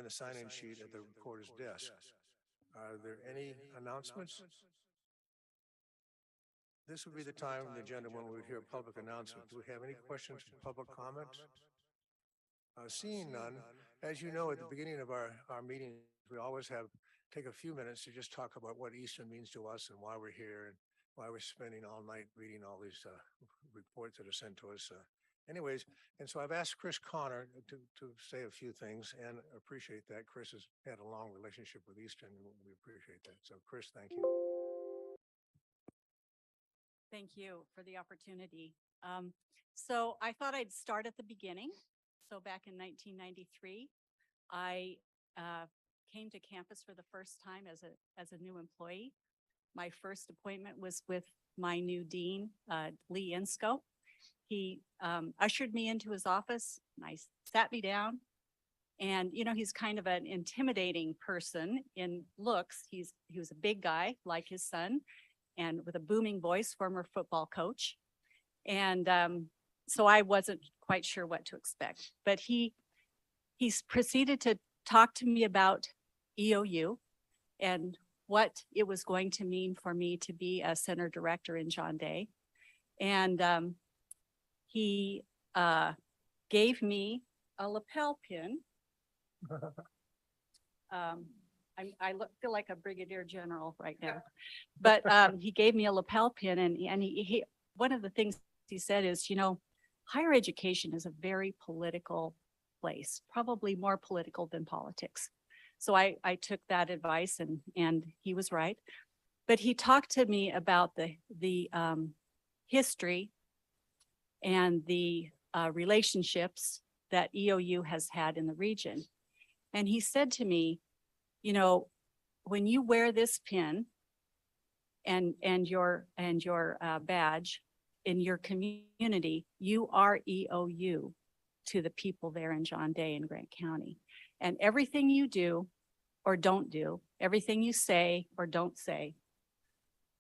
the sign-in sheet at the recorder's desk. Are there any announcements? This would be the time on the agenda when we would hear a public announcement. Do we have any questions for public comment? Seeing none, as you know, at the beginning of our meetings, we always take a few minutes to just talk about what Eastern means to us and why we're here and why we're spending all night reading all these reports that are sent to us. Anyways, and so I've asked Chris Connor to say a few things and appreciate that. Chris has had a long relationship with Eastern and we appreciate that. So Chris, thank you. Thank you for the opportunity. So I thought I'd start at the beginning. So back in 1993, I came to campus for the first time as a new employee. My first appointment was with my new dean, Lee Insko. He ushered me into his office and I sat me down. And, you know, he's kind of an intimidating person in looks. He was a big guy like his son and with a booming voice, former football coach. And so I wasn't quite sure what to expect, but he proceeded to talk to me about EOU and what it was going to mean for me to be a center director in John Day. And he gave me a lapel pin. I feel like a brigadier general right now, but he gave me a lapel pin, and he one of the things he said is, you know, higher education is a very political place, probably more political than politics. So I took that advice, and he was right. But he talked to me about the history and the relationships that EOU has had in the region. And he said to me, you know, when you wear this pin and your badge in your community, you are EOU to the people there in John Day and Grant County. And everything you do or don't do, everything you say or don't say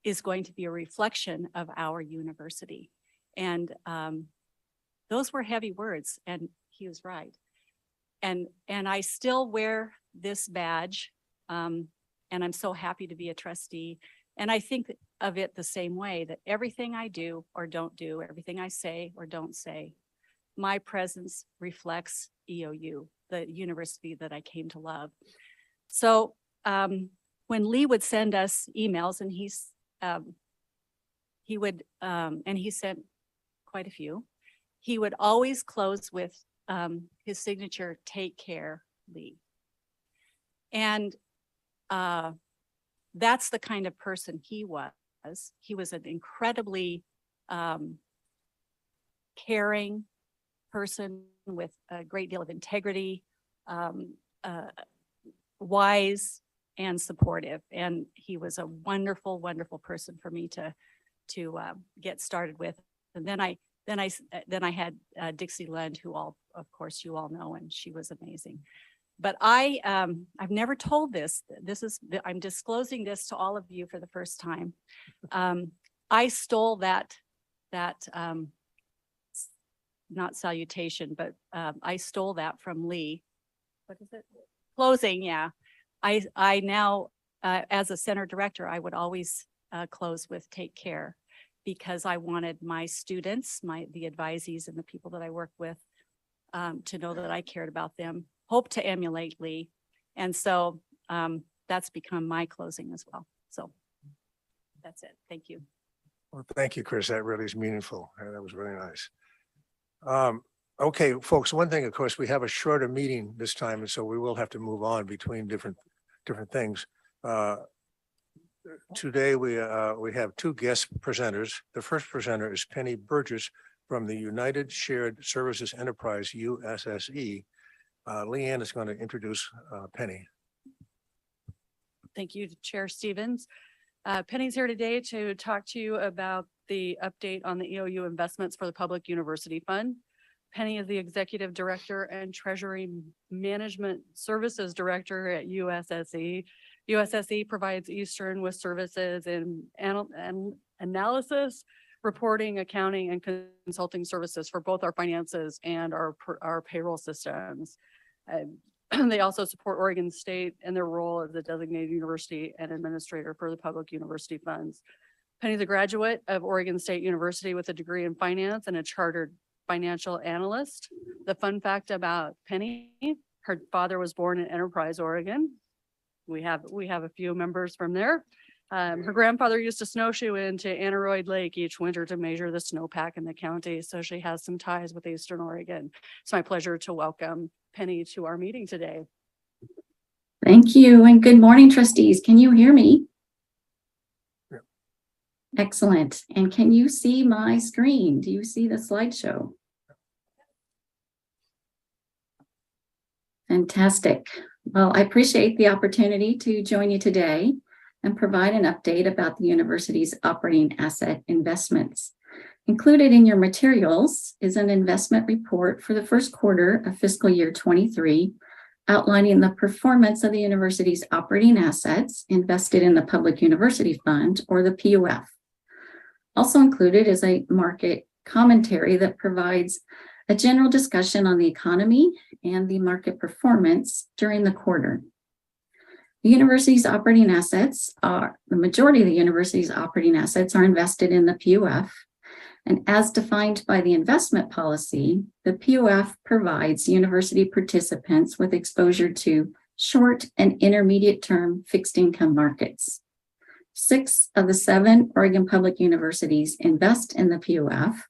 is going to be a reflection of our university. And those were heavy words, and he was right. And I still wear this badge, and I'm so happy to be a trustee. And I think of it the same way, that everything I do or don't do, everything I say or don't say, my presence reflects EOU, the university that I came to love. So when Lee would send us emails, and he sent quite a few, he would always close with his signature, "Take care, Lee." And that's the kind of person he was. He was an incredibly caring person with a great deal of integrity, wise and supportive. And he was a wonderful, wonderful person for me to get started with. And then I had Dixie Lund, who of course you all know, and she was amazing. But I've never told this. I'm disclosing this to all of you for the first time. I stole that not salutation, but I stole that from Lee. What is it? Closing, yeah. I now, as a center director, I would always close with "Take care," because I wanted my students, the advisees and the people that I work with to know that I cared about them. Hope to emulate Lee. And so that's become my closing as well. So that's it. Thank you. Well, thank you, Chris. That really is meaningful. That was really nice. Okay, folks, one thing, of course, we have a shorter meeting this time, and so we will have to move on between different things. Today, we have two guest presenters. The first presenter is Penny Burgess from the United Shared Services Enterprise, USSE. Leanne is going to introduce Penny. Thank you, Chair Stevens. Penny's here today to talk to you about the update on the EOU investments for the Public University Fund. Penny is the Executive Director and Treasury Management Services Director at USSE. USSE provides Eastern with services in analysis, reporting, accounting, and consulting services for both our finances and our payroll systems. They also support Oregon State in their role as a designated university and administrator for the public university funds. Penny's a graduate of Oregon State University with a degree in finance and a chartered financial analyst. The fun fact about Penny, her father was born in Enterprise, Oregon. We have a few members from there. Her grandfather used to snowshoe into Aneroid Lake each winter to measure the snowpack in the county. So she has some ties with Eastern Oregon. It's my pleasure to welcome Penny to our meeting today. Thank you and good morning, trustees. Can you hear me? Yeah. Excellent. And can you see my screen? Do you see the slideshow? Fantastic. Well, I appreciate the opportunity to join you today and provide an update about the university's operating asset investments. Included in your materials is an investment report for the first quarter of fiscal year 23, outlining the performance of the university's operating assets invested in the Public University Fund, or the PUF. Also included is a market commentary that provides a general discussion on the economy and the market performance during the quarter. The university's operating assets the majority of the university's operating assets are invested in the PUF. And as defined by the investment policy, the PUF provides university participants with exposure to short and intermediate term fixed income markets. 6 of the 7 Oregon public universities invest in the PUF.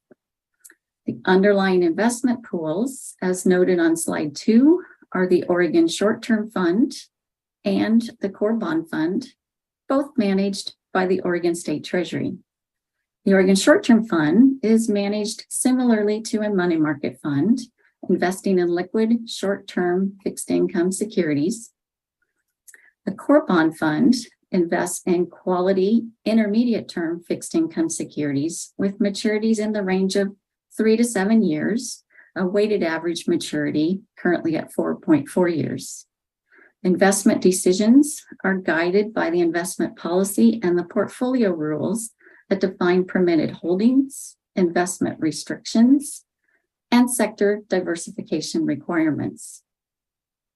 The underlying investment pools, as noted on slide 2, are the Oregon Short-Term Fund and the Core Bond Fund, both managed by the Oregon State Treasury. The Oregon Short-Term Fund is managed similarly to a money market fund, investing in liquid short-term fixed income securities. The Core Bond Fund invests in quality intermediate term fixed income securities with maturities in the range of 3 to 7 years, a weighted average maturity currently at 4.4 years. Investment decisions are guided by the investment policy and the portfolio rules that define permitted holdings, investment restrictions, and sector diversification requirements.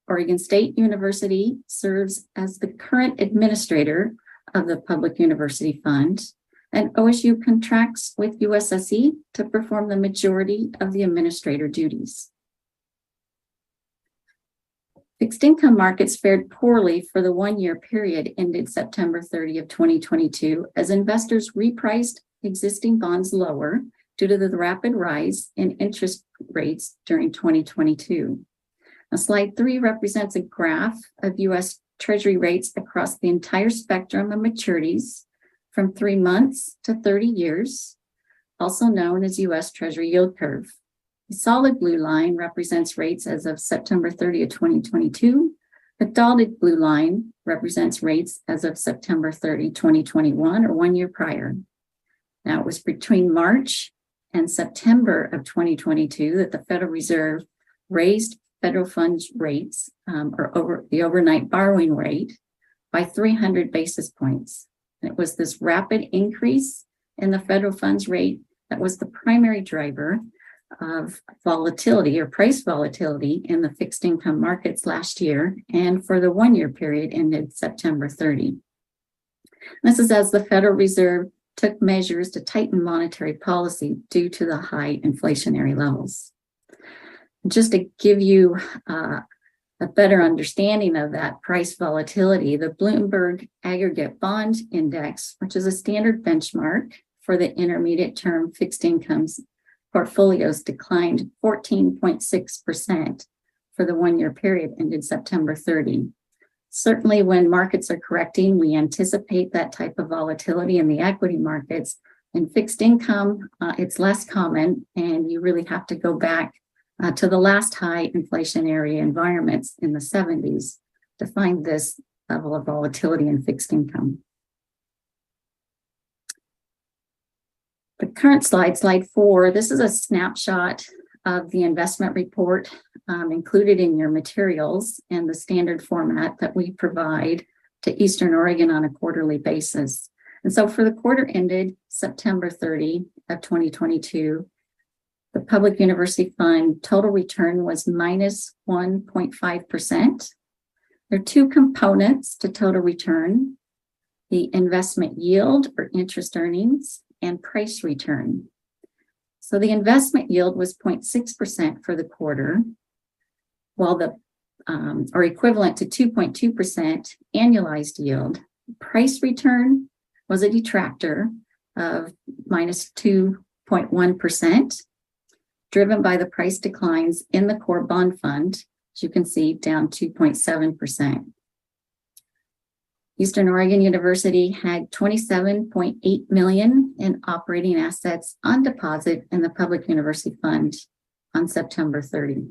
Oregon State University serves as the current administrator of the Public University Fund, and OSU contracts with USSE to perform the majority of the administrator duties. Fixed income markets fared poorly for the one-year period ended September 30 of 2022 as investors repriced existing bonds lower due to the rapid rise in interest rates during 2022. Now, slide 3 represents a graph of U.S. Treasury rates across the entire spectrum of maturities from 3 months to 30 years, also known as U.S. Treasury yield curve. The solid blue line represents rates as of September 30 of 2022. The dotted blue line represents rates as of September 30, 2021, or 1 year prior. Now, it was between March and September of 2022 that the Federal Reserve raised federal funds rates, or over the overnight borrowing rate, by 300 basis points. And it was this rapid increase in the federal funds rate that was the primary driver of volatility or price volatility in the fixed income markets last year and for the 1 year period ended September 30. This is as the Federal Reserve took measures to tighten monetary policy due to the high inflationary levels. Just to give you a better understanding of that price volatility, the Bloomberg Aggregate Bond Index, which is a standard benchmark for the intermediate term fixed incomes portfolios, declined 14.6% for the 1 year period ended September 30. Certainly when markets are correcting, we anticipate that type of volatility in the equity markets. In fixed income, it's less common, and you really have to go back to the last high inflationary environments in the 70s to find this level of volatility in fixed income. The current slide, slide 4, this is a snapshot of the investment report included in your materials and the standard format that we provide to Eastern Oregon on a quarterly basis. And so for the quarter ended September 30 of 2022, The public university fund total return was minus 1.5%. There are two components to total return: the investment yield or interest earnings and price return. So the investment yield was 0.6% for the quarter, while or equivalent to 2.2% annualized yield. Price return was a detractor of minus 2.1%, driven by the price declines in the core bond fund, as you can see, down 2.7%. Eastern Oregon University had $27.8 million in operating assets on deposit in the public university fund on September 30.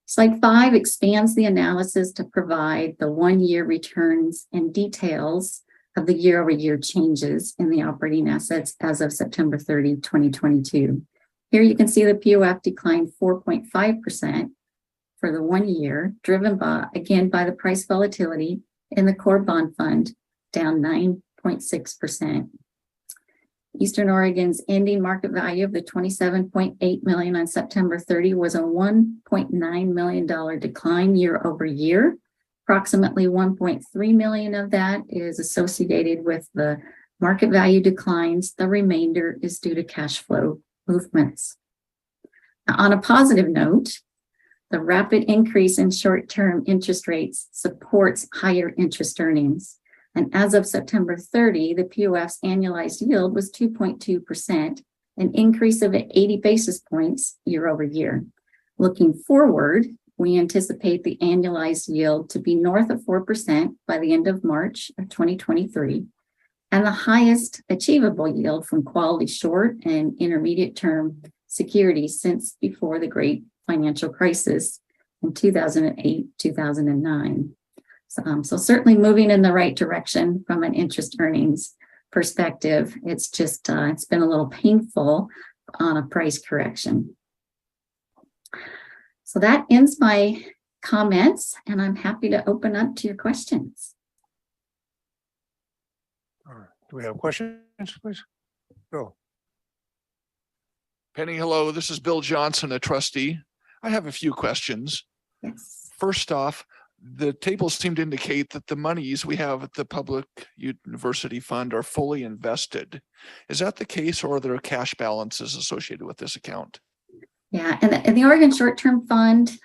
Slide 5 expands the analysis to provide the one-year returns and details of the year-over-year changes in the operating assets as of September 30, 2022. Here you can see the POF declined 4.5% for the 1 year, driven by the price volatility in the core bond fund, down 9.6%. Eastern Oregon's ending market value of the $27.8 million on September 30 was a $1.9 million decline year over year. Approximately $1.3 million of that is associated with the market value declines. The remainder is due to cash flow movements. Now, on a positive note, the rapid increase in short-term interest rates supports higher interest earnings. And as of September 30, the POF's annualized yield was 2.2%, an increase of 80 basis points year over year. Looking forward, we anticipate the annualized yield to be north of 4% by the end of March of 2023, and the highest achievable yield from quality short and intermediate term securities since before the Great Financial Crisis in 2008-2009. So certainly moving in the right direction from an interest earnings perspective. It's just, it's been a little painful on a price correction. So that ends my comments, and I'm happy to open up to your questions. All right. Do we have questions, please? Go. Penny, hello. This is Bill Johnson, a trustee. I have a few questions. Yes. First off, the tables seem to indicate that the monies we have at the public university fund are fully invested. Is that the case, or are there cash balances associated with this account? Yeah, and the Oregon Short-Term Fund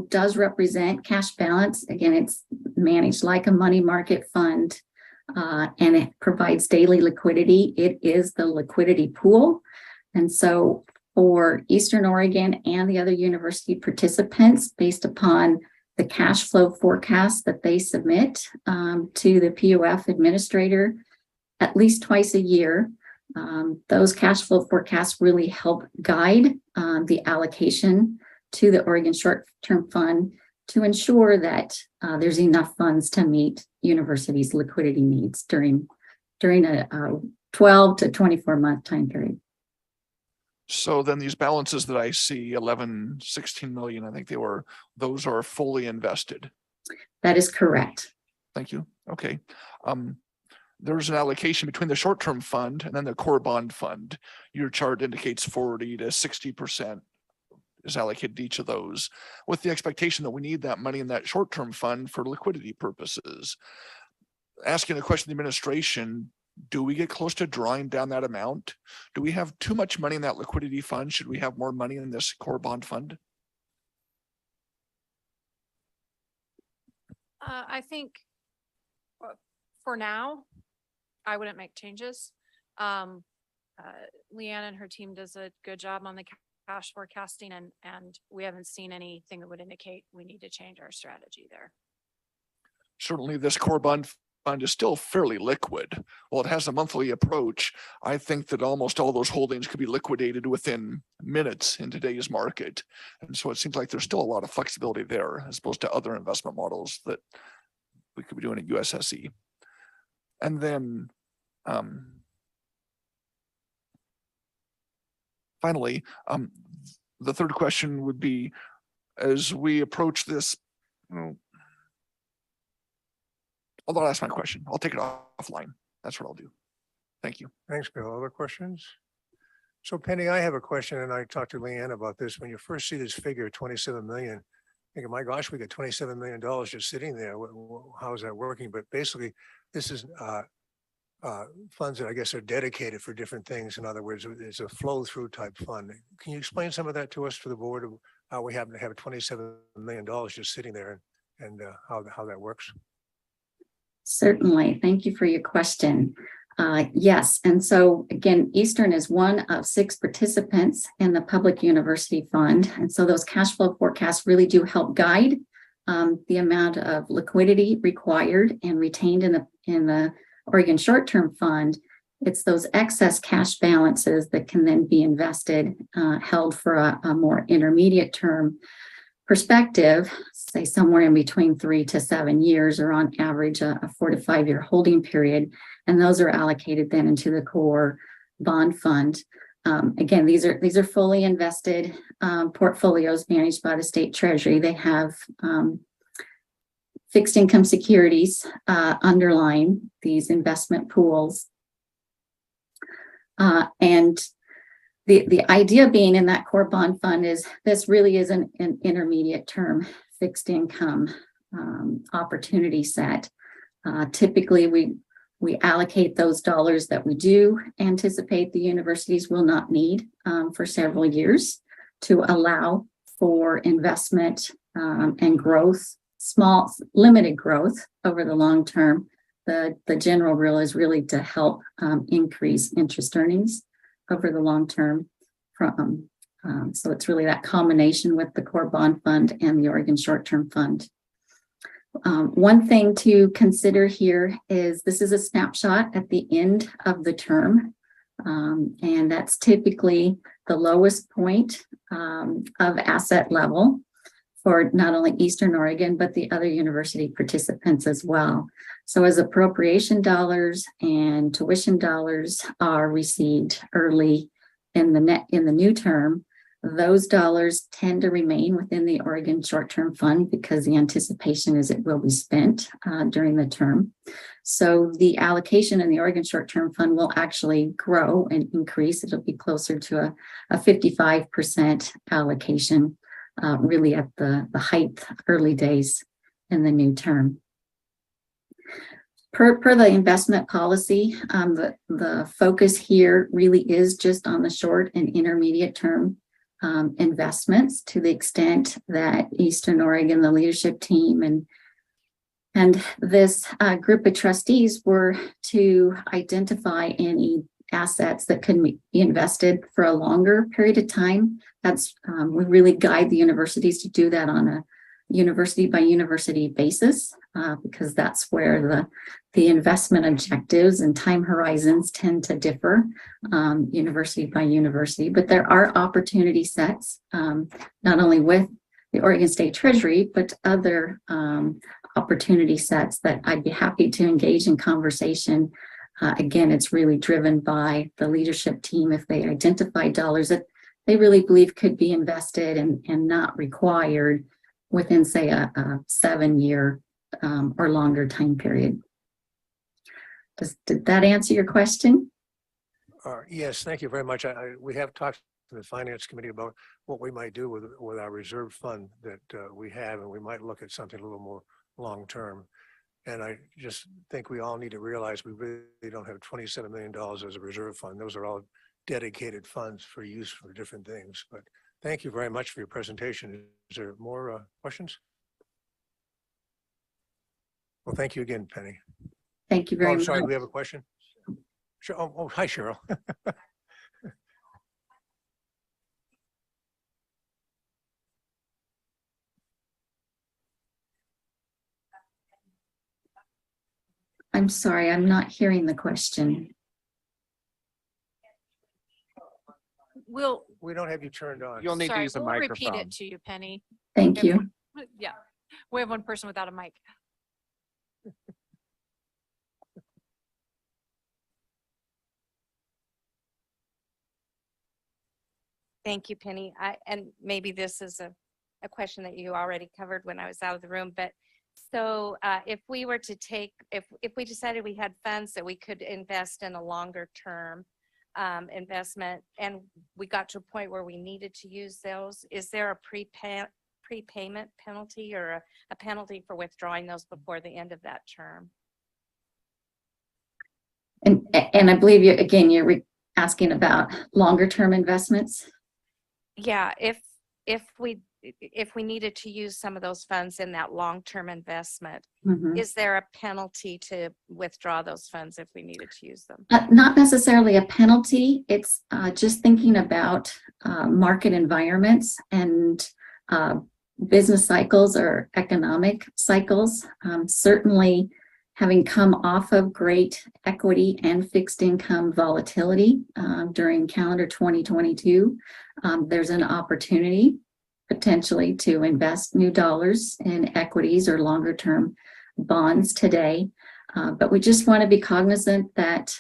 does represent cash balance. Again, it's managed like a money market fund, and it provides daily liquidity. It is the liquidity pool. And so for Eastern Oregon and the other university participants, based upon the cash flow forecast that they submit to the POF administrator at least twice a year, those cash flow forecasts really help guide the allocation to the Oregon Short-Term Fund to ensure that there's enough funds to meet universities' liquidity needs during a 12 to 24 month time period. So then these balances that I see, 16 million, I think those are fully invested. That is correct. Thank you. Okay. There's an allocation between the short-term fund and then the core bond fund. Your chart indicates 40 to 60% is allocated to each of those, with the expectation that we need that money in that short-term fund for liquidity purposes. Asking a question to the administration, do we get close to drawing down that amount? Do we have too much money in that liquidity fund? Should we have more money in this core bond fund? I think for now, I wouldn't make changes. Leanne and her team does a good job on the cash forecasting, and we haven't seen anything that would indicate we need to change our strategy there. Certainly this core bond fund is still fairly liquid. While it has a monthly approach, I think that almost all those holdings could be liquidated within minutes in today's market. And so it seems like there's still a lot of flexibility there as opposed to other investment models that we could be doing at USSE. And then finally, the third question would be, as we approach this, although I'll ask my question, I'll take it offline. That's what I'll do. Thank you. Thanks, Bill. Other questions? So Penny, I have a question and I talked to Leanne about this. When you first see this figure, 27 million, thinking, my gosh, we got $27 million just sitting there. How is that working? But basically, this is funds that I guess are dedicated for different things. In other words, it's a flow through type fund. Can you explain some of that to us for the board of how we happen to have $27 million just sitting there and how that works? Certainly. Thank you for your question. Yes, and so again, Eastern is one of 6 participants in the Public University Fund. And so those cash flow forecasts really do help guide the amount of liquidity required and retained in the Oregon Short-Term Fund. It's those excess cash balances that can then be invested, held for a more intermediate term perspective, say somewhere in between 3 to 7 years, or on average a 4 to 5 year holding period. And those are allocated then into the core bond fund. Again, these are fully invested portfolios managed by the state treasury. They have fixed income securities underlying these investment pools. And the idea being in that core bond fund is this really is an intermediate term fixed income opportunity set. Typically, we allocate those dollars that we do anticipate the universities will not need for several years to allow for investment and growth, small, limited growth over the long term. The general rule is really to help increase interest earnings over the long term. So it's really that combination with the core bond fund and the Oregon Short-Term Fund. One thing to consider here is this is a snapshot at the end of the term, and that's typically the lowest point of asset level for not only Eastern Oregon, but the other university participants as well. So as appropriation dollars and tuition dollars are received early in the new term, those dollars tend to remain within the Oregon Short-Term Fund because the anticipation is it will be spent during the term. So the allocation in the Oregon Short-Term Fund will actually grow and increase. It'll be closer to a 55% allocation, really at the height, early days in the new term. Per the investment policy, the focus here really is just on the short and intermediate term investments, to the extent that Eastern Oregon, the leadership team, and this group of trustees were to identify any assets that could be invested for a longer period of time. That's we really guide the universities to do that on a university by university basis, because that's where the investment objectives and time horizons tend to differ university by university. But there are opportunity sets, not only with the Oregon State Treasury, but other opportunity sets that I'd be happy to engage in conversation. Again, it's really driven by the leadership team. If they identify dollars that they really believe could be invested and not required within, say, a 7-year or longer time period. Did that answer your question? Yes, thank you very much. We have talked to the Finance Committee about what we might do with our reserve fund that we have, and we might look at something a little more long-term. And I just think we all need to realize we really don't have $27 million as a reserve fund. Those are all dedicated funds for use for different things. But thank you very much for your presentation. Is there more questions? Well, thank you again, Penny. Thank you very I'm much. sorry, do we have a question? Sure. Oh, hi, Cheryl. I'm sorry, I'm not hearing the question. We don't have you turned on. You'll need to Sorry, use the we'll repeat microphone. it to you, Penny. Thank you. Yeah, we have one person without a mic. Thank you, Penny. And maybe this is a question that you already covered when I was out of the room, but so if we were to take, if we decided we had funds that we could invest in a longer term, investment and we got to a point where we needed to use those, is there a prepayment penalty or a penalty for withdrawing those before the end of that term? And I believe you, again, you're asking about longer term investments. Yeah, if we needed to use some of those funds in that long-term investment, Mhm. is there a penalty to withdraw those funds if we needed to use them? Not necessarily a penalty. It's just thinking about market environments and business cycles or economic cycles. Certainly, having come off of great equity and fixed income volatility during calendar 2022, there's an opportunity potentially to invest new dollars in equities or longer term bonds today. But we just want to be cognizant that,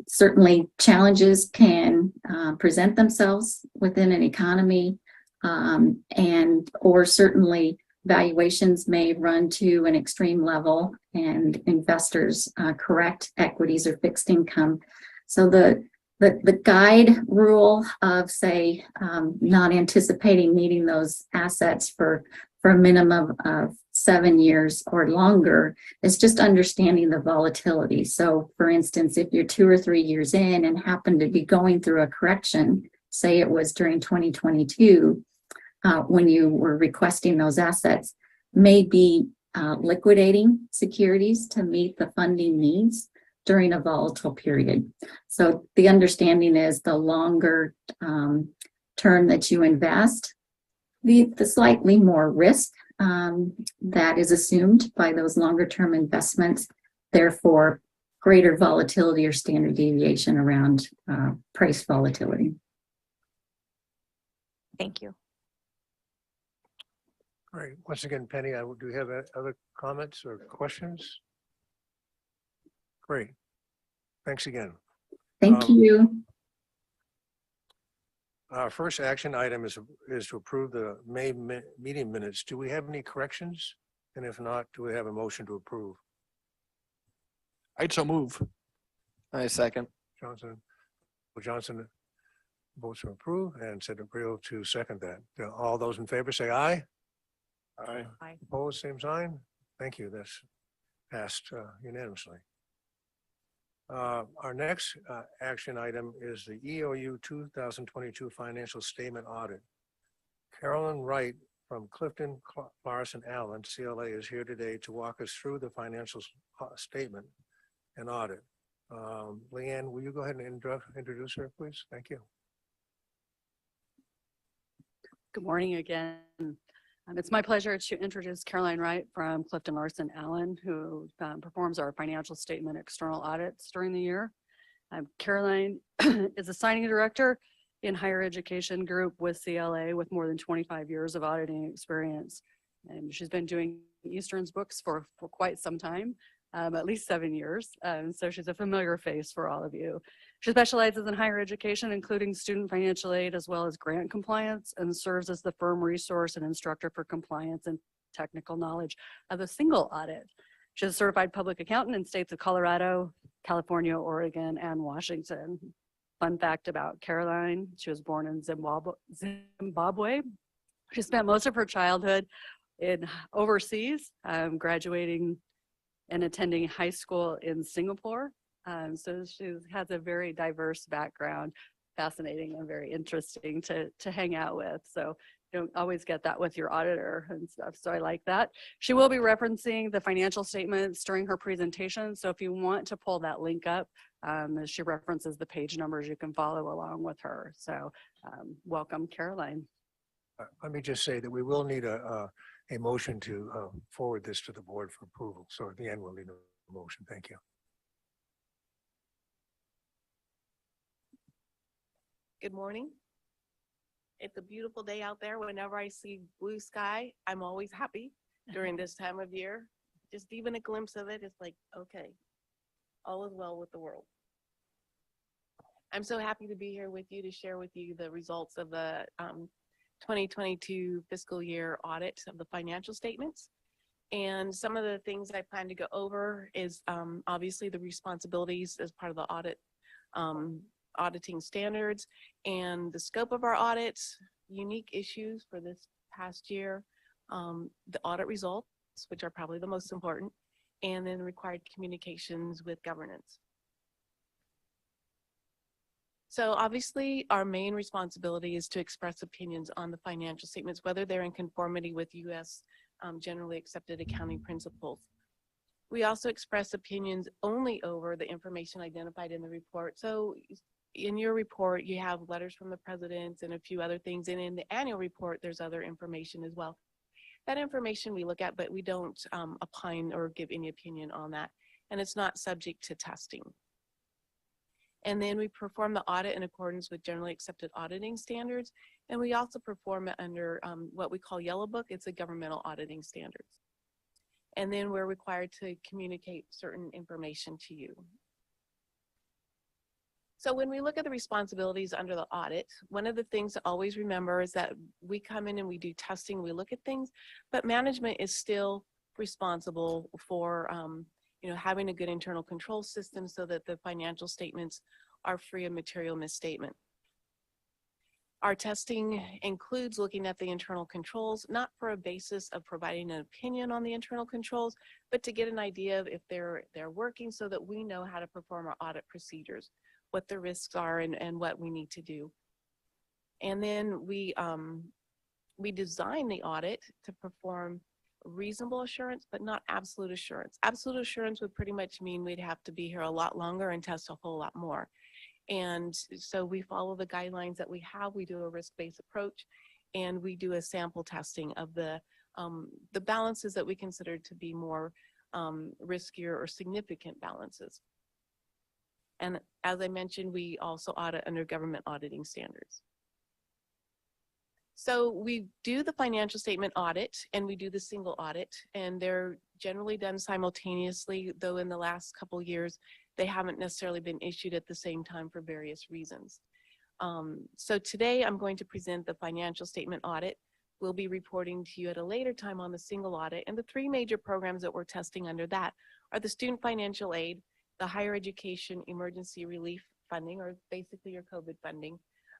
certainly challenges can present themselves within an economy, or certainly valuations may run to an extreme level and investors correct equities or fixed income. So the guide rule of, say, not anticipating needing those assets for a minimum of 7 years or longer is just understanding the volatility. So for instance, if you're 2 or 3 years in and happen to be going through a correction, say it was during 2022, when you were requesting those assets, may be liquidating securities to meet the funding needs during a volatile period. So the understanding is the longer term that you invest, the slightly more risk that is assumed by those longer term investments, therefore greater volatility or standard deviation around price volatility. Thank you. Great. Once again, Penny, do you have other comments or questions? Great. Thanks again. Thank you. Our first action item is to approve the May meeting minutes. Do we have any corrections? And if not, do we have a motion to approve? I'd so move. I second. Johnson votes to approve and Sedabrio to second that. All those in favor say aye. Aye. Aye. Opposed, same sign. Thank you. That's passed unanimously. Our next action item is the EOU 2022 financial statement audit. Carolyn Wright from Clifton, Clarkson, Allen, CLA, is here today to walk us through the financial statement and audit. Leanne, will you go ahead and introduce her, please? Thank you. Good morning again. It's my pleasure to introduce Caroline Wright from Clifton Larson Allen, who performs our financial statement external audits during the year. Caroline is a signing director in higher education group with CLA with more than 25 years of auditing experience. And she's been doing Eastern's books for quite some time, at least 7 years. So she's a familiar face for all of you. She specializes in higher education, including student financial aid, as well as grant compliance, and serves as the firm resource and instructor for compliance and technical knowledge of a single audit. She's a certified public accountant in states of Colorado, California, Oregon, and Washington. Fun fact about Caroline, she was born in Zimbabwe. She spent most of her childhood in overseas, graduating and attending high school in Singapore. So she has a very diverse background, fascinating and very interesting to hang out with. So you don't always get that with your auditor and stuff. So I like that. She will be referencing the financial statements during her presentation. So if you want to pull that link up, as she references the page numbers, you can follow along with her. So welcome, Caroline. Let me just say that we will need a motion to forward this to the board for approval. So at the end, we'll need a motion. Thank you. Good morning. It's a beautiful day out there. Whenever I see blue sky, I'm always happy during this time of year. Just even a glimpse of it, it's like, okay, all is well with the world. I'm so happy to be here with you to share with you the results of the 2022 fiscal year audit of the financial statements. And some of the things I plan to go over is obviously the responsibilities as part of the audit, auditing standards, and the scope of our audits, unique issues for this past year, the audit results, which are probably the most important, and then required communications with governance. So obviously, our main responsibility is to express opinions on the financial statements, whether they're in conformity with U.S. Generally accepted accounting principles. We also express opinions only over the information identified in the report. So in your report, you have letters from the president and a few other things. And in the annual report, there's other information as well. That information we look at, but we don't opine or give any opinion on that. And it's not subject to testing. And then we perform the audit in accordance with generally accepted auditing standards. And we also perform it under what we call Yellow Book. It's a governmental auditing standards. And then we're required to communicate certain information to you. So when we look at the responsibilities under the audit, one of the things to always remember is that we come in and we do testing, we look at things, but management is still responsible for having a good internal control system so that the financial statements are free of material misstatement. Our testing includes looking at the internal controls, not for a basis of providing an opinion on the internal controls, but to get an idea of if they're working so that we know how to perform our audit procedures, what the risks are and what we need to do. And then we design the audit to perform reasonable assurance, but not absolute assurance. Absolute assurance would pretty much mean we'd have to be here a lot longer and test a whole lot more. And so we follow the guidelines that we have. We do a risk-based approach, and we do a sample testing of the balances that we consider to be more riskier or significant balances. And as I mentioned, we also audit under government auditing standards. So we do the financial statement audit and we do the single audit, and they're generally done simultaneously, though in the last couple of years, they haven't necessarily been issued at the same time for various reasons. So today I'm going to present the financial statement audit. We'll be reporting to you at a later time on the single audit, and the three major programs that we're testing under that are the student financial aid, the higher education emergency relief funding, or basically your COVID funding,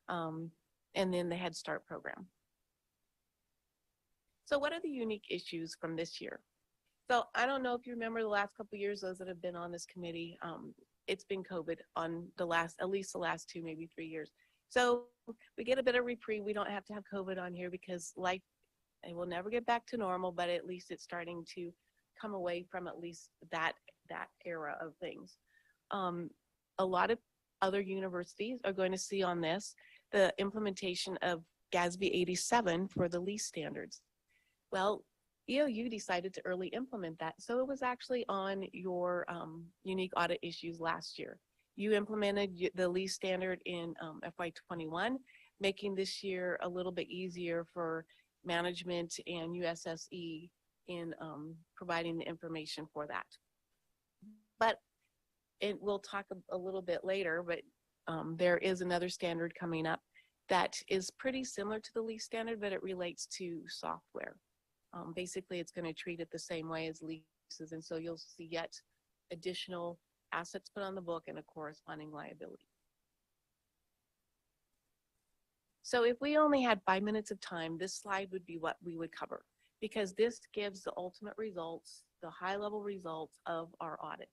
and then the Head Start program. So what are the unique issues from this year? So I don't know if you remember the last couple of years, those that have been on this committee, it's been COVID on at least the last 2, maybe 3 years. So we get a bit of reprieve. We don't have to have COVID on here because life, it will never get back to normal, but at least it's starting to come away from at least that era of things. A lot of other universities are going to see on this the implementation of GASB 87 for the lease standards. Well, EOU decided to early implement that, so it was actually on your unique audit issues last year. You implemented the lease standard in FY21, making this year a little bit easier for management and USSE in providing the information for that. But we'll talk a little bit later, but there is another standard coming up that is pretty similar to the lease standard, but it relates to software. Basically, it's going to treat it the same way as leases, and so you'll see yet additional assets put on the book and a corresponding liability. So if we only had 5 minutes of time, this slide would be what we would cover, because this gives the ultimate results, the high-level results of our audit.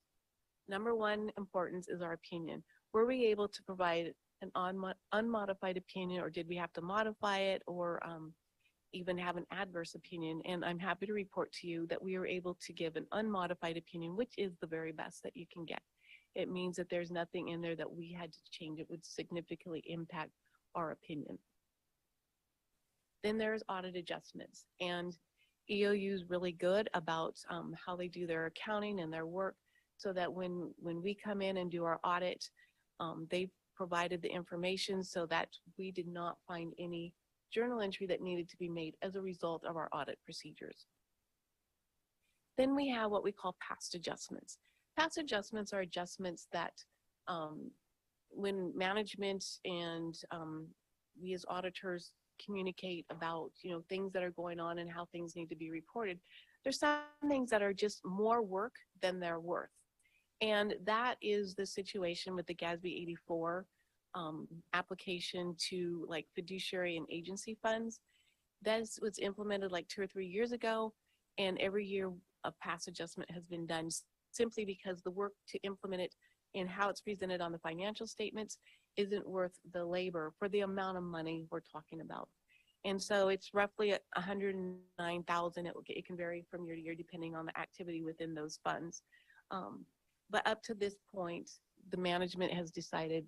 Number one importance is our opinion. Were we able to provide an unmodified opinion, or did we have to modify it, or even have an adverse opinion? And I'm happy to report to you that we were able to give an unmodified opinion, which is the very best that you can get. It means that there's nothing in there that we had to change. It would significantly impact our opinion. Then there's audit adjustments, and EOU is really good about how they do their accounting and their work, so that when we come in and do our audit, they provided the information so that we did not find any journal entry that needed to be made as a result of our audit procedures. Then we have what we call past adjustments. Past adjustments are adjustments that when management and we as auditors communicate about things that are going on and how things need to be reported, there's some things that are just more work than they're worth. And that is the situation with the GASB 84 application to like fiduciary and agency funds. That's what's implemented like 2 or 3 years ago. And every year a past adjustment has been done simply because the work to implement it and how it's presented on the financial statements isn't worth the labor for the amount of money we're talking about. And so it's roughly 109,000. It can vary from year to year depending on the activity within those funds. But up to this point, the management has decided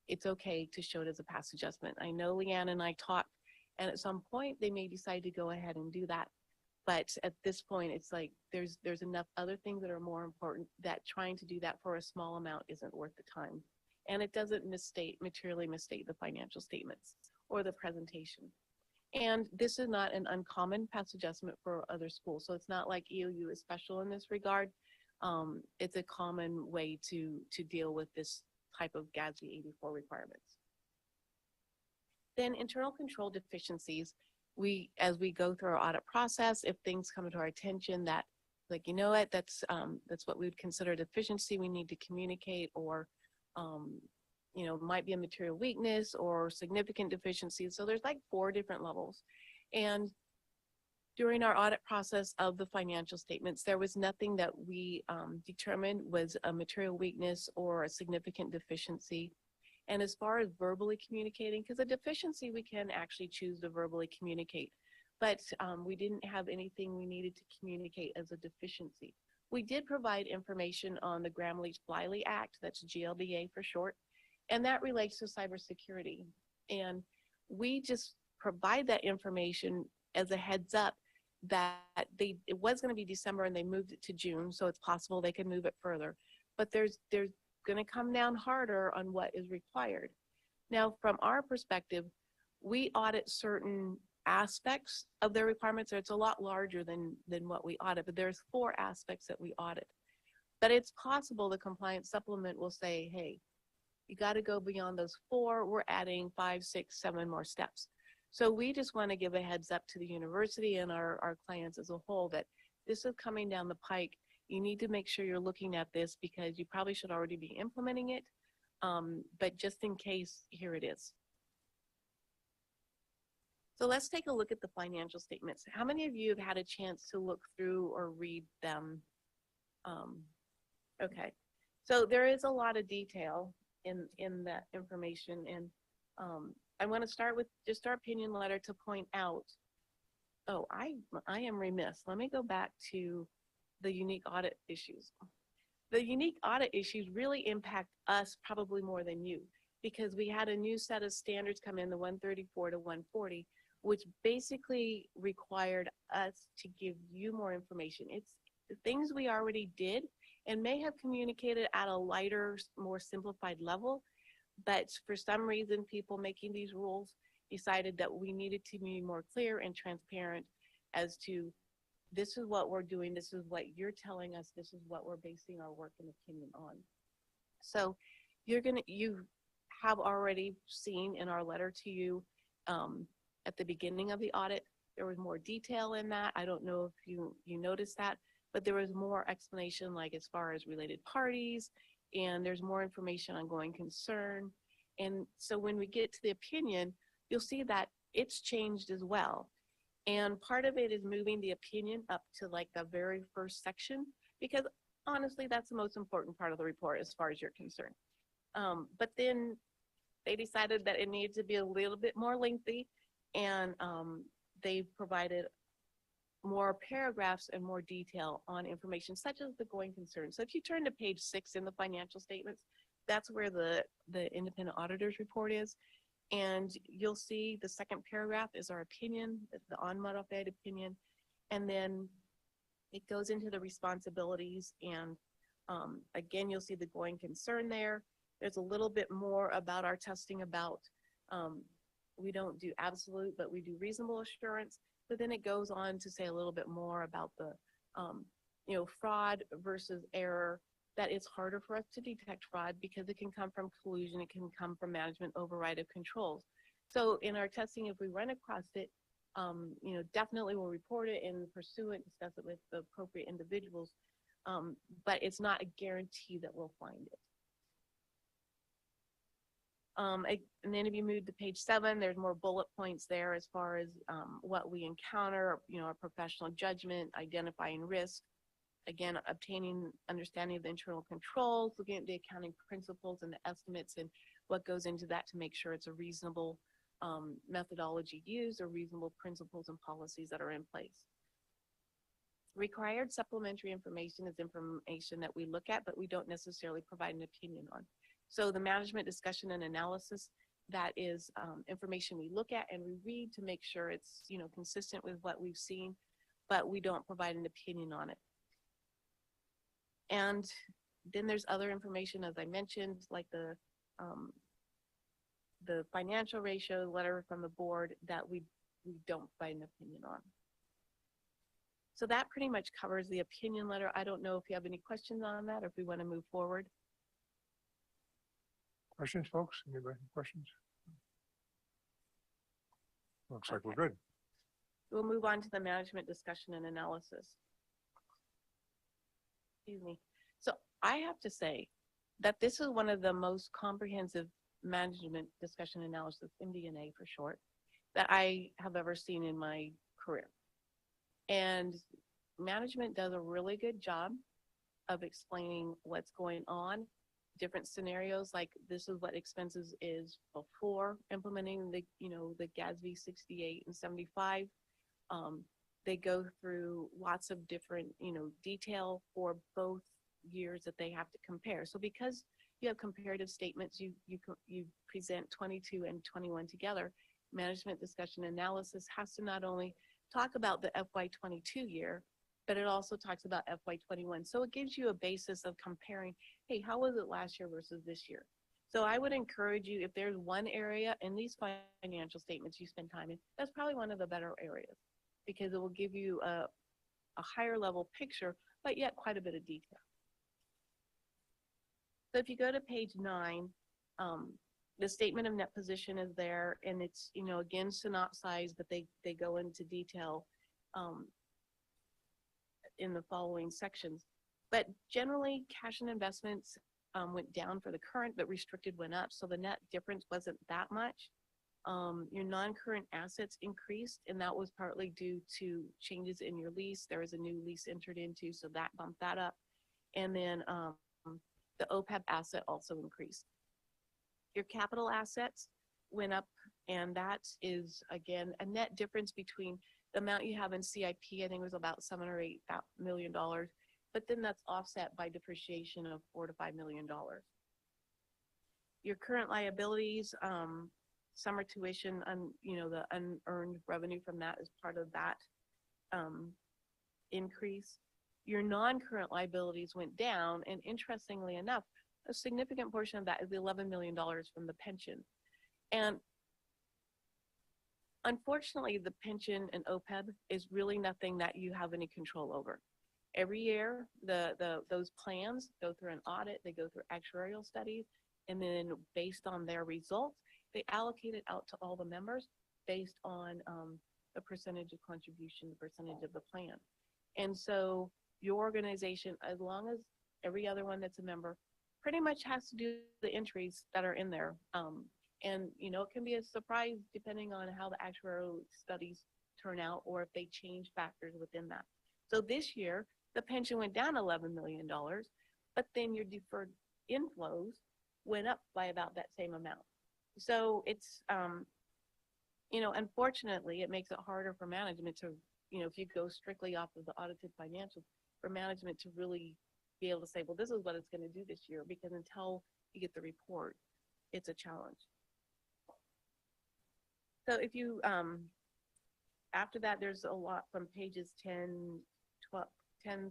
it's okay to show it as a past adjustment. I know Leanne and I talked, and at some point they may decide to go ahead and do that. But at this point, it's like there's enough other things that are more important that trying to do that for a small amount isn't worth the time. And it doesn't materially misstate the financial statements or the presentation. And this is not an uncommon past adjustment for other schools. So it's not like EOU is special in this regard. It's a common way to deal with this type of GASB 84 requirements. Then internal control deficiencies. As we go through our audit process, if things come to our attention that, like, you know what, that's what we would consider a deficiency, we need to communicate, or you know, might be a material weakness or significant deficiency. So there's like 4 different levels. And during our audit process of the financial statements, there was nothing that we determined was a material weakness or a significant deficiency. And as far as verbally communicating, because a deficiency, we can actually choose to verbally communicate, but we didn't have anything we needed to communicate as a deficiency. We did provide information on the Gramm-Leach-Bliley Act, that's GLBA for short, and that relates to cybersecurity. And we just provide that information as a heads up that it was going to be December and they moved it to June, so it's possible they could move it further. But there's going to come down harder on what is required. Now, from our perspective, we audit certain aspects of their requirements. It's a lot larger than what we audit, but there's 4 aspects that we audit. But it's possible the compliance supplement will say, hey, you got to go beyond those 4. We're adding 5, 6, 7 more steps. So we just want to give a heads up to the university and our clients as a whole that this is coming down the pike. You need to make sure you're looking at this because you probably should already be implementing it. But just in case, here it is. So let's take a look at the financial statements. How many of you have had a chance to look through or read them? Okay, so there is a lot of detail in that information. And I want to start with just our opinion letter to point out, oh, I am remiss. Let me go back to the unique audit issues. The unique audit issues really impact us probably more than you, because we had a new set of standards come in, the 134 to 140, which basically required us to give you more information. It's the things we already did and may have communicated at a lighter, more simplified level, but for some reason, people making these rules decided that we needed to be more clear and transparent as to this is what we're doing, this is what you're telling us, this is what we're basing our work and opinion on. So you have already seen in our letter to you at the beginning of the audit, there was more detail in that. I don't know if you noticed that, but there was more explanation, like as far as related parties, and there's more information on going concern. And so when we get to the opinion, you'll see that it's changed as well. And part of it is moving the opinion up to like the very first section, because honestly, that's the most important part of the report as far as you're concerned. But then they decided that it needed to be a little bit more lengthy, and they provided more paragraphs and more detail on information such as the going concern. So if you turn to page 6 in the financial statements, that's where the independent auditor's report is. And you'll see the second paragraph is our opinion, the unmodified opinion. And then it goes into the responsibilities. And again, you'll see the going concern there. There's a little bit more about our testing about, we don't do absolute, but we do reasonable assurance. But then it goes on to say a little bit more about the, fraud versus error, that it's harder for us to detect fraud because it can come from collusion, it can come from management override of controls. So in our testing, if we run across it, definitely will report it and pursue it, discuss it with the appropriate individuals. But it's not a guarantee that we'll find it. And then if you move to page 7, there's more bullet points there as far as what we encounter, our professional judgment, identifying risk, again, obtaining understanding of the internal controls, looking at the accounting principles and the estimates and what goes into that to make sure it's a reasonable methodology used or reasonable principles and policies that are in place. Required supplementary information is information that we look at, but we don't necessarily provide an opinion on. So the management discussion and analysis, that is information we look at and we read to make sure it's, consistent with what we've seen, but we don't provide an opinion on it. And then there's other information, as I mentioned, like the financial ratio letter from the board that we don't provide an opinion on. So that pretty much covers the opinion letter. I don't know if you have any questions on that or if we want to move forward. Questions, folks? Anybody have questions? Looks like we're good. We'll move on to the management discussion and analysis. Excuse me. So I have to say that this is one of the most comprehensive management discussion analysis, MD&A for short, that I have ever seen in my career. And management does a really good job of explaining what's going on, different scenarios, like this is what expenses is before implementing the, the GASB 68 and 75. They go through lots of different, detail for both years that they have to compare. So because you have comparative statements, you present 22 and 21 together, management discussion analysis has to not only talk about the FY22 year, but it also talks about FY21. So it gives you a basis of comparing, hey, how was it last year versus this year? So I would encourage you, if there's one area in these financial statements you spend time in, that's probably one of the better areas because it will give you a higher level picture, but yet quite a bit of detail. So if you go to page 9, the statement of net position is there, and it's, again, synopsized, but they go into detail in the following sections. But generally, cash and investments went down for the current, but restricted went up. So the net difference wasn't that much. Your non-current assets increased, and that was partly due to changes in your lease. There was a new lease entered into, so that bumped that up. And then the OPEB asset also increased. Your capital assets went up, and that is, again, a net difference between the amount you have in CIP, I think it was about $7 or $8 million, but then that's offset by depreciation of $4 to $5 million. Your current liabilities, summer tuition, the unearned revenue from that is part of that increase. Your non-current liabilities went down, and interestingly enough, a significant portion of that is the $11 million from the pension. And unfortunately, the pension and OPEB is really nothing that you have any control over. Every year, those plans go through an audit, they go through actuarial studies, and then based on their results, they allocate it out to all the members based on the percentage of contribution, the percentage of the plan. And so your organization, as long as every other one that's a member, pretty much has to do the entries that are in there. And, it can be a surprise depending on how the actuarial studies turn out or if they change factors within that. So this year, the pension went down $11 million, but then your deferred inflows went up by about that same amount. So it's, unfortunately, it makes it harder for management to, if you go strictly off of the audited financials, for management to really be able to say, well, this is what it's going to do this year, because until you get the report, it's a challenge. So if you, after that, there's a lot from pages 10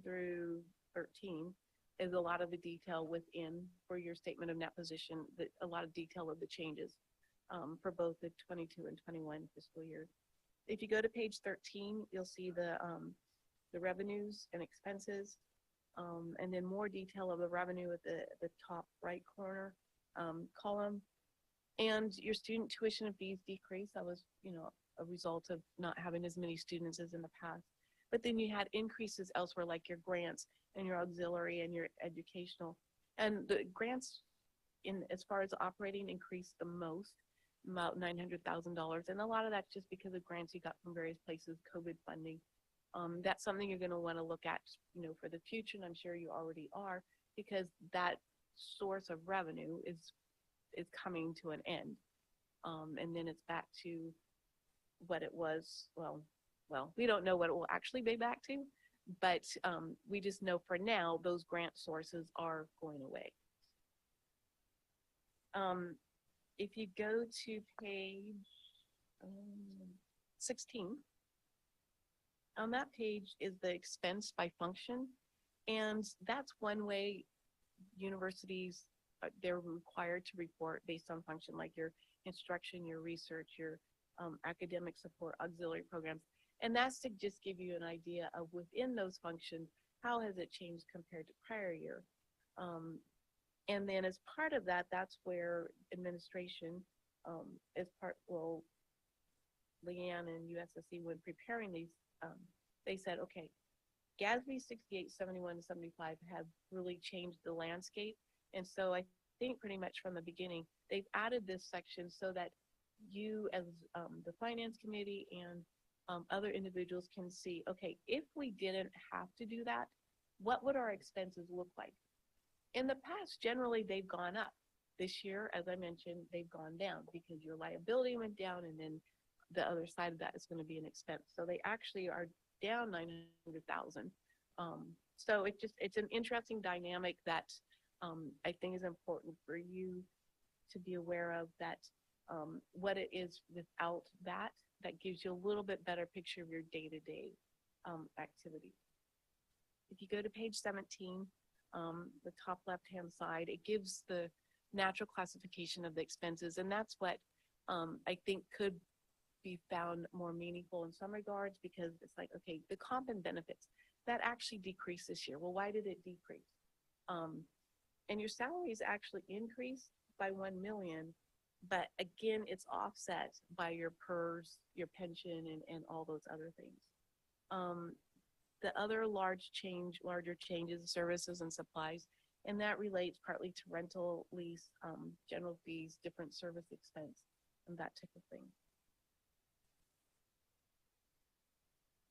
through 13 is a lot of the detail within for your statement of net position, a lot of detail of the changes for both the 22 and 21 fiscal years. If you go to page 13, you'll see the revenues and expenses, and then more detail of the revenue at the top right corner column. And your student tuition and fees decrease. That was, a result of not having as many students as in the past. But then you had increases elsewhere, like your grants and your auxiliary and your educational. And the grants in as far as operating increased the most, about $900,000. And a lot of that's just because of grants you got from various places, COVID funding. That's something you're going to want to look at, for the future, and I'm sure you already are, because that source of revenue is coming to an end. And then it's back to what it was. Well, we don't know what it will actually be back to, but we just know for now those grant sources are going away. If you go to page 16, on that page is the expense by function, and that's one way universities, they're required to report based on function, like your instruction, your research, your academic support, auxiliary programs. And that's to just give you an idea of within those functions, how has it changed compared to prior year. And then as part of that, that's where administration Leanne and USSC, when preparing these, they said, okay, GASB 68, 71, and 75 have really changed the landscape. And so I think pretty much from the beginning, they've added this section so that you as the finance committee and other individuals can see, okay, if we didn't have to do that, what would our expenses look like? In the past, generally, they've gone up. This year, as I mentioned, they've gone down because your liability went down, and then the other side of that is going to be an expense. So they actually are down 900,000. So it's an interesting dynamic that I think is important for you to be aware of, that what it is without that gives you a little bit better picture of your day-to-day activity. If you go to page 17, the top left-hand side, it gives the natural classification of the expenses, and that's what I think could be found more meaningful in some regards, because it's like, okay, the comp and benefits, that actually decreased this year. Well, why did it decrease? And your salaries actually increased by 1 million, but again, it's offset by your PERS, your pension, and all those other things. The other larger changes, services and supplies, and that relates partly to rental, lease, general fees, different service expense, and that type of thing.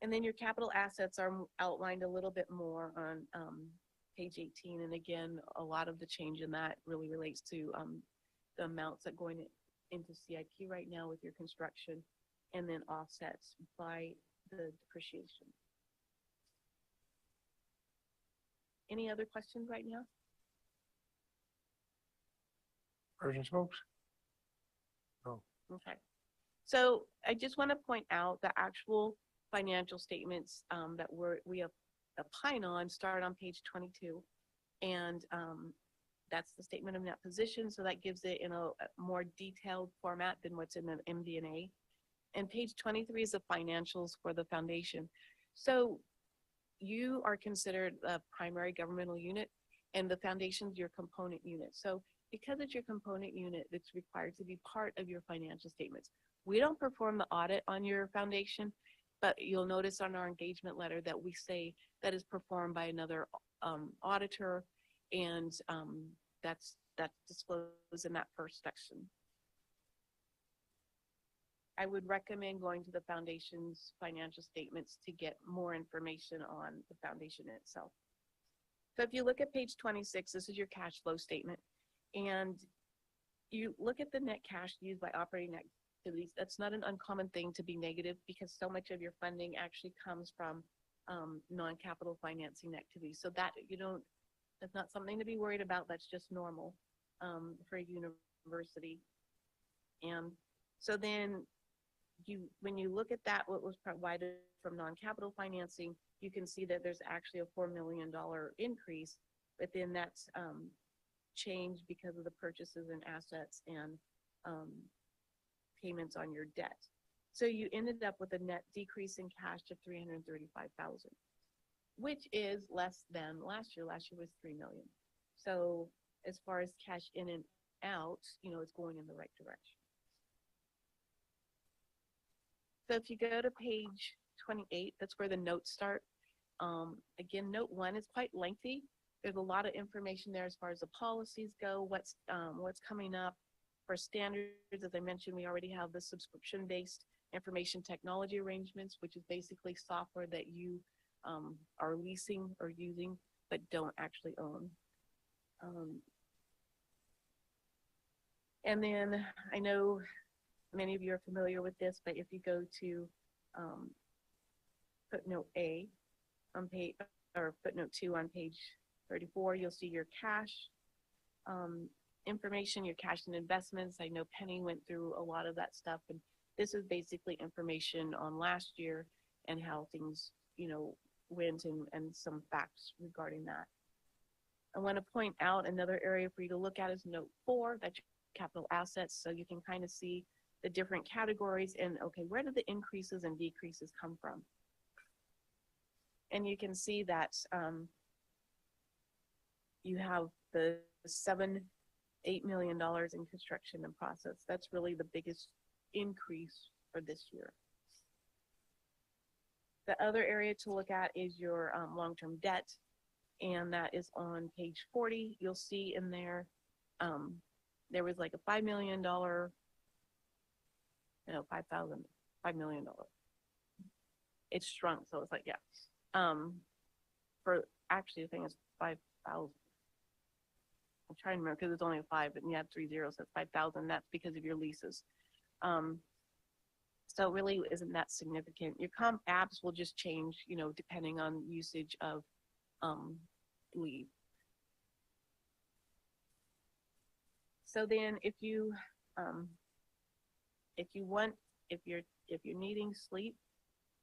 And then your capital assets are outlined a little bit more on page 18. And again, a lot of the change in that really relates to the amounts that going into CIP right now with your construction, and then offsets by the depreciation. Any other questions right now? Questions, folks? No. Okay. So I just want to point out the actual financial statements that we opine on start on page 22. And that's the statement of net position. So that gives it in a more detailed format than what's in the MD&A. And page 23 is the financials for the foundation. So you are considered a primary governmental unit, and the foundation's your component unit. So because it's your component unit, it's required to be part of your financial statements. We don't perform the audit on your foundation, but you'll notice on our engagement letter that we say that is performed by another auditor, and that's disclosed in that first section. I would recommend going to the foundation's financial statements to get more information on the foundation itself. So if you look at page 26, this is your cash flow statement, and you look at the net cash used by operating activities. That's not an uncommon thing to be negative, because so much of your funding actually comes from non-capital financing activities. So that that's not something to be worried about. That's just normal for a university. And so then when you look at that, what was provided from non-capital financing, you can see that there's actually a $4 million increase, but then that's changed because of the purchases and assets and payments on your debt. So you ended up with a net decrease in cash of $335,000, which is less than last year. Last year was $3 million. So as far as cash in and out, it's going in the right direction. So if you go to page 28, that's where the notes start. Again, note 1 is quite lengthy. There's a lot of information there as far as the policies go, what's coming up. For standards, as I mentioned, we already have the subscription-based information technology arrangements, which is basically software that you are leasing or using, but don't actually own. And then I know many of you are familiar with this, but if you go to footnote A on page, or footnote 2 on page 34, you'll see your cash information, your cash and investments. I know Penny went through a lot of that stuff, and this is basically information on last year and how things, went, and some facts regarding that. I want to point out another area for you to look at is note 4, that's your capital assets. So you can kind of see the different categories and, okay, where did the increases and decreases come from? And you can see that you have the $8 million in construction and process. That's really the biggest increase for this year. The other area to look at is your long-term debt, and that is on page 40. You'll see in there, there was like a $5 million, $5 million. It's shrunk, so it's like, yeah. For actually, the thing is 5,000. I'm trying to remember because it's only a 5, and you have 3 zeros, so it's 5,000. That's because of your leases. So it really isn't that significant. Your comp apps will just change, depending on usage of leave. So then, if you're needing sleep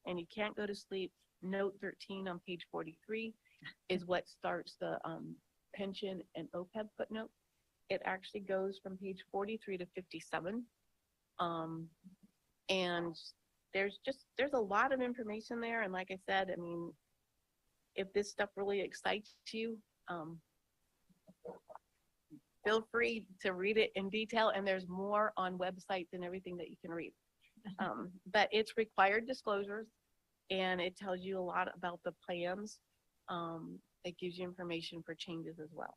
and you can't go to sleep, note 13 on page 43 is what starts the pension and OPEB footnote. It actually goes from page 43 to 57. And there's a lot of information there. And like I said, I mean, if this stuff really excites you, feel free to read it in detail. And there's more on websites and everything that you can read. But it's required disclosures, and it tells you a lot about the plans. It gives you information for changes as well.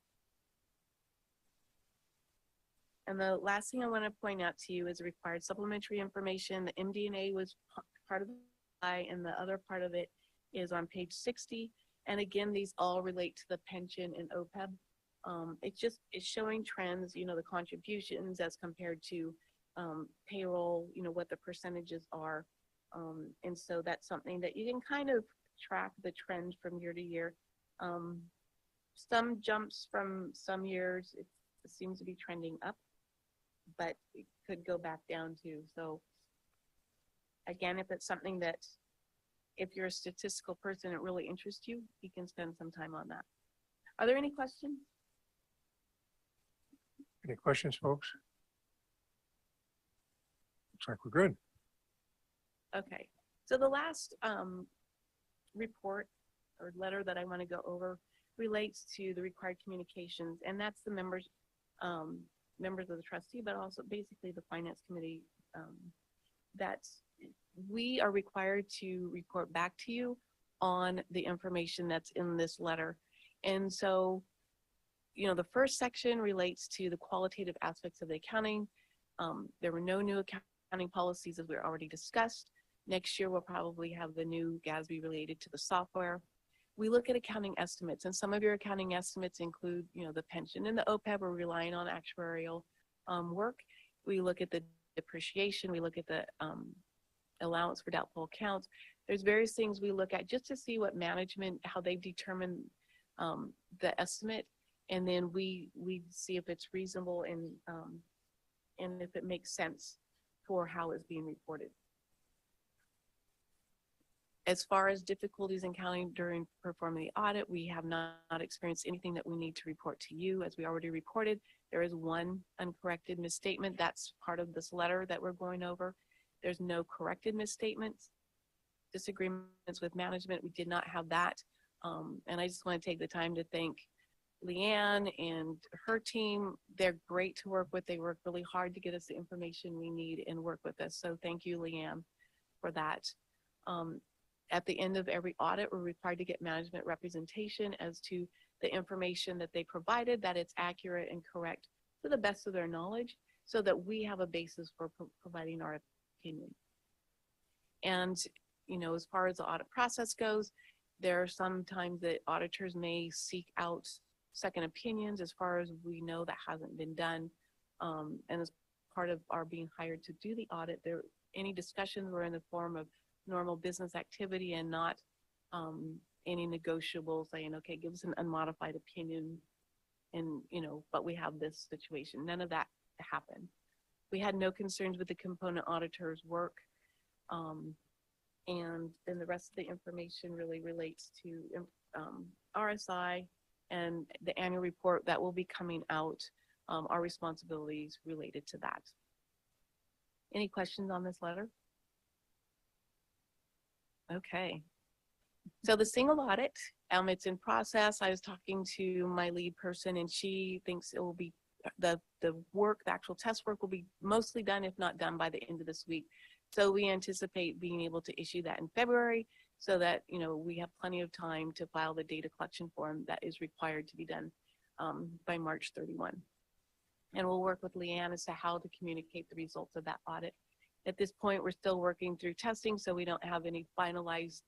And the last thing I want to point out to you is required supplementary information. The MD&A was part of it, and the other part of it is on page 60. And again, these all relate to the pension and OPEB. It's showing trends, the contributions as compared to payroll, what the percentages are. And so that's something that you can kind of track the trend from year to year. Some jumps from some years, it seems to be trending up, but it could go back down too. So again, if it's something that, if you're a statistical person, it really interests you, you can spend some time on that. Are there any questions? Any questions, folks? Looks like we're good. Okay, so the last report or letter that I want to go over relates to the required communications, and that's the members of the trustee, but also basically the finance committee. That we are required to report back to you on the information that's in this letter. And so, the first section relates to the qualitative aspects of the accounting. There were no new accounting policies, as we already discussed. Next year, we'll probably have the new GASB related to the software. We look at accounting estimates, and some of your accounting estimates include, the pension and the OPEB. We're relying on actuarial work. We look at the depreciation. We look at the allowance for doubtful accounts. There's various things we look at just to see what management, how they've determined the estimate, and then we see if it's reasonable and if it makes sense for how it's being reported. As far as difficulties in counting during performing the audit, we have not experienced anything that we need to report to you. As we already reported, there is one uncorrected misstatement. That's part of this letter that we're going over. There's no corrected misstatements. Disagreements with management, we did not have that. And I just want to take the time to thank Leanne and her team. They're great to work with. They work really hard to get us the information we need and work with us. So thank you, Leanne, for that. At the end of every audit, we're required to get management representation as to the information that they provided, that it's accurate and correct to the best of their knowledge, so that we have a basis for providing our opinion. And, you know, as far as the audit process goes, there are some times that auditors may seek out second opinions. As far as we know, that hasn't been done. And as part of our being hired to do the audit, any discussions were in the form of normal business activity and not any negotiable saying, okay, give us an unmodified opinion, and, you know, but we have this situation. None of that happened. We had no concerns with the component auditor's work. And then the rest of the information really relates to RSI and the annual report that will be coming out, our responsibilities related to that. Any questions on this letter? Okay. So the single audit, it's in process. I was talking to my lead person, and she thinks it will be the work, the actual test work will be mostly done, if not done, by the end of this week. So we anticipate being able to issue that in February, so that, you know, we have plenty of time to file the data collection form that is required to be done by March 31. And we'll work with Leanne as to how to communicate the results of that audit. At this point, we're still working through testing, so we don't have any finalized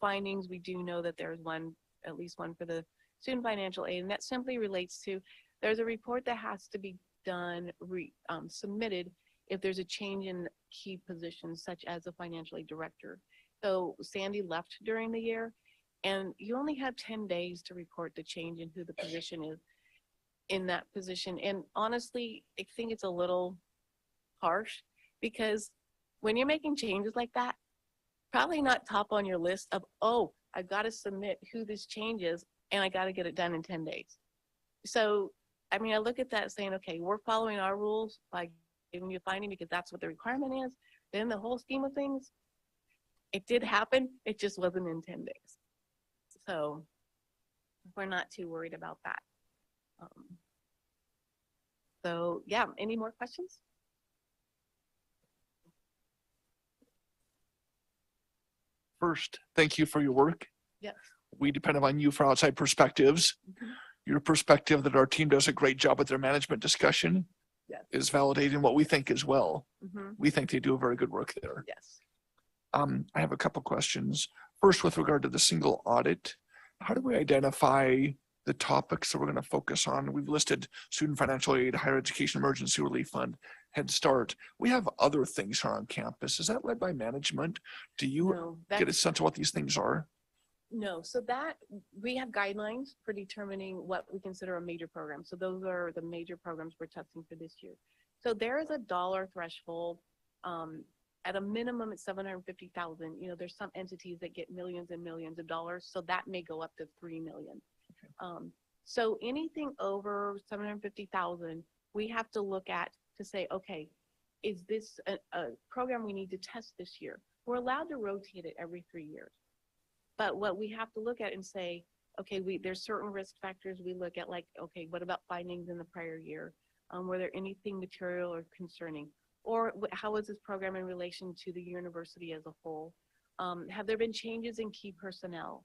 findings. We do know that there's one, at least one for the student financial aid, and that simply relates to, there's a report that has to be done, submitted if there's a change in key positions, such as a financial aid director. So Sandy left during the year, and you only have 10 days to report the change in who the position is in that position. And honestly, I think it's a little harsh, because when you're making changes like that, probably not top on your list of, oh, I got to submit who this change is, and I got to get it done in 10 days. So, I mean, I look at that saying, okay, we're following our rules by giving you a finding because that's what the requirement is. Then the whole scheme of things, it did happen. It just wasn't in 10 days. So we're not too worried about that. So yeah, any more questions? First, thank you for your work. Yes. We depend on you for outside perspectives. Mhm. Your perspective that our team does a great job with their management discussion Yes. is validating what we think as well. Mm-hmm. We think they do a very good work there. Yes. I have a couple questions. First, with regard to the single audit, how do we identify the topics that we're going to focus on? We've listed student financial aid, higher education emergency relief fund, Head Start. We have other things here on campus. Is that led by management? Do you No, get a that's, sense of what these things are? no. So that we have guidelines for determining what we consider a major program. So those are the major programs we're testing for this year. So there is a dollar threshold. At a minimum, it's 750,000. You know, there's some entities that get millions and millions of dollars, so that may go up to 3 million. Okay. So anything over 750,000, we have to look at to say, okay, is this a program we need to test this year? We're allowed to rotate it every 3 years. But what we have to look at and say, okay, there's certain risk factors we look at, like, okay, what about findings in the prior year? Were there anything material or concerning? Or how is this program in relation to the university as a whole? Have there been changes in key personnel?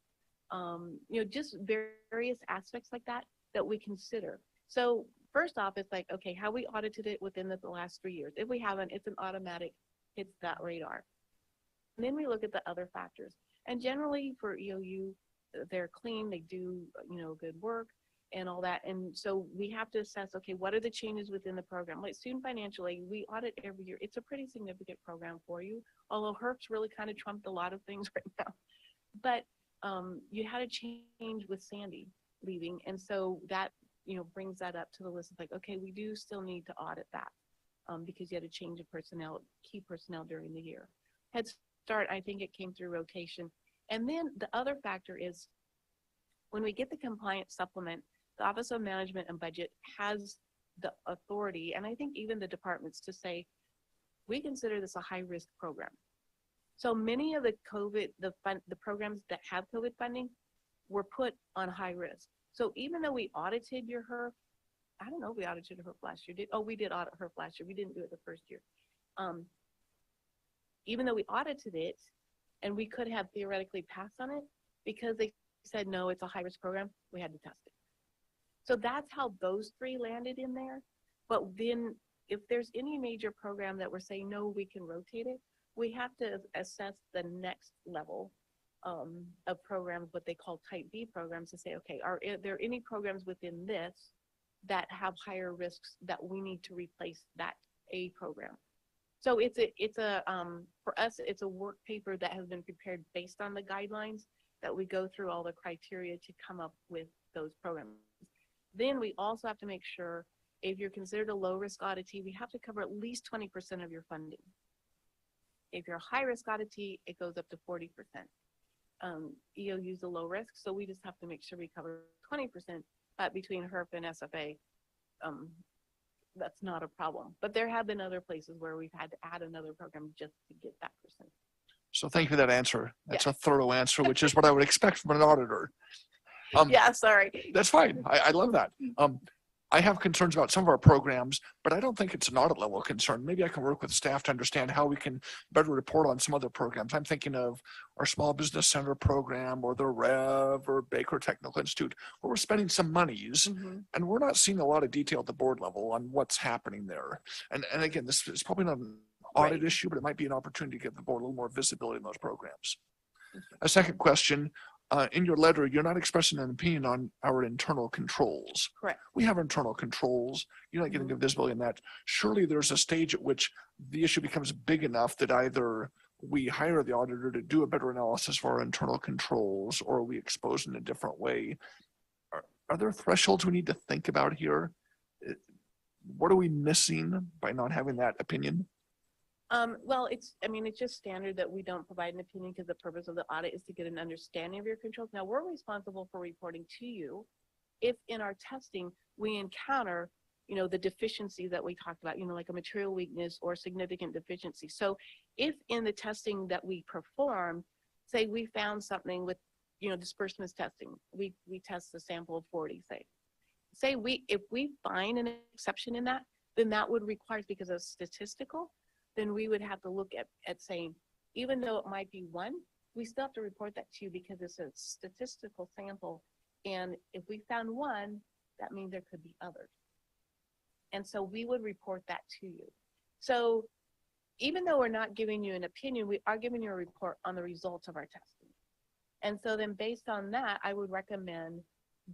You know, just various aspects like that that we consider. So first off, it's like, okay, how we audited it within the last 3 years. If we haven't, it's an automatic, hits that radar. And then we look at the other factors. And generally for EOU, they're clean, they do, you know, good work and all that. And so we have to assess, okay, what are the changes within the program? Like student financial aid, we audit every year. It's a pretty significant program for you, although HERP's really kind of trumped a lot of things right now. But you had a change with Sandy leaving. And so that, you know, brings that up to the list of like, okay, we do still need to audit that because you had a change of personnel, key personnel during the year. Head Start, I think it came through rotation. And then the other factor is when we get the compliance supplement, the Office of Management and Budget has the authority, and I think even the departments, to say, we consider this a high-risk program. So many of the the programs that have COVID funding were put on high risk. So even though we audited your HERF, I don't know if we audited HERF last year. We did audit HERF last year. We didn't do it the first year. even though we audited it and we could have theoretically passed on it, because they said, no, it's a high risk program, we had to test it. So that's how those three landed in there. But then if there's any major program that we're saying, no, we can rotate it, we have to assess the next level of programs, what they call type B programs, to say, okay, are there any programs within this that have higher risks that we need to replace that A program? So it's a for us, it's a work paper that has been prepared based on the guidelines that we go through all the criteria to come up with those programs. Then we also have to make sure if you're considered a low risk auditee, we have to cover at least 20% of your funding. If you're a high risk auditee, it goes up to 40%. EOU is a low risk, so we just have to make sure we cover 20%. But between HERP and SFA, that's not a problem. But there have been other places where we've had to add another program just to get that percent. So thank you for that answer. That's Yeah. a thorough answer, which is what I would expect from an auditor. Yeah, sorry. That's fine. I love that. I have concerns about some of our programs, but I don't think it's an audit level concern. Maybe I can work with staff to understand how we can better report on some other programs. I'm thinking of our Small Business Center program or the REV or Baker Technical Institute, where we're spending some monies and we're not seeing a lot of detail at the board level on what's happening there. And again, this is probably not an audit issue, but it might be an opportunity to give the board a little more visibility in those programs. A second question. In your letter, you're not expressing an opinion on our internal controls. Correct. We have internal controls. You're not getting the visibility in that. Surely there's a stage at which the issue becomes big enough that either we hire the auditor to do a better analysis for our internal controls or we expose in a different way. Are there thresholds we need to think about here? What are we missing by not having that opinion? Well, it's just standard that we don't provide an opinion because the purpose of the audit is to get an understanding of your controls. Now, we're responsible for reporting to you if in our testing we encounter, the deficiencies that we talked about, like a material weakness or significant deficiency. So if in the testing that we perform, say we found something with, disbursements testing, we test a sample of 40, if we find an exception in that, then that would require, because of statistical, then we would have to look at saying, even though it might be one, we still have to report that to you because it's a statistical sample. And if we found one, that means there could be others. And so we would report that to you. So even though we're not giving you an opinion, we are giving you a report on the results of our testing. And so then based on that, I would recommend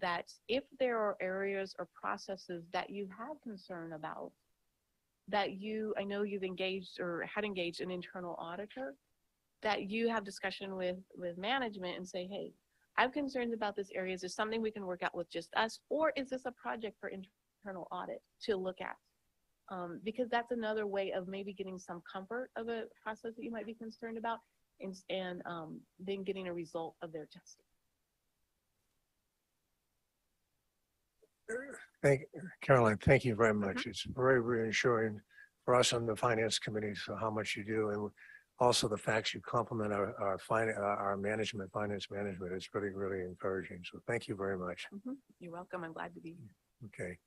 that if there are areas or processes that you have concern about, that I know you've engaged or had engaged an internal auditor, that you have discussion with management and say, hey, I have concerns about this area. Is there something we can work out with just us? Or is this a project for internal audit to look at? Because that's another way of maybe getting some comfort of a process that you might be concerned about and then getting a result of their testing. Caroline, thank you very much. It's very reassuring for us on the finance committee, so how much you do, and also the facts you compliment our finance management. It's really, really encouraging. So thank you very much. You're welcome. I'm glad to be here. Okay.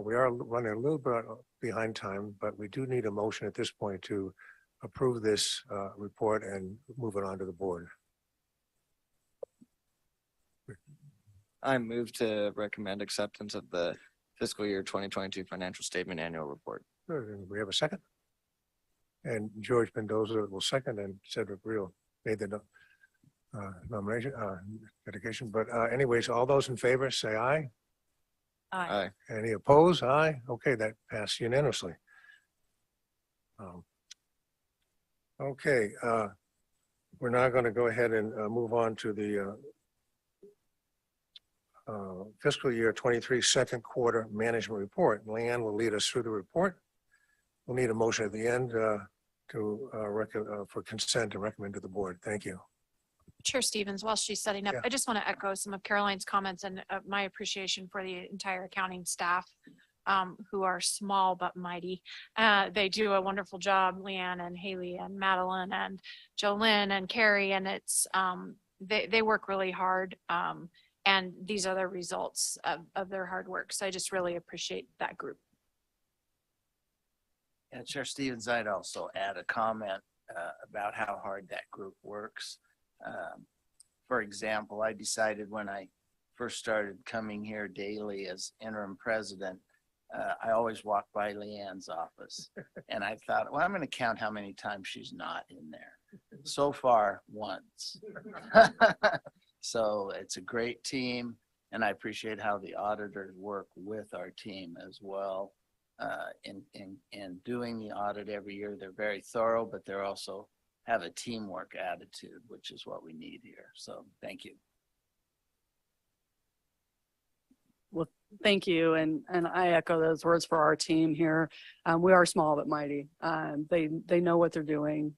We are running a little bit behind time, but we do need a motion at this point to approve this report and move it on to the board. I move to recommend acceptance of the fiscal year 2022 financial statement annual report. Good. And we have a second. And George Mendoza will second, and Cedric Real made the nomination, dedication. But anyways, all those in favor say aye. Aye. Any opposed? Aye. Okay, that passed unanimously. Okay, we're now going to go ahead and move on to the fiscal year 23 second quarter management report. Leanne will lead us through the report. We'll need a motion at the end for consent to recommend to the board. Thank you. Chair Stevens, while she's setting up, Yeah. I just want to echo some of Caroline's comments and my appreciation for the entire accounting staff who are small but mighty. They do a wonderful job, Leanne and Haley and Madeline and Jolynn and Carrie, and it's they work really hard. And these are the results of their hard work. So I just really appreciate that group. And Chair Stevens, I'd also add a comment. about how hard that group works. For example, I decided when I first started coming here daily as interim president, I always walk by Leanne's office. And I thought, well, I'm going to count how many times she's not in there. So far, once. So it's a great team. And I appreciate how the auditors work with our team as well. In doing the audit every year, they're very thorough, but they're also have a teamwork attitude, which is what we need here. So thank you. Well, thank you. And I echo those words for our team here. We are small but mighty. They know what they're doing.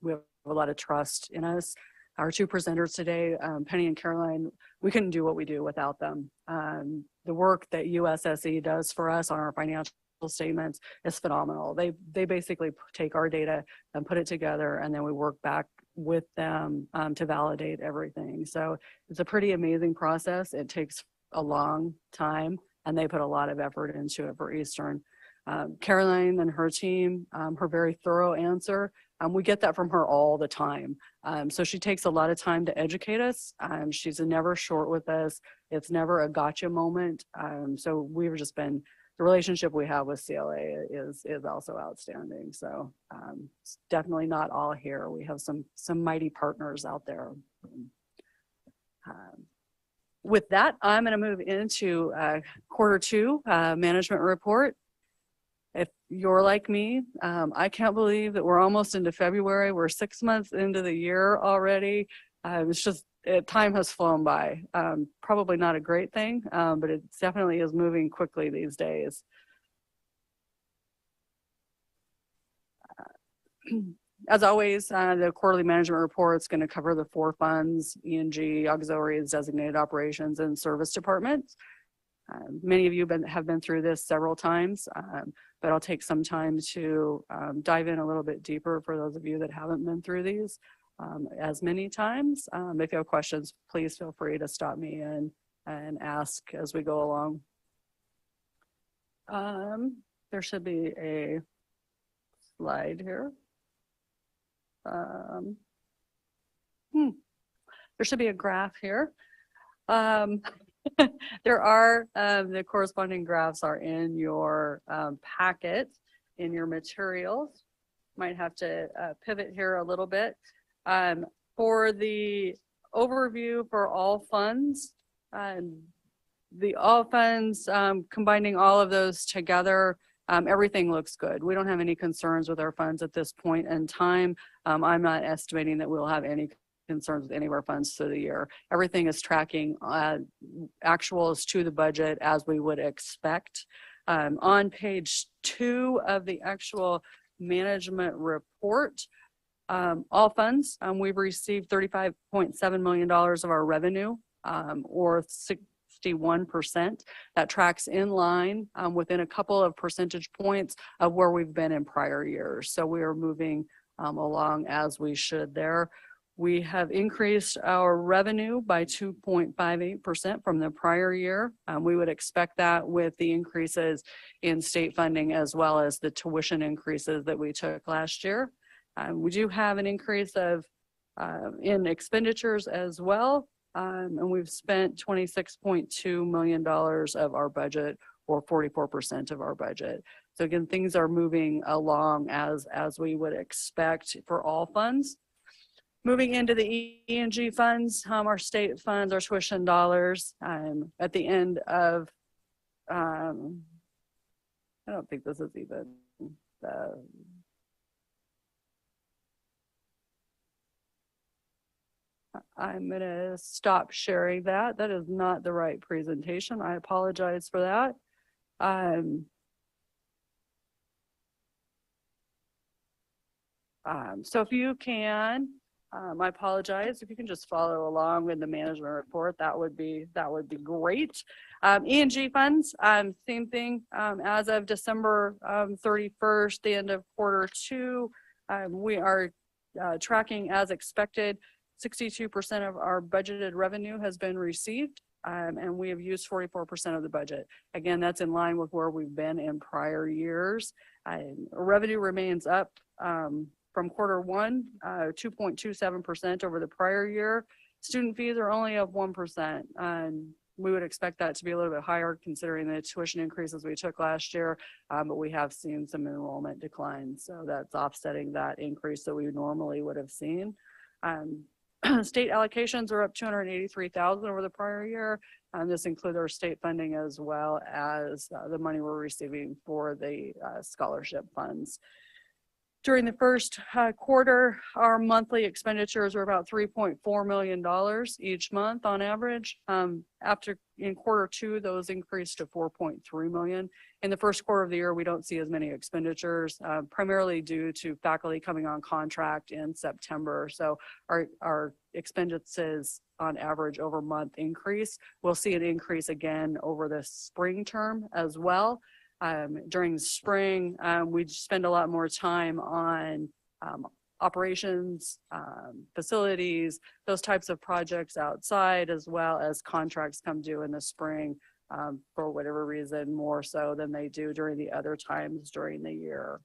We have a lot of trust in us. Our two presenters today, Penny and Caroline, we couldn't do what we do without them. The work that USSE does for us on our financial statements is phenomenal. They basically take our data and put it together, and then we work back with them to validate everything. So it's a pretty amazing process. It takes a long time, and they put a lot of effort into it for Eastern. Caroline and her team, her very thorough answer, we get that from her all the time. So she takes a lot of time to educate us. She's never short with us. It's never a gotcha moment. So we've just been, the relationship we have with CLA is also outstanding. So it's definitely not all here. We have some mighty partners out there. With that, I'm going to move into Q2 management report. If you're like me, I can't believe that we're almost into February. We're 6 months into the year already. It's just, time has flown by. Probably not a great thing, but it definitely is moving quickly these days. As always, the quarterly management report is going to cover the 4 funds, E&G, auxiliaries, designated operations, and service departments. Many of you have been through this several times, but I'll take some time to dive in a little bit deeper for those of you that haven't been through these as many times. If you have questions, please feel free to stop me and ask as we go along. There should be a slide here. There should be a graph here. There are, the corresponding graphs are in your packet, in your materials. Might have to pivot here a little bit. For the overview for all funds, combining all of those together, everything looks good. We don't have any concerns with our funds at this point in time. I'm not estimating that we'll have any concerns with any of our funds through the year. Everything is tracking actuals to the budget as we would expect. On page 2 of the actual management report, all funds, we've received $35.7 million of our revenue, or 61%. That tracks in line within a couple of percentage points of where we've been in prior years. So we are moving along as we should there. We have increased our revenue by 2.58% from the prior year. We would expect that with the increases in state funding as well as the tuition increases that we took last year. We do have an increase of in expenditures as well. And we've spent $26.2 million of our budget, or 44% of our budget. So again, things are moving along as we would expect for all funds. Moving into the E&G funds, our state funds, our tuition dollars, at the end of, I don't think this is even the, I'm gonna stop sharing that. That is not the right presentation. I apologize for that. So if you can, I apologize. If you can just follow along with the management report, that would be great. E&G funds, same thing. As of December 31st, the end of Q2, we are tracking as expected. 62% of our budgeted revenue has been received, and we have used 44% of the budget. Again, that's in line with where we've been in prior years. Revenue remains up from quarter one, 2.27% over the prior year. Student fees are only up 1%. And we would expect that to be a little bit higher considering the tuition increases we took last year. But we have seen some enrollment declines. So that's offsetting that increase that we normally would have seen. State allocations are up 283,000 over the prior year. And this includes our state funding as well as the money we're receiving for the scholarship funds. During the first quarter, our monthly expenditures were about $3.4 million each month on average. After in quarter two, those increased to 4.3 million. In the first quarter of the year, we don't see as many expenditures, primarily due to faculty coming on contract in September. So our expenditures on average over month increase. We'll see an increase again over the spring term as well. During spring, we spend a lot more time on operations, facilities, those types of projects outside, as well as contracts come due in the spring for whatever reason, more so than they do during the other times during the year.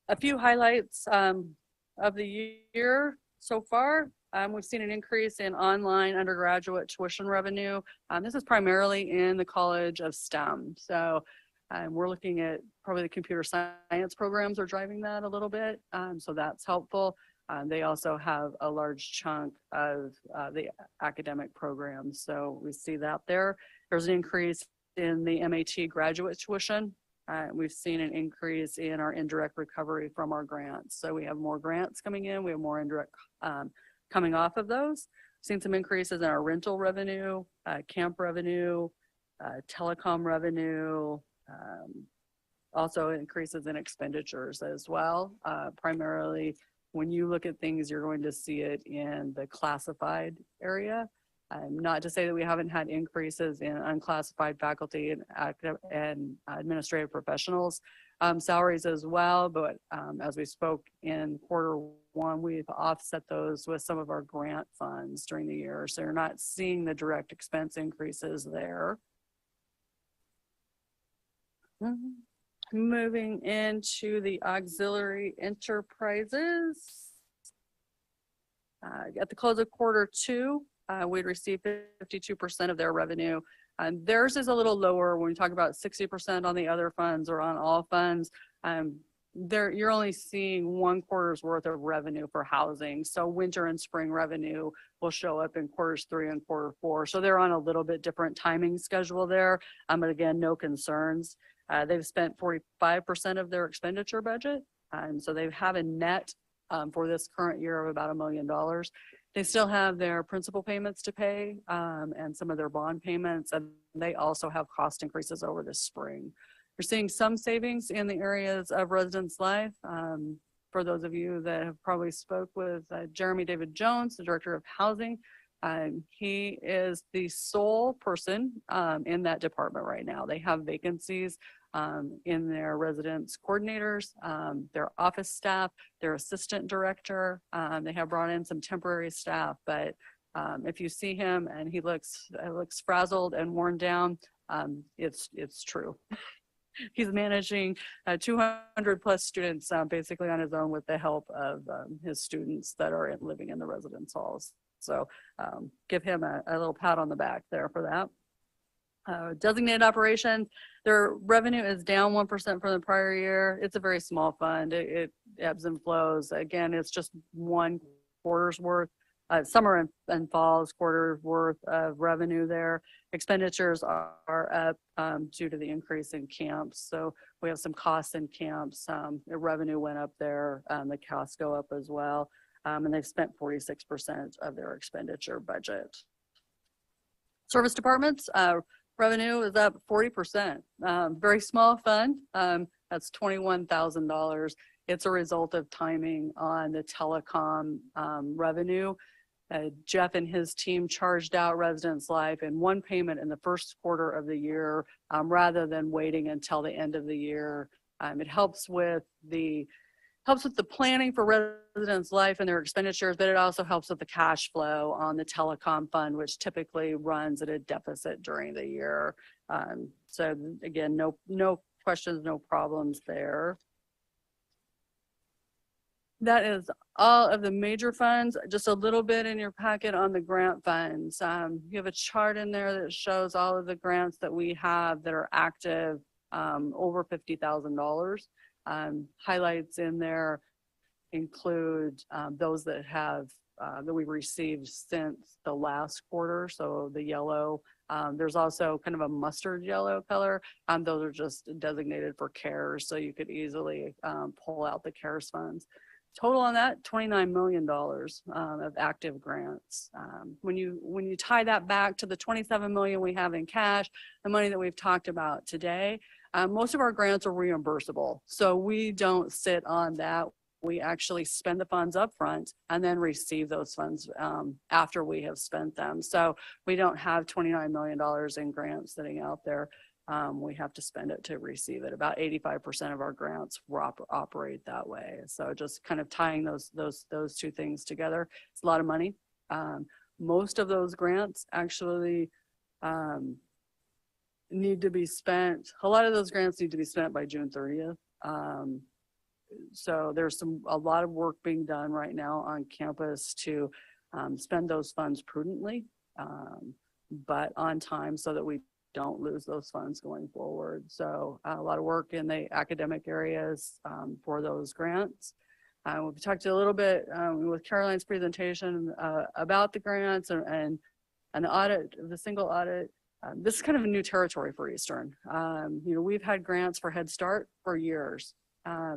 A few highlights of the year so far. We've seen an increase in online undergraduate tuition revenue. This is primarily in the College of STEM. So we're looking at probably the computer science programs are driving that a little bit. So that's helpful. They also have a large chunk of the academic programs. So we see that there. There's an increase in the MAT graduate tuition. We've seen an increase in our indirect recovery from our grants. So we have more grants coming in. We have more indirect coming off of those. Seen some increases in our rental revenue, camp revenue, telecom revenue, also increases in expenditures as well. Primarily, when you look at things, you're going to see it in the classified area. Not to say that we haven't had increases in unclassified faculty and administrative professionals salaries as well, but as we spoke in quarter one, we've offset those with some of our grant funds during the year. So you're not seeing the direct expense increases there. Moving into the auxiliary enterprises. At the close of quarter two, we'd received 52% of their revenue. Theirs is a little lower when we talk about 60% on the other funds or on all funds. You're only seeing 1 quarter's worth of revenue for housing. So winter and spring revenue will show up in quarters 3 and quarter 4. So they're on a little bit different timing schedule there. But again, no concerns. They've spent 45% of their expenditure budget. So they have a net for this current year of about $1 million. They still have their principal payments to pay and some of their bond payments, and they also have cost increases over the spring. We're seeing some savings in the areas of residence life. For those of you that have probably spoke with Jeremy David Jones, the Director of Housing, he is the sole person in that department right now. They have vacancies in their residence coordinators, their office staff, their assistant director. They have brought in some temporary staff, but if you see him and he looks frazzled and worn down, it's true. He's managing 200 plus students basically on his own with the help of his students that are living in the residence halls. So give him a little pat on the back there for that. Designated operations, their revenue is down 1% from the prior year. It's a very small fund. It ebbs and flows. Again, it's just 1 quarter's worth, summer and fall's quarter's worth of revenue there. Expenditures are up due to the increase in camps. So we have some costs in camps. The revenue went up there. The costs go up as well. And they've spent 46% of their expenditure budget. Service departments, revenue is up 40%. Very small fund. That's $21,000. It's a result of timing on the telecom revenue. Jeff and his team charged out Residence Life in 1 payment in the first quarter of the year rather than waiting until the end of the year. It helps with the planning for Residence Life and their expenditures, but it also helps with the cash flow on the telecom fund, which typically runs at a deficit during the year. So again, no questions, no problems there. That is all of the major funds, just a little bit in your packet on the grant funds. You have a chart in there that shows all of the grants that we have that are active, over $50,000. Highlights in there include those that have that we've received since the last quarter. So the yellow, there's also kind of a mustard yellow color. Those are just designated for CARES. So you could easily pull out the CARES funds. Total on that, $29 million of active grants. When you tie that back to the $27 million we have in cash, the money that we've talked about today, most of our grants are reimbursable. So we don't sit on that. We actually spend the funds up front and then receive those funds after we have spent them. So we don't have $29 million in grants sitting out there. We have to spend it to receive it. About 85% of our grants operate that way. So just kind of tying those two things together, it's a lot of money. Most of those grants actually need to be spent. A lot of those grants need to be spent by June 30th. So there's a lot of work being done right now on campus to spend those funds prudently, but on time so that we don't lose those funds going forward. So a lot of work in the academic areas for those grants. We've talked a little bit with Caroline's presentation about the grants and the audit, the single audit. This is kind of a new territory for Eastern. We've had grants for Head Start for years.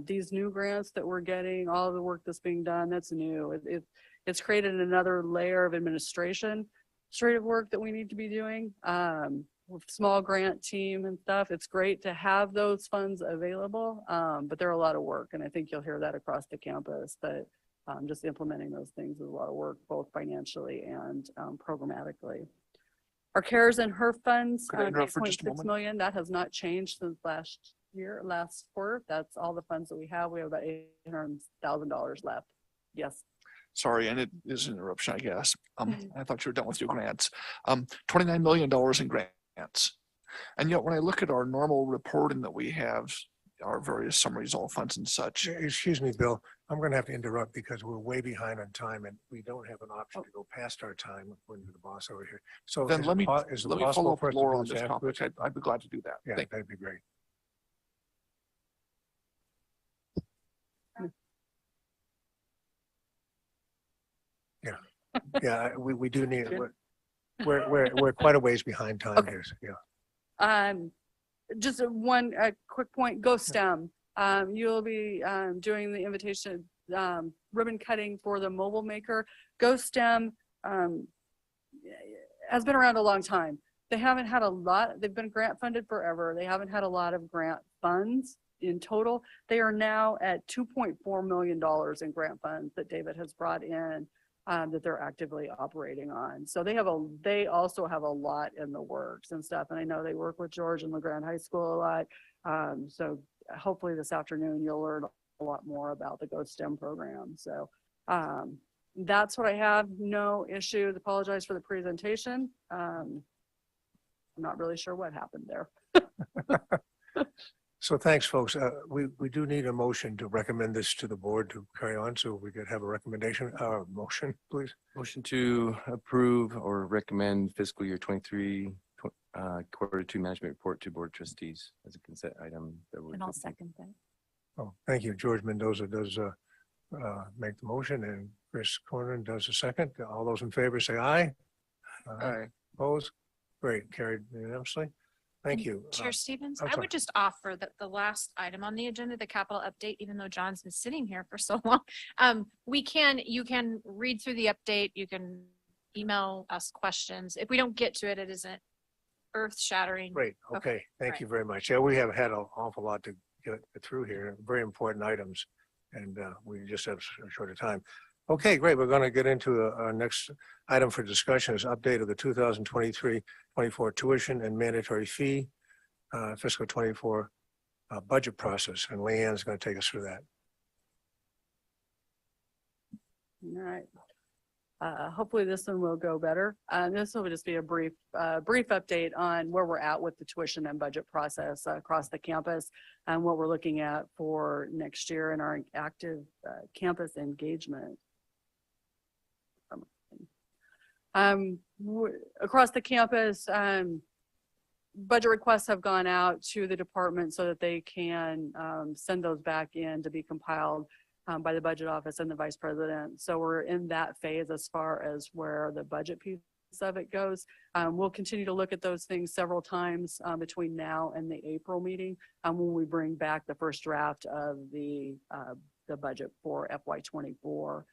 These new grants that we're getting, all of the work that's being done, that's new. It's created another layer of administrative work that we need to be doing. With small grant team and stuff, it's great to have those funds available, but they're a lot of work, and I think you'll hear that across the campus. But just implementing those things is a lot of work, both financially and programmatically. Our CARES and HERF funds, Could I interrupt for just a $8.6 moment? million, that has not changed since last quarter. That's all the funds that we have. We have about $800,000 left. Yes. Sorry, and it is an interruption, I guess. I thought you were done with your grants. $29 million in grants. And yet when I look at our normal reporting that we have, our various summaries, all funds and such. Excuse me, Bill, I'm going to have to interrupt because we're way behind on time and we don't have an option to go past our time according to the boss over here. So Then let me follow possible up for with us to Laura do on this afterwards? topic. I'd be glad to do that. Yeah, Thank you. that'd be great. Yeah, we do need, we're quite a ways behind time Okay. here. So, yeah. Just one quick point, Go STEM. You'll be doing the invitation ribbon cutting for the mobile maker. Go STEM has been around a long time. They haven't had a lot, they've been grant funded forever. They haven't had a lot of grant funds in total. They are now at $2.4 million in grant funds that David has brought in that they're actively operating on. So they also have a lot in the works and stuff. And I know they work with George and LeGrand High School a lot. So hopefully this afternoon you'll learn a lot more about the Go STEM program. So that's what I have. No issues. Apologize for the presentation. I'm not really sure what happened there. So thanks, folks. We do need a motion to recommend this to the board to carry on. So we could have a recommendation, motion, please. Motion to approve or recommend fiscal year 23 quarter two management report to board trustees as a consent item. And I'll second that. Oh, thank you. George Mendoza does make the motion and Chris Cornyn does a second. All those in favor say aye. Aye. Opposed? Great, carried unanimously. Thank you. Chair Stevens, I'm I sorry. would just offer that the last item on the agenda, the capital update, even though John's been sitting here for so long, you can read through the update. You can email us questions. If we don't get to it, it isn't earth shattering. Great, okay, thank right. you very much. Yeah, we have had an awful lot to get through here, very important items, and we just have a shorter time. Okay, great, we're going to get into our next item for discussion is update of the 2023-24 tuition and mandatory fee fiscal 24 budget process, and Leanne's going to take us through that. All right. Hopefully this one will go better. This will just be a brief update on where we're at with the tuition and budget process across the campus and what we're looking at for next year in our active campus engagement. Across the campus, budget requests have gone out to the department so that they can send those back in to be compiled by the budget office and the vice president. So we're in that phase as far as where the budget piece of it goes. We'll continue to look at those things several times between now and the April meeting when we bring back the first draft of the budget for FY24.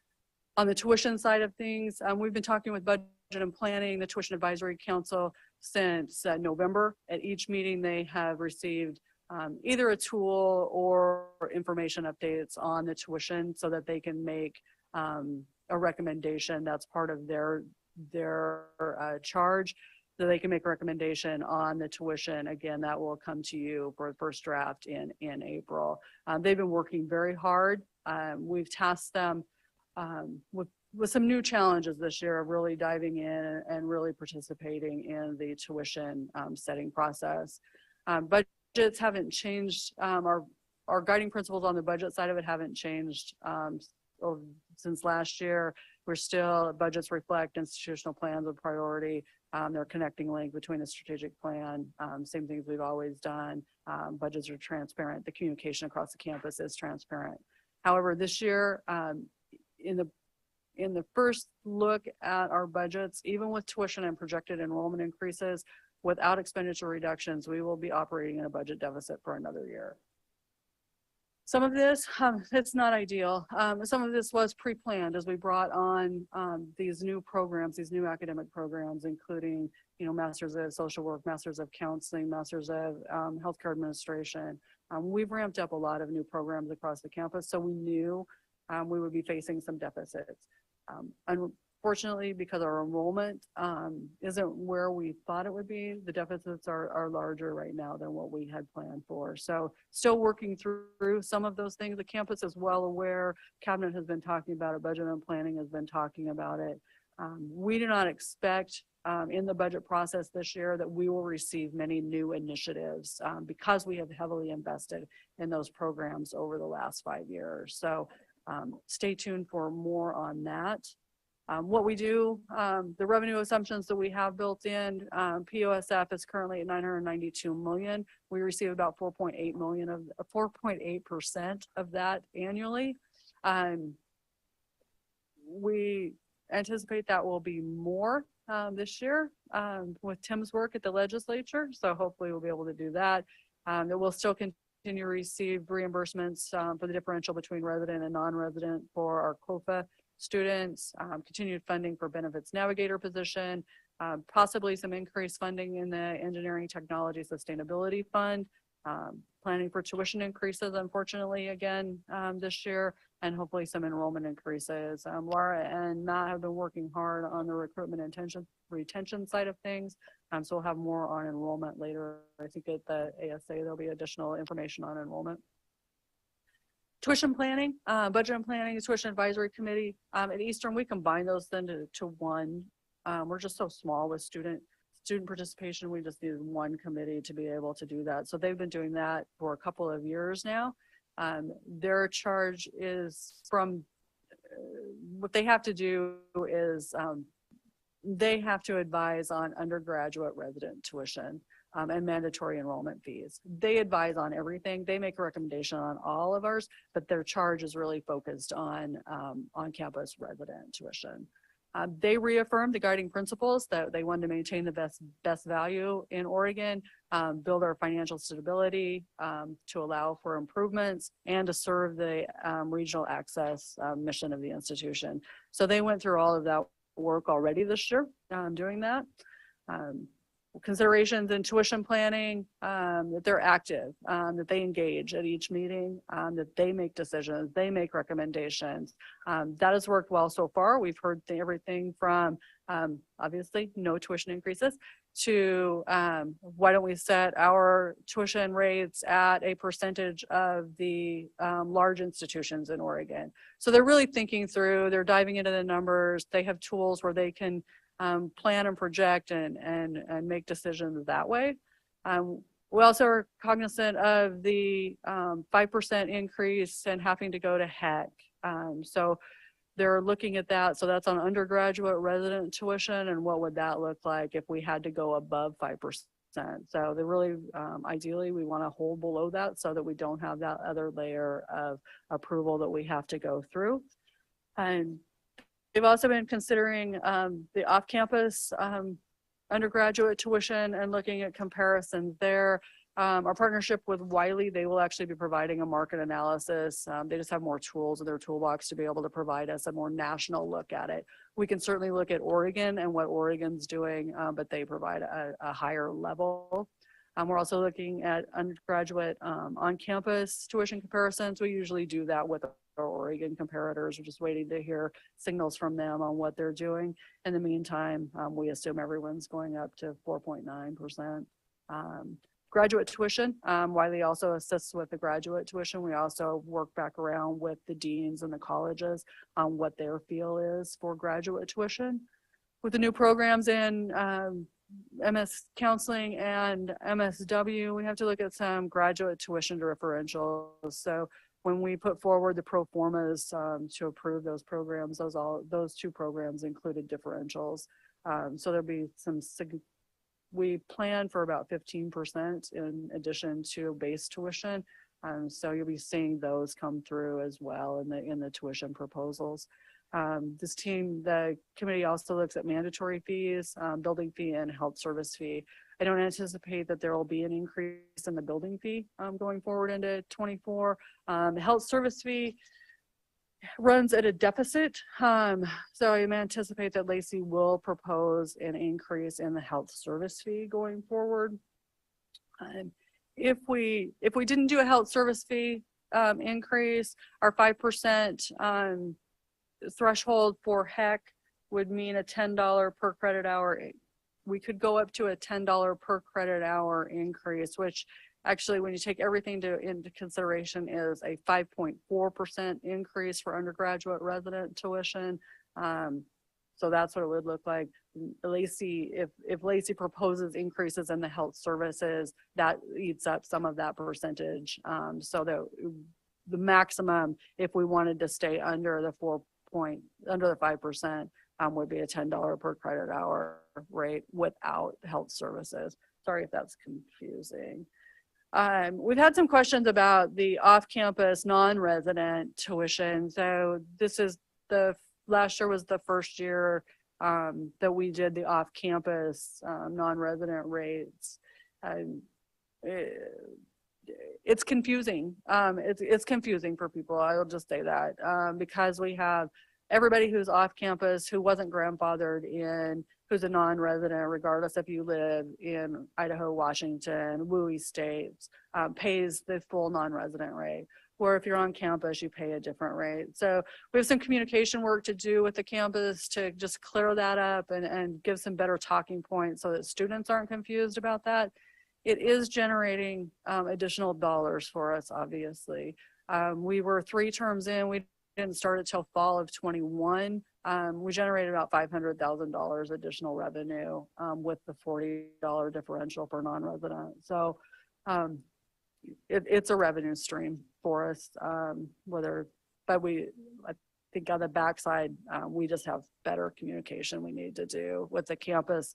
On the tuition side of things, we've been talking with budget and planning, the Tuition Advisory Council since November. At each meeting, they have received either a tool or information updates on the tuition so that they can make a recommendation. That's part of their charge. So they can make a recommendation on the tuition. Again, that will come to you for the first draft in April. They've been working very hard. We've tasked them with some new challenges this year of really diving in and really participating in the tuition setting process. Budgets haven't changed. Our guiding principles on the budget side of it haven't changed since last year. We're still, budgets reflect institutional plans of priority. They're connecting link between the strategic plan, same things we've always done. Budgets are transparent. The communication across the campus is transparent. However, this year, in the first look at our budgets, even with tuition and projected enrollment increases, without expenditure reductions, we will be operating in a budget deficit for another year. Some of this, it's not ideal. Some of this was pre-planned as we brought on these new programs, these new academic programs, including, Masters of Social Work, Masters of Counseling, Masters of Healthcare Administration. We've ramped up a lot of new programs across the campus, so we knew we would be facing some deficits. Unfortunately, because our enrollment isn't where we thought it would be, the deficits are larger right now than what we had planned for. So still working through some of those things. The campus is well aware. Cabinet has been talking about it. Budget and planning has been talking about it. We do not expect in the budget process this year that we will receive many new initiatives because we have heavily invested in those programs over the last 5 years. So stay tuned for more on that. What we do, the revenue assumptions that we have built in, POSF is currently at 992 million. We receive about 4.8 million of 4.8% of that annually. We anticipate that will be more this year with Tim's work at the legislature. So hopefully we'll be able to do that. That we'll still continue to receive reimbursements for the differential between resident and non-resident for our COFA students, continued funding for benefits navigator position, possibly some increased funding in the engineering technology sustainability fund, planning for tuition increases, unfortunately, again, this year, and hopefully some enrollment increases. Laura and Matt have been working hard on the recruitment and retention side of things. So we'll have more on enrollment later. I think at the ASA, there'll be additional information on enrollment. Tuition planning, budget and planning, tuition advisory committee. At Eastern, we combine those then to one. We're just so small with student participation. We just needed one committee to be able to do that. So they've been doing that for a couple of years now. Their charge is from what they have to do is they have to advise on undergraduate resident tuition and mandatory enrollment fees. They advise on everything. They make a recommendation on all of ours, but their charge is really focused on campus resident tuition. They reaffirmed the guiding principles that they wanted to maintain the best value in Oregon, build our financial stability to allow for improvements and to serve the regional access mission of the institution. So they went through all of that work already this year doing that. Considerations in tuition planning, that they're active, that they engage at each meeting, that they make decisions, they make recommendations. That has worked well so far. We've heard everything from obviously no tuition increases to, why don't we set our tuition rates at a percentage of the large institutions in Oregon? So they're really thinking through, they're diving into the numbers. They have tools where they can plan and project and make decisions that way. We also are cognizant of the 5% increase and having to go to HEC. So they're looking at that. So that's on undergraduate resident tuition. And what would that look like if we had to go above 5%? So they really, ideally, we want to hold below that so that we don't have that other layer of approval that we have to go through. And they've also been considering the off-campus undergraduate tuition and looking at comparisons there. Our partnership with Wiley, they will actually be providing a market analysis. They just have more tools in their toolbox to be able to provide us a more national look at it. We can certainly look at Oregon and what Oregon's doing, but they provide a higher level. We're also looking at undergraduate on-campus tuition comparisons. We usually do that with our Oregon comparators. We're just waiting to hear signals from them on what they're doing. In the meantime, we assume everyone's going up to 4.9%. Graduate tuition, Wiley also assists with the graduate tuition. We also work back around with the deans and the colleges on what their feel is for graduate tuition. With the new programs in MS Counseling and MSW, we have to look at some graduate tuition differentials. So when we put forward the pro formas to approve those programs, those two programs included differentials. So there'll be some we plan for about 15% in addition to base tuition. So you'll be seeing those come through as well in the tuition proposals. The committee also looks at mandatory fees, building fee and health service fee. I don't anticipate that there will be an increase in the building fee going forward into 24. The health service fee runs at a deficit. So I anticipate that Lacey will propose an increase in the health service fee going forward. If we didn't do a health service fee increase, our 5% threshold for HEC would mean a $10 per credit hour. We could go up to a $10 per credit hour increase, which actually, when you take everything into consideration, is a 5.4% increase for undergraduate resident tuition. So that's what it would look like. Lacey, if Lacey proposes increases in the health services, that eats up some of that percentage. So the maximum, if we wanted to stay under the 5%, would be a $10 per credit hour rate without health services. Sorry if that's confusing. We've had some questions about the off-campus non-resident tuition. So last year was the first year that we did the off-campus non-resident rates. It's confusing. It's confusing for people. I'll just say that because we have everybody who's off campus who wasn't grandfathered in, who's a non-resident, regardless if you live in Idaho, Washington, WUI states, pays the full non-resident rate. Or if you're on campus, you pay a different rate. So we have some communication work to do with the campus to just clear that up and give some better talking points so that students aren't confused about that. It is generating additional dollars for us, obviously. We were 3 terms in. We didn't start it till fall of 21. We generated about $500,000 additional revenue with the $40 differential for non-resident. So it's a revenue stream for us. I think on the backside, we just have better communication we need to do with the campus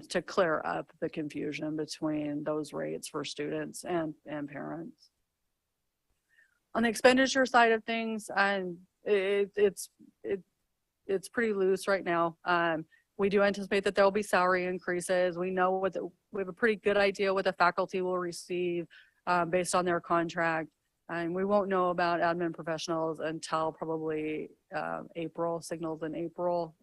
to clear up the confusion between those rates for students and parents. On the expenditure side of things, it's pretty loose right now. We do anticipate that there will be salary increases. We know we have a pretty good idea what the faculty will receive based on their contract. And we won't know about admin professionals until probably April, signals in April.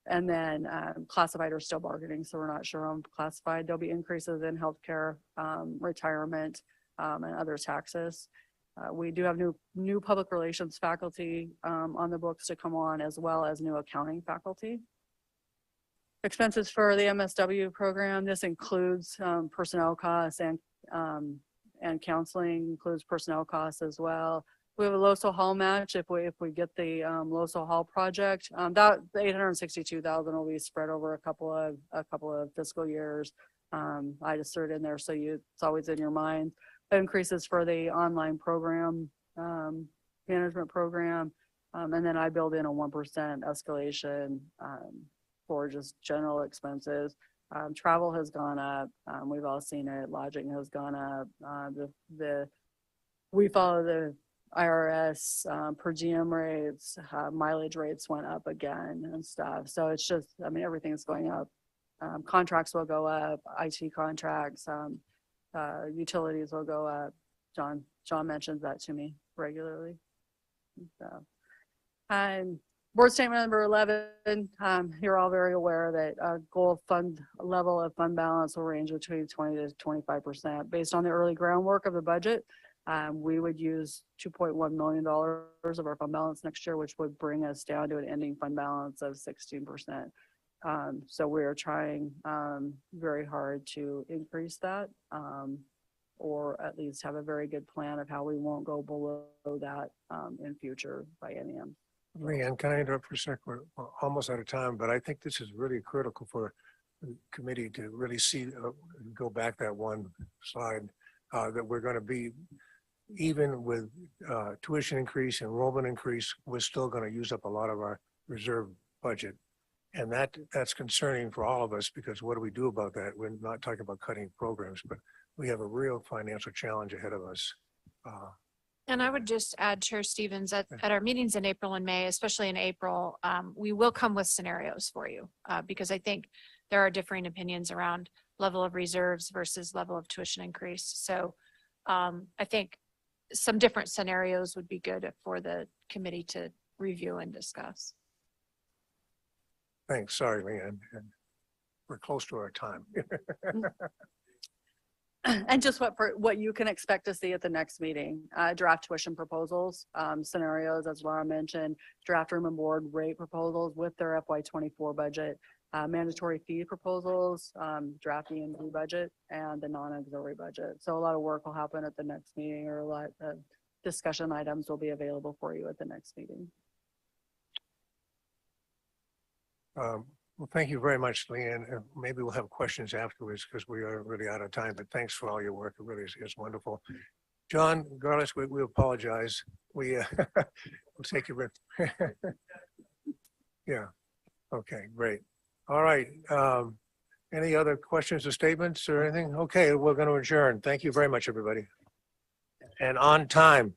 And then classified are still bargaining, so we're not sure on classified. There'll be increases in healthcare, retirement, and other taxes. We do have new public relations faculty on the books to come on, as well as new accounting faculty. Expenses for the MSW program, this includes personnel costs and counseling, includes personnel costs as well. We have a LoSo Hall match if we get the LoSo Hall project. That the 862,000 will be spread over a couple of fiscal years. I just threw it in there so it's always in your mind. It increases for the online program management program, and then I build in a 1% escalation for just general expenses. Travel has gone up. We've all seen it. Lodging has gone up. We follow the IRS per diem rates. Mileage rates went up again and stuff. So it's just, I mean, everything's going up. Contracts will go up. IT contracts, utilities will go up. John mentions that to me regularly. So, board statement number 11, you're all very aware that goal fund level of fund balance will range between 20 to 25%. Based on the early groundwork of the budget, we would use $2.1 million of our fund balance next year, which would bring us down to an ending fund balance of 16%. So we're trying very hard to increase that, or at least have a very good plan of how we won't go below that in future bienniums. Leanne, can I interrupt for a sec? We're almost out of time, but I think this is really critical for the committee to really see, go back that one slide, that we're going to be, even with tuition increase, enrollment increase, we're still going to use up a lot of our reserve budget. And that's concerning for all of us, because what do we do about that? We're not talking about cutting programs, but we have a real financial challenge ahead of us. And I would just add, Chair Stevens, at our meetings in April and May, especially in April, we will come with scenarios for you, because I think there are differing opinions around level of reserves versus level of tuition increase. So I think some different scenarios would be good for the committee to review and discuss. Thanks. Sorry, Leanne. We're close to our time. And just what you can expect to see at the next meeting, draft tuition proposals, scenarios, as Laura mentioned, draft room and board rate proposals with their FY24 budget, mandatory fee proposals, draft E&D budget, and the non-auxiliary budget. So a lot of work will happen at the next meeting, or a lot of discussion items will be available for you at the next meeting. Well, thank you very much, Leanne. Maybe we'll have questions afterwards, because we are really out of time, but thanks for all your work. It really is wonderful. John, regardless, we apologize. We'll take your yeah. Okay, great. All right. Any other questions or statements or anything? Okay, we're going to adjourn. Thank you very much, everybody. And on time.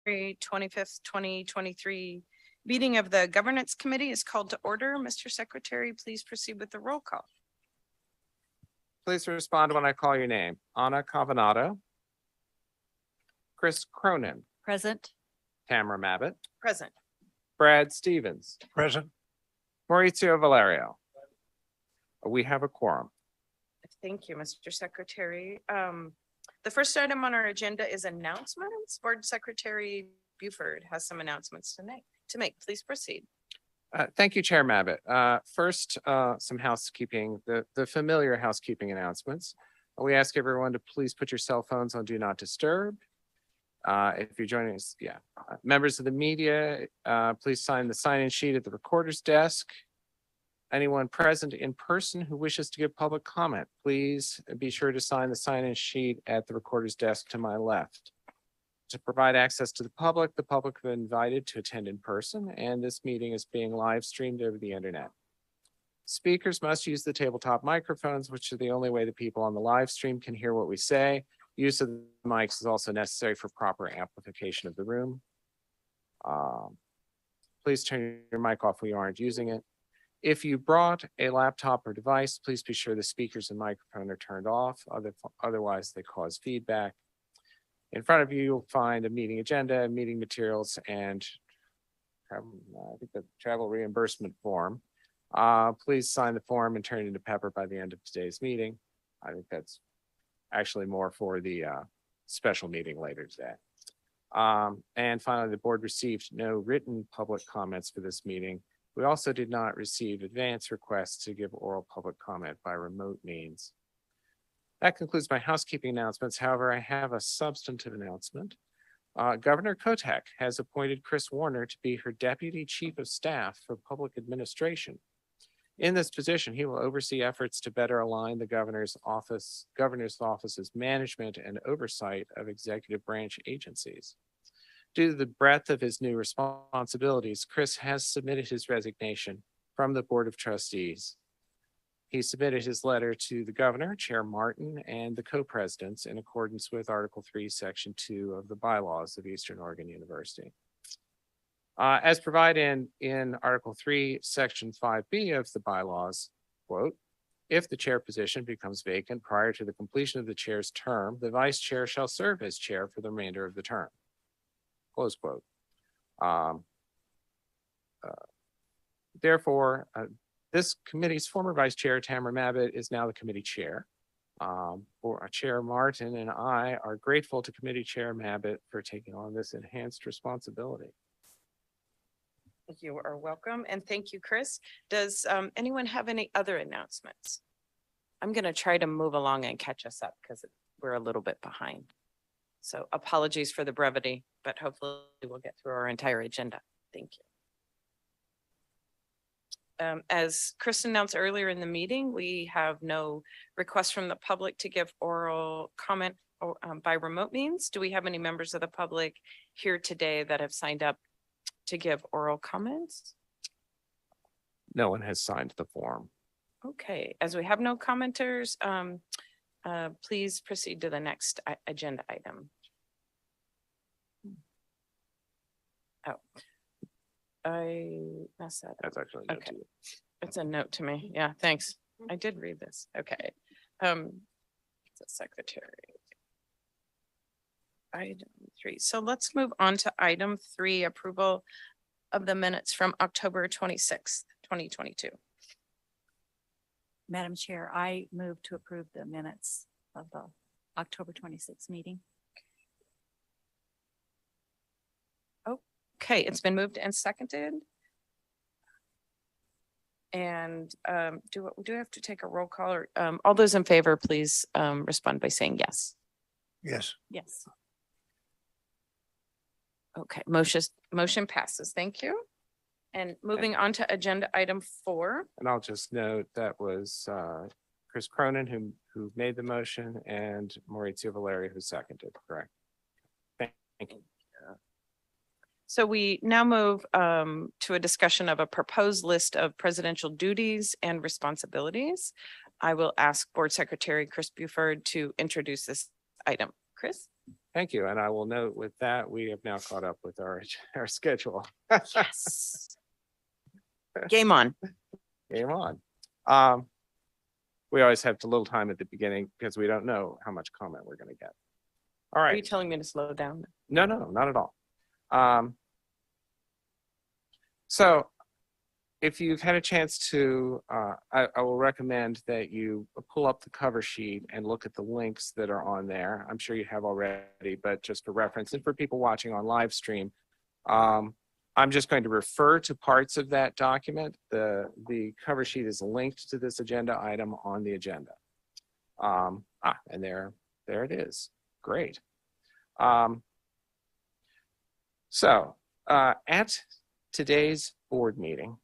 February 25th, 2023 meeting of the Governance Committee is called to order. Mr. Secretary, please proceed with the roll call. Please respond when I call your name. Anna Cavanado. Chris Cronin, Present. Tamara Mabbott, Present. Brad Stevens, Present. Maurizio Valerio. We have a quorum. Thank you, Mr. Secretary. The first item on our agenda is announcements. Board Secretary Buford has some announcements to make. Please proceed. Thank you, Chair Mabbott. First, some housekeeping, the familiar housekeeping announcements. We ask everyone to please put your cell phones on Do Not Disturb. If you're joining us, members of the media, please sign the sign-in sheet at the recorder's desk. Anyone present in person who wishes to give public comment, please be sure to sign the sign-in sheet at the recorder's desk to my left. To provide access to the public have been invited to attend in person, and this meeting is being live streamed over the internet. Speakers must use the tabletop microphones, which are the only way the people on the live stream can hear what we say. Use of the mics is also necessary for proper amplification of the room. Please turn your mic off when you aren't using it. If you brought a laptop or device, please be sure the speakers and microphone are turned off. Otherwise, they cause feedback. In front of you, you'll find a meeting agenda, meeting materials, and I think the travel reimbursement form. Please sign the form and turn it into Pepper by the end of today's meeting. I think that's actually more for the special meeting later today. And finally, the board received no written public comments for this meeting. We also did not receive advance requests to give oral public comment by remote means. That concludes my housekeeping announcements. However, I have a substantive announcement. Governor Kotek has appointed Chris Warner to be her Deputy Chief of Staff for Public Administration. In this position, he will oversee efforts to better align the governor's office's management and oversight of executive branch agencies. Due to the breadth of his new responsibilities, Chris has submitted his resignation from the Board of Trustees. He submitted his letter to the governor, Chair Martin, and the co-presidents in accordance with Article 3, Section 2 of the bylaws of Eastern Oregon University. As provided in Article 3, Section 5B of the bylaws, quote, if the chair position becomes vacant prior to the completion of the chair's term, the vice chair shall serve as chair for the remainder of the term. Close quote. Therefore, this committee's former vice chair, Tamara Mabbott, is now the committee chair. Chair Martin and I are grateful to Committee Chair Mabbott for taking on this enhanced responsibility. You are welcome, and thank you, Chris. Does anyone have any other announcements? I'm going to try to move along and catch us up because we're a little bit behind. So apologies for the brevity, but hopefully we'll get through our entire agenda. Thank you. As Chris announced earlier in the meeting, we have no requests from the public to give oral comment by remote means. Do we have any members of the public here today that have signed up to give oral comments? No one has signed the form. Okay, as we have no commenters, please proceed to the next agenda item. Oh, I messed that up. That's actually a note Okay. to you. It's a note to me. Yeah, thanks. I did read this. Okay. The secretary. Item 3. So let's move on to item 3, approval of the minutes from October 26th, 2022. Madam Chair, I move to approve the minutes of the October 26th meeting. Okay, it's been moved and seconded. And do we have to take a roll call, or all those in favor, please respond by saying yes. Yes. Yes. Okay, motion passes. Thank you. And moving on to agenda item 4. And I'll just note that was Chris Cronin who made the motion and Maurizio Valerio who seconded, correct? Thank you. So we now move to a discussion of a proposed list of presidential duties and responsibilities. I will ask Board Secretary Chris Buford to introduce this item. Chris? Thank you. And I will note with that, we have now caught up with our schedule. Yes. Game on. Game on. We always have a little time at the beginning because we don't know how much comment we're going to get. All Are you right. telling me to slow down? No, not at all. So if you've had a chance to, I will recommend that you pull up the cover sheet and look at the links that are on there. I'm sure you have already, but just for reference and for people watching on live stream, I'm just going to refer to parts of that document. The cover sheet is linked to this agenda item on the agenda. And there it is. Great. So at today's board meeting,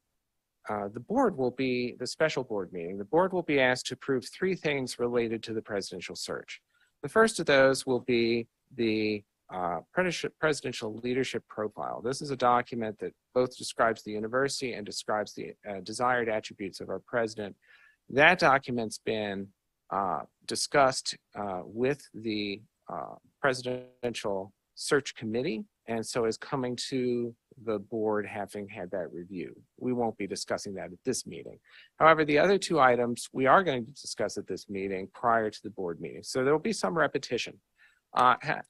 the special board meeting, the board will be asked to approve 3 things related to the presidential search. The first of those will be the presidential leadership profile. This is a document that both describes the university and describes the desired attributes of our president. That document's been discussed with the presidential search committee, and so is coming to the board having had that review. We won't be discussing that at this meeting. However, the other 2 items we are going to discuss at this meeting prior to the board meeting. So there will be some repetition.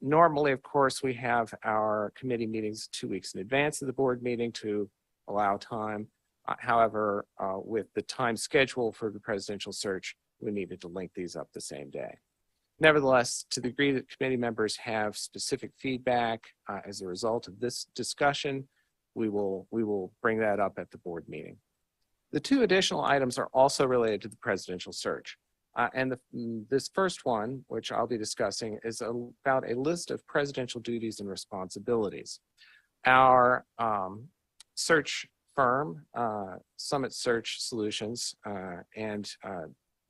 Normally, of course, we have our committee meetings 2 weeks in advance of the board meeting to allow time. However, with the time schedule for the presidential search, we needed to link these up the same day. Nevertheless, to the degree that committee members have specific feedback as a result of this discussion, we will bring that up at the board meeting. The 2 additional items are also related to the presidential search. This first one, which I'll be discussing, is about a list of presidential duties and responsibilities. Our search firm, Summit Search Solutions, and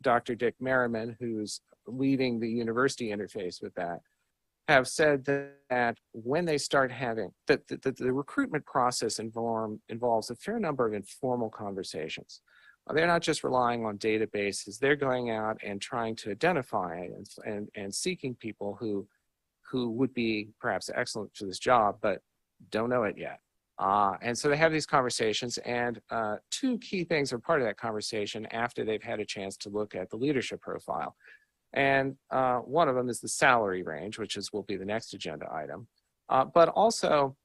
Dr. Dick Merriman, who's leading the university interface with that, have said that when they start having, that the recruitment process involves a fair number of informal conversations. They're not just relying on databases, they're going out and trying to identify and seeking people who would be perhaps excellent for this job, but don't know it yet. And so they have these conversations, and 2 key things are part of that conversation after they've had a chance to look at the leadership profile. And one of them is the salary range, which will be the next agenda item. But also,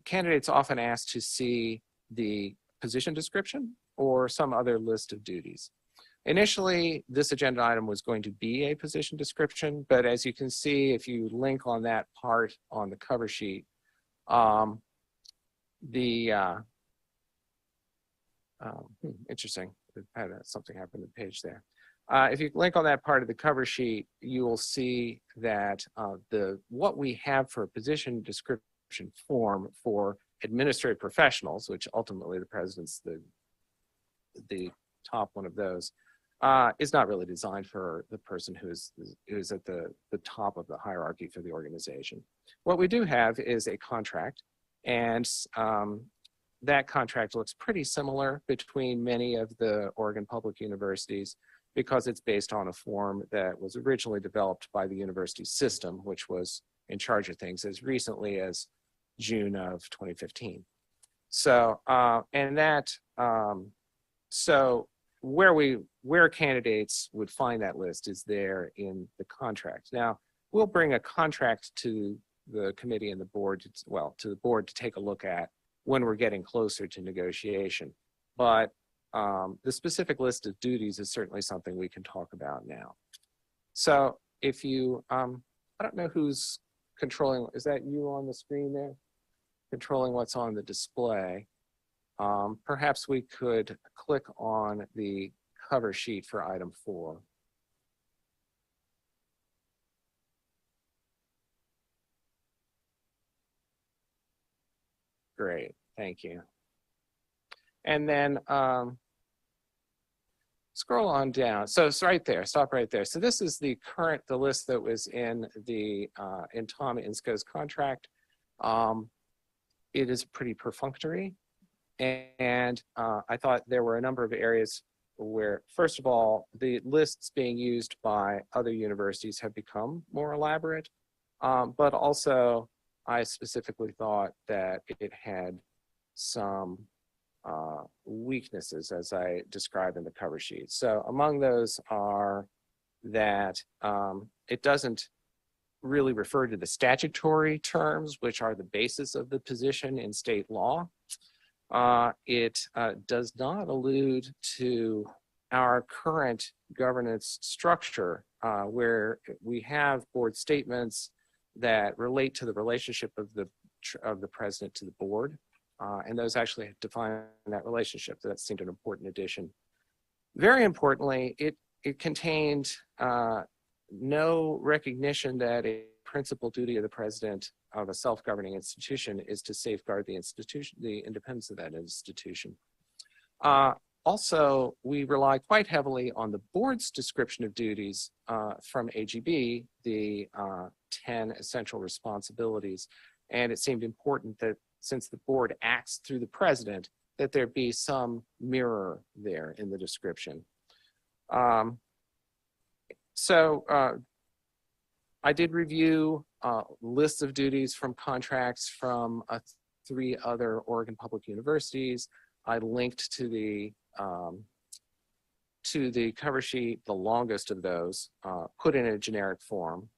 candidates often ask to see the position description or some other list of duties. Initially, this agenda item was going to be a position description, but as you can see, if you link on that part on the cover sheet, interesting, had something happen to the page there. If you link on that part of the cover sheet, you will see that what we have for a position description form for administrative professionals, which ultimately the president's the top one of those, is not really designed for the person who's at the top of the hierarchy for the organization. What we do have is a contract, and that contract looks pretty similar between many of the Oregon public universities because it's based on a form that was originally developed by the university system, which was in charge of things as recently as June of 2015. So, so where candidates would find that list is there in the contract. Now, we'll bring a contract to the committee and the board, to the board to take a look at when we're getting closer to negotiation. But the specific list of duties is certainly something we can talk about now. So if you, I don't know who's controlling, is that you on the screen there? Controlling what's on the display. Perhaps we could click on the cover sheet for item 4. Great, thank you. And then scroll on down. So it's right there, stop right there. So this is the list that was in Tom Insko's contract. It is pretty perfunctory. And I thought there were a number of areas where, first of all, the lists being used by other universities have become more elaborate. But also I specifically thought that it had some weaknesses as I described in the cover sheet. So among those are that it doesn't really refer to the statutory terms, which are the basis of the position in state law. It does not allude to our current governance structure, where we have board statements that relate to the relationship of the president to the board, and those actually define that relationship. So that seemed an important addition. Very importantly, it contained no recognition that a principal duty of the president of a self-governing institution is to safeguard the institution, the independence of that institution. Also, we rely quite heavily on the board's description of duties from AGB, the 10 essential responsibilities. And it seemed important that since the board acts through the president, that there be some mirror there in the description. I did review lists of duties from contracts from 3 other Oregon public universities. I linked to the cover sheet, the longest of those, put in a generic form,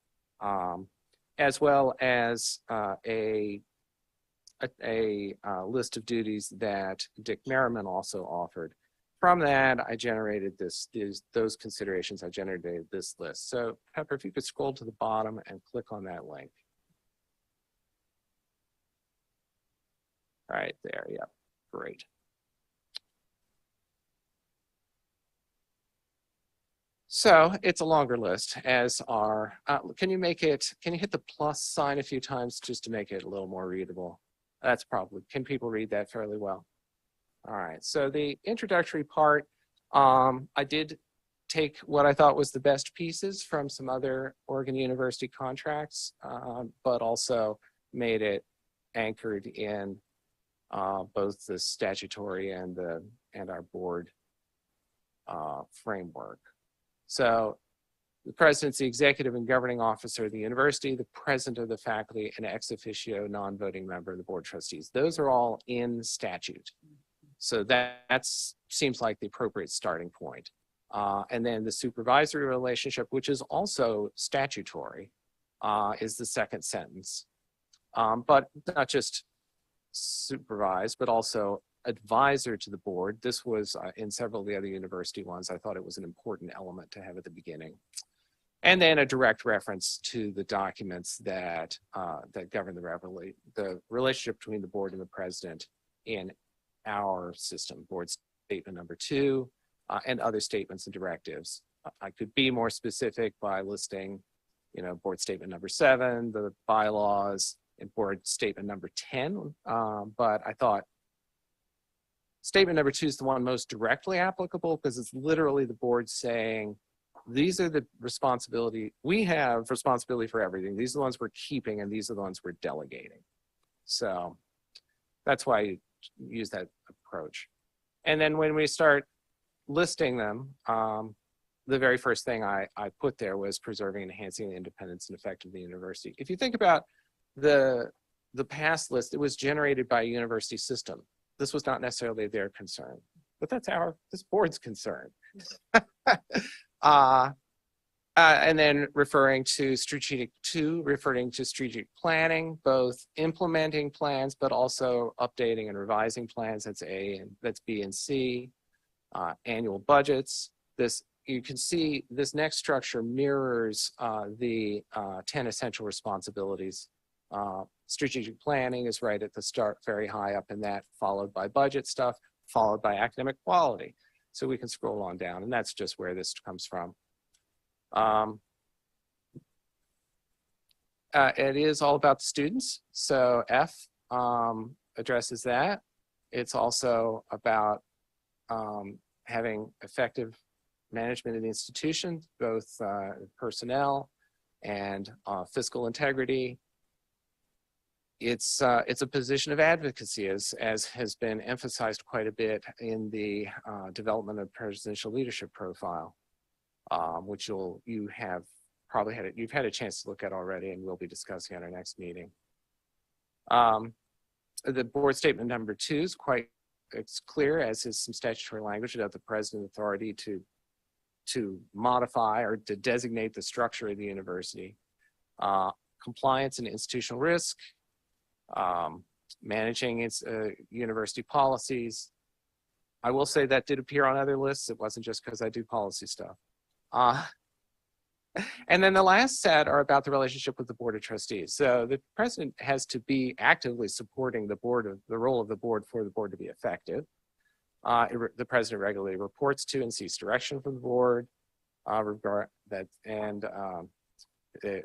as well as a list of duties that Dick Merriman also offered. From that, I generated those considerations. I generated this list. So Pepper, if you could scroll to the bottom and click on that link. Right there, yep, great. So it's a longer list, as are, can you hit the plus sign a few times just to make it a little more readable? That's probably, can people read that fairly well? All right, so the introductory part, I did take what I thought was the best pieces from some other Oregon University contracts, but also made it anchored in both the statutory and our board framework. So the president's the executive and governing officer of the university, the president of the faculty, and ex officio non-voting member of the board of trustees. Those are all in statute. So that seems like the appropriate starting point. And then the supervisory relationship, which is also statutory, is the second sentence. But not just supervise, but also advisor to the board. This was in several of the other university ones. I thought it was an important element to have at the beginning. And then a direct reference to the documents that govern the relationship between the board and the president in our system, board statement number 2, and other statements and directives. I could be more specific by listing, board statement number 7, the bylaws, and board statement number 10. But I thought statement number 2 is the one most directly applicable because it's literally the board saying, these are the responsibility, we have responsibility for everything. These are the ones we're keeping and these are the ones we're delegating. So that's why I use that approach. And then when we start listing them, the very first thing I put there was preserving and enhancing the independence and effect of the university. If you think about the past list, it was generated by a university system. This was not necessarily their concern, but that's this board's concern. And then referring to strategic planning, both implementing plans, but also updating and revising plans. That's A, and that's B and C. Annual budgets. You can see this next structure mirrors the 10 essential responsibilities. Strategic planning is right at the start, very high up in that, followed by budget stuff, followed by academic quality. So we can scroll on down, and that's just where this comes from. It is all about the students. So F addresses that. It's also about having effective management of the institution, both personnel and fiscal integrity. It's a position of advocacy, as has been emphasized quite a bit in the development of presidential leadership profile, which you have probably you've had a chance to look at already, and we'll be discussing at our next meeting. The board statement number 2 is it's clear, as is some statutory language, about the president authority to modify or to designate the structure of the university. Compliance and institutional risk, managing its university policies. I will say that did appear on other lists. It wasn't just because I do policy stuff. And then the last set are about the relationship with the Board of Trustees. So the president has to be actively supporting the role of the board for the board to be effective. The president regularly reports to and seeks direction from the board,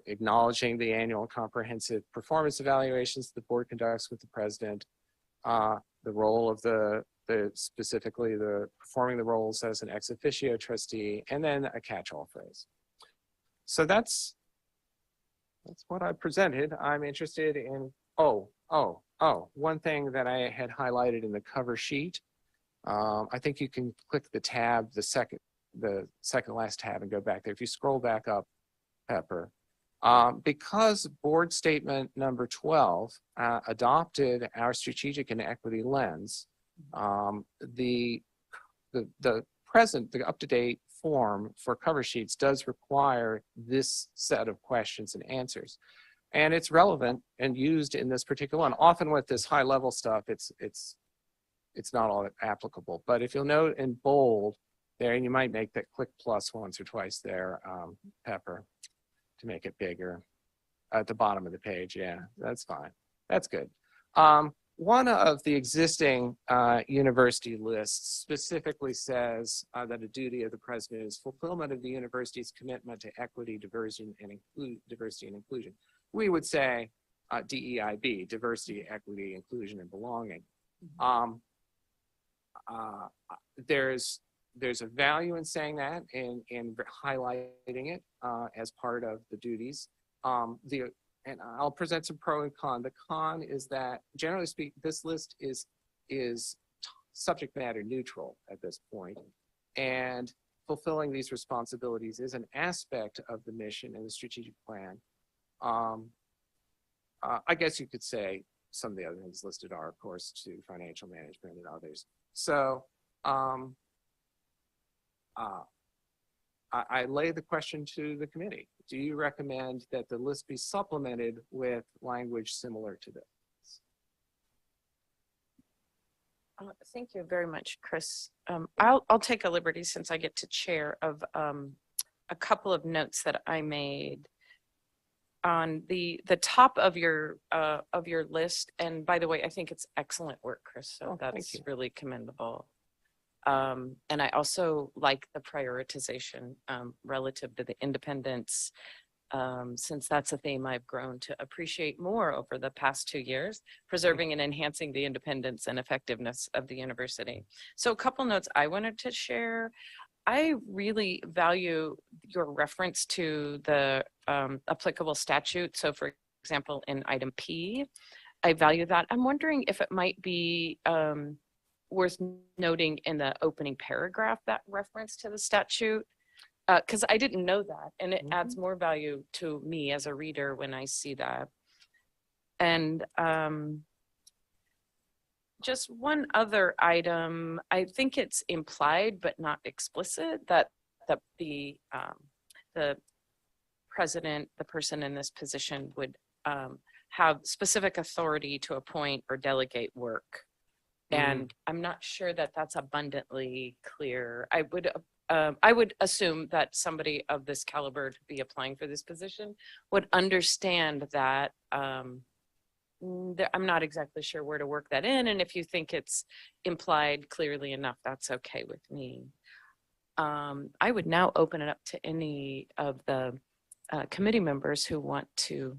acknowledging the annual and comprehensive performance evaluations the board conducts with the president, the role of specifically performing the roles as an ex officio trustee, and then a catch-all phrase. So that's what I presented. I'm interested in, one thing that I had highlighted in the cover sheet. I think you can click the tab, the second last tab, and go back there. If you scroll back up, Pepper, because board statement number 12 adopted our strategic and equity lens, the up-to-date form for cover sheets does require this set of questions and answers. And it's relevant and used in this particular one. Often with this high-level stuff, it's not all applicable. But if you'll note in bold there, and you might make that click plus once or twice there, Pepper, to make it bigger at the bottom of the page. Yeah, that's fine. That's good. One of the existing university lists specifically says that a duty of the president is fulfillment of the university's commitment to equity, diversity, and inclusion. We would say DEIB, diversity, equity, inclusion, and belonging. There's a value in saying that and highlighting it as part of the duties. And I'll present some pro and con. The con is that, generally speaking, this list is subject matter neutral at this point, and fulfilling these responsibilities is an aspect of the mission and the strategic plan. I guess you could say some of the other things listed are, of course, to financial management and others. So I lay the question to the committee. Do you recommend that the list be supplemented with language similar to this? Thank you very much, Chris. I'll take a liberty, since I get to chair, of a couple of notes that I made on the top of your list. And by the way, I think it's excellent work, Chris. So that's really commendable. And I also like the prioritization relative to the independence, since that's a theme I've grown to appreciate more over the past 2 years, preserving and enhancing the independence and effectiveness of the university. So a couple notes I wanted to share. I really value your reference to the applicable statute. So for example, in item P, I value that. I'm wondering if it might be worth noting in the opening paragraph that reference to the statute, because I didn't know that, and it adds more value to me as a reader when I see that. And just one other item, I think it's implied but not explicit that the president, the person in this position, would have specific authority to appoint or delegate work. And I'm not sure that that's abundantly clear. I would assume that somebody of this caliber to be applying for this position would understand that. I'm not exactly sure where to work that in. And if you think it's implied clearly enough, that's okay with me. I would now open it up to any of the committee members who want to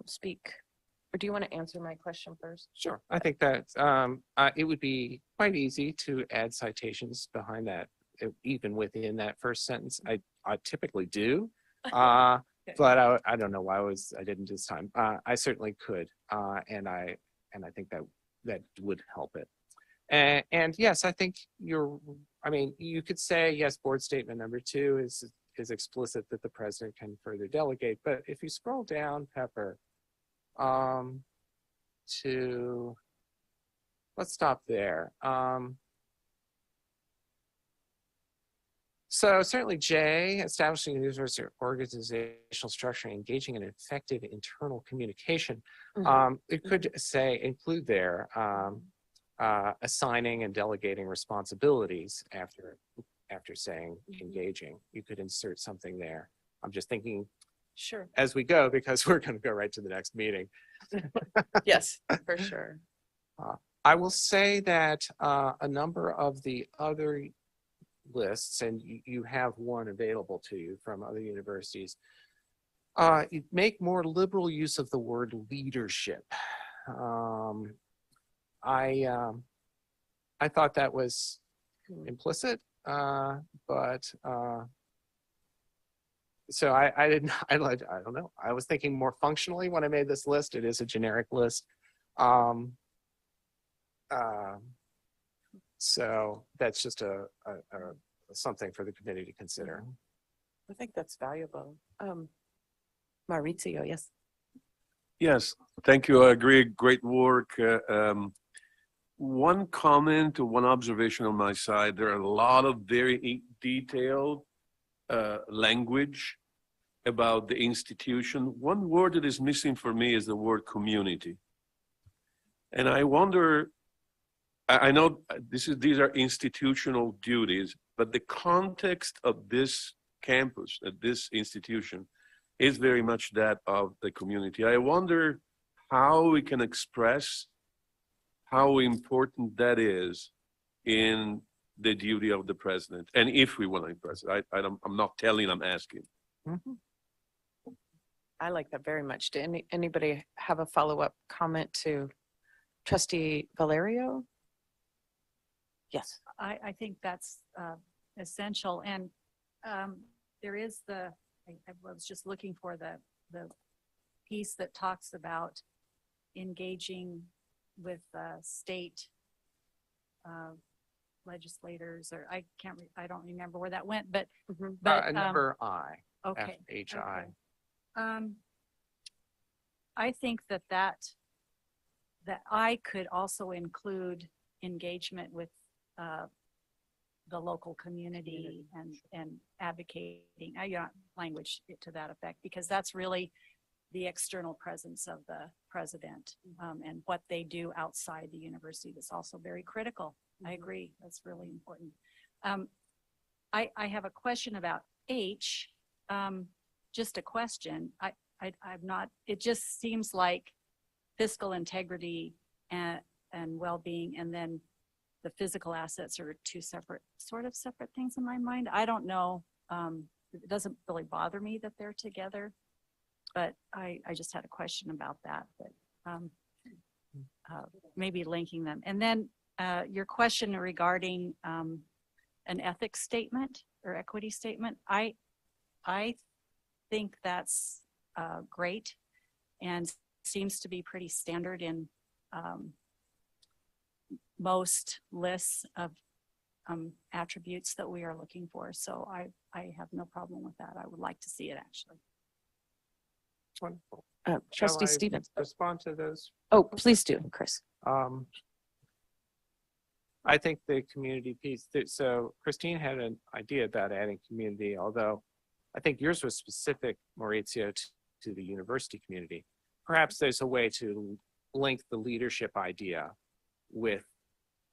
speak. Or do you want to answer my question first? Sure. I think that it would be quite easy to add citations behind that, even within that first sentence. I typically do, but I don't know why I didn't this time. I certainly could, and I think that would help it. And yes, I think you could say, yes, board statement number 2 is explicit that the president can further delegate. But if you scroll down, Pepper, to, let's stop there. So certainly J, establishing a university organizational structure, and engaging in effective internal communication. It could say, include there, assigning and delegating responsibilities after saying engaging. You could insert something there. I'm just thinking Sure. as we go, because we're going to go right to the next meeting. Yes, for sure. I will say that a number of the other lists, and you have one available to you from other universities, you make more liberal use of the word leadership. I thought that was implicit, but so I didn't. I don't know. I was thinking more functionally when I made this list. It is a generic list. So that's just a something for the committee to consider. I think that's valuable. Maurizio, yes. Yes, thank you. I agree. Great work. One comment or one observation on my side, there are a lot of very detailed language about the institution. One word that is missing for me is the word community. And I wonder, I know these are institutional duties, but the context of this campus, at this institution, is very much that of the community. I wonder how we can express how important that is in the duty of the president, and if we want to impress it. I'm not telling, I'm asking. I like that very much. Do anybody have a follow-up comment to Trustee Valerio? Yes. I think that's essential. And there is I was just looking for the piece that talks about engaging with state legislators, or I don't remember where that went, but Number I. okay. FHI. Okay. I think that I could also include engagement with the local community and advocating, language to that effect, because that's really the external presence of the president and what they do outside the university. That's also very critical. I agree. That's really important. I have a question about H. Just a question. I'm not. It just seems like fiscal integrity and well-being, and then the physical assets are two separate things in my mind. I don't know. It doesn't really bother me that they're together, but I just had a question about that. But maybe linking them. And then your question regarding an ethics statement or equity statement. I think that's great and seems to be pretty standard in most lists of attributes that we are looking for. So I have no problem with that. I would like to see it actually. Wonderful. Trustee Stevens. Respond to those? Oh, please do, Chris. I think the community piece, so Christine had an idea about adding community, although I think yours was specific, Maurizio, to the university community. Perhaps there's a way to link the leadership idea with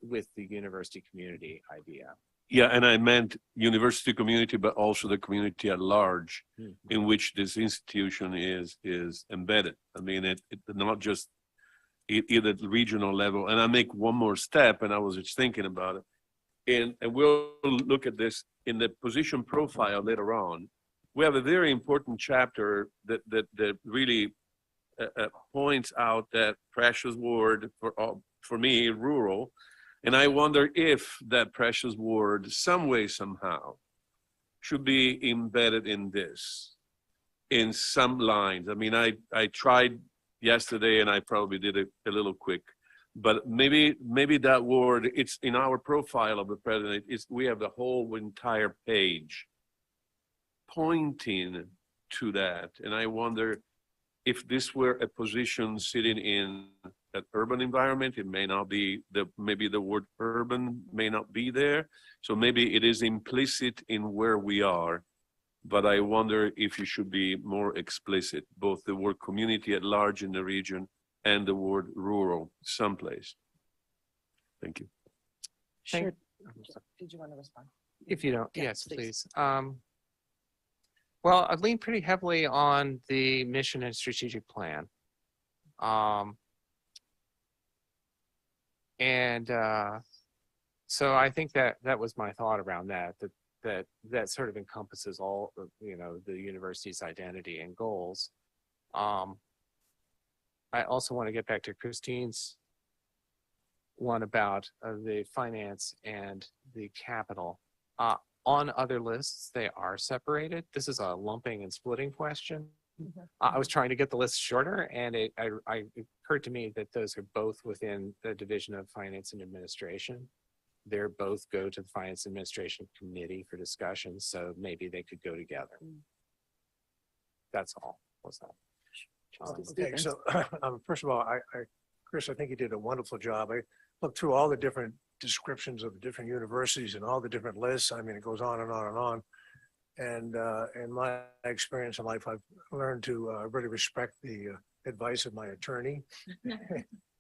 the university community idea. Yeah, and I meant university community, but also the community at large in which this institution is embedded. I mean, it not just either at the regional level. And I make one more step, and I was just thinking about it. And we'll look at this in the position profile later on. We have a very important chapter that really points out that precious word for me, rural. And I wonder if that precious word, some way, somehow, should be embedded in this, in some lines. I mean, I tried yesterday, and I probably did it a little quick, but maybe that word, it's in our profile of the president. We have the whole entire page pointing to that. And I wonder if this were a position sitting in an urban environment, it may not be maybe the word urban may not be there. So maybe it is implicit in where we are, but I wonder if you should be more explicit, both the word community at large in the region and the word rural someplace. Thank you. Sure. Did you want to respond? If you don't, Yeah, yes, please. please. Well, I've leaned pretty heavily on the mission and strategic plan. So I think that was my thought around that sort of encompasses all of, the university's identity and goals. I also want to get back to Christine's one about the finance and the capital. On other lists, they are separated. This is a lumping and splitting question. I was trying to get the list shorter, and it occurred to me that those are both within the Division of Finance and Administration. They're both go to the Finance Administration Committee for discussion, so maybe they could go together. That's all. What's that? Okay, so first of all, Chris, I think you did a wonderful job. I looked through all the different descriptions of the different universities and all the different lists. I mean, it goes on and on and on. And in my experience in life, I've learned to really respect the advice of my attorney.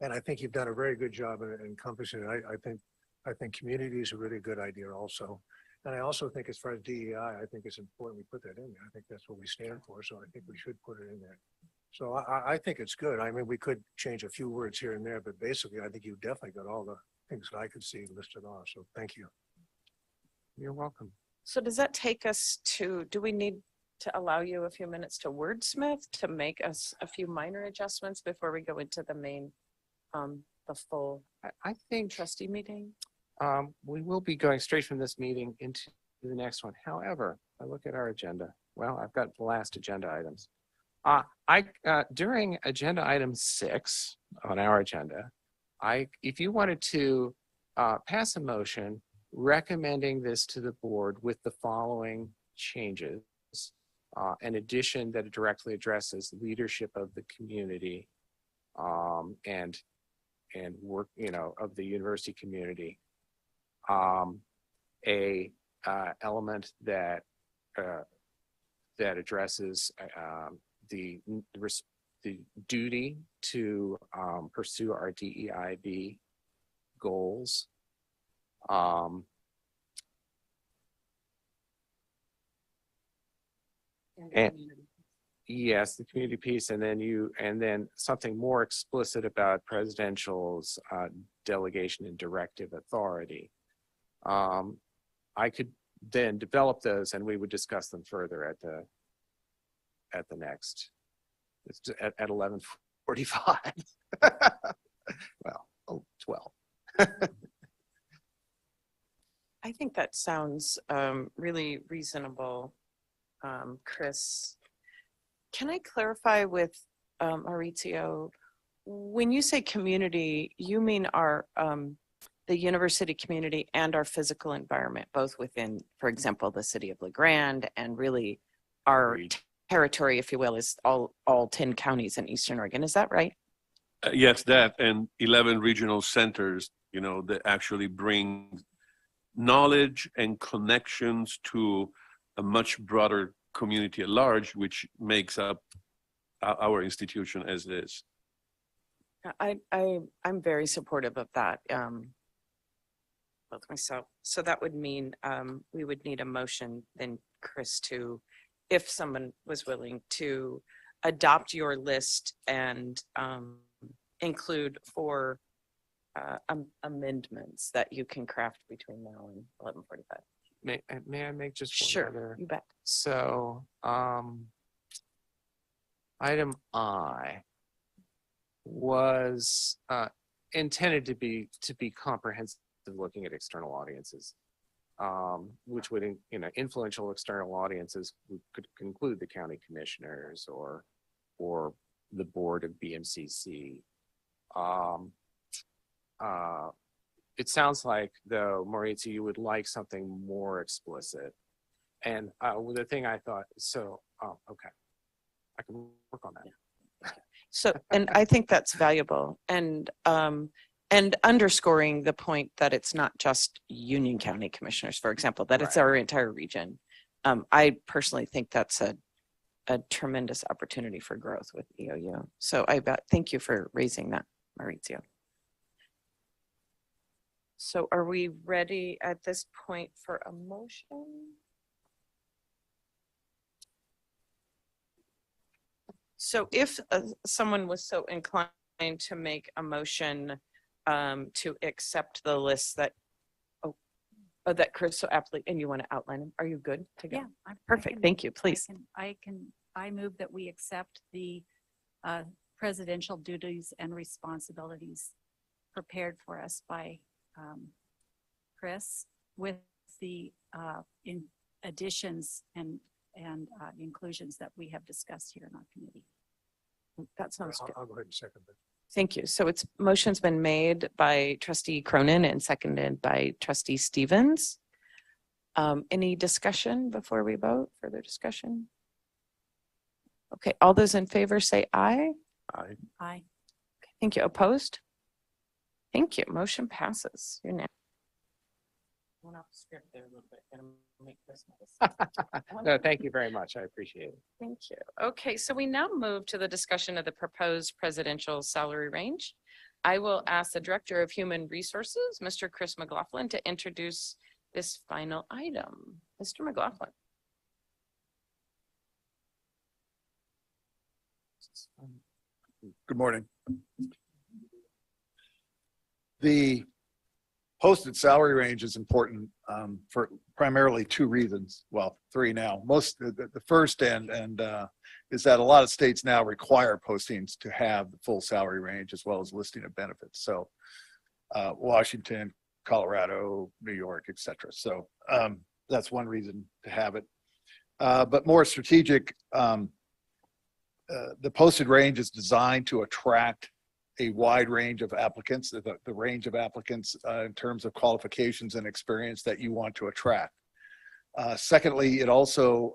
And I think you've done a very good job in encompassing it. I think community is a really good idea also. And I also think as far as DEI, I think it's important we put that in there. I think that's what we stand for. So I think we should put it in there. So I think it's good. I mean, we could change a few words here and there, but basically I think you definitely got all the things that I could see listed off. So thank you. You're welcome. So does that take us to, do we need to allow you a few minutes to wordsmith to make us a few minor adjustments before we go into the main, the full I think trustee meeting? we will be going straight from this meeting into the next one. However, I look at our agenda. Well, I've got the last agenda items. During agenda item 6 on our agenda, if you wanted to pass a motion recommending this to the board with the following changes, an addition that directly addresses leadership of the community and work, of the university community, a element that addresses the duty to pursue our DEIB goals. And yes, the community piece, and then something more explicit about presidential's delegation and directive authority. I could then develop those, and we would discuss them further at the next, at 11:45. Well, 12. I think that sounds really reasonable, Chris. Can I clarify with Maurizio, when you say community, you mean our the university community and our physical environment, both within, for example, the city of LeGrand, and really our territory, if you will, is all 10 counties in Eastern Oregon. Is that right? Yes, that and 11 regional centers, that actually bring knowledge and connections to a much broader community at large, which makes up our institution as it is. I'm very supportive of that. Both myself. So that would mean we would need a motion then, Chris, to, if someone was willing to adopt your list and include 4 amendments that you can craft between now and 11:45. May I make just one Sure, other? you bet. So, item I was intended to be comprehensive, looking at external audiences, which would, influential external audiences could include the county commissioners or the board of BMCC. It sounds like, though, Maurizio, you would like something more explicit. And the thing I thought, so, oh, okay. I can work on that. So, and I think that's valuable and underscoring the point that it's not just Union County Commissioners, for example, that it's Right. our entire region. I personally think that's a tremendous opportunity for growth with EOU. So thank you for raising that, Maurizio. So are we ready at this point for a motion? So if someone was so inclined to make a motion to accept the list that, that Chris so aptly, and you want to outline them, are you good to go? Yeah. Perfect. Thank you, please. I move that we accept the presidential duties and responsibilities prepared for us by Chris with the additions and inclusions that we have discussed here in our committee. That sounds good. I'll go ahead and second that. Thank you. So motion's been made by trustee Cronin and seconded by trustee Stevens. Any discussion before we vote? Further discussion? Okay, all those in favor say aye. Aye. Aye. Thank you. Opposed? Thank you. Motion passes. You're now. Went off script there a little bit. Gonna make this nice. No, thank you very much. I appreciate it. Thank you. Okay, so we now move to the discussion of the proposed presidential salary range. I will ask the Director of Human Resources, Mr. Chris McLaughlin, to introduce this final item. Mr. McLaughlin. Good morning. The posted salary range is important for primarily two reasons. Well, three now. The first is that a lot of states now require postings to have the full salary range as well as listing of benefits. So Washington, Colorado, New York, et cetera. So that's one reason to have it. But more strategic, the posted range is designed to attract a wide range of applicants, the range of applicants in terms of qualifications and experience that you want to attract. Secondly, it also,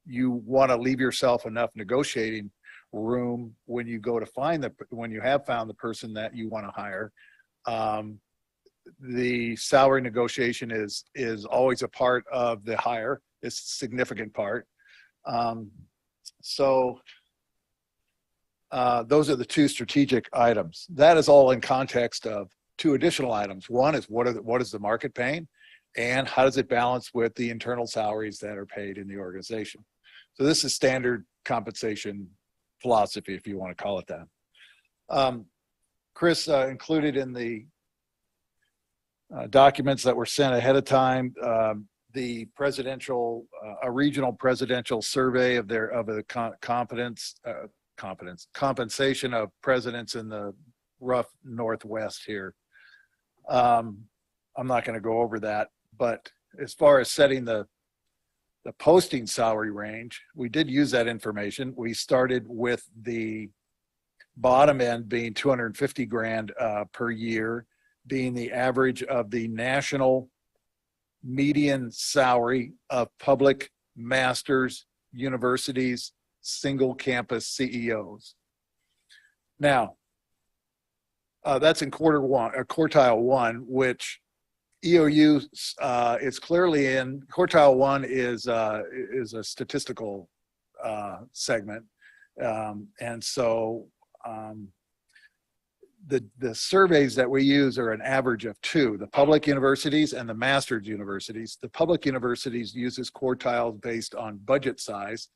you want to leave yourself enough negotiating room when you go to when you have found the person that you want to hire. The salary negotiation is always a part of the hire. It's a significant part. Those are the two strategic items. That is all in context of two additional items. One is what is the market paying, and how does it balance with the internal salaries that are paid in the organization? So this is standard compensation philosophy, if you want to call it that. Chris included in the documents that were sent ahead of time the a regional presidential survey of the compensation of presidents in the rough Northwest here. I'm not going to go over that, but as far as setting the posting salary range, we did use that information. We started with the bottom end being 250 grand per year, being the average of the national median salary of public masters, universities, single campus CEOs. Now, that's in quartile one, which EOU is clearly in. Quartile one is a statistical segment, and so the surveys that we use are an average of two: the public universities and the master's universities. The public universities uses quartiles based on budget size.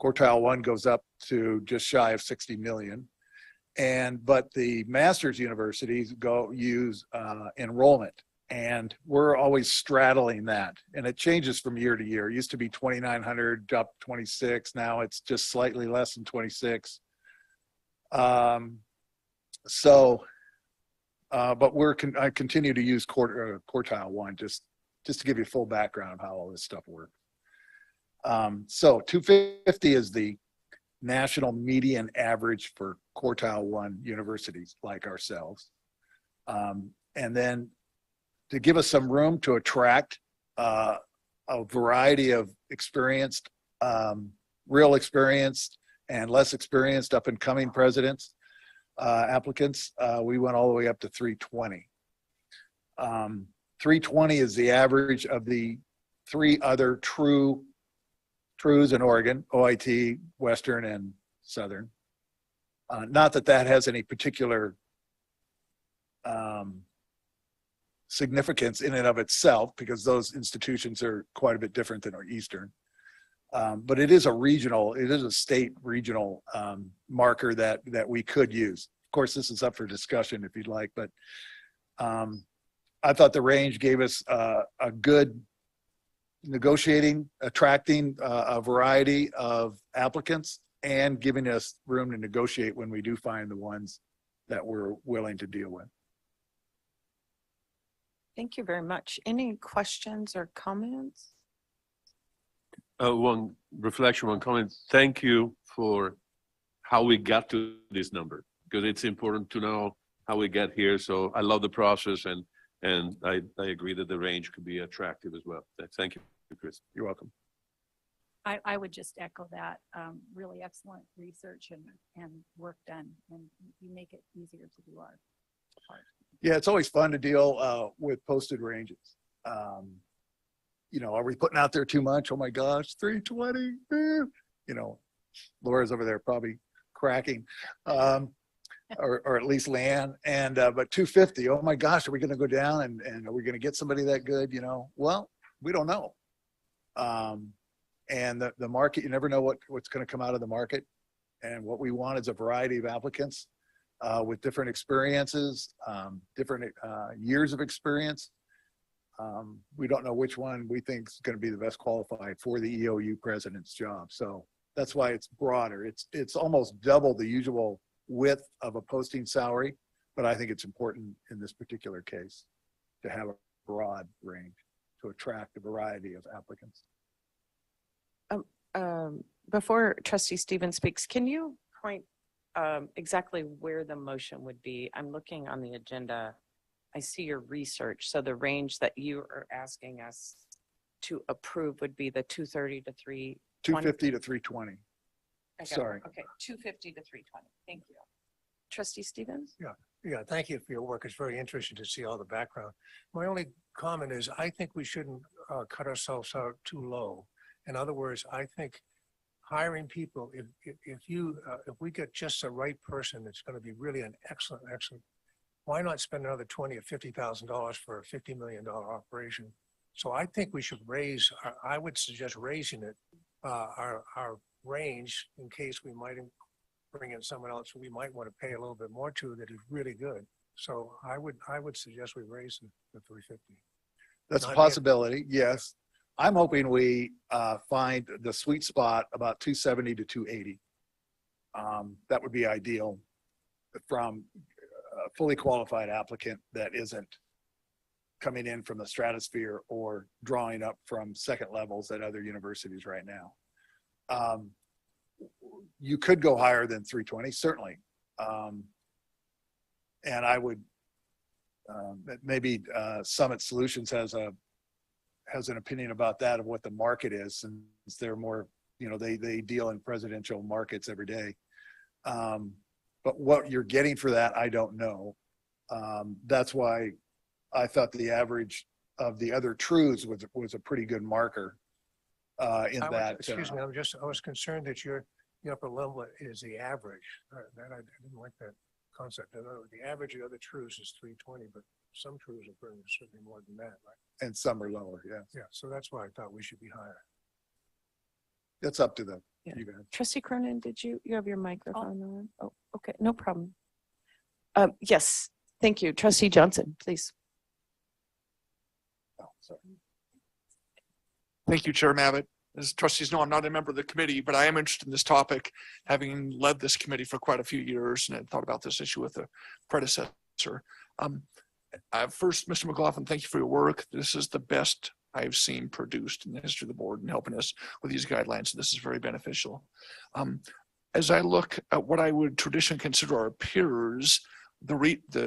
Quartile one goes up to just shy of 60 million. But the master's universities use enrollment, and we're always straddling that. And it changes from year to year. It used to be 2,900, dropped 26. Now it's just slightly less than 26. But I continue to use quartile one just to give you full background of how all this stuff works. So 250 is the national median average for quartile one universities like ourselves. And then to give us some room to attract a variety of experienced, real experienced and less experienced up and coming presidents, applicants. We went all the way up to 320. 320 is the average of the 3 other trues in Oregon, OIT, Western, and Southern. Not that that has any particular significance in and of itself, because those institutions are quite a bit different than our Eastern. But it is a state regional marker that we could use. Of course, this is up for discussion if you'd like, but I thought the range gave us a good negotiating, attracting a variety of applicants and giving us room to negotiate when we do find the ones that we're willing to deal with. Thank you very much. Any questions or comments? One reflection, one comment. Thank you for how we got to this number, because it's important to know how we get here. So I love the process, and I agree that the range could be attractive as well. Thank you, Chris. You're welcome. I would just echo that. Really excellent research and work done, and you make it easier to do our part. Yeah, it's always fun to deal with posted ranges. You know, are we putting out there too much? Oh my gosh, 320. You know, Laura's over there probably cracking, or at least Leanne. And but 250. Oh my gosh, are we going to go down and are we going to get somebody that good? You know, well, we don't know. And the market, you never know what's going to come out of the market. And what we want is a variety of applicants with different experiences, different years of experience. We don't know which one we think is going to be the best qualified for the EOU president's job. So that's why it's broader. It's almost double the usual width of a posting salary, but I think it's important in this particular case to have a broad range to attract a variety of applicants. Before Trustee Stevens speaks, can you point exactly where the motion would be? I'm looking on the agenda. I see your research. So the range that you are asking us to approve would be the 230 to 320. 250 to 320. Sorry. Okay, 250 to 320. Thank you. Trustee Stevens? Yeah, thank you for your work. It's very interesting to see all the background. My only comment is I think we shouldn't cut ourselves out too low. In other words, I think hiring people, if we get just the right person, it's going to be really an excellent. Why not spend another $20,000 or $50,000 for a $50 million operation? So I think we should I would suggest raising it, our range, in case we might bring in someone else who we might want to pay a little bit more to that is really good. So I would suggest we raise the 350. That's a possibility, yes. I'm hoping we find the sweet spot about 270 to 280. That would be ideal from a fully qualified applicant that isn't coming in from the stratosphere or drawing up from second levels at other universities right now. You could go higher than 320, certainly. And I would, maybe Summit Solutions has an opinion about that, of what the market is, since they're more, you know, they deal in presidential markets every day. But what you're getting for that, I don't know. That's why I thought the average of the other truths was a pretty good marker Excuse me, I was concerned that your upper level is the average. I didn't like that concept. The average of the other truths is 320, but some truths are pretty certainly more than that, right? And some are lower, yeah. Yeah, so that's why I thought we should be higher. That's up to them. Yeah. You guys. Trustee Cronin, did you have your microphone on? Oh, okay, no problem. Yes, thank you. Trustee Johnson, please. Oh, sorry. Thank you, Chair Mavitt. As trustees know, I'm not a member of the committee, but I am interested in this topic, having led this committee for quite a few years and had thought about this issue with a predecessor. First, Mr. McLaughlin, thank you for your work. This is the best I've seen produced in the history of the board in helping us with these guidelines. So this is very beneficial. As I look at what I would traditionally consider our peers, the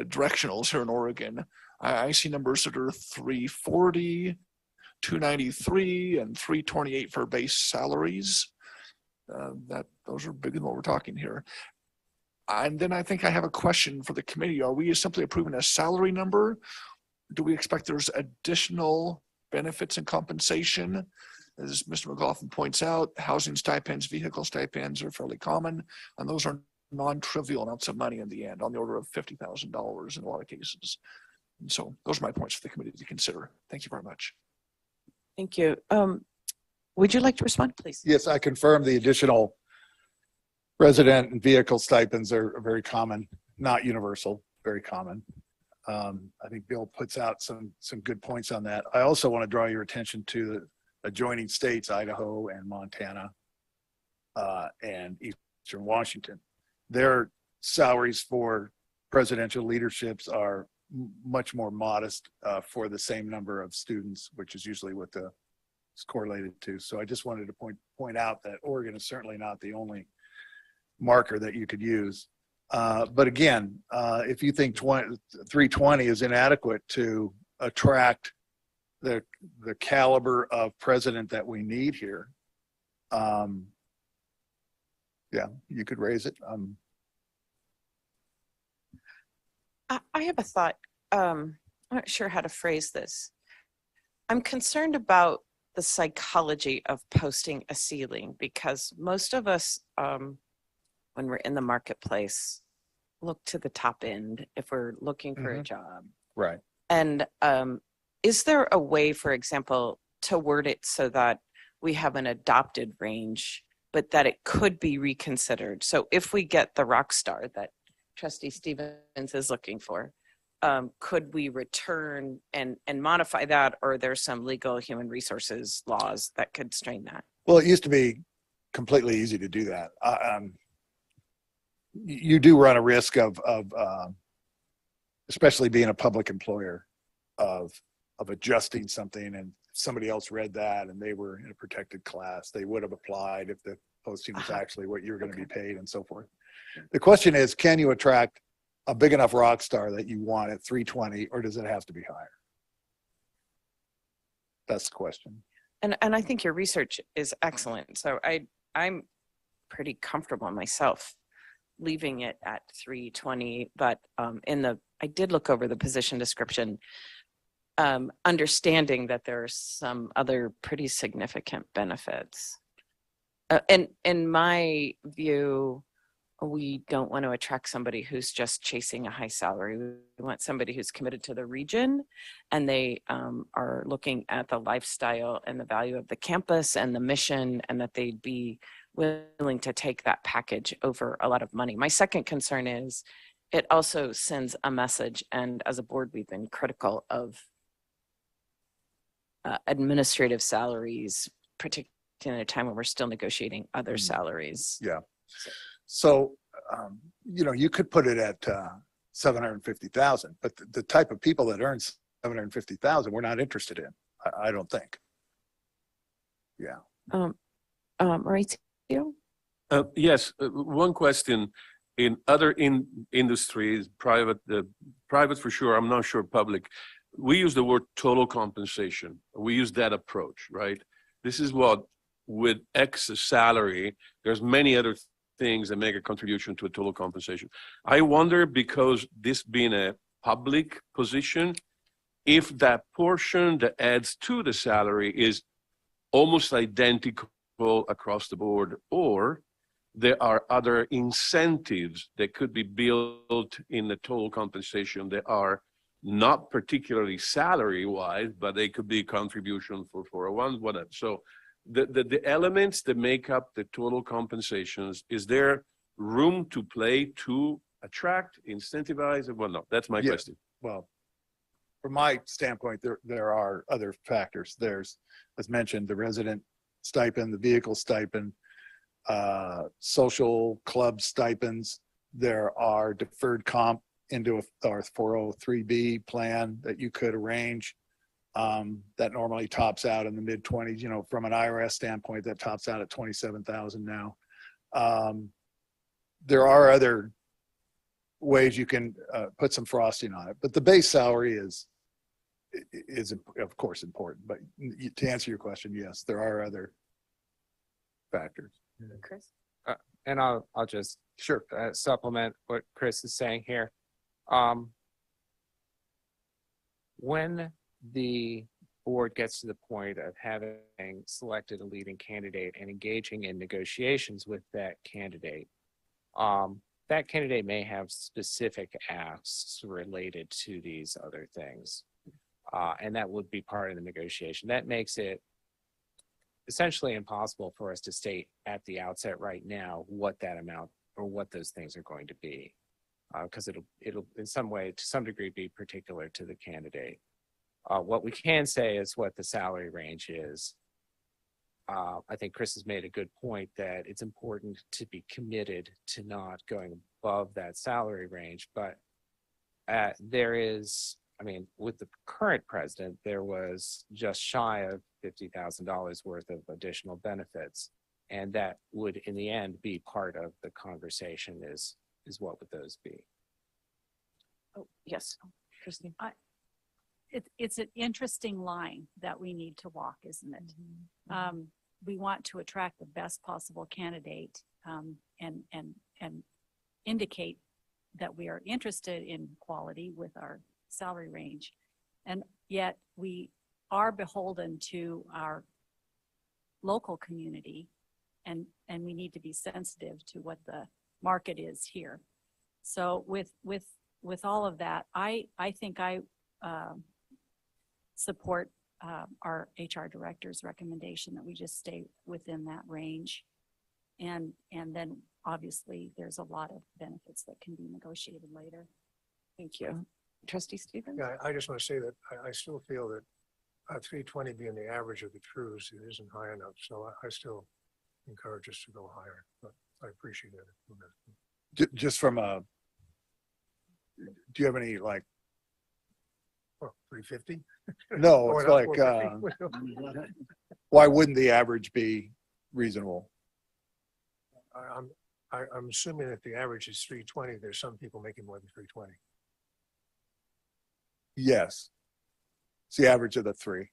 directionals here in Oregon, I see numbers that are 340 293 and 328 for base salaries. Those are bigger than what we're talking here. And then I think I have a question for the committee. Are we simply approving a salary number? Do we expect there's additional benefits and compensation? As Mr. McLaughlin points out, housing stipends, vehicle stipends are fairly common, and those are non-trivial amounts of money in the end, on the order of $50,000 in a lot of cases. And so those are my points for the committee to consider. Thank you very much. Thank you. Would you like to respond, please? Yes, I confirm the additional resident and vehicle stipends are very common, not universal, very common. I think Bill puts out some good points on that. I also want to draw your attention to the adjoining states, Idaho and Montana, and Eastern Washington. Their salaries for presidential leaderships are much more modest for the same number of students, which is usually what it's correlated to. So I just wanted to point out that Oregon is certainly not the only marker that you could use. But again, if you think 320 is inadequate to attract the caliber of president that we need here, yeah, you could raise it. I have a thought. I'm not sure how to phrase this. I'm concerned about the psychology of posting a ceiling, because most of us, when we're in the marketplace, look to the top end if we're looking for a job. Right. And is there a way, for example, to word it so that we have an adopted range, but that it could be reconsidered? So if we get the rock star that Trustee Stevens is looking for, could we return and modify that, or there's some legal human resources laws that could strain that? Well, it used to be completely easy to do that. You do run a risk of especially being a public employer, of adjusting something, and somebody else read that and they were in a protected class, they would have applied if the posting was actually what you're going to be paid and so forth. The question is, can you attract a big enough rock star that you want at 320, or does it have to be higher? That's the question. And I think your research is excellent. So I'm pretty comfortable myself leaving it at 320, but I did look over the position description, understanding that there are some other pretty significant benefits. And in my view, we don't want to attract somebody who's just chasing a high salary. We want somebody who's committed to the region, and they are looking at the lifestyle and the value of the campus and the mission, and that they'd be willing to take that package over a lot of money. My second concern is it also sends a message, and as a board, we've been critical of administrative salaries, particularly in a time when we're still negotiating other salaries. Yeah. So, you could put it at 750,000, but the type of people that earn 750,000, we're not interested in. I don't think. Yeah. Mauricio? Yes, one question. In other industries, private for sure, I'm not sure public, we use the word total compensation. We use that approach, right? This is what, with X salary, there's many other things that make a contribution to a total compensation. I wonder, because this being a public position, if that portion that adds to the salary is almost identical across the board, or there are other incentives that could be built in the total compensation that are not particularly salary-wise, but they could be contribution for 401, whatever. So the elements that make up the total compensations, is there room to play to attract, incentivize, and whatnot? That's my question. Well, from my standpoint, there are other factors. There's, as mentioned, the resident stipend, the vehicle stipend, social club stipends. There are deferred comp into our 403B plan that you could arrange. That normally tops out in the mid-20s. From an IRS standpoint, that tops out at 27,000 now. There are other ways you can put some frosting on it, but the base salary is is of course important, but to answer your question, yes, there are other factors. Chris? And I'll just Sure. supplement what Chris is saying here. When the board gets to the point of having selected a leading candidate and engaging in negotiations with that candidate may have specific asks related to these other things. And that would be part of the negotiation. That makes it essentially impossible for us to state at the outset right now what that amount or what those things are going to be. Because it'll in some way, to some degree, be particular to the candidate. What we can say is what the salary range is. I think Chris has made a good point that it's important to be committed to not going above that salary range, but there is, I mean, with the current president, there was just shy of $50,000 worth of additional benefits. And that would, in the end, be part of the conversation is what would those be? Oh, yes, Christine. It's an interesting line that we need to walk, isn't it? We want to attract the best possible candidate and indicate that we are interested in quality with our salary range. And yet we are beholden to our local community and we need to be sensitive to what the market is here. So with all of that, I think I support our HR director's recommendation that we just stay within that range. And then obviously there's a lot of benefits that can be negotiated later. Thank you. Trustee Stevens? Yeah, I just want to say that I still feel that 320 being the average of the trues, it isn't high enough. So I still encourage us to go higher, but I appreciate it. Just from do you have any like? 350? No, Oh, it's no, like, 450. why wouldn't the average be reasonable? I'm assuming that the average is 320. There's some people making more than 320. Yes. It's the average of the three.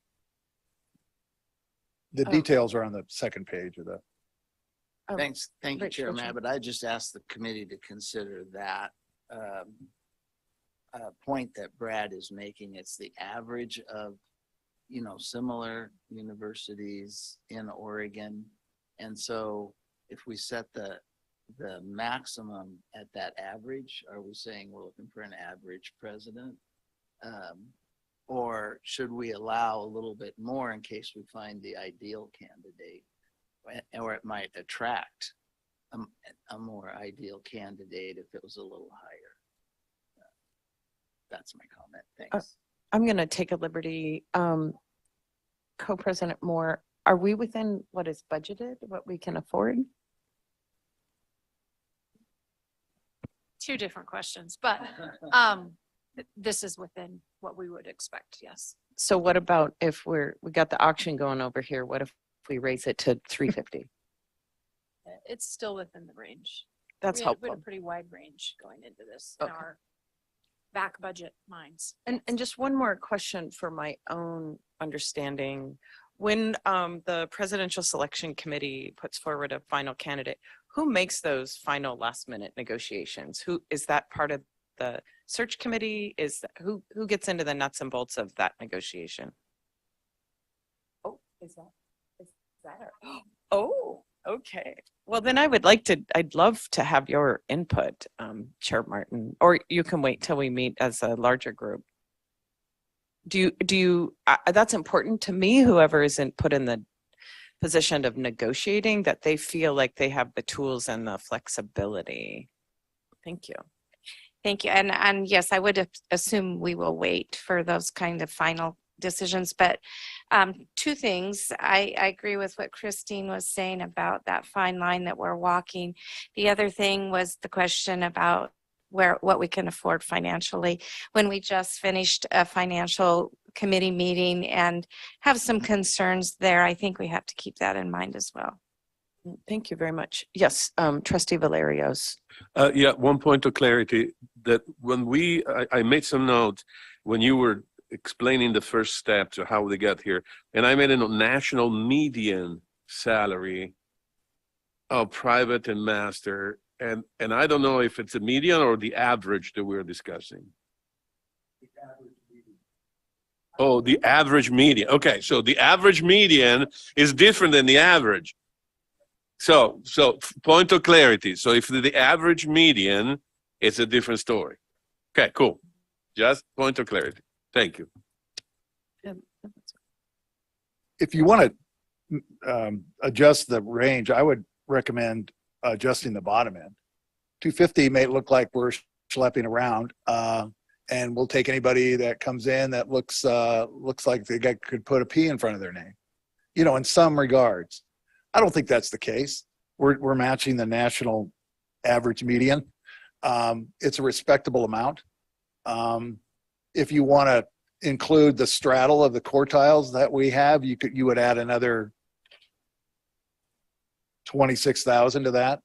The details are on the second page of the. Thanks. Thank you, Rich, Chair Richard. But I just asked the committee to consider that point that Brad is making. It's the average of, similar universities in Oregon. And so if we set the maximum at that average, are we saying we're looking for an average president? Or should we allow a little bit more in case we find the ideal candidate? Or it might attract a more ideal candidate if it was a little higher. That's my comment. Thanks. I'm going to take a liberty. Co-President Moore, are we within what is budgeted, what we can afford? Two different questions, but this is within what we would expect, yes. So what about if we got the auction going over here? What if we raise it to 350? It's still within the range. That's We had helpful. a pretty wide range going into this, Okay. in our back budget minds. And just one more question for my own understanding. When the Presidential Selection Committee puts forward a final candidate, who makes those final last minute negotiations? Who is that part of the search committee? Who gets into the nuts and bolts of that negotiation? Oh, is that her? Oh, okay. Well, then I'd love to have your input, Chair Martin, or you can wait till we meet as a larger group. Do you, that's important to me, whoever isn't put in the position of negotiating, that they feel like they have the tools and the flexibility. Thank you. Thank you. And yes, I would assume we will wait for those kind of final decisions, but two things. I agree with what Christine was saying about that fine line that we're walking. The other thing was the question about what we can afford financially. When we just finished a financial committee meeting and have some concerns there, I think we have to keep that in mind as well. Thank you very much. Yes, Trustee Valerios. Yeah, one point of clarity that when I made some notes when you were explaining the first step to how they got here. And I made a national median salary of private and master. And I don't know if it's a median or the average that we're discussing. Oh, the average median. Okay, so the average median is different than the average. So point of clarity. So if the average median, it's a different story. Okay, cool. Just point of clarity. Thank you. If you want to adjust the range, I would recommend adjusting the bottom end. 250 may look like we're schlepping around, and we'll take anybody that comes in that looks like they could put a P in front of their name. You know, in some regards, I don't think that's the case. We're matching the national average median. It's a respectable amount. If you want to include the straddle of the quartiles that we have, you would add another 26,000 to that.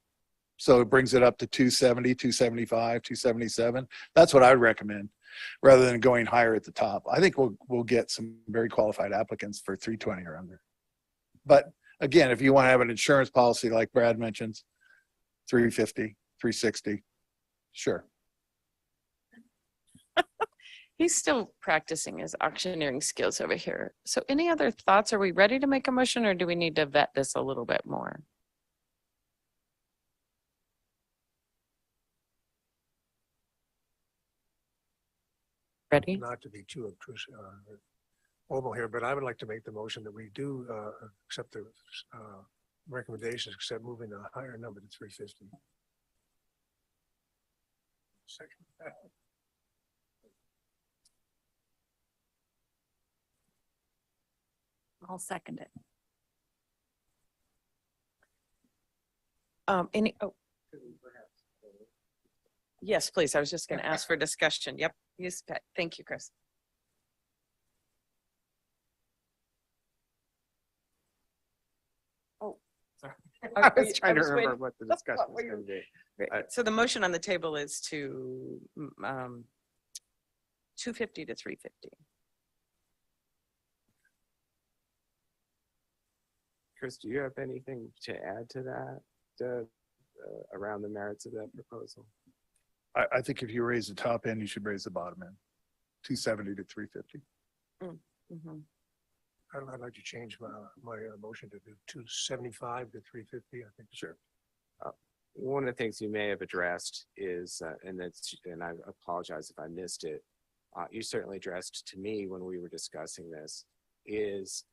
So it brings it up to 270, 275, 277. That's what I would recommend rather than going higher at the top. I think we'll get some very qualified applicants for 320 or under. But again, if you want to have an insurance policy like Brad mentions, 350, 360, sure. He's still practicing his auctioneering skills over here. So any other thoughts? Are we ready to make a motion or do we need to vet this a little bit more? Ready? Not to be too obtrusive, formal here, but I would like to make the motion that we do accept the recommendations, except moving a higher number to 350. Second. I'll second it. Yes, please. I was just going to ask for discussion. Yep. Yes, Pat. Thank you, Chris. Oh, sorry. I was trying to remember what the discussion was going to be. So the motion on the table is to 250 to 350. Chris, do you have anything to add to that around the merits of that proposal? I think if you raise the top end, you should raise the bottom end, 270 to 350. Mm-hmm. I'd like to change my motion to do 275 to 350. I think. Sure. One of the things you may have addressed is, and I apologize if I missed it, you certainly addressed to me when we were discussing this, is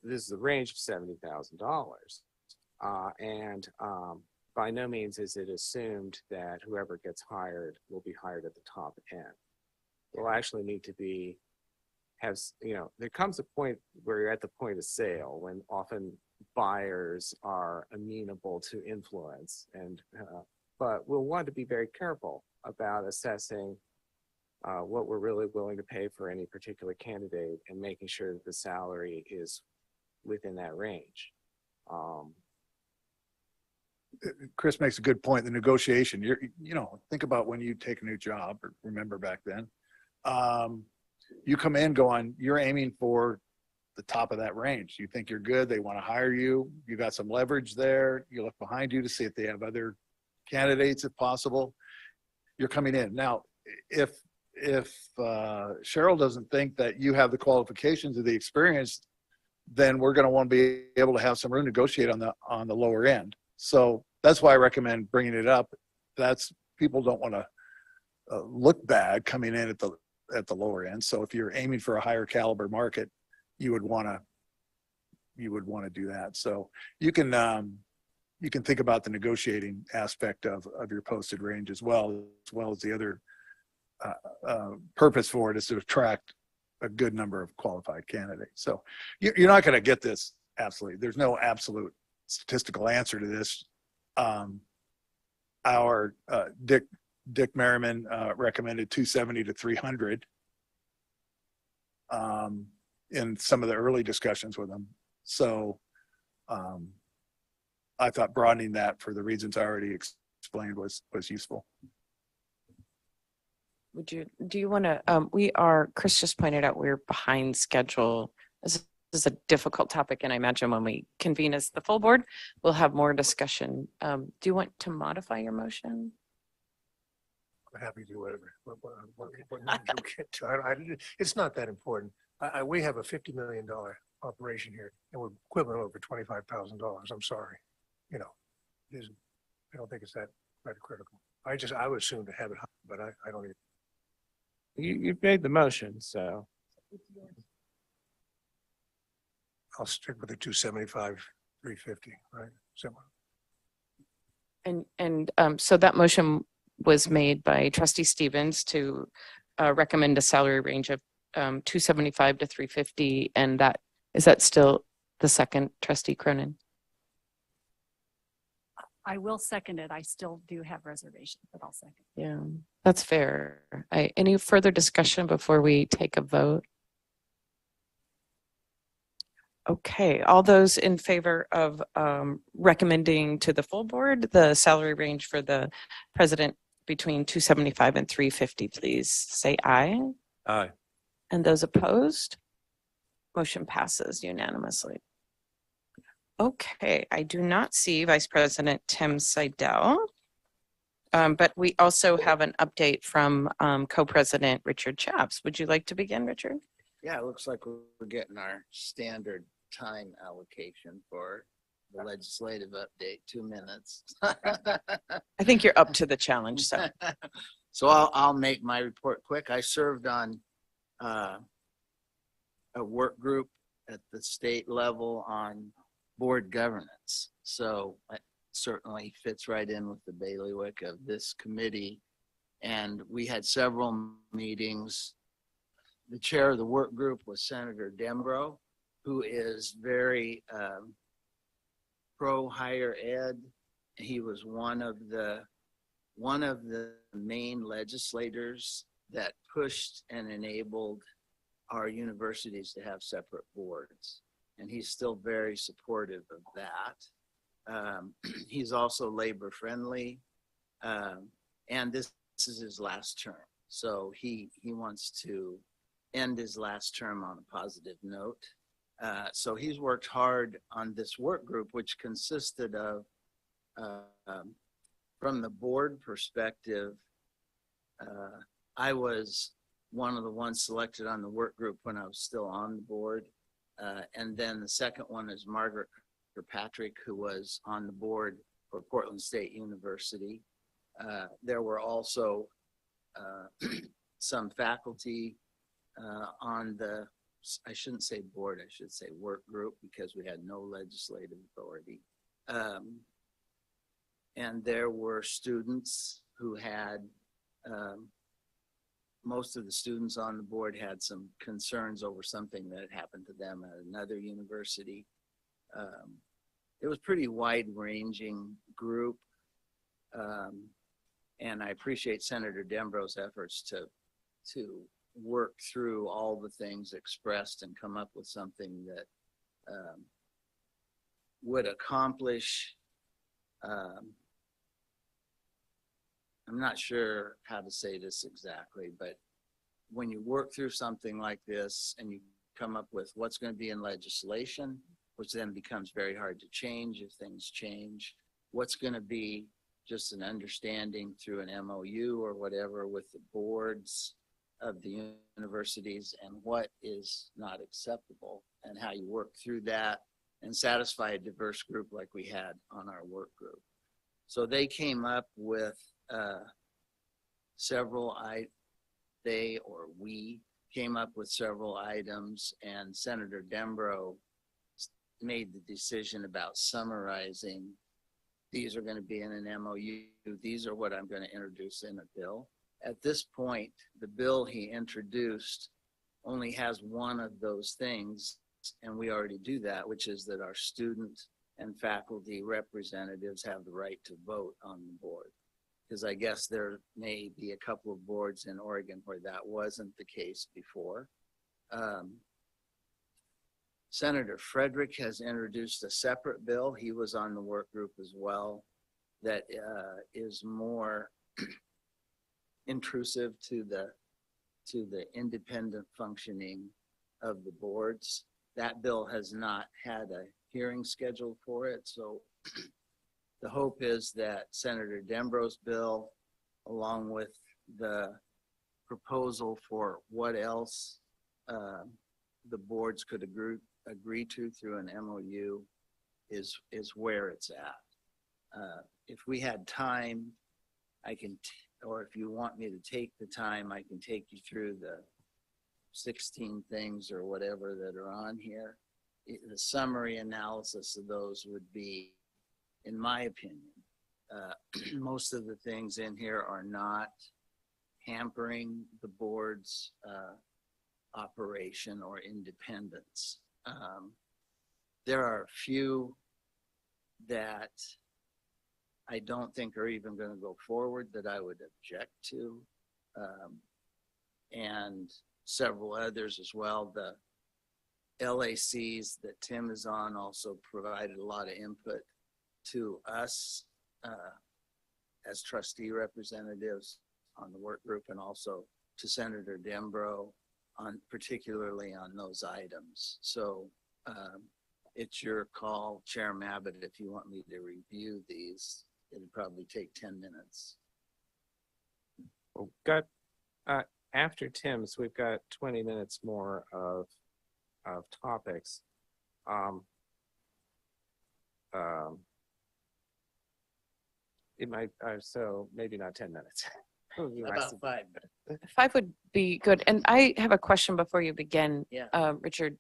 this is a range of $70,000. And by no means is it assumed that whoever gets hired will be hired at the top end. Will actually need to there comes a point where you're at the point of sale when often buyers are amenable to influence, and but we'll want to be very careful about assessing what we're really willing to pay for any particular candidate and making sure that the salary is within that range. Chris makes a good point. The negotiation, think about when you take a new job, or remember back then, you come in going, you're aiming for the top of that range. You think you're good. They want to hire you. You got some leverage there. You look behind you to see if they have other candidates, if possible. You're coming in. Now, if Cheryl doesn't think that you have the qualifications or the experience, then we're going to want to be able to have some room to negotiate on the lower end. So that's why I recommend bringing it up. People don't want to look bad coming in at the lower end. So if you're aiming for a higher caliber market, you would want to do that. So you can think about the negotiating aspect of your posted range as well as the other purpose for it is to attract a good number of qualified candidates. So you're not going to get this absolutely. There's no absolute statistical answer to this. Our Dick Merriman recommended 270 to 300 in some of the early discussions with him. So I thought broadening that for the reasons I already explained was useful. Do you want to, Chris just pointed out we're behind schedule. This is a difficult topic, and I imagine when we convene as the full board, we'll have more discussion. Do you want to modify your motion? I'm happy to do whatever. What number you get to. It's not that important. We have a $50 million operation here and we're equivalent over $25,000. I'm sorry. You know, I don't think it's that critical. I would assume to have it, but I don't even. You've made the motion, so. I'll stick with the 275, 350, right? Similar. So that motion was made by Trustee Stevens to recommend a salary range of 275 to 350, and is that still the second, Trustee Cronin? I will second it. I still do have reservations, but I'll second. Yeah, that's fair. Any further discussion before we take a vote? Okay, all those in favor of recommending to the full board the salary range for the president between 275 and 350, please say aye. Aye. And those opposed? Motion passes unanimously. Okay, I do not see Vice President Tim Seidel. But we also have an update from Co-President Richard Chaps. Would you like to begin, Richard? Yeah, it looks like we're getting our standard time allocation for the legislative update, 2 minutes. I think you're up to the challenge, so. So I'll make my report quick. I served on a work group at the state level on board governance. So it certainly fits right in with the bailiwick of this committee. And we had several meetings. The chair of the work group was Senator Dembro, who is very pro higher ed. He was one of the main legislators that pushed and enabled our universities to have separate boards. And he's still very supportive of that. He's also labor friendly. And this is his last term. So he wants to end his last term on a positive note. So he's worked hard on this work group, which consisted of, from the board perspective, I was one of the ones selected on the work group when I was still on the board. And then the second one is Margaret Kirkpatrick, who was on the board for Portland State University. There were also some faculty on the, I shouldn't say board, I should say work group, because we had no legislative authority. And there were students who had, most of the students on the board had some concerns over something that had happened to them at another university. It was pretty wide-ranging group. And I appreciate Senator Dembro's efforts to work through all the things expressed and come up with something that would accomplish, I'm not sure how to say this exactly, but when you work through something like this and you come up with what's going to be in legislation, which then becomes very hard to change if things change, what's going to be just an understanding through an MOU or whatever with the boards of the universities, and what is not acceptable, and how you work through that and satisfy a diverse group like we had on our work group. So they came up with we came up with several items, and Senator Dembro made the decision about summarizing. These are going to be in an MOU. These are what I'm going to introduce in a bill. At this point, the bill he introduced only has one of those things, and we already do that, which is that our student and faculty representatives have the right to vote on the board. Because I guess there may be a couple of boards in Oregon where that wasn't the case before. Senator Frederick has introduced a separate bill. He was on the work group as well, that is more intrusive to the independent functioning of the boards. That bill has not had a hearing scheduled for it, so the hope is that Senator Dembro's bill, along with the proposal for what else the boards could agree to through an MOU, is where it's at. If we had time, or if you want me to take the time, I can take you through the 16 things or whatever that are on here. The summary analysis of those would be, in my opinion, most of the things in here are not hampering the board's operation or independence. There are a few that I don't think are even going to go forward that I would object to, and several others as well. The LACs that Tim is on also provided a lot of input to us as trustee representatives on the work group, and also to Senator Dembro particularly on those items. So it's your call, Chair Mabbitt, if you want me to review these. It'd probably take 10 minutes. We've got, after Tim's, we've got 20 minutes more of topics. It might, so maybe not 10 minutes. About 5 minutes. 5 would be good. And I have a question before you begin, Yeah. Richard.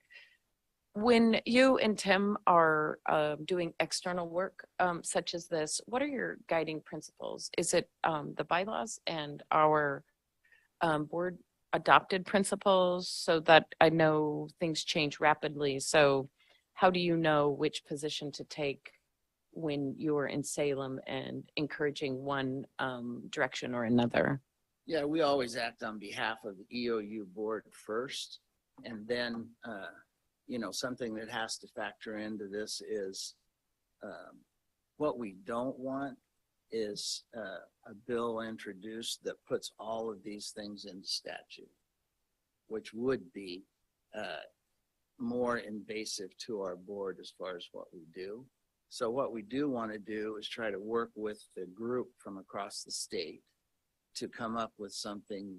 When you and Tim are doing external work such as this, what are your guiding principles? Is it the bylaws and our board adopted principles, so that I know things change rapidly? So how do you know which position to take when you're in Salem and encouraging one direction or another? Yeah, we always act on behalf of the EOU board first, and then something that has to factor into this is what we don't want is a bill introduced that puts all of these things into statute, which would be more invasive to our board as far as what we do. So what we do want to do is try to work with the group from across the state to come up with something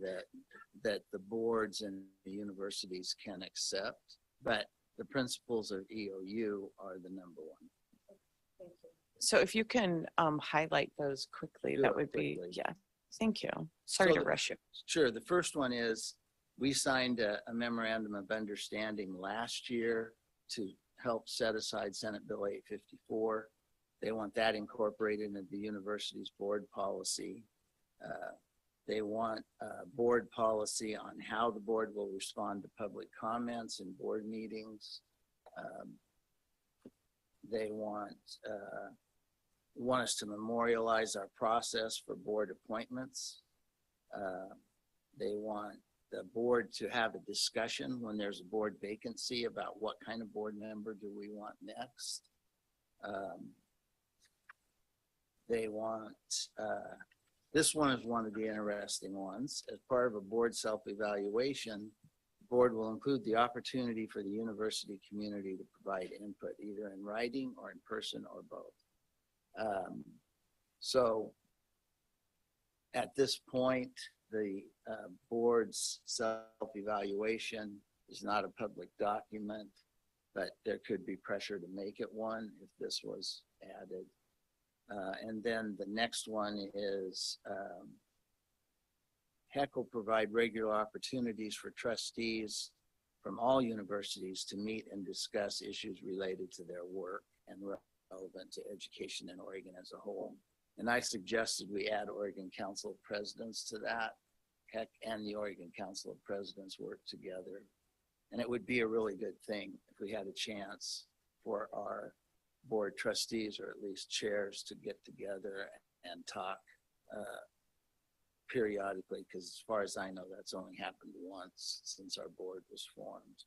that the boards and the universities can accept. But the principles of EOU are the number one. So if you can highlight those quickly, Do that it would be, quickly. yeah, thank you. Sorry So to the- rush you. Sure. The first one is we signed a memorandum of understanding last year to help set aside Senate Bill 854. They want that incorporated into the university's board policy. They want a board policy on how the board will respond to public comments in board meetings. They want us to memorialize our process for board appointments. They want the board to have a discussion when there's a board vacancy about what kind of board member do we want next. They want, this one is one of the interesting ones. As part of a board self-evaluation, the board will include the opportunity for the university community to provide input either in writing or in person or both. So at this point, the board's self-evaluation is not a public document, but there could be pressure to make it one if this was added. And then the next one is HEC will provide regular opportunities for trustees from all universities to meet and discuss issues related to their work and relevant to education in Oregon as a whole. And I suggested we add Oregon Council of Presidents to that. HEC and the Oregon Council of Presidents work together. And it would be a really good thing if we had a chance for our board trustees, or at least chairs, to get together and talk periodically, because as far as I know, that's only happened once since our board was formed.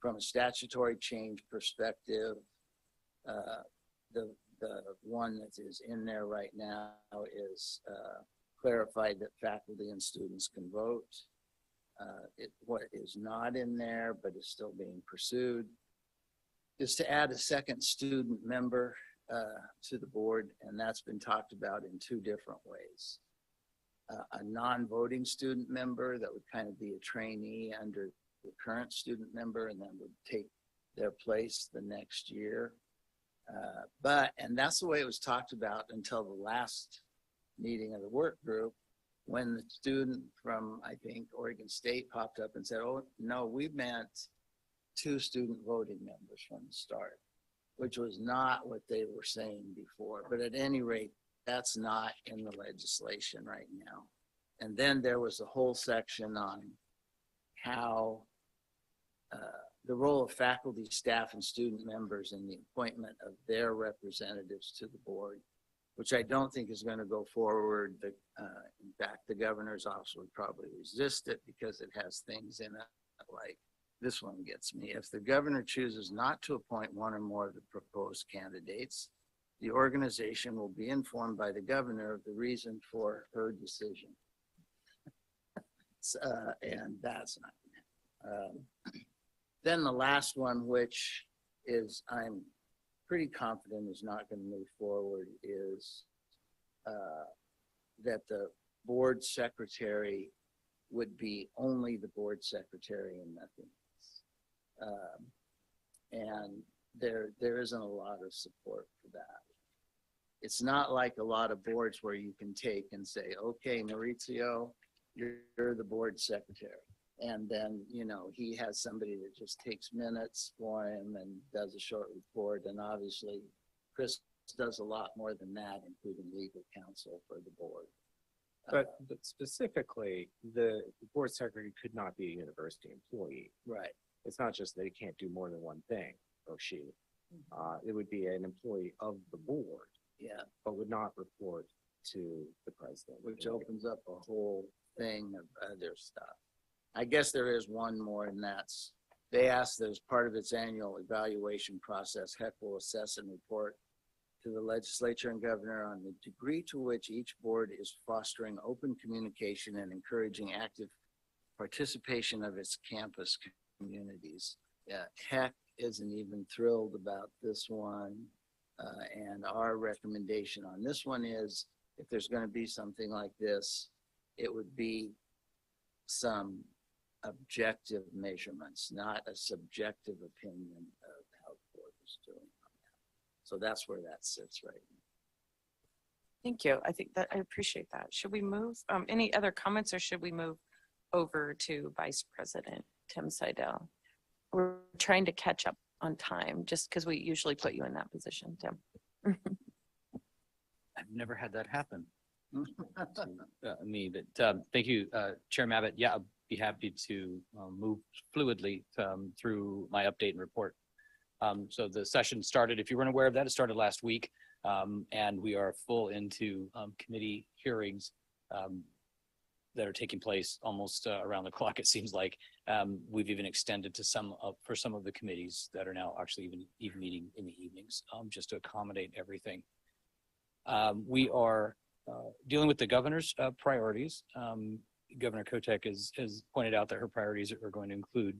From a statutory change perspective, the the one that is in there right now is clarified that faculty and students can vote. What is not in there, but is still being pursued, is to add a second student member to the board, and that's been talked about in two different ways. A non-voting student member that would kind of be a trainee under the current student member and then would take their place the next year. And that's the way it was talked about until the last meeting of the work group, when the student from, I think, Oregon State popped up and said, oh, no, we meant 2 student voting members from the start, which was not what they were saying before. But at any rate, that's not in the legislation right now. And then there was a whole section on how the role of faculty, staff, and student members in the appointment of their representatives to the board, which I don't think is going to go forward. In fact, the governor's office would probably resist it because it has things in it like this one gets me. If the governor chooses not to appoint one or more of the proposed candidates, the organization will be informed by the governor of the reason for her decision. And that's not. Then the last one, which is I'm pretty confident is not going to move forward, is that the board secretary would be only the board secretary and nothing else. And there isn't a lot of support for that. It's not like a lot of boards where you can take and say, okay, Maurizio, you're the board secretary. And then, you know, he has somebody that just takes minutes for him and does a short report. And obviously, Chris does a lot more than that, including legal counsel for the board. But specifically, the board secretary could not be a university employee. Right. It's not just that he can't do more than one thing, or she. It would be an employee of the board. Yeah. But would not report to the president. Which opens up a whole thing of other stuff. I guess there is one more, and that's, they asked that as part of its annual evaluation process, HEC will assess and report to the legislature and governor on the degree to which each board is fostering open communication and encouraging active participation of its campus communities. Yeah, HEC isn't even thrilled about this one. And our recommendation on this one is, if there's going to be something like this, it would be some objective measurements, not a subjective opinion of how the board is doing on that. So that's where that sits right now. Thank you. I think that I appreciate that. Should we move? Any other comments, or should we move over to Vice President Tim Seidel? We're trying to catch up on time just because we usually put you in that position, Tim. I've never had that happen. Me, but thank you, Chair Mabott. Yeah, I'll be happy to move fluidly through my update and report. So the session started, if you weren't aware of that, it started last week, and we are full into committee hearings that are taking place almost around the clock, it seems like. We've even extended to for some of the committees that are now actually even meeting in the evenings, just to accommodate everything. We are dealing with the governor's priorities. Governor Kotek has pointed out that her priorities are going to include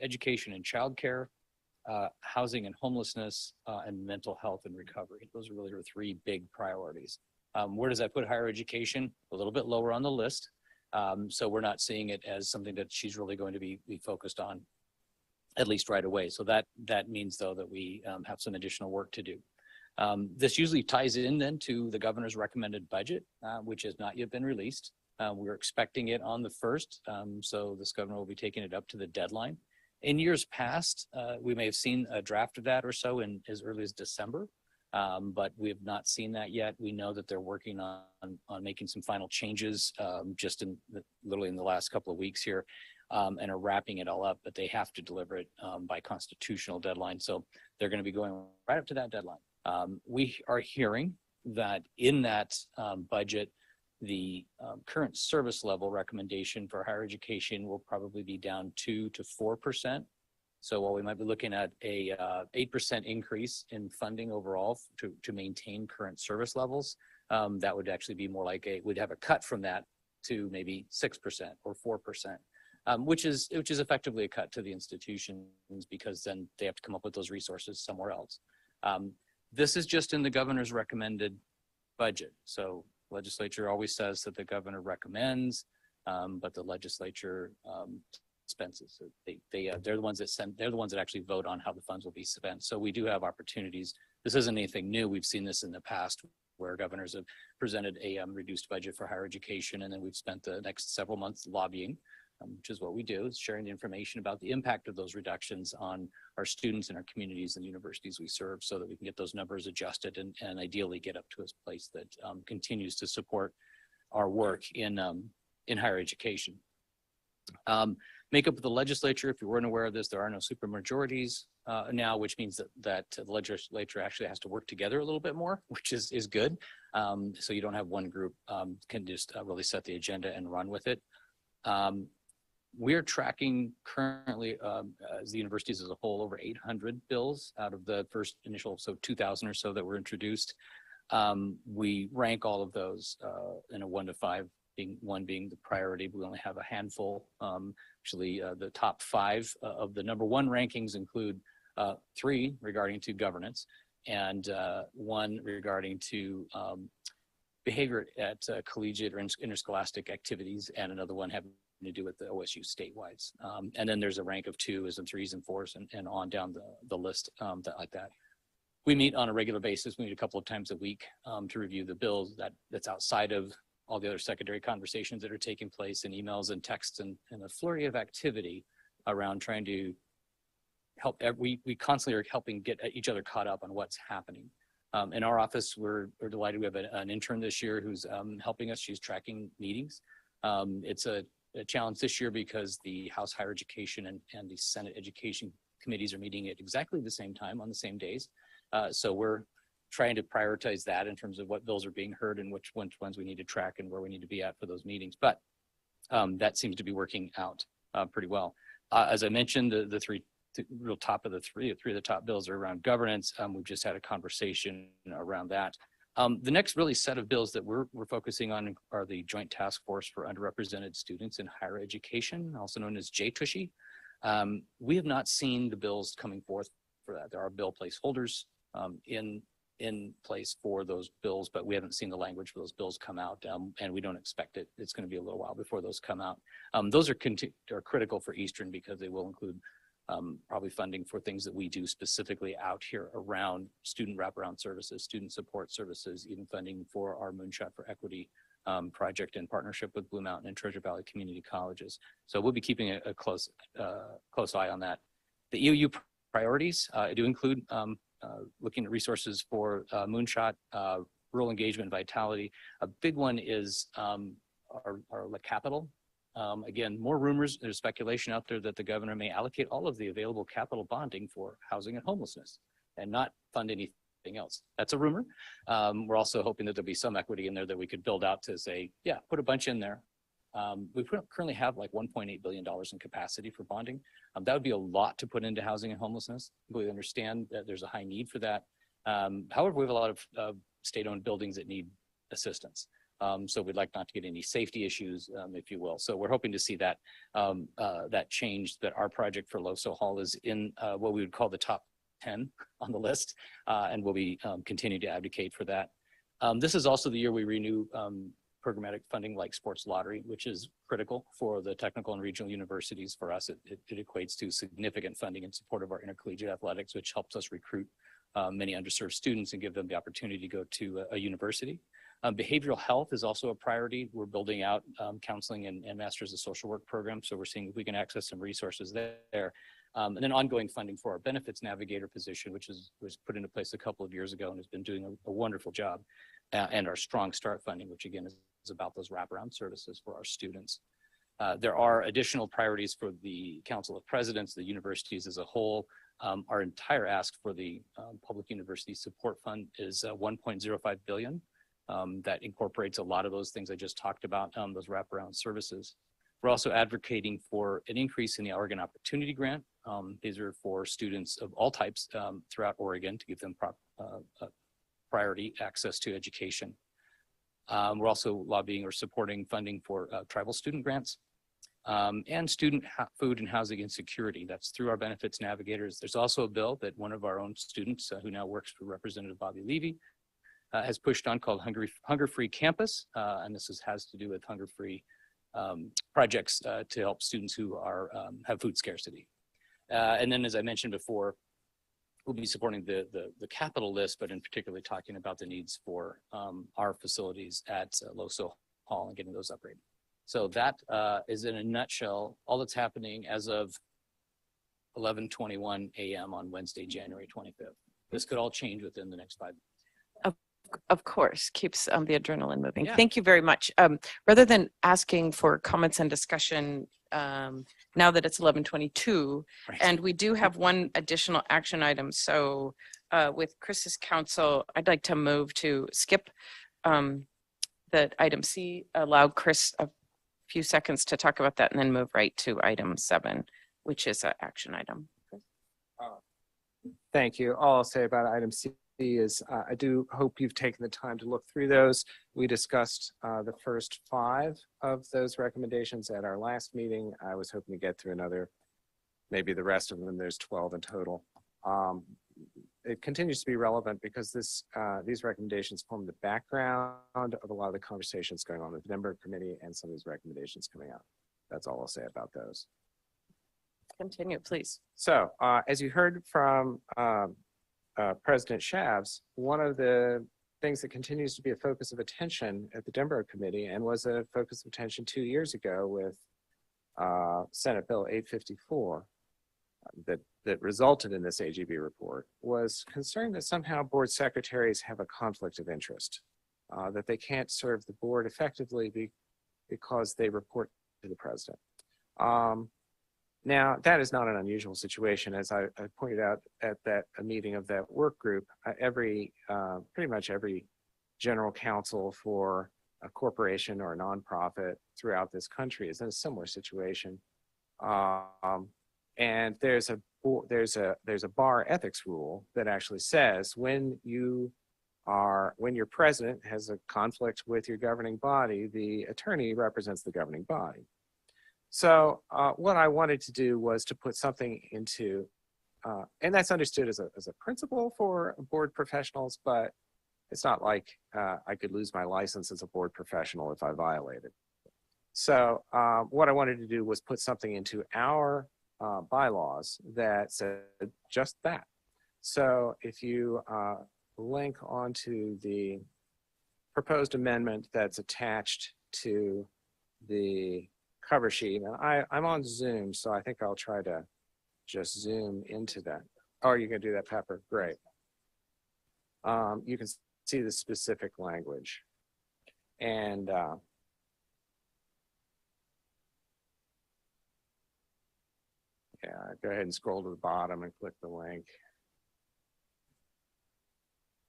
education and childcare, housing and homelessness, and mental health and recovery. Those are really her 3 big priorities. Where does that put higher education? A little bit lower on the list. So we're not seeing it as something that she's really going to be focused on, at least right away. So that means, though, that we have some additional work to do. This usually ties in then to the governor's recommended budget, which has not yet been released. We're expecting it on the 1st, so this governor will be taking it up to the deadline. In years past, we may have seen a draft of that or so in as early as December, but we have not seen that yet. We know that they're working on making some final changes just literally in the last couple of weeks here, and are wrapping it all up, but they have to deliver it by constitutional deadline. So they're going to be going right up to that deadline. We are hearing that in that budget, the current service level recommendation for higher education will probably be down 2 to 4%. So while we might be looking at a 8% increase in funding overall to maintain current service levels, that would actually be more like we'd have a cut from that to maybe 6% or 4%. Which is effectively a cut to the institutions because then they have to come up with those resources somewhere else. This is just in the governor's recommended budget. So legislature always says that the governor recommends, but the legislature expenses. So they're the ones that actually vote on how the funds will be spent. So we do have opportunities. This isn't anything new. We've seen this in the past where governors have presented a reduced budget for higher education, and then we've spent the next several months lobbying, which is what we do, is sharing the information about the impact of those reductions on our students and our communities and universities we serve so that we can get those numbers adjusted and ideally get up to a place that continues to support our work in higher education. Makeup of the legislature, if you weren't aware of this, there are no supermajorities now, which means that the legislature actually has to work together a little bit more, which is good. So you don't have one group can just really set the agenda and run with it. We're tracking currently, as the universities as a whole, over 800 bills out of the first initial, so 2,000 or so that were introduced. We rank all of those in a 1 to 5, one being the priority. We only have a handful. Actually, the top 5 of the number 1 rankings include 3 regarding to governance and 1 regarding to behavior at collegiate or interscholastic activities, and another one having to do with the OSU statewide. And then there's a rank of 2s and 3s and 4s and on down the list like that. We meet on a regular basis. We meet a couple of times a week to review the bills that's outside of all the other secondary conversations that are taking place in emails and texts and a flurry of activity around trying to help. We constantly are helping get each other caught up on what's happening. In our office, we're delighted we have an intern this year who's helping us. She's tracking meetings. It's a challenge this year because the House Higher Education and the Senate Education Committees are meeting at exactly the same time on the same days. So we're trying to prioritize that in terms of what bills are being heard and which ones we need to track and where we need to be at for those meetings. But that seems to be working out pretty well. As I mentioned, the real top of the three of the top bills are around governance. We've just had a conversation around that. The next really set of bills that we're focusing on are the Joint Task Force for Underrepresented Students in Higher Education, also known as JTUSHI. We have not seen the bills coming forth for that. There are bill placeholders in place for those bills, but we haven't seen the language for those bills come out, and we don't expect it. It's going to be a little while before those come out. Those are critical for Eastern because they will include probably funding for things that we do specifically out here around student wraparound services, student support services, even funding for our Moonshot for Equity project in partnership with Blue Mountain and Treasure Valley Community Colleges. So we'll be keeping a close eye on that. The EOU priorities do include looking at resources for Moonshot, rural engagement, vitality. A big one is our capital. Again, more rumors, there's speculation out there that the governor may allocate all of the available capital bonding for housing and homelessness and not fund anything else. That's a rumor. We're also hoping that there'll be some equity in there that we could build out to say, yeah, put a bunch in there. We currently have like $1.8 billion in capacity for bonding. That would be a lot to put into housing and homelessness. We understand that there's a high need for that. However, we have a lot of state-owned buildings that need assistance. So we'd like not to get any safety issues, if you will. So we're hoping to see that that change, that our project for Loso Hall is in what we would call the top 10 on the list, and we'll be continuing to advocate for that. This is also the year we renew programmatic funding like sports lottery, which is critical for the technical and regional universities. For us, it equates to significant funding in support of our intercollegiate athletics, which helps us recruit many underserved students and give them the opportunity to go to a university. Behavioral health is also a priority. We're building out counseling and Masters of Social Work programs, so we're seeing if we can access some resources there. And then ongoing funding for our benefits navigator position, which was put into place a couple of years ago and has been doing a wonderful job. And our Strong Start funding, which again is about those wraparound services for our students. There are additional priorities for the Council of Presidents, the universities as a whole. Our entire ask for the Public University Support Fund is $1.05 billion. That incorporates a lot of those things I just talked about, those wraparound services. We're also advocating for an increase in the Oregon Opportunity Grant. These are for students of all types throughout Oregon to give them priority access to education. We're also lobbying or supporting funding for tribal student grants and student food and housing insecurity. That's through our benefits navigators. There's also a bill that one of our own students who now works for Representative Bobby Levy has pushed on called Hunger Free Campus. And this has to do with hunger free projects to help students who are have food scarcity. And then, as I mentioned before, we'll be supporting the capital list, but in particularly talking about the needs for our facilities at Loso Hall and getting those upgraded. So that is in a nutshell all that's happening as of 11:21 a.m. on Wednesday, January 25th. This could all change within the next 5 minutes. Of course, keeps the adrenaline moving. Yeah. Thank you very much. Rather than asking for comments and discussion, now that it's 11:22, Right. and we do have one additional action item. So with Chris's counsel, I'd like to move to skip the item C, allow Chris a few seconds to talk about that, and then move right to item 7, which is an action item. Thank you. All I'll say about item C is I do hope you've taken the time to look through those. We discussed the first 5 of those recommendations at our last meeting. I was hoping to get through another, maybe the rest of them. There's 12 in total. It continues to be relevant because these recommendations form the background of a lot of the conversations going on with the Denver Committee and some of these recommendations coming out. That's all I'll say about those. Continue, please. So as you heard from President Shavs, one of the things that continues to be a focus of attention at the Denver Committee and was a focus of attention 2 years ago with Senate Bill 854 that resulted in this AGB report was concerned that somehow board secretaries have a conflict of interest, that they can't serve the board effectively because they report to the president. Now, that is not an unusual situation. As I pointed out at a meeting of that work group, pretty much every general counsel for a corporation or a nonprofit throughout this country is in a similar situation. And there's a bar ethics rule that actually says when your president has a conflict with your governing body, the attorney represents the governing body. So what I wanted to do was to put something into, and that's understood as a principle for board professionals, but it's not like I could lose my license as a board professional if I violated. So what I wanted to do was put something into our bylaws that said just that. So if you link onto the proposed amendment that's attached to the cover sheet, and I'm on Zoom, so I think I'll try to just zoom into that. Oh, you can do that, Pepper? Great. You can see the specific language. And yeah, go ahead and scroll to the bottom and click the link.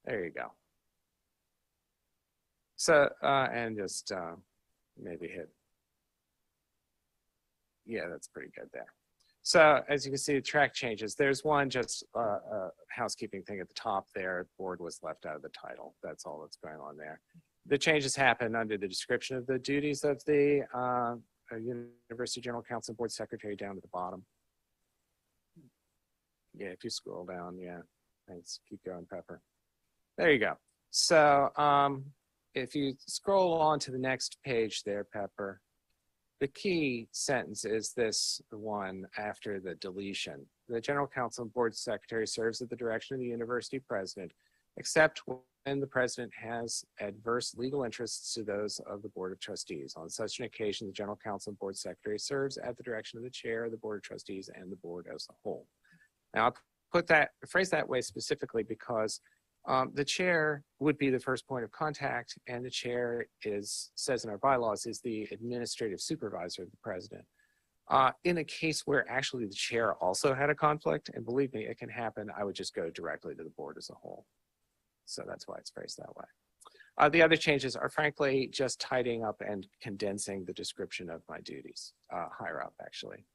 There you go. So, and just maybe hit. Yeah, that's pretty good there. So as you can see, the track changes. There's one just a housekeeping thing at the top there. Board was left out of the title. That's all that's going on there. The changes happen under the description of the duties of the University General Counsel and Board Secretary down to the bottom. Yeah, if you scroll down, yeah. Thanks. Keep going, Pepper. There you go. So if you scroll on to the next page there, Pepper, the key sentence is this one after the deletion. The General Counsel and Board Secretary serves at the direction of the university president, except when the president has adverse legal interests to those of the Board of Trustees. On such an occasion, the General Counsel and Board Secretary serves at the direction of the chair of the Board of Trustees and the board as a whole. Now, I'll phrase that way specifically because the chair would be the first point of contact, and the chair says in our bylaws, is the administrative supervisor of the president. In a case where actually the chair also had a conflict, and believe me, it can happen, I would just go directly to the board as a whole. So that's why it's phrased that way. The other changes are frankly just tidying up and condensing the description of my duties, higher up, actually.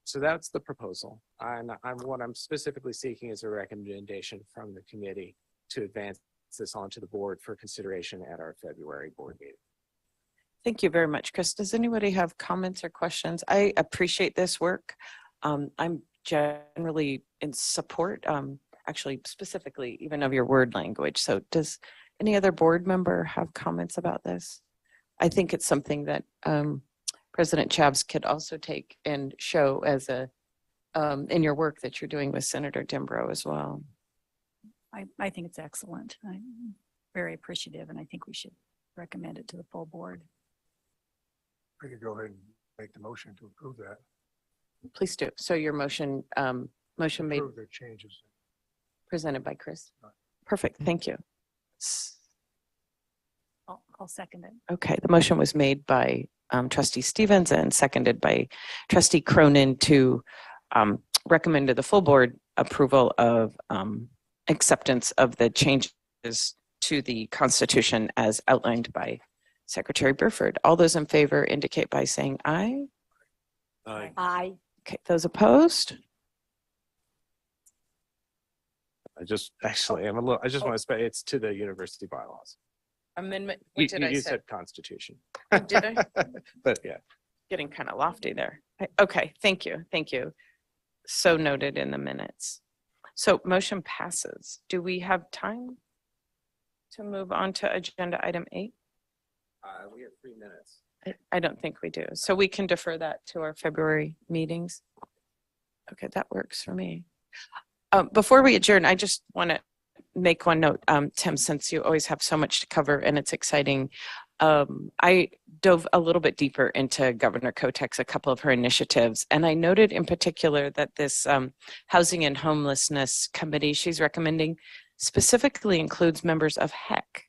So that's the proposal. And what I'm specifically seeking is a recommendation from the committee to advance this onto the board for consideration at our February board meeting. Thank you very much, Chris. Does anybody have comments or questions? I appreciate this work. I'm generally in support, actually specifically even of your word language. So does any other board member have comments about this? I think it's something that President Chavs could also take and show as a, in your work that you're doing with Senator Dimbrow as well. I think it's excellent. I'm very appreciative, and I think we should recommend it to the full board. We could go ahead and make the motion to approve that. Please do. So your motion, motion made, Approve the changes. presented by Chris. Perfect. Thank you. I'll second it. Okay, the motion was made by trustee Stevens and seconded by trustee Cronin to recommend to the full board approval of acceptance of the changes to the Constitution as outlined by Secretary Burford. All those in favor indicate by saying aye. Aye. Aye. Okay, those opposed? I just actually, I just want to say it's to the university bylaws. Amendment, You, what did I you say? said constitution. Oh, did I? But yeah. Getting kind of lofty there. Okay, thank you, thank you. So noted in the minutes. So motion passes. Do we have time to move on to agenda item 8? We have 3 minutes. I don't think we do. So we can defer that to our February meetings. Okay, that works for me. Before we adjourn, I just want to make one note, Tim, since you always have so much to cover and it's exciting. I dove a little bit deeper into Governor Kotek's, a couple of her initiatives, and I noted in particular that this Housing and Homelessness Committee she's recommending specifically includes members of HEC,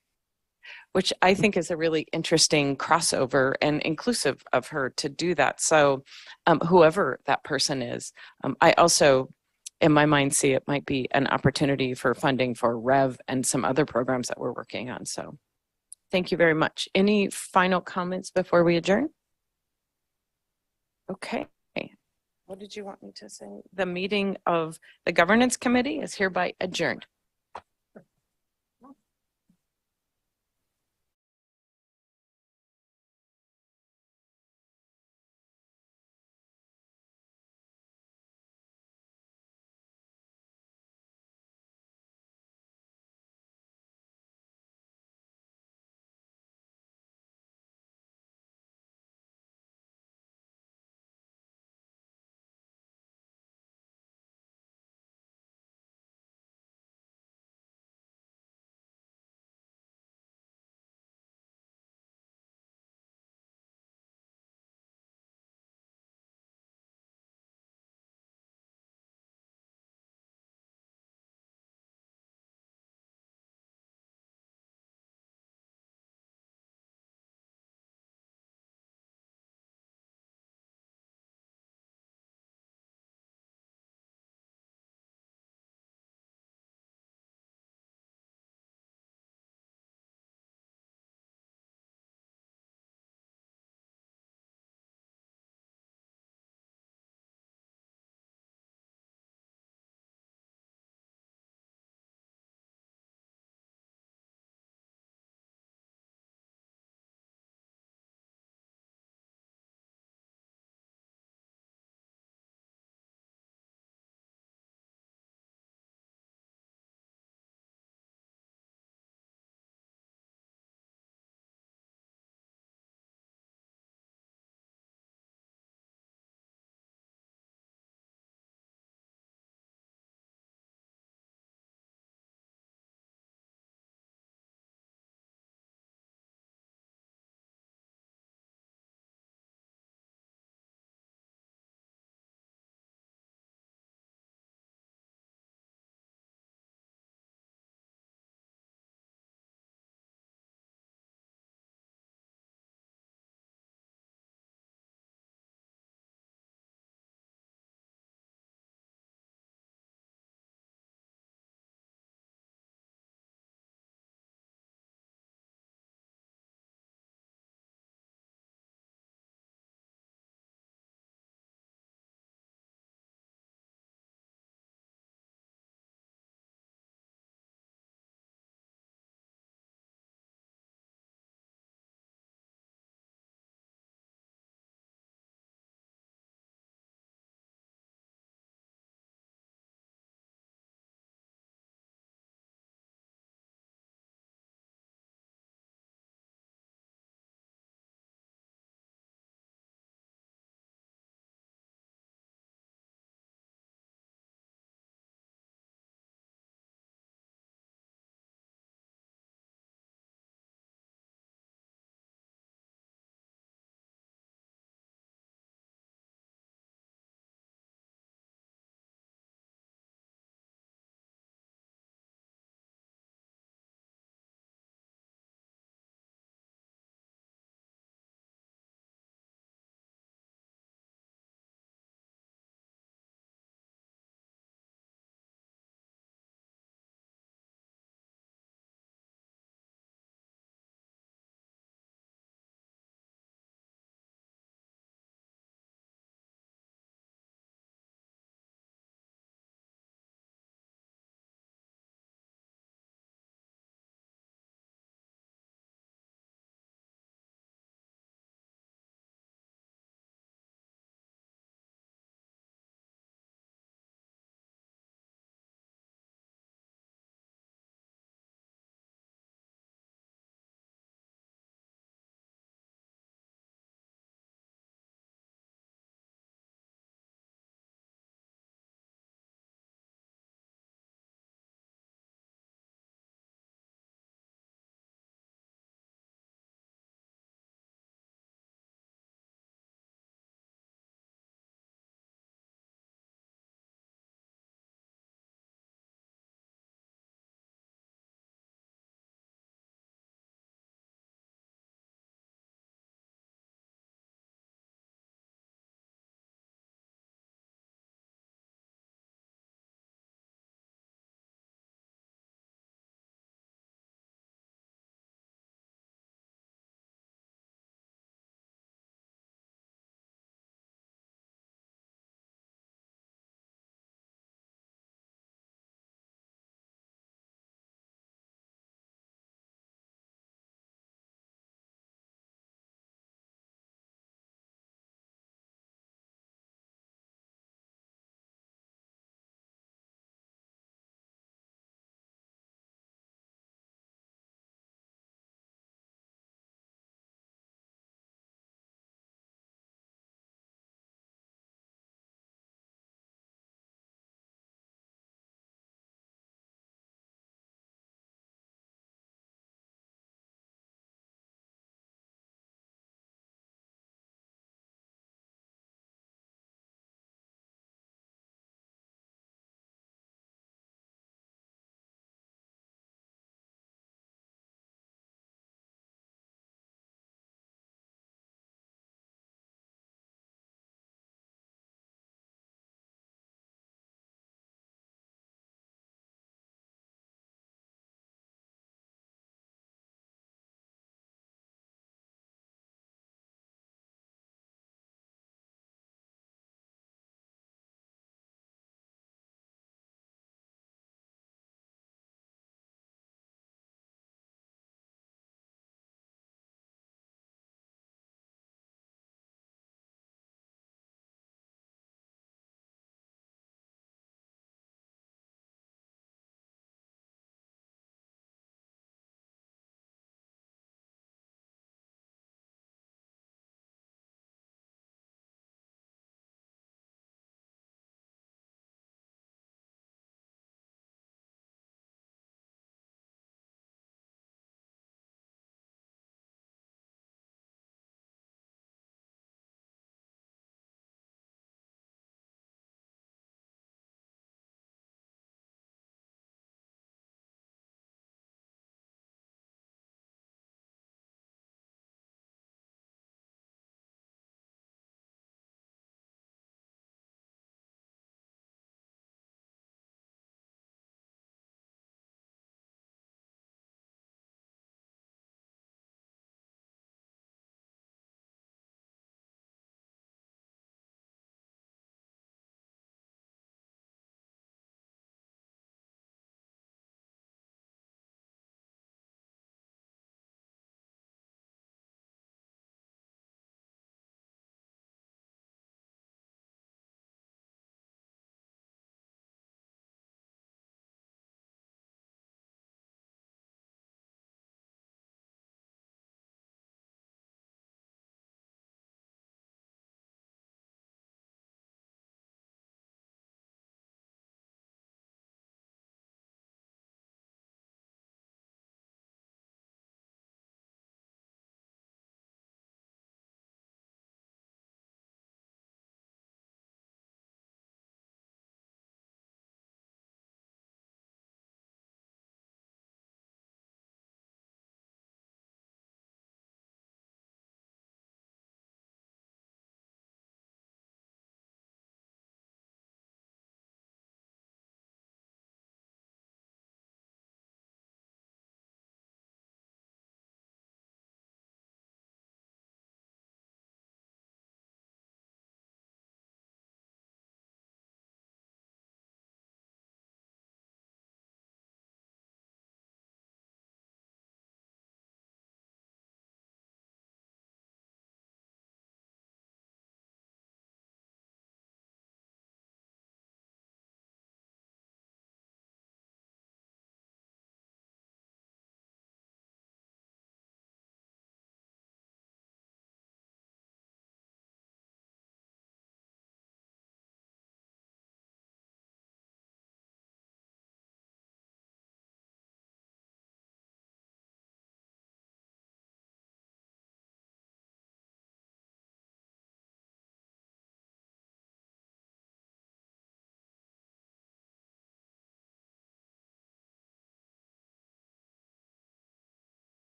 which I think is a really interesting crossover and inclusive of her to do that. So whoever that person is, I also, in my mind, see it might be an opportunity for funding for REV and some other programs that we're working on. So thank you very much. Any final comments before we adjourn? Okay. What did you want me to say? The meeting of the Governance Committee is hereby adjourned.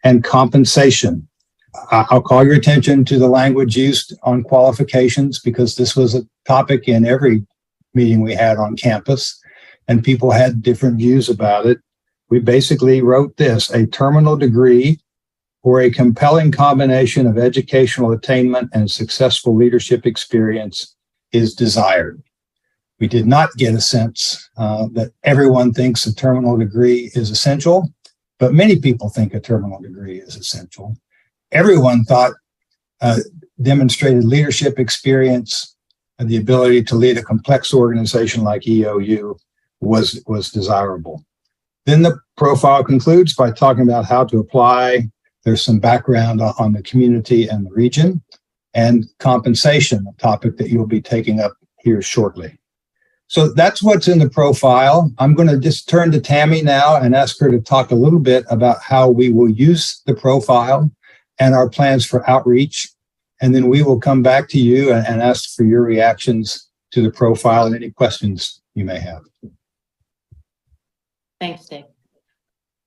and compensation. I'll call your attention to the language used on qualifications because this was a topic in every meeting we had on campus and people had different views about it. We basically wrote this: a terminal degree or a compelling combination of educational attainment and successful leadership experience is desired. We did not get a sense that everyone thinks a terminal degree is essential, but many people think a terminal degree is essential. Everyone thought demonstrated leadership experience and the ability to lead a complex organization like EOU was desirable. Then the profile concludes by talking about how to apply. There's some background on the community and the region, and compensation, a topic that you'll be taking up here shortly. So that's what's in the profile. I'm going to just turn to Tammy now and ask her to talk a little bit about how we will use the profile and our plans for outreach. And then we will come back to you and ask for your reactions to the profile and any questions you may have. Thanks, Dick.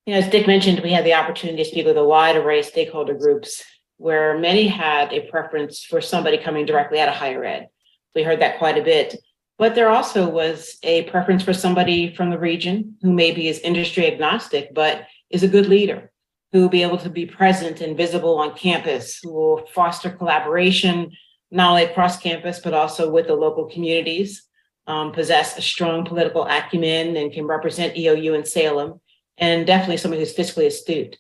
You know, as Dick mentioned, we had the opportunity to speak with a wide array of stakeholder groups where many had a preference for somebody coming directly out of higher ed. We heard that quite a bit. But there also was a preference for somebody from the region who maybe is industry agnostic, but is a good leader, who will be able to be present and visible on campus, who will foster collaboration, not only across campus, but also with the local communities, possess a strong political acumen and can represent EOU in Salem, and definitely somebody who's fiscally astute.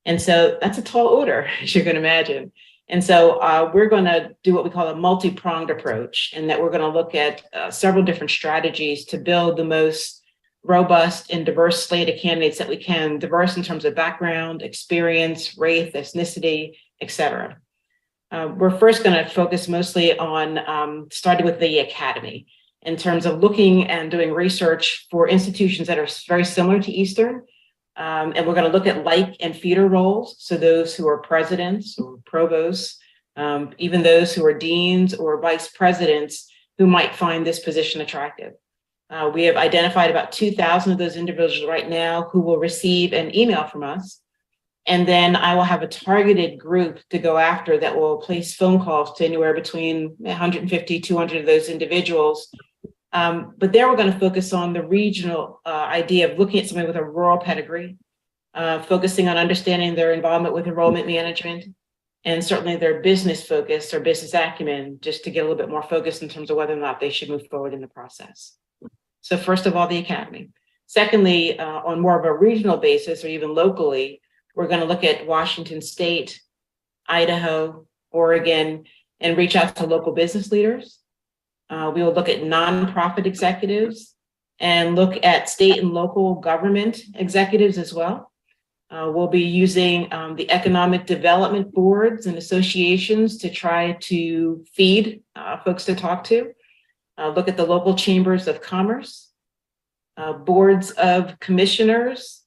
And so that's a tall order, as you can imagine. And so we're going to do what we call a multi-pronged approach, and that we're going to look at several different strategies to build the most robust and diverse slate of candidates that we can, diverse in terms of background, experience, race, ethnicity, et cetera. We're first going to focus mostly on starting with the academy in terms of looking and doing research for institutions that are very similar to Eastern. And we're going to look at like and feeder roles. So those who are presidents or provosts, even those who are deans or vice presidents who might find this position attractive. We have identified about 2,000 of those individuals right now who will receive an email from us. And then I will have a targeted group to go after that will place phone calls to anywhere between 150, 200 of those individuals. But there we're going to focus on the regional idea of looking at somebody with a rural pedigree, focusing on understanding their involvement with enrollment management, and certainly their business focus or business acumen, just to get a little bit more focused in terms of whether or not they should move forward in the process. So first of all, the academy. Secondly, on more of a regional basis or even locally, we're going to look at Washington State, Idaho, Oregon, and reach out to local business leaders. We will look at nonprofit executives and look at state and local government executives as well. We'll be using the economic development boards and associations to try to feed folks to talk to. Look at the local chambers of commerce, boards of commissioners,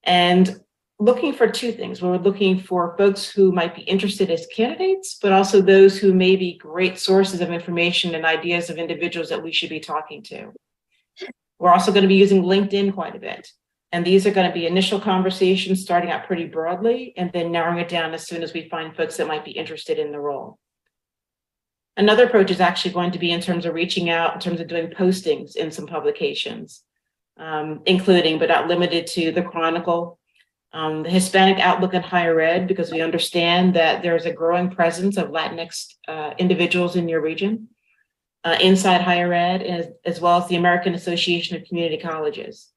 and looking for two things. We're looking for folks who might be interested as candidates, but also those who may be great sources of information and ideas of individuals that we should be talking to. We're also going to be using LinkedIn quite a bit. And these are going to be initial conversations starting out pretty broadly and then narrowing it down as soon as we find folks that might be interested in the role. Another approach is actually going to be in terms of reaching out, in terms of doing postings in some publications, including but not limited to the Chronicle, the Hispanic Outlook in Higher Ed, because we understand that there's a growing presence of Latinx individuals in your region, inside higher ed, as well as the American Association of Community Colleges.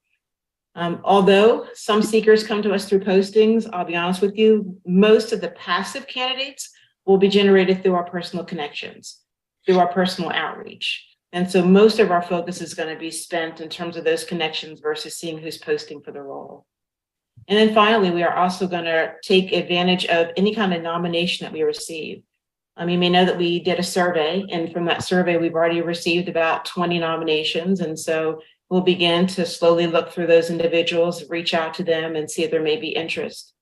Although some seekers come to us through postings, I'll be honest with you, most of the passive candidates will be generated through our personal connections, through our personal outreach. And so most of our focus is going to be spent in terms of those connections versus seeing who's posting for the role. And then finally, we are also going to take advantage of any kind of nomination that we receive. You may know that we did a survey, and from that survey, we've already received about 20 nominations. And so we'll begin to slowly look through those individuals, reach out to them and see if there may be interest.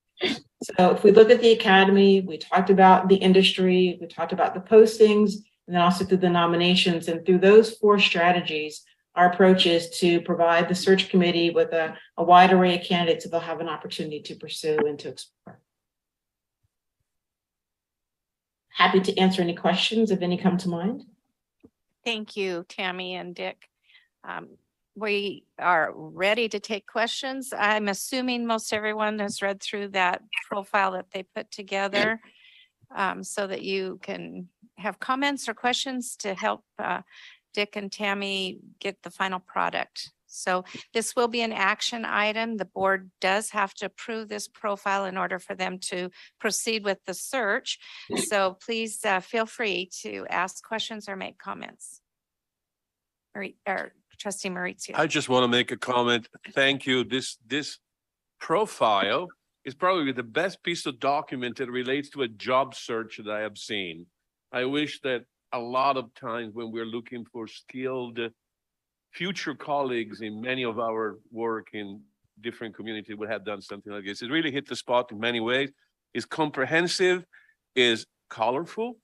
So if we look at the academy, we talked about the industry, we talked about the postings, and then also through the nominations. And through those four strategies, our approach is to provide the search committee with a wide array of candidates that they'll have an opportunity to pursue and to explore. Happy to answer any questions if any come to mind. Thank you, Tammy and Dick. We are ready to take questions. I'm assuming most everyone has read through that profile that they put together so that you can have comments or questions to help Dick and Tammy get the final product. So this will be an action item. The board does have to approve this profile in order for them to proceed with the search. So please feel free to ask questions or make comments. Or Trustee Maurizio. I just want to make a comment. Thank you. This profile is probably the best piece of document that relates to a job search that I have seen. I wish that a lot of times when we're looking for skilled future colleagues in many of our work in different communities would have done something like this. It really hit the spot in many ways. It's comprehensive, is colorful.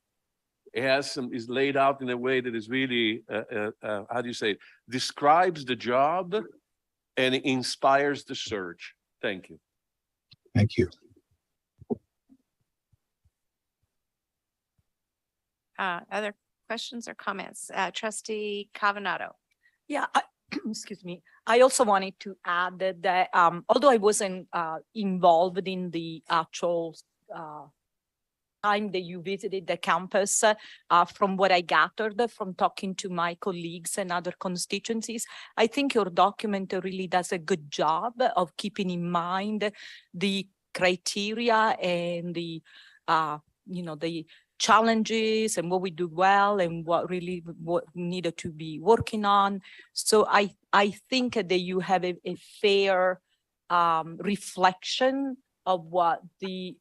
It has is laid out in a way that is really, how do you say, describes the job and inspires the search. Thank you. Thank you. Other questions or comments? Trustee Cavanato. Yeah, excuse me. I also wanted to add that although I wasn't involved in the actual time that you visited the campus, from what I gathered from talking to my colleagues and other constituencies, I think your document really does a good job of keeping in mind the criteria and the, the challenges and what we do well and what needed to be working on. So I think that you have a fair reflection of what the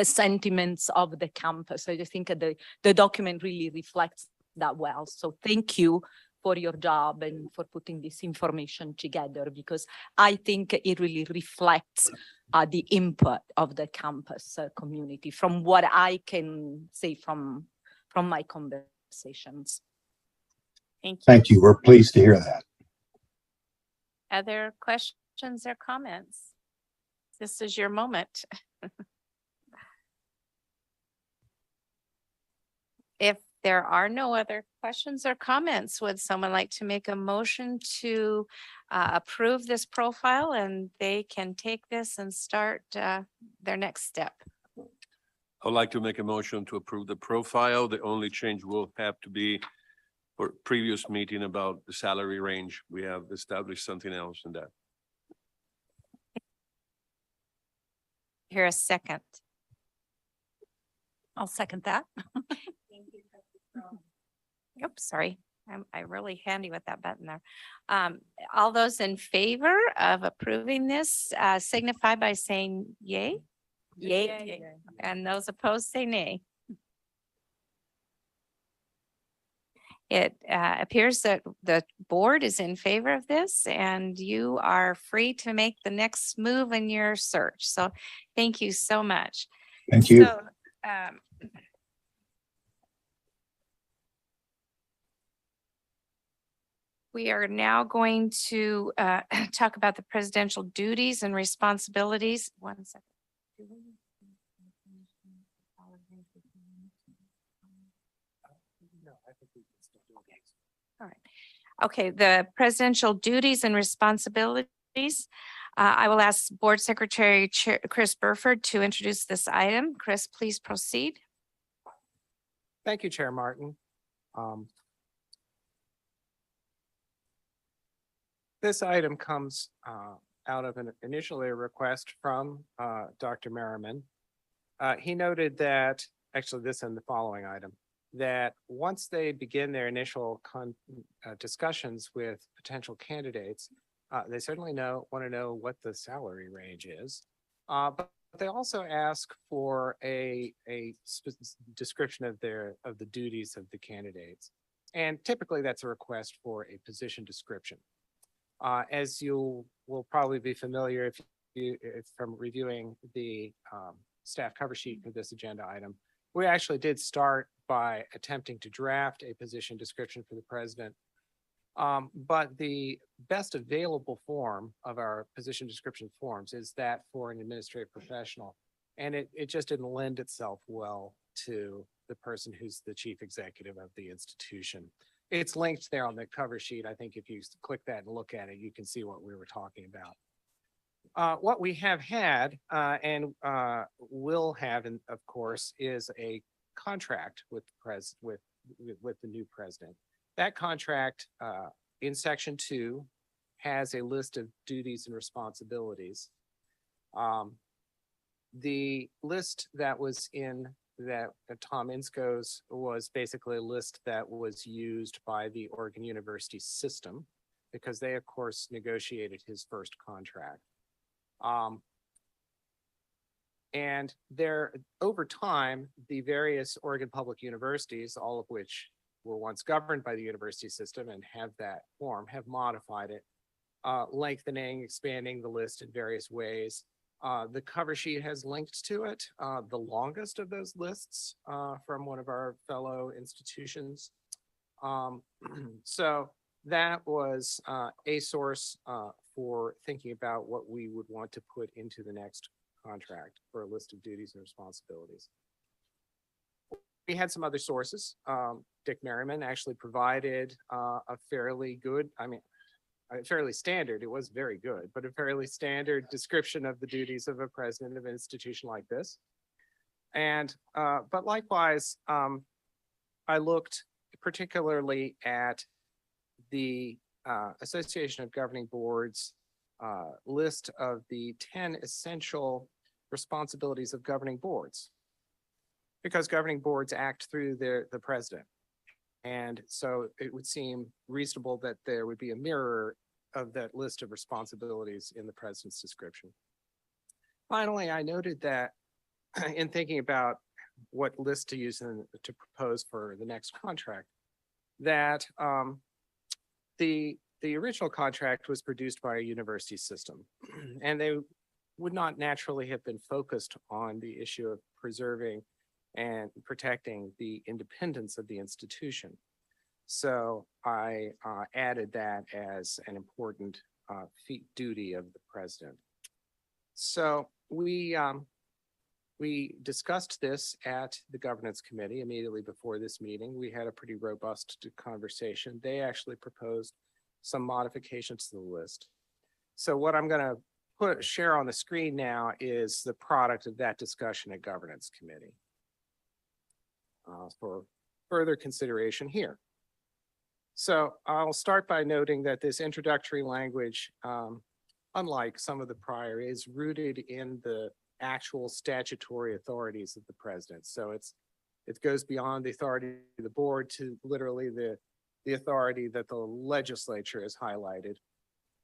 sentiments of the campus. I just think that the document really reflects that well. So thank you for your job and for putting this information together, because I think it really reflects the input of the campus community from what I can say from my conversations. Thank you. Thank you. We're pleased to hear that. Other questions or comments? This is your moment. If there are no other questions or comments, would someone like to make a motion to approve this profile and they can take this and start their next step? I would like to make a motion to approve the profile. The only change will have to be for previous meeting about the salary range. We have established something else in that. Here a second. I'll second that. Oops, sorry. I'm really handy with that button there. All those in favor of approving this signify by saying yay. Yay. And those opposed say nay. It appears that the board is in favor of this and you are free to make the next move in your search. So thank you so much. Thank you. So, we are now going to talk about the presidential duties and responsibilities. One second. All right. Okay, the presidential duties and responsibilities. I will ask Board Secretary Chris Burford to introduce this item. Chris, please proceed. Thank you, Chair Martin. This item comes out of initially a request from Dr. Merriman. He noted that, actually this and the following item, that once they begin their initial discussions with potential candidates, they certainly want to know what the salary range is. But they also ask for a description of the duties of the candidates. And typically that's a request for a position description. As you will probably be familiar if from reviewing the staff cover sheet for this agenda item, we actually did start by attempting to draft a position description for the president. But the best available form of our position description forms is that for an administrative professional. And it just didn't lend itself well to the person who's the chief executive of the institution. It's linked there on the cover sheet. I think if you click that and look at it, you can see what we were talking about. What we have had and will have, and of course, is a contract with the new president. That contract in section 2 has a list of duties and responsibilities. The list that was in that Tom Insko's was basically a list that was used by the Oregon University system because they, of course, negotiated his first contract. And there, over time, the various Oregon public universities, all of which were once governed by the university system and have that form, have modified it, lengthening, expanding the list in various ways. The cover sheet has linked to it, the longest of those lists from one of our fellow institutions. So that was a source for thinking about what we would want to put into the next contract for a list of duties and responsibilities. We had some other sources. Dick Merriman actually provided a fairly good, fairly standard, it was very good, but a fairly standard description of the duties of a president of an institution like this. And, but likewise, I looked particularly at the Association of Governing Boards list of the 10 essential responsibilities of governing boards, because governing boards act through the president. And so it would seem reasonable that there would be a mirror of that list of responsibilities in the president's description. Finally, I noted that in thinking about what list to use to propose for the next contract, that the original contract was produced by a university system, and they would not naturally have been focused on the issue of preserving and protecting the independence of the institution. So I added that as an important duty of the president. So we discussed this at the governance committee immediately before this meeting. We had a pretty robust conversation. They actually proposed some modifications to the list. So what I'm going to share on the screen now is the product of that discussion at governance committee for further consideration here. So I'll start by noting that this introductory language, unlike some of the prior, is rooted in the actual statutory authorities of the president. So it goes beyond the authority of the board to literally the authority that the legislature has highlighted.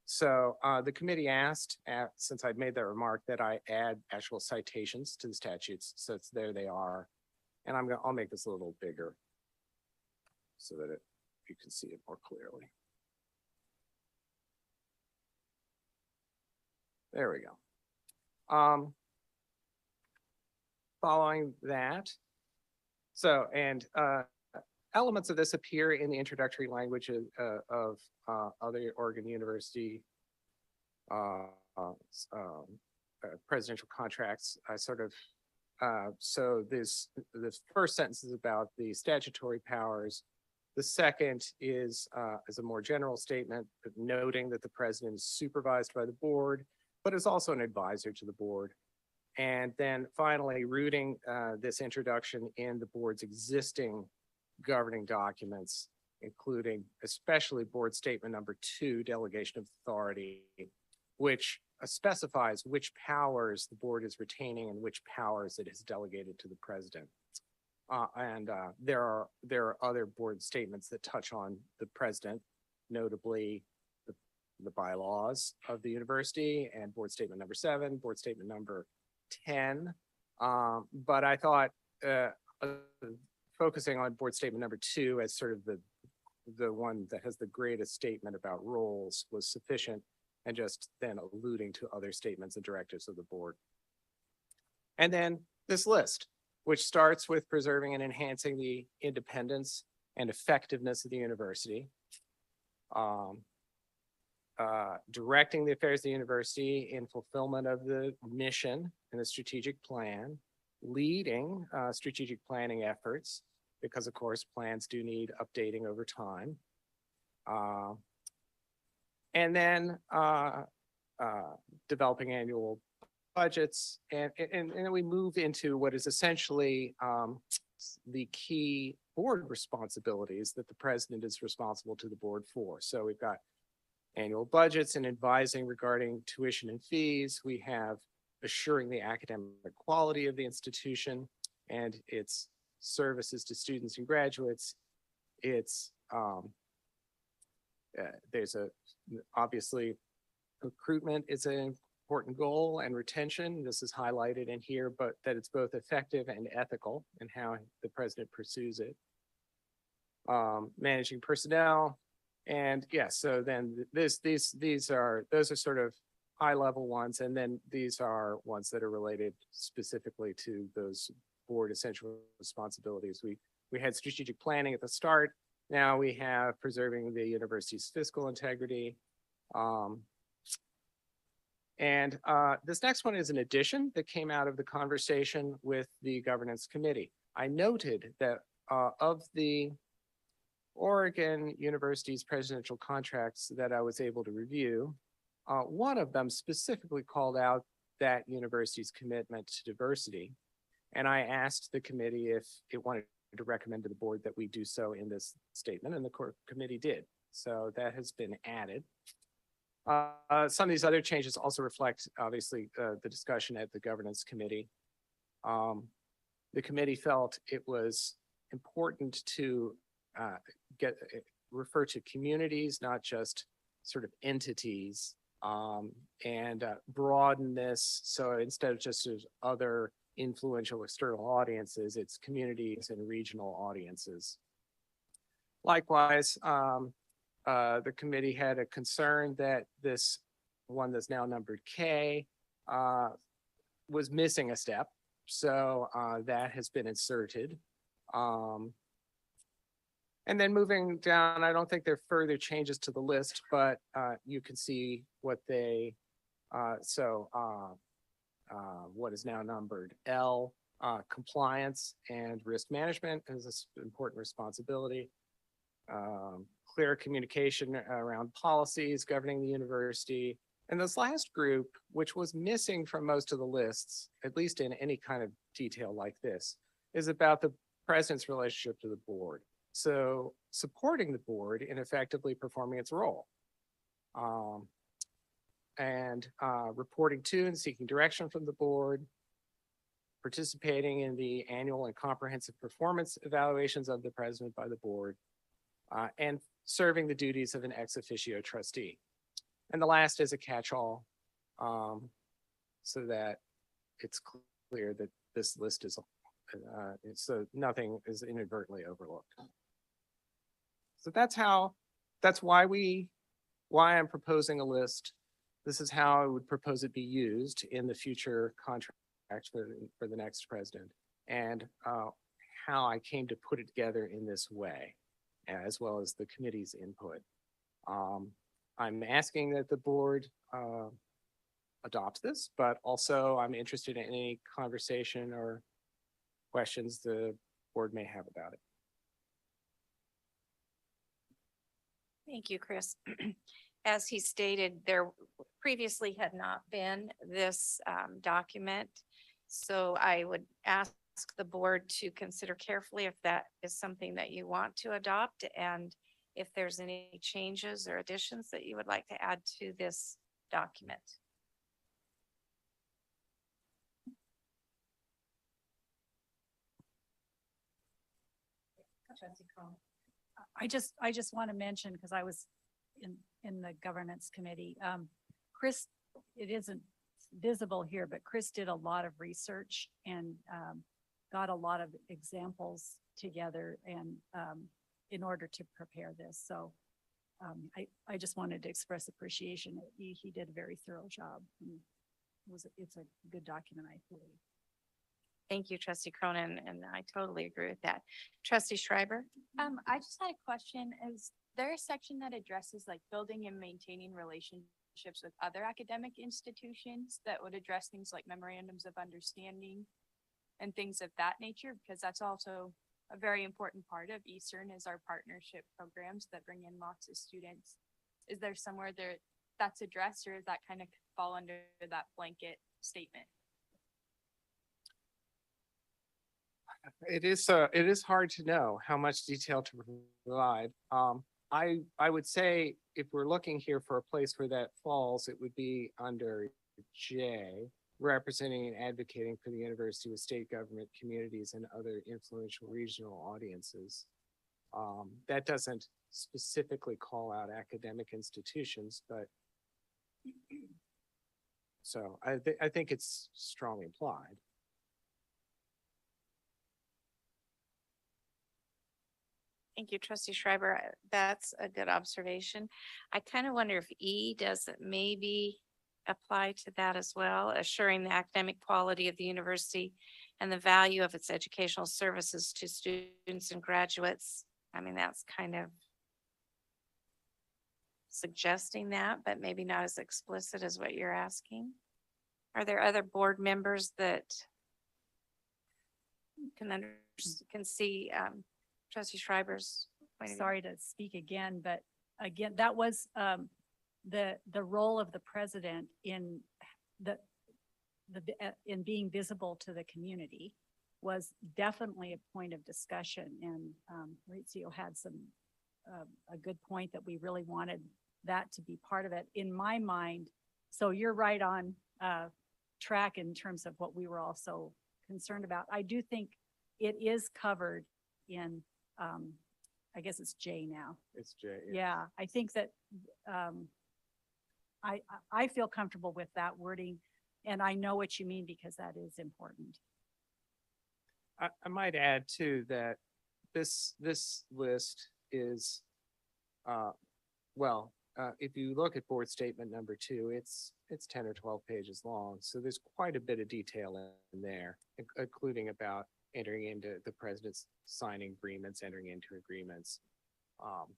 So the committee asked, since I'd made that remark, that I add actual citations to the statutes. So there they are. And I'll make this a little bigger so that you can see it more clearly. There we go. Following that, so, and elements of this appear in the introductory language of other Oregon University presidential contracts. I sort of, so this first sentence is about the statutory powers. The second is a more general statement noting that the president is supervised by the board, but is also an advisor to the board. And then finally, rooting this introduction in the board's existing governing documents, including especially board statement number 2, delegation of authority, which specifies which powers the board is retaining and which powers it has delegated to the president. There are other board statements that touch on the president, notably the bylaws of the university and board statement number 7, board statement number 10. But I thought focusing on board statement number 2 as sort of the one that has the greatest statement about roles was sufficient, and just then alluding to other statements and directives of the board. And then this list, which starts with preserving and enhancing the independence and effectiveness of the university. directing the affairs of the university in fulfillment of the mission and the strategic plan, leading strategic planning efforts, because of course, plans do need updating over time. And then developing annual budgets, and then we move into what is essentially the key board responsibilities that the president is responsible to the board for. So we've got annual budgets and advising regarding tuition and fees. We have assuring the academic quality of the institution and its services to students and graduates. It's there's obviously recruitment is an important goal, and retention. This is highlighted in here, but that it's both effective and ethical in how the president pursues it. Managing personnel, and yes, so then those are sort of high level ones, and then these are ones that are related specifically to those board essential responsibilities. We had strategic planning at the start. Now we have preserving the university's fiscal integrity. And this next one is an addition that came out of the conversation with the governance committee. I noted that of the Oregon University's presidential contracts that I was able to review, one of them specifically called out that university's commitment to diversity. And I asked the committee if it wanted to recommend to the board that we do so in this statement, and the core committee did. So that has been added. Some of these other changes also reflect, obviously, the discussion at the governance committee. The committee felt it was important to refer to communities, not just sort of entities, and broaden this. So instead of just as other influential external audiences, it's communities and regional audiences. Likewise, the committee had a concern that this one that's now numbered K was missing a step. So that has been inserted. And then moving down, I don't think there are further changes to the list, but you can see what they, what is now numbered L, compliance and risk management is an important responsibility. Clear communication around policies governing the university. And this last group, which was missing from most of the lists, at least in any kind of detail like this, is about the president's relationship to the board. So supporting the board in effectively performing its role. Reporting to and seeking direction from the board, participating in the annual and comprehensive performance evaluations of the president by the board, and serving the duties of an ex officio trustee. And the last is a catch-all, so that it's clear that this list is, so nothing is inadvertently overlooked. So that's why I'm proposing a list. This is how I would propose it be used in the future contract for the next president, and how I came to put it together in this way, as well as the committee's input. I'm asking that the board adopt this, but also I'm interested in any conversation or questions the board may have about it. Thank you, Chris. As he stated, there previously had not been this document. So I would ask the board to consider carefully if that is something that you want to adopt, and if there's any changes or additions that you would like to add to this document. I just want to mention, because I was in the governance committee, Chris, it isn't visible here, but Chris did a lot of research and got a lot of examples together and in order to prepare this. So I just wanted to express appreciation. He did a very thorough job. It's a good document, I believe. Thank you, Trustee Cronin, and I totally agree with that. Trustee Schreiber? I just had a question. there a section that addresses like building and maintaining relationships with other academic institutions that would address things like memorandums of understanding and things of that nature? Because that's also a very important part of Eastern is our partnership programs that bring in lots of students. Is there somewhere there that's addressed, or does that kind of fall under that blanket statement? It is hard to know how much detail to provide. I would say if we're looking here for a place where that falls, it would be under J, representing and advocating for the university with state government, communities, and other influential regional audiences. That doesn't specifically call out academic institutions, but so I think it's strongly implied. Thank you, trustee Schreiber. That's a good observation. I kind of wonder if E doesn't maybe apply to that as well, assuring the academic quality of the university and the value of its educational services to students and graduates. I mean, that's kind of suggesting that, but maybe not as explicit as what you're asking. Are there other board members that can see trustee Schreiber's point of view? Sorry to speak again, but again, that was the role of the president in in being visible to the community was definitely a point of discussion. And Maurizio had a good point that we really wanted that to be part of it. In my mind, so you're right on track in terms of what we were also concerned about. I do think it is covered in I guess it's J now. It's J. Yeah, I think that I feel comfortable with that wording, and I know what you mean because that is important. I might add too that this list is if you look at board statement number 2, it's 10 or 12 pages long. So there's quite a bit of detail in there, including about entering into the president's signing agreements, entering into agreements.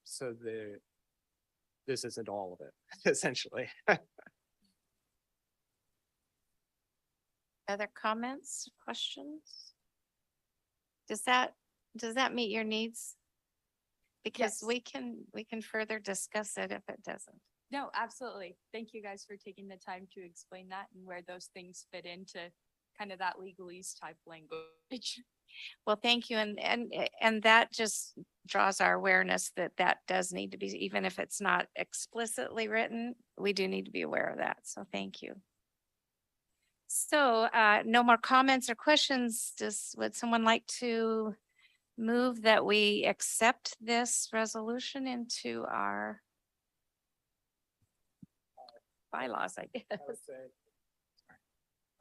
So this isn't all of it, essentially. Other comments, questions? Does that meet your needs? Because Yes. we can further discuss it if it doesn't. No, absolutely. Thank you guys for taking the time to explain that and where those things fit into kind of that legalese type language. Well, thank you. And that just draws our awareness that that does need to be, even if it's not explicitly written, we do need to be aware of that. So thank you. So no more comments or questions. Would someone like to move that we accept this resolution into our bylaws, I guess?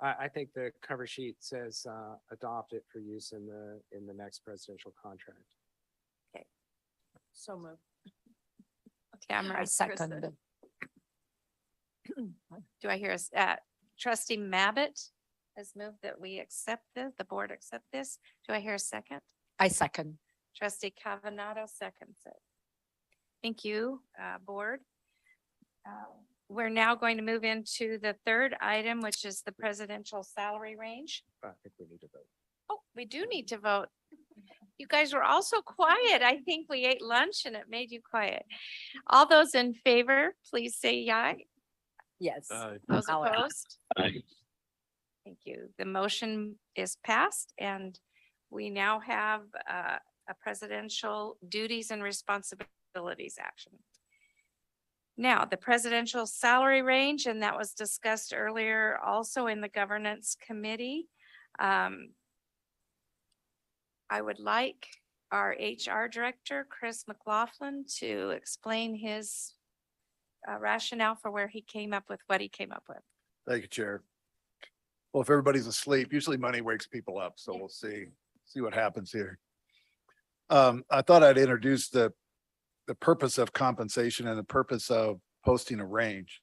I think the cover sheet says adopt it for use in the next presidential contract. Okay. So moved. Tamara. I second it. Do I hear trustee Mabbitt has moved that we accept this, the board accept this? Do I hear a second? I second. Trustee Cavanagh seconds it. Thank you, board. We're now going to move into the third item, which is the presidential salary range. I think we need to vote. Oh, we do need to vote. You guys were also quiet. I think we ate lunch and it made you quiet. All those in favor, please say aye. Yes. Those I'll add. opposed? Thank you. The motion is passed and we now have a presidential duties and responsibilities action. Now, the presidential salary range, and that was discussed earlier also in the governance committee. I would like our HR director, Chris McLaughlin, to explain his rationale for where he came up with what he came up with. Thank you, Chair. Well, if everybody's asleep, usually money wakes people up, so we'll see what happens here. I thought I'd introduce the purpose of compensation and the purpose of posting a range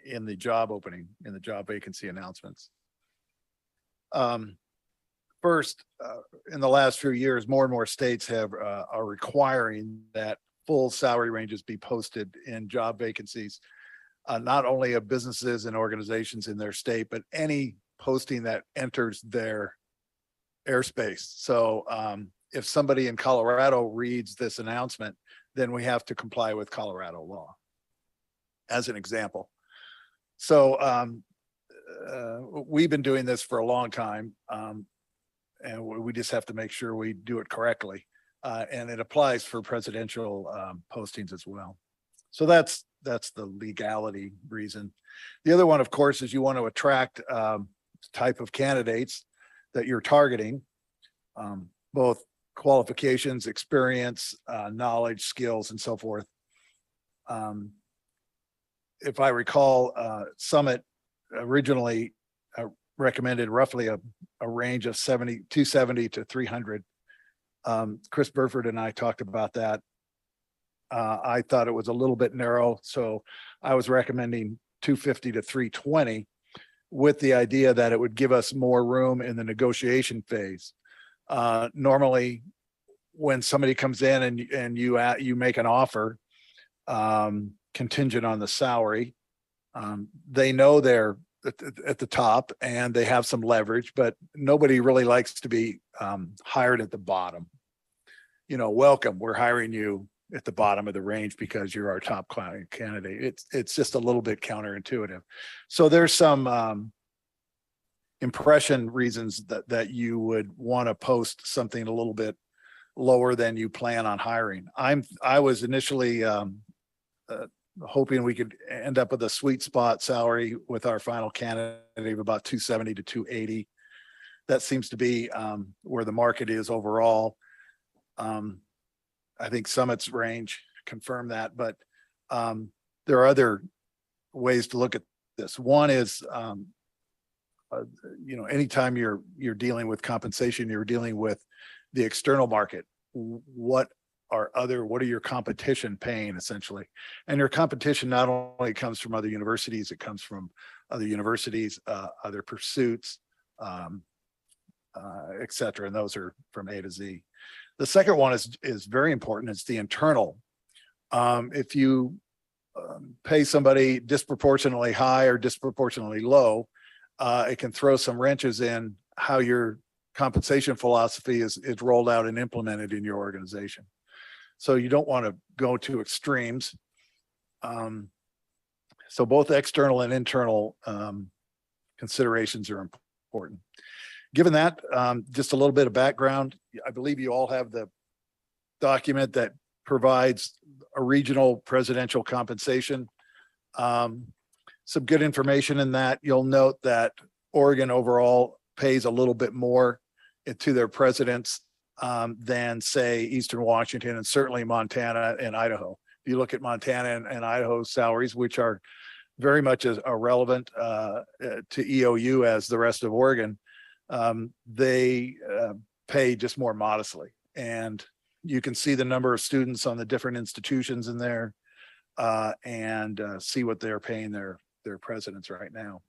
in the job opening, in the job vacancy announcements. First, in the last few years, more and more states are requiring that full salary ranges be posted in job vacancies, not only of businesses and organizations in their state, but any posting that enters their airspace. So if somebody in Colorado reads this announcement, then we have to comply with Colorado law, as an example. So we've been doing this for a long time, and we just have to make sure we do it correctly. And it applies for presidential postings as well. So that's the legality reason. The other one, of course, is you want to attract type of candidates that you're targeting, both qualifications, experience, knowledge, skills, and so forth. If I recall, Summit originally recommended roughly a range of 270 to 300. Chris Burford and I talked about that. I thought it was a little bit narrow, so I was recommending 250 to 320 with the idea that it would give us more room in the negotiation phase. Normally, when somebody comes in and you make an offer contingent on the salary, they know they're at the top and they have some leverage, but nobody really likes to be hired at the bottom. You know, welcome, we're hiring you at the bottom of the range because you're our top client candidate. It's just a little bit counterintuitive. So there's some impression reasons that you would want to post something a little bit lower than you plan on hiring. I was initially hoping we could end up with a sweet spot salary with our final candidate of about 270 to 280. That seems to be where the market is overall. I think Summit's range confirmed that, but there are other ways to look at this. One is, anytime you're dealing with compensation, you're dealing with the external market. What are your competition paying, essentially? And your competition not only comes from other universities, it comes from other universities, other pursuits, et cetera. And those are from A to Z. The second one is very important. It's the internal. If you pay somebody disproportionately high or disproportionately low, it can throw some wrenches in how your compensation philosophy is rolled out and implemented in your organization. So you don't want to go to extremes. So both external and internal considerations are important. Given that, just a little bit of background, I believe you all have the document that provides a regional presidential compensation. Some good information in that. You'll note that Oregon overall pays a little bit more to their presidents than, say, Eastern Washington and certainly Montana and Idaho. If you look at Montana and Idaho's salaries, which are very much as relevant to EOU as the rest of Oregon, they pay just more modestly. And you can see the number of students on the different institutions in there and see what they're paying their presidents right now.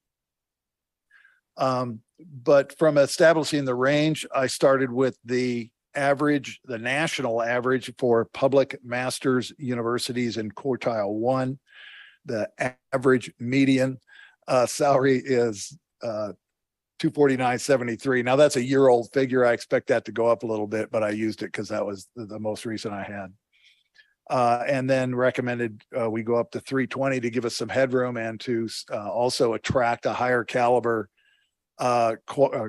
But from establishing the range, I started with the national average for public master's universities in quartile 1. The average median salary is $249.73. Now that's a year-old figure. I expect that to go up a little bit, but I used it because that was the most recent I had. And then recommended we go up to 320 to give us some headroom and to also attract a higher caliber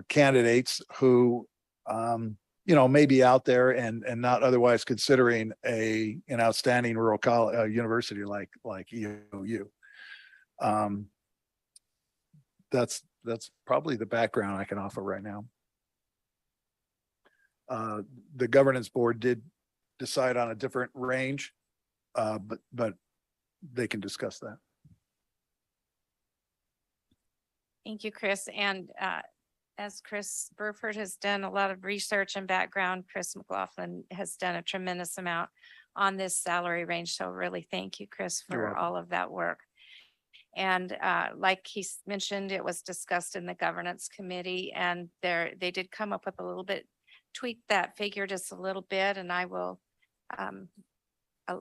candidates who may be out there and not otherwise considering an outstanding rural college university like EOU. That's probably the background I can offer right now. The governance board did decide on a different range, but they can discuss that. Thank you, Chris. And as Chris Burford has done a lot of research and background, Chris McLaughlin has done a tremendous amount on this salary range. So really thank you, Chris, for all of that work. And like he mentioned, it was discussed in the governance committee, and they did come up with a little bit, tweak that figure just a little bit, and I will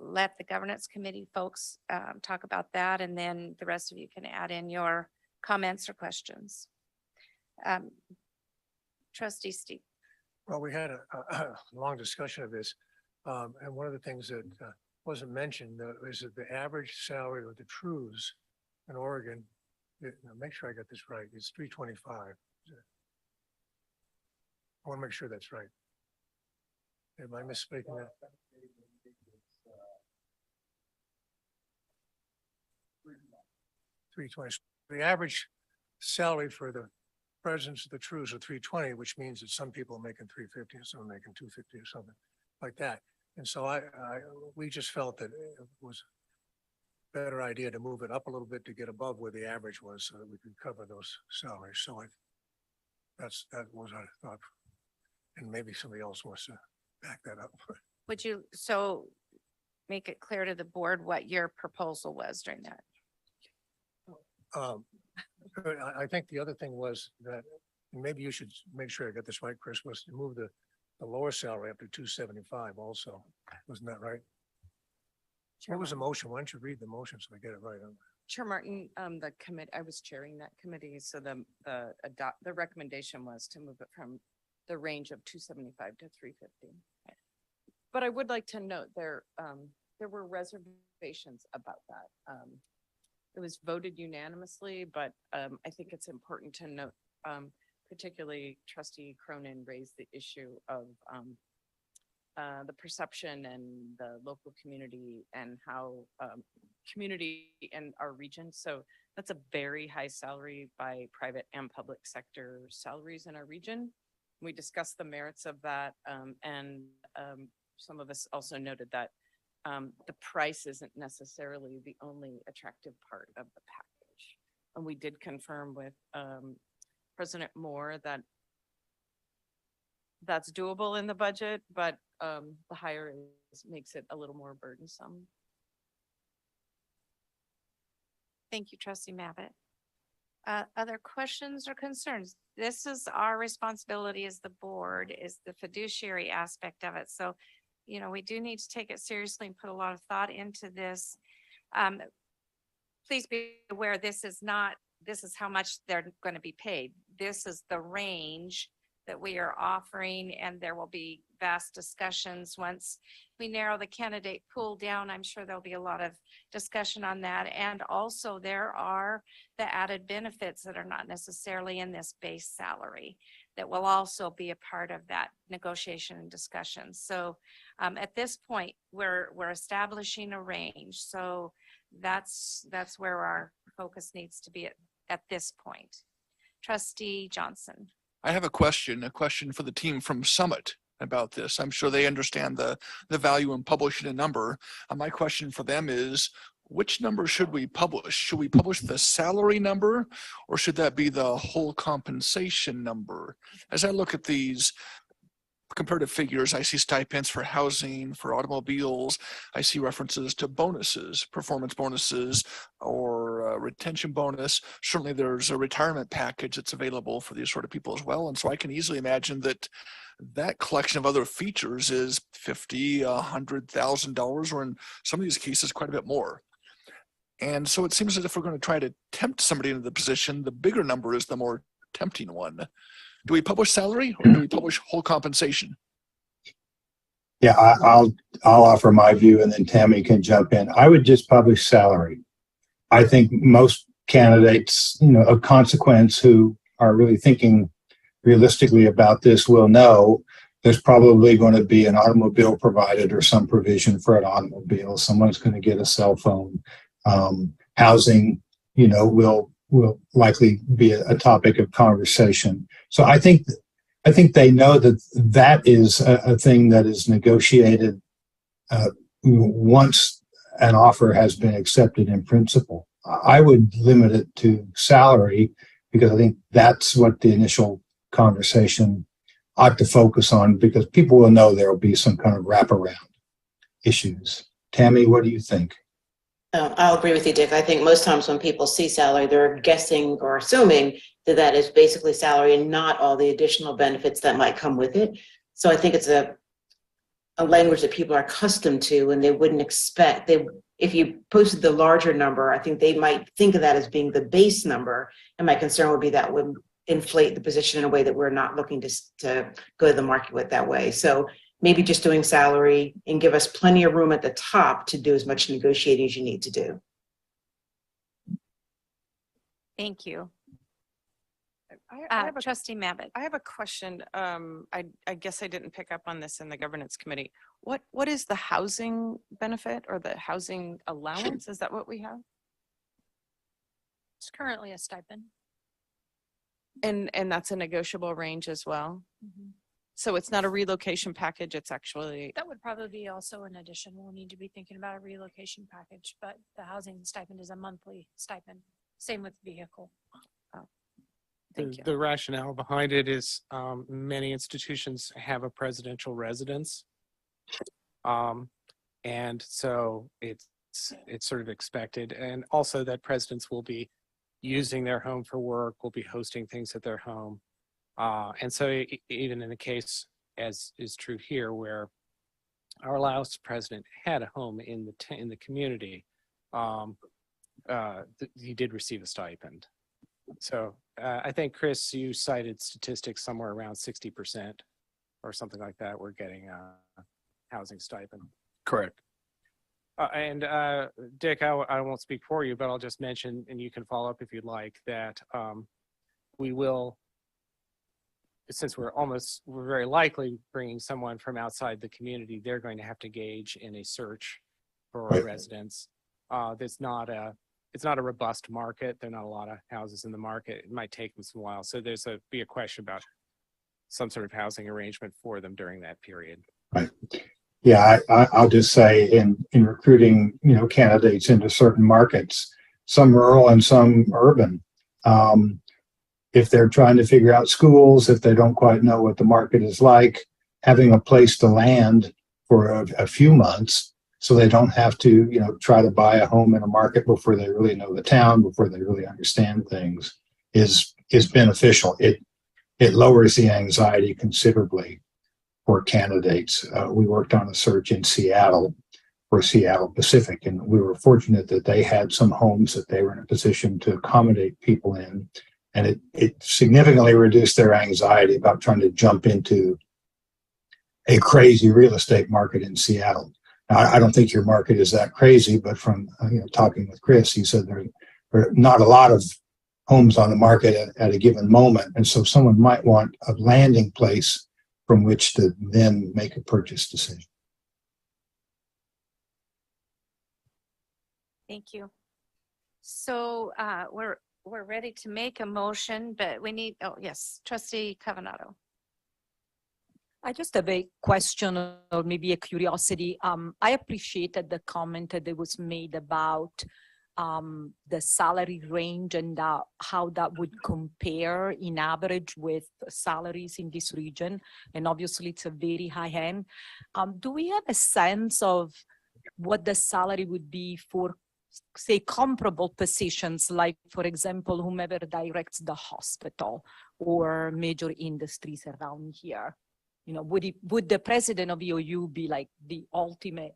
let the governance committee folks talk about that, and then the rest of you can add in your comments or questions. Trustee Steve. Well, we had a long discussion of this. And one of the things that wasn't mentioned is that the average salary of the Trues in Oregon, make sure I got this right, it's $325. I want to make sure that's right. Am I misspeaking that? $320. The average salary for the presidents of the Trues are $320, which means that some people are making $350 and some are making $250 or something like that. And so we just felt that it was a better idea to move it up a little bit to get above where the average was so that we could cover those salaries. So that was our thought. And maybe somebody else wants to back that up. Would you so make it clear to the board what your proposal was during that? I think the other thing was that, and maybe you should make sure I got this right, Chris, was to move the lower salary up to 275 also. Wasn't that right? What was the motion? Why don't you read the motion so I get it right? Chair Martin, the committee, I was chairing that committee, so the recommendation was to move it from the range of 275 to 350. But I would like to note there were reservations about that. It was voted unanimously, but I think it's important to note, particularly Trustee Cronin raised the issue of the perception and the local community and how community in our region. So that's a very high salary by private and public sector salaries in our region. We discussed the merits of that, and some of us also noted that the price isn't necessarily the only attractive part of the package. And we did confirm with President Moore that that's doable in the budget, but the higher makes it a little more burdensome. Thank you, Trustee Mabbitt. Other questions or concerns? This is our responsibility as the board, is the fiduciary aspect of it. So, you know, we do need to take it seriously and put a lot of thought into this. Please be aware, this is how much they're going to be paid. This is the range that we are offering, and there will be vast discussions once we narrow the candidate pool down. I'm sure there'll be a lot of discussion on that. And also there are the added benefits that are not necessarily in this base salary that will also be a part of that negotiation and discussion. So at this point, we're establishing a range. So that's where our focus needs to be at this point. Trustee Johnson. I have a question for the team from Summit about this. I'm sure they understand the value in publishing a number. My question for them is, which number should we publish? Should we publish the salary number, or should that be the whole compensation number? As I look at these comparative figures, I see stipends for housing, for automobiles. I see references to bonuses, performance bonuses, or retention bonus. Certainly there's a retirement package that's available for these sort of people as well. And so I can easily imagine that that collection of other features is $50,000, $100,000, or in some of these cases, quite a bit more. And so it seems as if we're going to try to tempt somebody into the position, the bigger number is the more tempting one. Do we publish salary, or do we publish whole compensation? Yeah, I'll offer my view, and then Tammy can jump in. I would just publish salary. I think most candidates, of consequence who are really thinking realistically about this will know there's probably going to be an automobile provided or some provision for an automobile. Someone's going to get a cell phone. Housing, will likely be a topic of conversation. So I think they know that is a thing that is negotiated once an offer has been accepted in principle. I would limit it to salary because I think that's what the initial conversation ought to focus on, because people will know there will be some kind of wraparound issues. Tammy, what do you think? I'll agree with you, Dick. I think most times when people see salary, they're guessing or assuming that is basically salary and not all the additional benefits that might come with it. So I think it's a a language that people are accustomed to and they wouldn't expect. If you posted the larger number, I think they might think of that as being the base number. And my concern would be that would inflate the position in a way that we're not looking to go to the market with that way. So maybe just doing salary and give us plenty of room at the top to do as much negotiating as you need to do. Thank you. I have a Trustee Mabott. I have a question. I guess I didn't pick up on this in the governance committee. What is the housing benefit or the housing allowance? Is that what we have? It's currently a stipend. And that's a negotiable range as well. So it's not a relocation package. It's actually, That would probably be also an addition. We'll need to be thinking about a relocation package, but the housing stipend is a monthly stipend. Same with vehicle. The rationale behind it is many institutions have a presidential residence. And so it's sort of expected. And also that presidents will be using their home for work, will be hosting things at their home. And so even in the case, as is true here, where our last president had a home in the community, he did receive a stipend. So I think, Chris, you cited statistics somewhere around 60% or something like that. We're getting a housing stipend. Correct. And Dick, I won't speak for you, but I'll just mention, and you can follow up if you'd like, that we will, since we're very likely bringing someone from outside the community, they're going to have to engage in a search for a residence. It's not a robust market. There are not a lot of houses in the market. It might take them some while. So there's be a question about some sort of housing arrangement for them during that period. Right. Yeah, I'll just say in recruiting, candidates into certain markets, some rural and some urban, if they're trying to figure out schools, if they don't quite know what the market is like, having a place to land for a few months so they don't have to, try to buy a home in a market before they really know the town, before they really understand things is beneficial. It lowers the anxiety considerably for candidates. We worked on a search in Seattle for Seattle Pacific, and we were fortunate that they had some homes that they were in a position to accommodate people in. And it significantly reduced their anxiety about trying to jump into a crazy real estate market in Seattle. Now, I don't think your market is that crazy, but from talking with Chris, he said there are not a lot of homes on the market at a given moment. And so someone might want a landing place from which to then make a purchase decision. Thank you. So we're ready to make a motion, but we need, yes, Trustee Cavanato. I just have a question or maybe a curiosity. I appreciated the comment that was made about the salary range and how that would compare in average with salaries in this region. And obviously it's a very high end. Do we have a sense of what the salary would be for, say, comparable positions, like, for example, whomever directs the hospital or major industries around here? Would the president of EOU be like the ultimate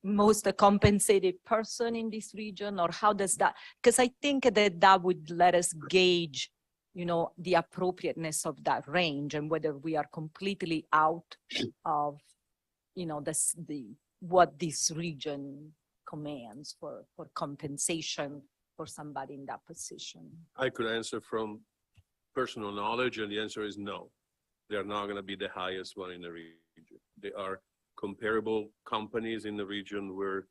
most compensated person in this region, or how does that? Because I think that would let us gauge, the appropriateness of that range and whether we are completely out of, what this region commands for compensation for somebody in that position. I could answer from personal knowledge, and the answer is no. They're not going to be the highest one in the region. They are comparable companies in the region where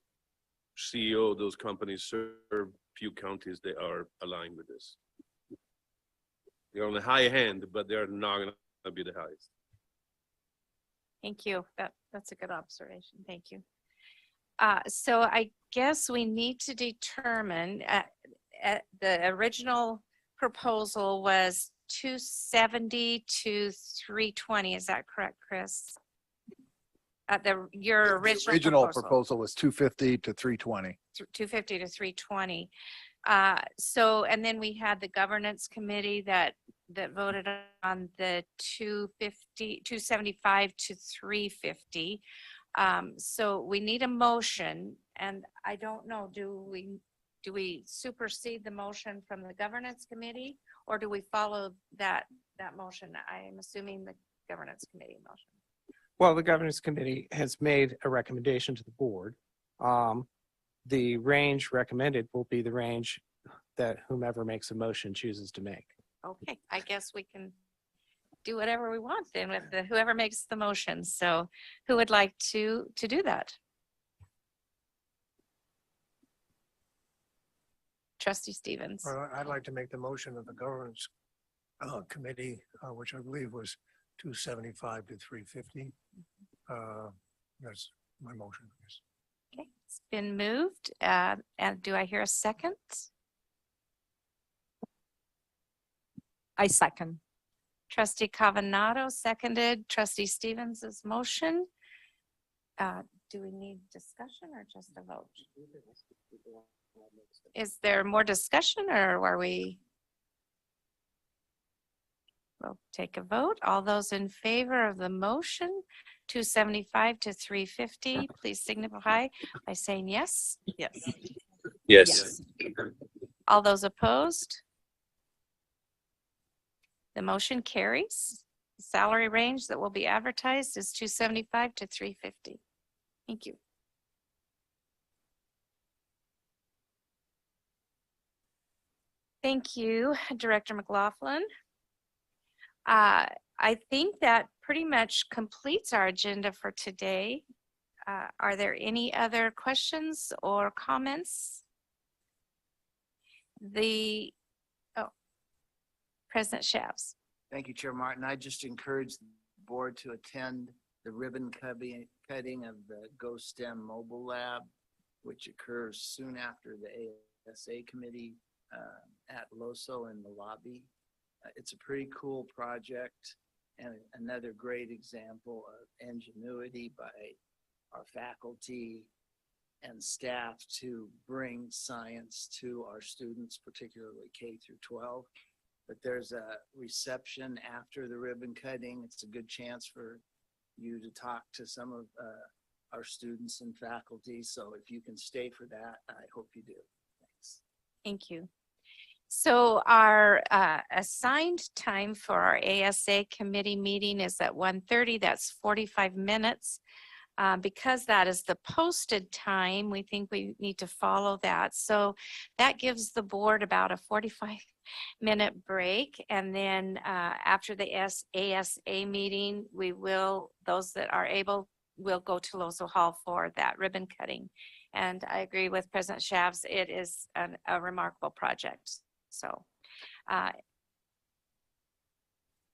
CEO of those companies serve few counties. They are aligned with this. They're on the high end, but they're not going to be the highest. Thank you. That's a good observation. Thank you. So I guess we need to determine the original proposal was 270 to 320. Is that correct, Chris? Your original proposal was 250 to 320. 250 to 320. So, and then we had the governance committee that that voted on the 275 to 350. So we need a motion, and I don't know, do we supersede the motion from the governance committee, or do we follow that motion? I am assuming the governance committee motion. Well, the governance committee has made a recommendation to the board. The range recommended will be the range that whomever makes a motion chooses to make. Okay, I guess we can do whatever we want then with whoever makes the motion. So who would like to do that? Trustee Stevens. Well, I'd like to make the motion of the governance committee, which I believe was 275 to 350. That's my motion. Yes. Okay, it's been moved. And do I hear a second? I second. Trustee Cavanado seconded Trustee Stevens's motion. Do we need discussion or just a vote? Is there more discussion or are we? We'll take a vote. All those in favor of the motion, 275 to 350, please signify by saying yes. Yes. Yes. All those opposed? The motion carries. The salary range that will be advertised is 275 to 350. Thank you. Thank you, Director McLaughlin. I think that pretty much completes our agenda for today. Are there any other questions or comments? President Shavs. Thank you, Chair Martin. I just encourage the board to attend the ribbon cutting of the Go STEM Mobile Lab, which occurs soon after the ASA committee at LOSO in the lobby. It's a pretty cool project and another great example of ingenuity by our faculty and staff to bring science to our students, particularly K through 12. But there's a reception after the ribbon cutting. It's a good chance for you to talk to some of our students and faculty. So if you can stay for that, I hope you do. Thanks. Thank you. So our assigned time for our ASA committee meeting is at 1:30. That's 45 minutes. Because that is the posted time, we think we need to follow that. So that gives the board about a 45-minute break. And then after the ASA meeting, those that are able, will go to Loso Hall for that ribbon cutting. And I agree with President Shavs, it is a remarkable project. So,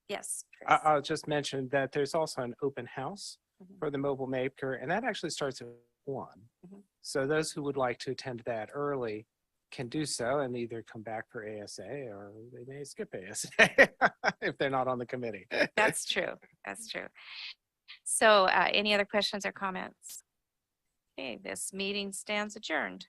yes. Chris. I'll just mention that there's also an open house for the mobile maker, and that actually starts at 1. So those who would like to attend that early can do so and either come back for ASA or they may skip ASA if they're not on the committee. That's true. That's true. So any other questions or comments? Okay, this meeting stands adjourned.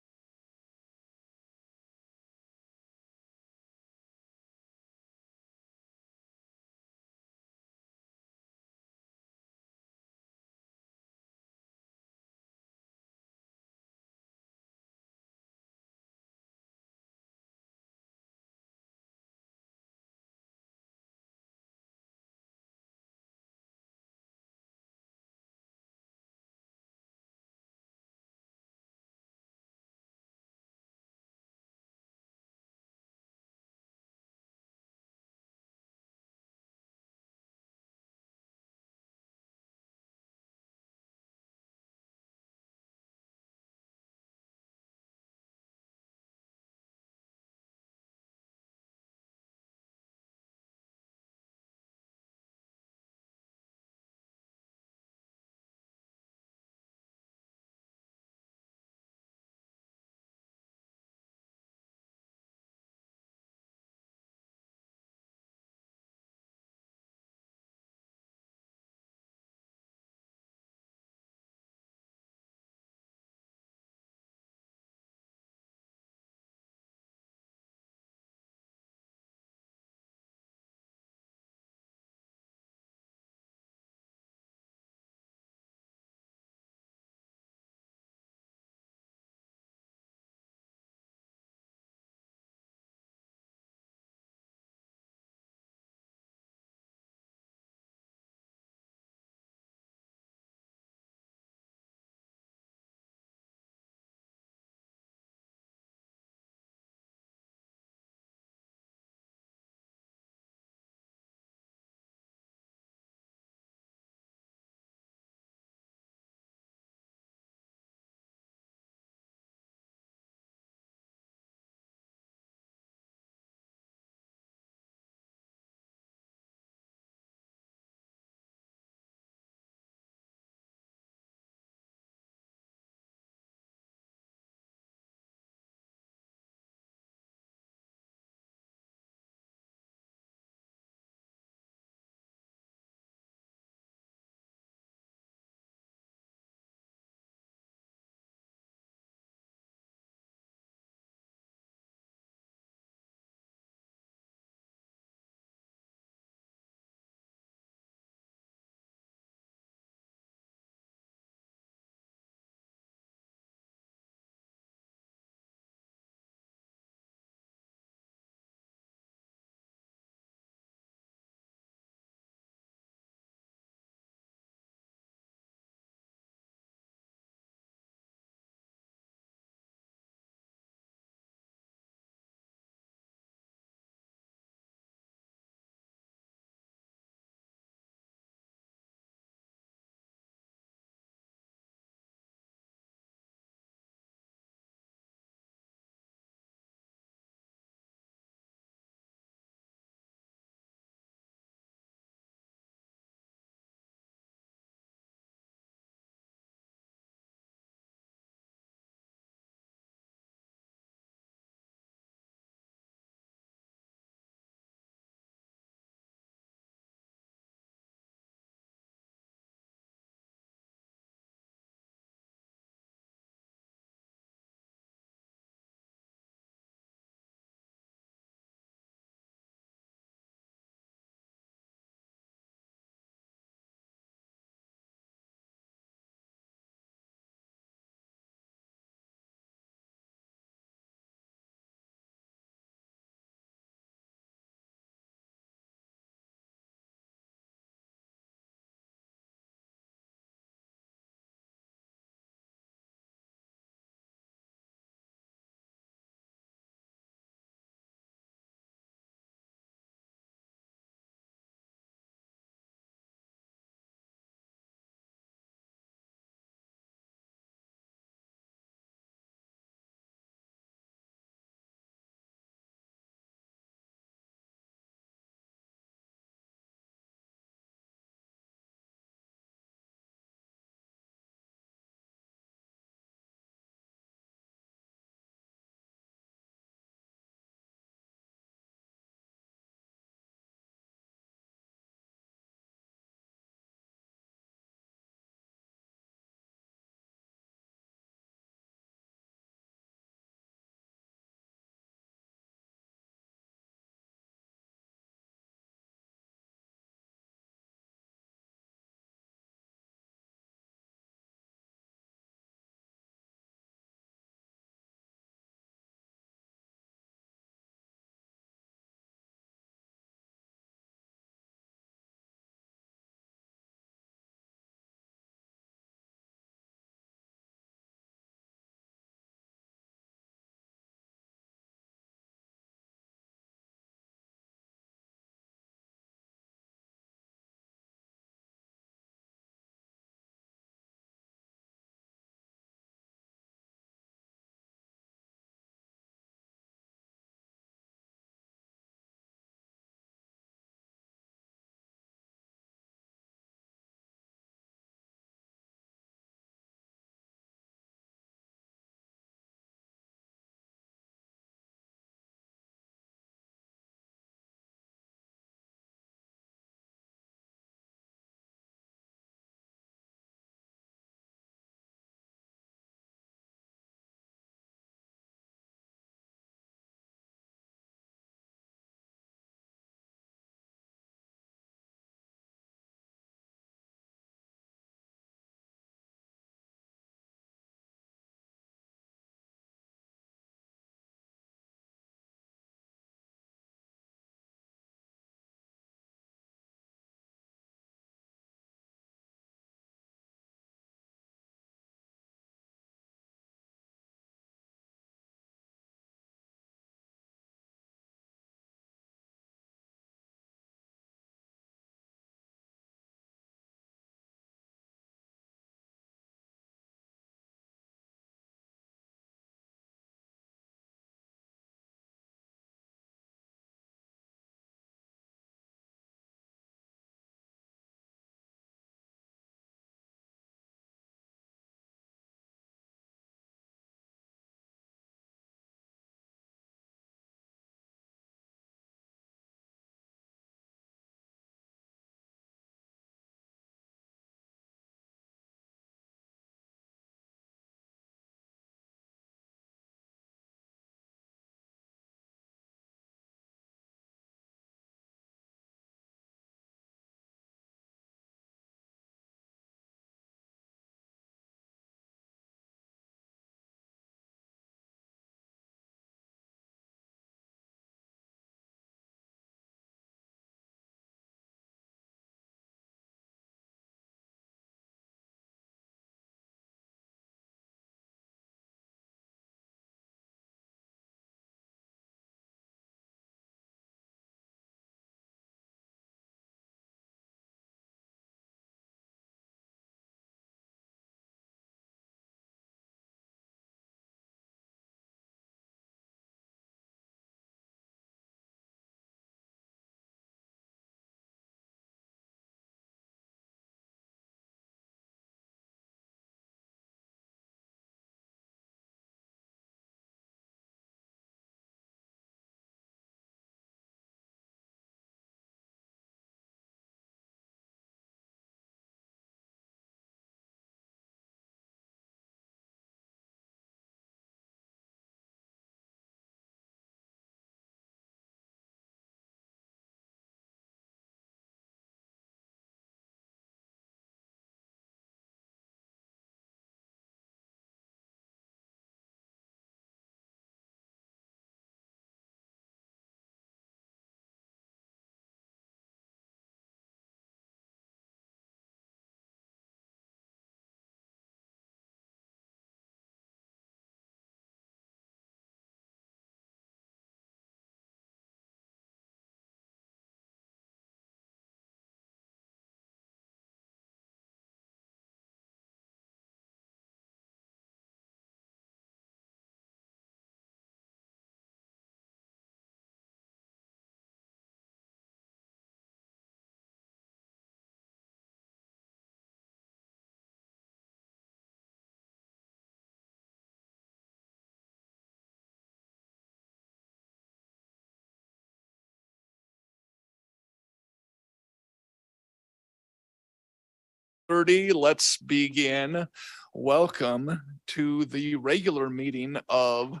6:30. Let's begin. Welcome to the regular meeting of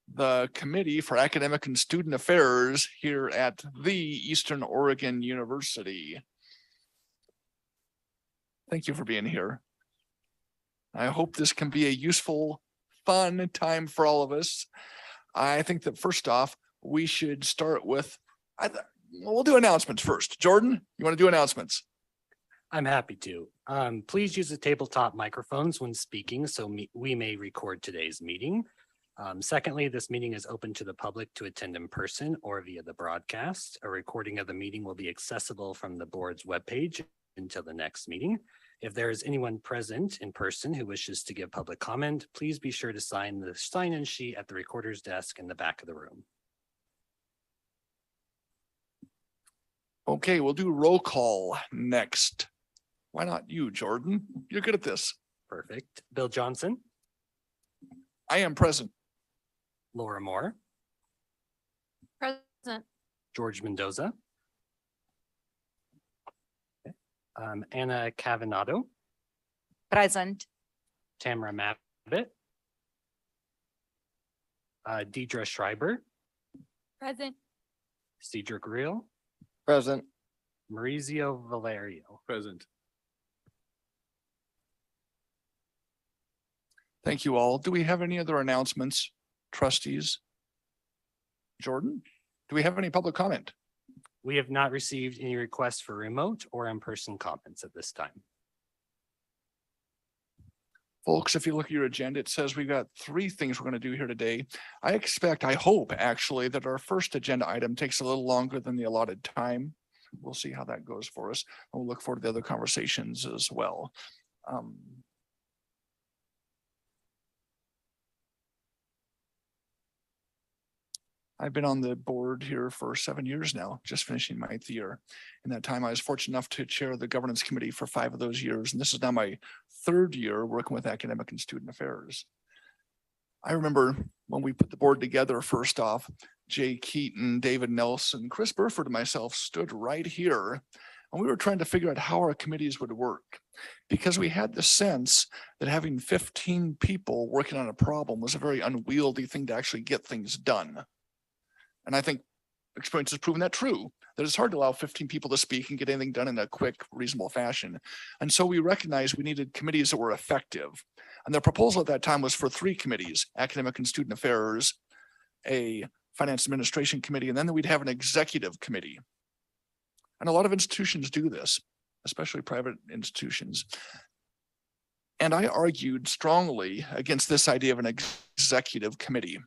the Committee for Academic and Student Affairs here at the Eastern Oregon University. Thank you for being here. I hope this can be a useful, fun time for all of us. I think that first off, we should start with, we'll do announcements first. Jordan, you want to do announcements? I'm happy to. Please use the tabletop microphones when speaking so we may record today's meeting. Secondly, this meeting is open to the public to attend in person or via the broadcast. A recording of the meeting will be accessible from the board's webpage until the next meeting. If there is anyone present in person who wishes to give public comment, please be sure to sign the sign-in sheet at the recorder's desk in the back of the room. Okay, we'll do roll call next. Why not you, Jordan? You're good at this. Perfect. Bill Johnson. I am present. Laura Moore. Present. George Mendoza. Anna Cavanado. Present. Tamara Mabbitt. Deidre Schreiber. Present. Cedric Reel. Present. Maurizio Valerio. Present. Thank you all. Do we have any other announcements, trustees? Jordan, do we have any public comment? We have not received any requests for remote or in-person comments at this time. Folks, if you look at your agenda, it says we've got 3 things we're going to do here today. I hope actually that our first agenda item takes a little longer than the allotted time. We'll see how that goes for us. We'll look forward to the other conversations as well. I've been on the board here for 7 years now, just finishing my 8th year. In that time, I was fortunate enough to chair the governance committee for 5 of those years. And this is now my 3rd year working with academic and student affairs. I remember when we put the board together, first off, Jay Keaton, David Nelson, Chris Burford and myself stood right here. And we were trying to figure out how our committees would work, because we had the sense that having 15 people working on a problem was a very unwieldy thing to actually get things done. And I think experience has proven that true, that it's hard to allow 15 people to speak and get anything done in a quick, reasonable fashion. And so we recognized we needed committees that were effective. And the proposal at that time was for 3 committees: academic and student affairs, a finance administration committee, and then we'd have an executive committee. And a lot of institutions do this, especially private institutions. And I argued strongly against this idea of an executive committee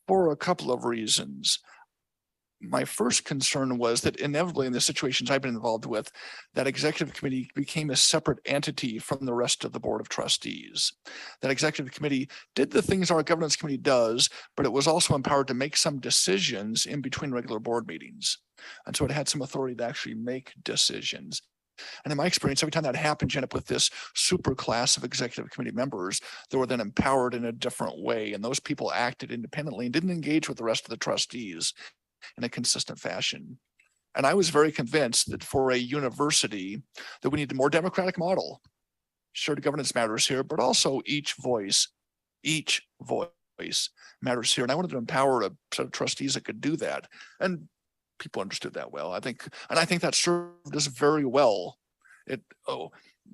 for a couple of reasons. My first concern was that inevitably in the situations I've been involved with, that executive committee became a separate entity from the rest of the board of trustees. That executive committee did the things our governance committee does, but it was also empowered to make some decisions in between regular board meetings. And so it had some authority to actually make decisions. And in my experience, every time that happened, you end up with this super class of executive committee members that were then empowered in a different way. And those people acted independently and didn't engage with the rest of the trustees in a consistent fashion. And I was very convinced that for a university that we need a more democratic model. Shared governance matters here, but also each voice matters here. And I wanted to empower a set of trustees that could do that. And people understood that well, I think. And I think that served us very well.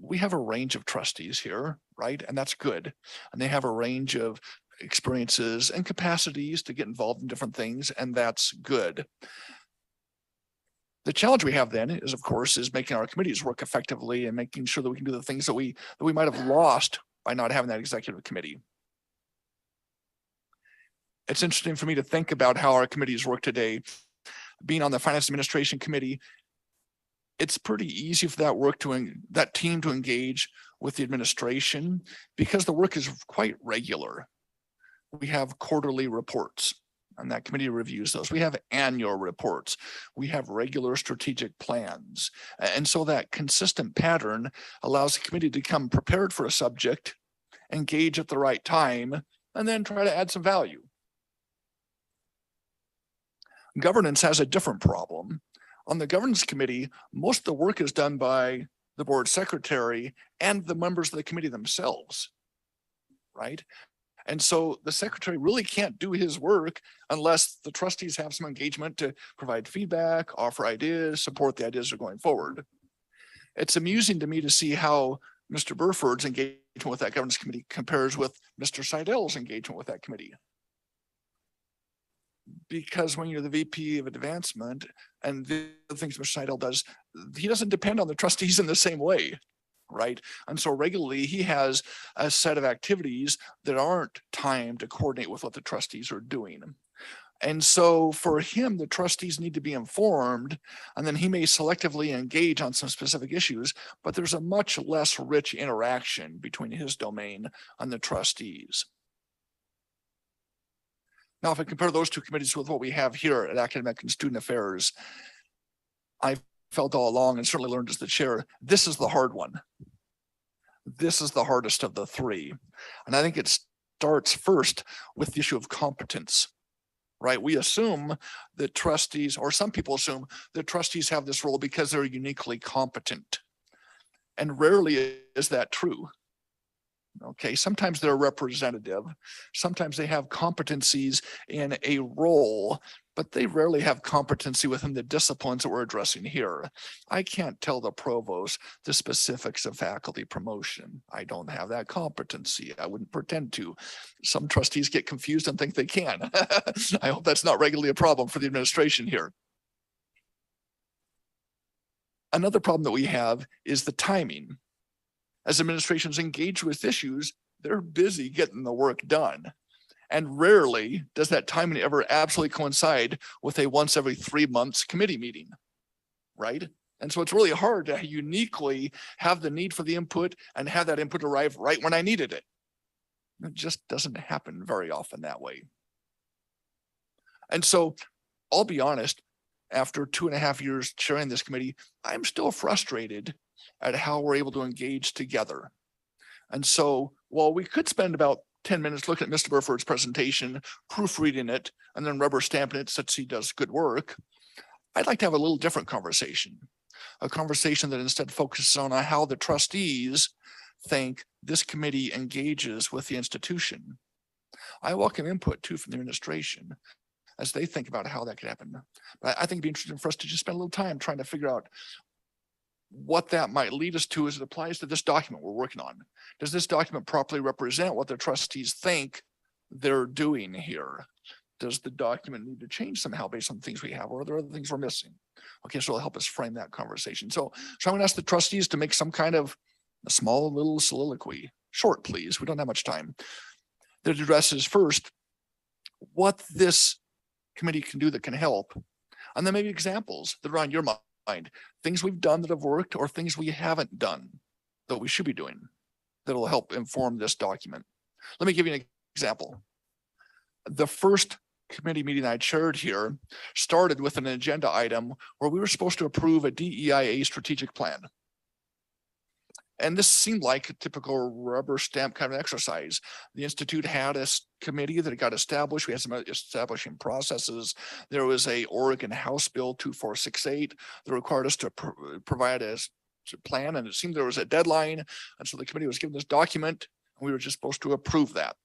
We have a range of trustees here, right? And that's good. And they have a range of experiences and capacities to get involved in different things, and that's good. The challenge we have then is, of course, is making our committees work effectively and making sure that we can do the things that we might have lost by not having that executive committee. It's interesting for me to think about how our committees work today. Being on the finance administration committee, it's pretty easy for that team to engage with the administration because the work is quite regular. We have quarterly reports, and that committee reviews those. We have annual reports. We have regular strategic plans. And so that consistent pattern allows the committee to come prepared for a subject, engage at the right time, and then try to add some value. Governance has a different problem. On the governance committee, most of the work is done by the board secretary, and the members of the committee themselves, right? And so the secretary really can't do his work unless the trustees have some engagement to provide feedback, offer ideas, support the ideas that are going forward. It's amusing to me to see how Mr. Burford's engagement with that governance committee compares with Mr. Seidel's engagement with that committee. Because when you're the VP of advancement and the things Mr. Seidel does, he doesn't depend on the trustees in the same way, right? And so regularly he has a set of activities that aren't timed to coordinate with what the trustees are doing. And so for him, the trustees need to be informed, and then he may selectively engage on some specific issues, but there's a much less rich interaction between his domain and the trustees. Now, if I compare those two committees with what we have here at Academic and Student Affairs, I felt all along and certainly learned as the chair, this is the hard one. This is the hardest of the three. And I think it starts first with the issue of competence, right? We assume that trustees, or some people assume that trustees have this role because they're uniquely competent. And rarely is that true. Okay, sometimes they're representative, sometimes they have competencies in a role, but they rarely have competency within the disciplines that we're addressing here. I can't tell the provost the specifics of faculty promotion. I don't have that competency. I wouldn't pretend to. Some trustees get confused and think they can. I hope that's not regularly a problem for the administration here. Another problem that we have is the timing. As administrations engage with issues, they're busy getting the work done. And rarely does that timing ever absolutely coincide with a once every 3 months committee meeting, right? And so it's really hard to uniquely have the need for the input and have that input arrive right when I needed it. It just doesn't happen very often that way. And so I'll be honest, after 2.5 years chairing this committee, I'm still frustrated at how we're able to engage together. And so while we could spend about 10 minutes looking at Mr. Burford's presentation, proofreading it, and then rubber stamping it since he does good work, I'd like to have a little different conversation, a conversation that instead focuses on how the trustees think this committee engages with the institution. I welcome input too from the administration as they think about how that could happen. But I think it'd be interesting for us to just spend a little time trying to figure out what that might lead us to as it applies to this document we're working on. Does this document properly represent what the trustees think they're doing here? Does the document need to change somehow based on the things we have, or are there other things we're missing? Okay, so it'll help us frame that conversation. So I'm going to ask the trustees to make some kind of a small little soliloquy, short please, we don't have much time, that addresses first what this committee can do that can help, and then maybe examples that are on your mind, things we've done that have worked or things we haven't done that we should be doing that'll help inform this document. Let me give you an example. The first committee meeting I chaired here started with an agenda item where we were supposed to approve a DEIA strategic plan. And this seemed like a typical rubber stamp kind of exercise. The Institute had a committee that got established. We had some establishing processes. There was a Oregon House Bill 2468 that required us to provide a plan, and it seemed there was a deadline. And so the committee was given this document, and we were just supposed to approve that.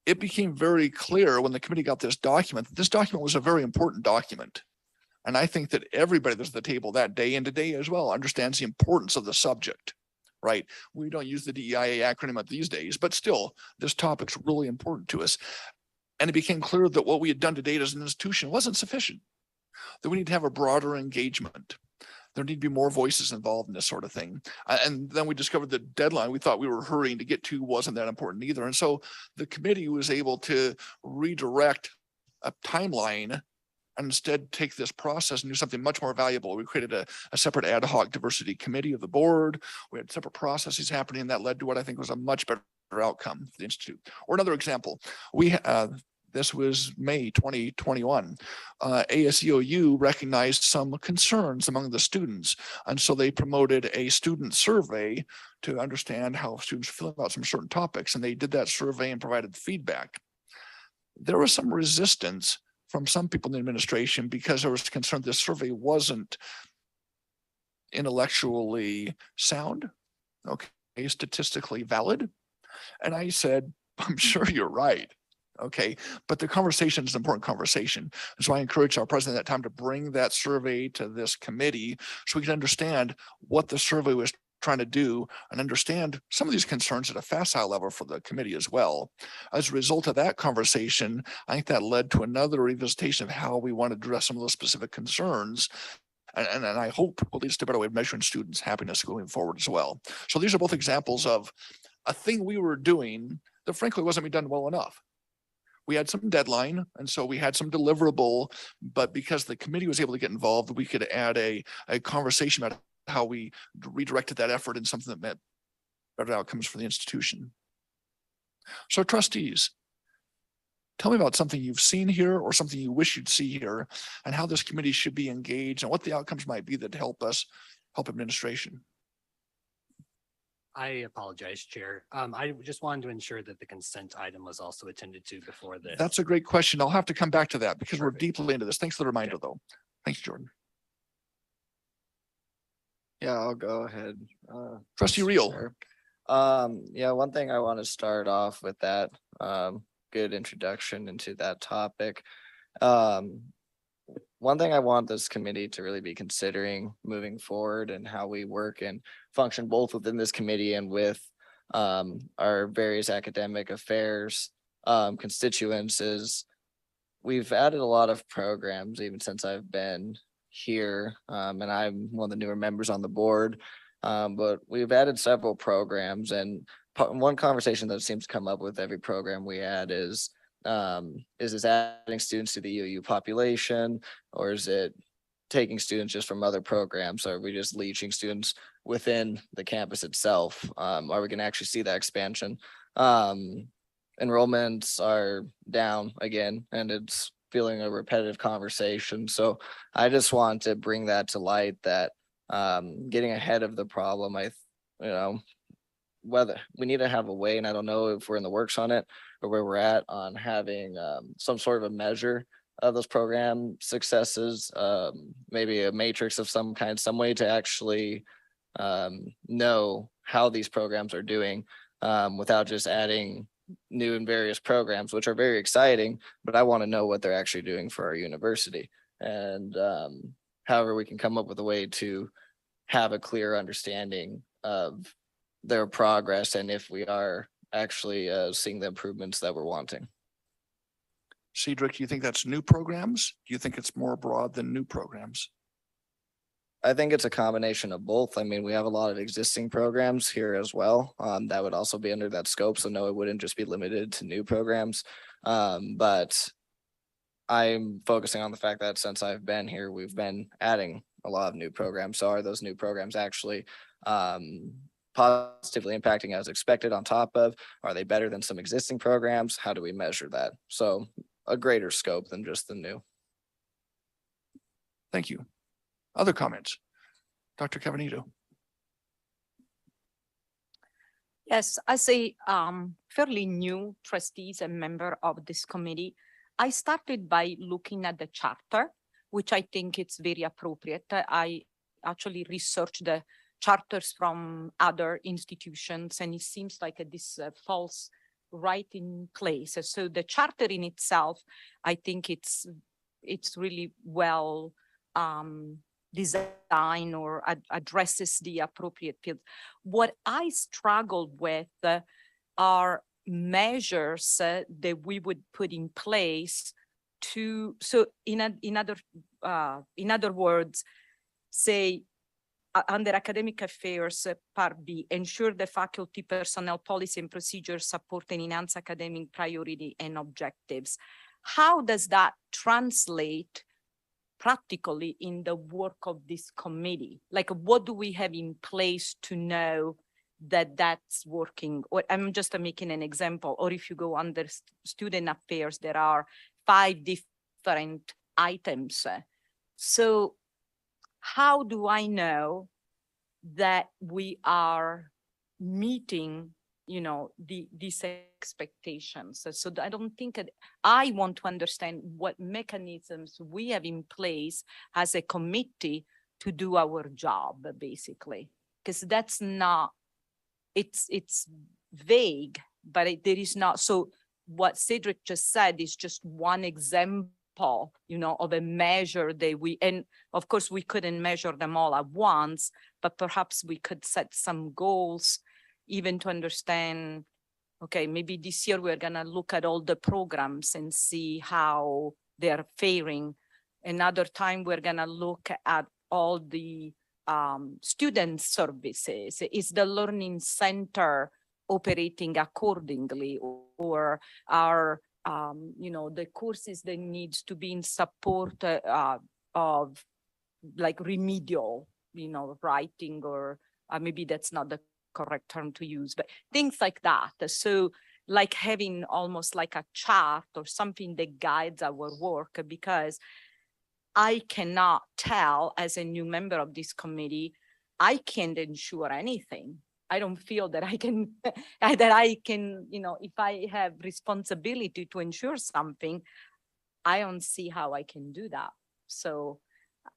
It became very clear when the committee got this document that this document was a very important document. And I think that everybody that's at the table that day and today as well understands the importance of the subject, right? We don't use the DEIA acronym these days, but still, this topic's really important to us. And it became clear that what we had done to date as an institution wasn't sufficient, that we need to have a broader engagement. There need to be more voices involved in this sort of thing. And then we discovered the deadline we thought we were hurrying to get to wasn't that important either. And so the committee was able to redirect a timeline and instead take this process and do something much more valuable. We created a separate ad hoc diversity committee of the board. We had separate processes happening, and that led to what I think was a much better outcome for the Institute. Or another example, this was May 2021. ASEOU recognized some concerns among the students. And so they promoted a student survey to understand how students feel about some certain topics. And they did that survey and provided feedback. There was some resistance from some people in the administration because there was concern this survey wasn't intellectually sound, okay, statistically valid. And I said, I'm sure you're right. Okay, but the conversation is an important conversation. And so I encourage our president at that time to bring that survey to this committee so we can understand what the survey was trying to do and understand some of these concerns at a facile level for the committee as well. As a result of that conversation, I think that led to another revisitation of how we want to address some of those specific concerns. And I hope will lead to a better way of measuring students' happiness going forward as well. So these are both examples of a thing we were doing that frankly wasn't being done well enough. We had some deadline, and so we had some deliverable, but because the committee was able to get involved, we could add a conversation about how we redirected that effort in something that meant better outcomes for the institution. So trustees, tell me about something you've seen here or something you wish you'd see here and how this committee should be engaged and what the outcomes might be that help administration. I apologize, Chair. I just wanted to ensure that the consent item was also attended to before this. That's a great question. I'll have to come back to that because we're Perfect. deeply into this. Thanks for the reminder, though. Thanks, Jordan. Yeah, I'll go ahead. Trustee Mr. Reel. Chair. Yeah, one thing I want to start off with that, good introduction into that topic. One thing I want this committee to really be considering moving forward and how we work and function both within this committee and with our various academic affairs constituents is we've added a lot of programs even since I've been here, and I'm one of the newer members on the board. But we've added several programs, and one conversation that seems to come up with every program we add is this adding students to the EOU population, or is it taking students just from other programs? Are we just leaching students within the campus itself? Are we going to actually see that expansion? Enrollments are down again, and it's feeling a repetitive conversation. So I just want to bring that to light that getting ahead of the problem, whether we need to have a way, and I don't know if we're in the works on it or where we're at on having some sort of a measure of those program successes, maybe a matrix of some kind, some way to actually know how these programs are doing without just adding new and various programs, which are very exciting, but I want to know what they're actually doing for our university. And however, we can come up with a way to have a clear understanding of their progress and if we are actually seeing the improvements that we're wanting. Cedric, do you think that's new programs? Do you think it's more broad than new programs? I think it's a combination of both. I mean, we have a lot of existing programs here as well. That would also be under that scope. So no, it wouldn't just be limited to new programs. But I'm focusing on the fact that since I've been here, we've been adding a lot of new programs. So are those new programs actually positively impacting as expected on top of? Are they better than some existing programs? How do we measure that? So a greater scope than just the new. Thank you. Other comments? Dr. Cavanito. Yes, as a fairly new trustees and member of this committee, I started by looking at the charter, which I think it's very appropriate. I actually researched the charters from other institutions, and it seems like this falls right in place. So the charter in itself, I think it's really well designed or addresses the appropriate field. What I struggled with are measures that we would put in place to, so in other words, say, under academic affairs, part B, ensure the faculty personnel policy and procedures support and enhance academic priority and objectives. How does that translate practically in the work of this committee? Like, what do we have in place to know that that's working? Or I'm just making an example. Or if you go under student affairs, there are 5 different items. So how do I know that we are meeting, these expectations? So I don't think that I want to understand what mechanisms we have in place as a committee to do our job, basically. Because that's not, it's vague, but there is not, so what Cedric just said is just one example, of a measure that and of course we couldn't measure them all at once, but perhaps we could set some goals even to understand, okay, maybe this year we're gonna look at all the programs and see how they're faring. Another time we're gonna look at all the student services. Is the learning center operating accordingly, or are the courses that needs to be in support of like remedial, writing, or maybe that's not the correct term to use, but things like that. So like having almost like a chart or something that guides our work, because I cannot tell as a new member of this committee, I can't ensure anything. I don't feel that I can, if I have responsibility to ensure something, I don't see how I can do that. So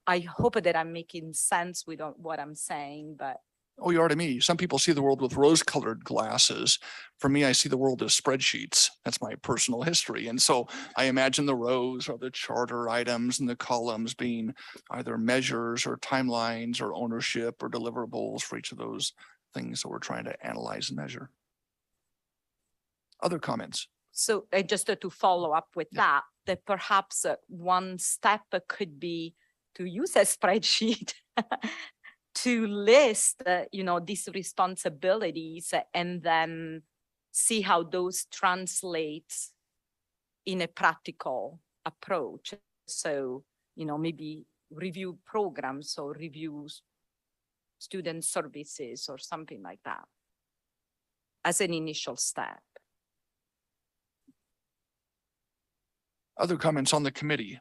I hope that I'm making sense with what I'm saying, but. Oh, you already me. Some people see the world with rose-colored glasses. For me, I see the world as spreadsheets. That's my personal history. And so I imagine the rows or the charter items and the columns being either measures or timelines or ownership or deliverables for each of those things that we're trying to analyze and measure. Other comments? So just to follow up with that perhaps one step could be to use a spreadsheet to list, these responsibilities and then see how those translates in a practical approach. So, maybe review programs or review student services or something like that as an initial step. Other comments on the committee?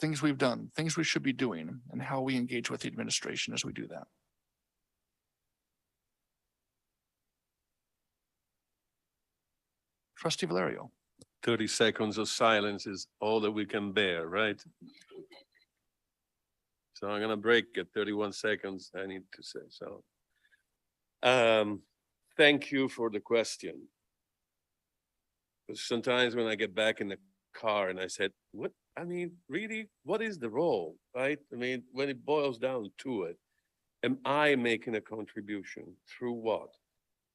Things we've done, things we should be doing, and how we engage with the administration as we do that. Trustee Valerio. 30 seconds of silence is all that we can bear, right? So I'm gonna break at 31 seconds, I need to say so. Thank you for the question. Because sometimes when I get back in the car and I said, really, what is the role, right? When it boils down to it, am I making a contribution through what?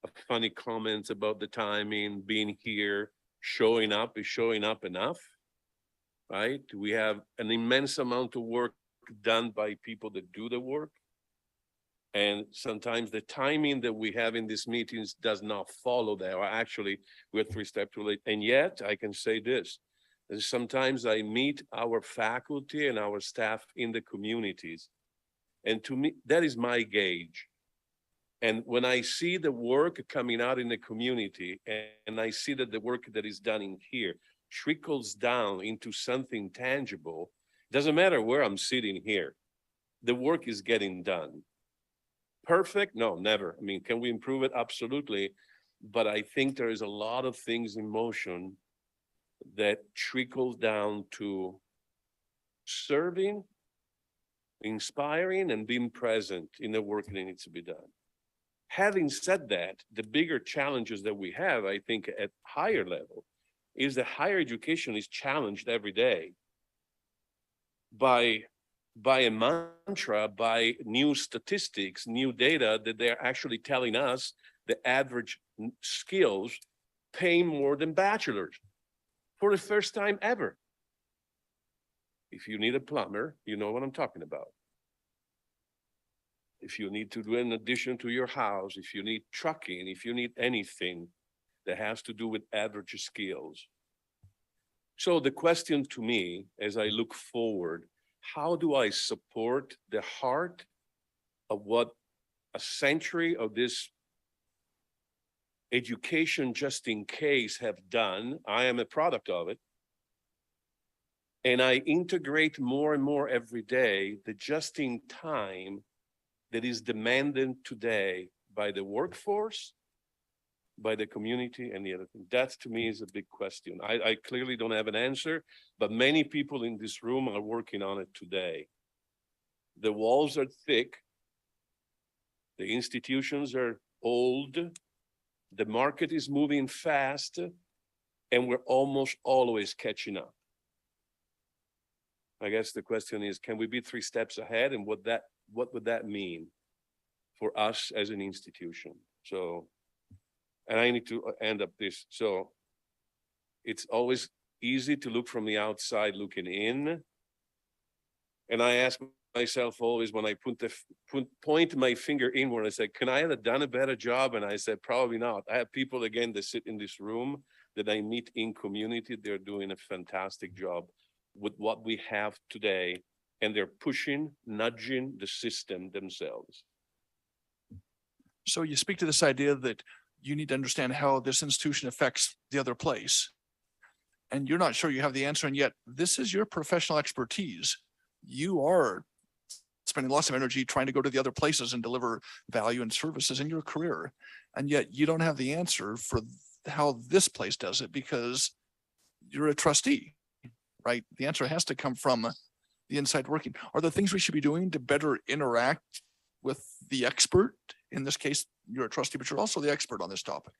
A funny comments about the timing, being here, showing up. Is showing up enough, right? We have an immense amount of work done by people that do the work. And sometimes the timing that we have in these meetings does not follow that, or actually we're 3 steps too late. And yet I can say this, and sometimes I meet our faculty and our staff in the communities. And to me, that is my gauge. And when I see the work coming out in the community, and I see that the work that is done in here trickles down into something tangible, doesn't matter where I'm sitting here, the work is getting done. Perfect? No, never. Can we improve it? Absolutely. But I think there is a lot of things in motion that trickle down to serving, inspiring, and being present in the work that needs to be done. Having said that, the bigger challenges that we have, I think, at higher level, is that higher education is challenged every day by a mantra, by new statistics, new data that they're actually telling us the average skills pay more than bachelors for the first time ever. If you need a plumber, you know what I'm talking about. If you need to do an addition to your house, if you need trucking, if you need anything that has to do with average skills. So the question to me, as I look forward, how do I support the heart of what a century of this education just in case have done? I am a product of it. And I integrate more and more every day the just in time that is demanded today by the workforce, by the community and the other thing? That to me is a big question. I clearly don't have an answer, but many people in this room are working on it today. The walls are thick. The institutions are old. The market is moving fast, and we're almost always catching up. I guess the question is, can we be 3 steps ahead, and what would that mean for us as an institution? So, and I need to end up this. So it's always easy to look from the outside looking in. And I ask myself always when I point my finger inward, I say, can I have done a better job? And I said, probably not. I have people again that sit in this room that I meet in community. They're doing a fantastic job with what we have today. And they're pushing, nudging the system themselves. So you speak to this idea that you need to understand how this institution affects the other place. And you're not sure you have the answer. And yet this is your professional expertise. You are spending lots of energy trying to go to the other places and deliver value and services in your career. And yet you don't have the answer for how this place does it because you're a trustee, right? The answer has to come from the inside working. Are there things we should be doing to better interact with the expert? In this case, you're a trustee, but you're also the expert on this topic.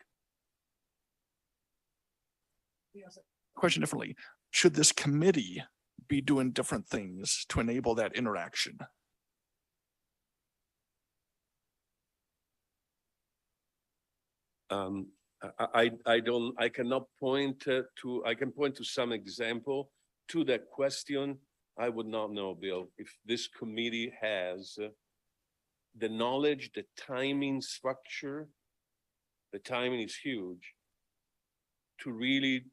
Question differently. Should this committee be doing different things to enable that interaction? I cannot point I can point to some example to that question. I would not know, Bill, if this committee has the knowledge, the timing structure, the timing is huge, to really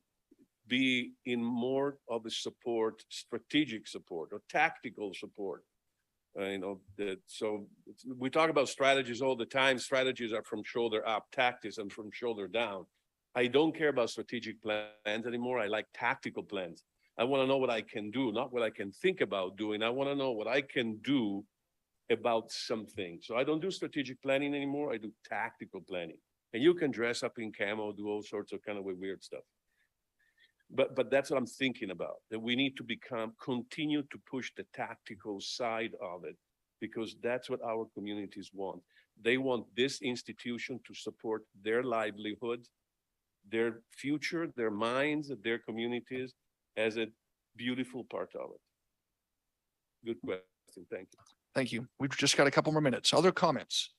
be in more of a support, strategic support or tactical support. So we talk about strategies all the time. Strategies are from shoulder up, tactics and from shoulder down. I don't care about strategic plans anymore. I like tactical plans. I want to know what I can do, not what I can think about doing. I want to know what I can do about something. So I don't do strategic planning anymore. I do tactical planning. And you can dress up in camo, do all sorts of kind of weird stuff. But that's what I'm thinking about, that we need to continue to push the tactical side of it, because that's what our communities want. They want this institution to support their livelihood, their future, their minds, their communities as a beautiful part of it. Good question. Thank you. Thank you. We've just got a couple more minutes. Other comments?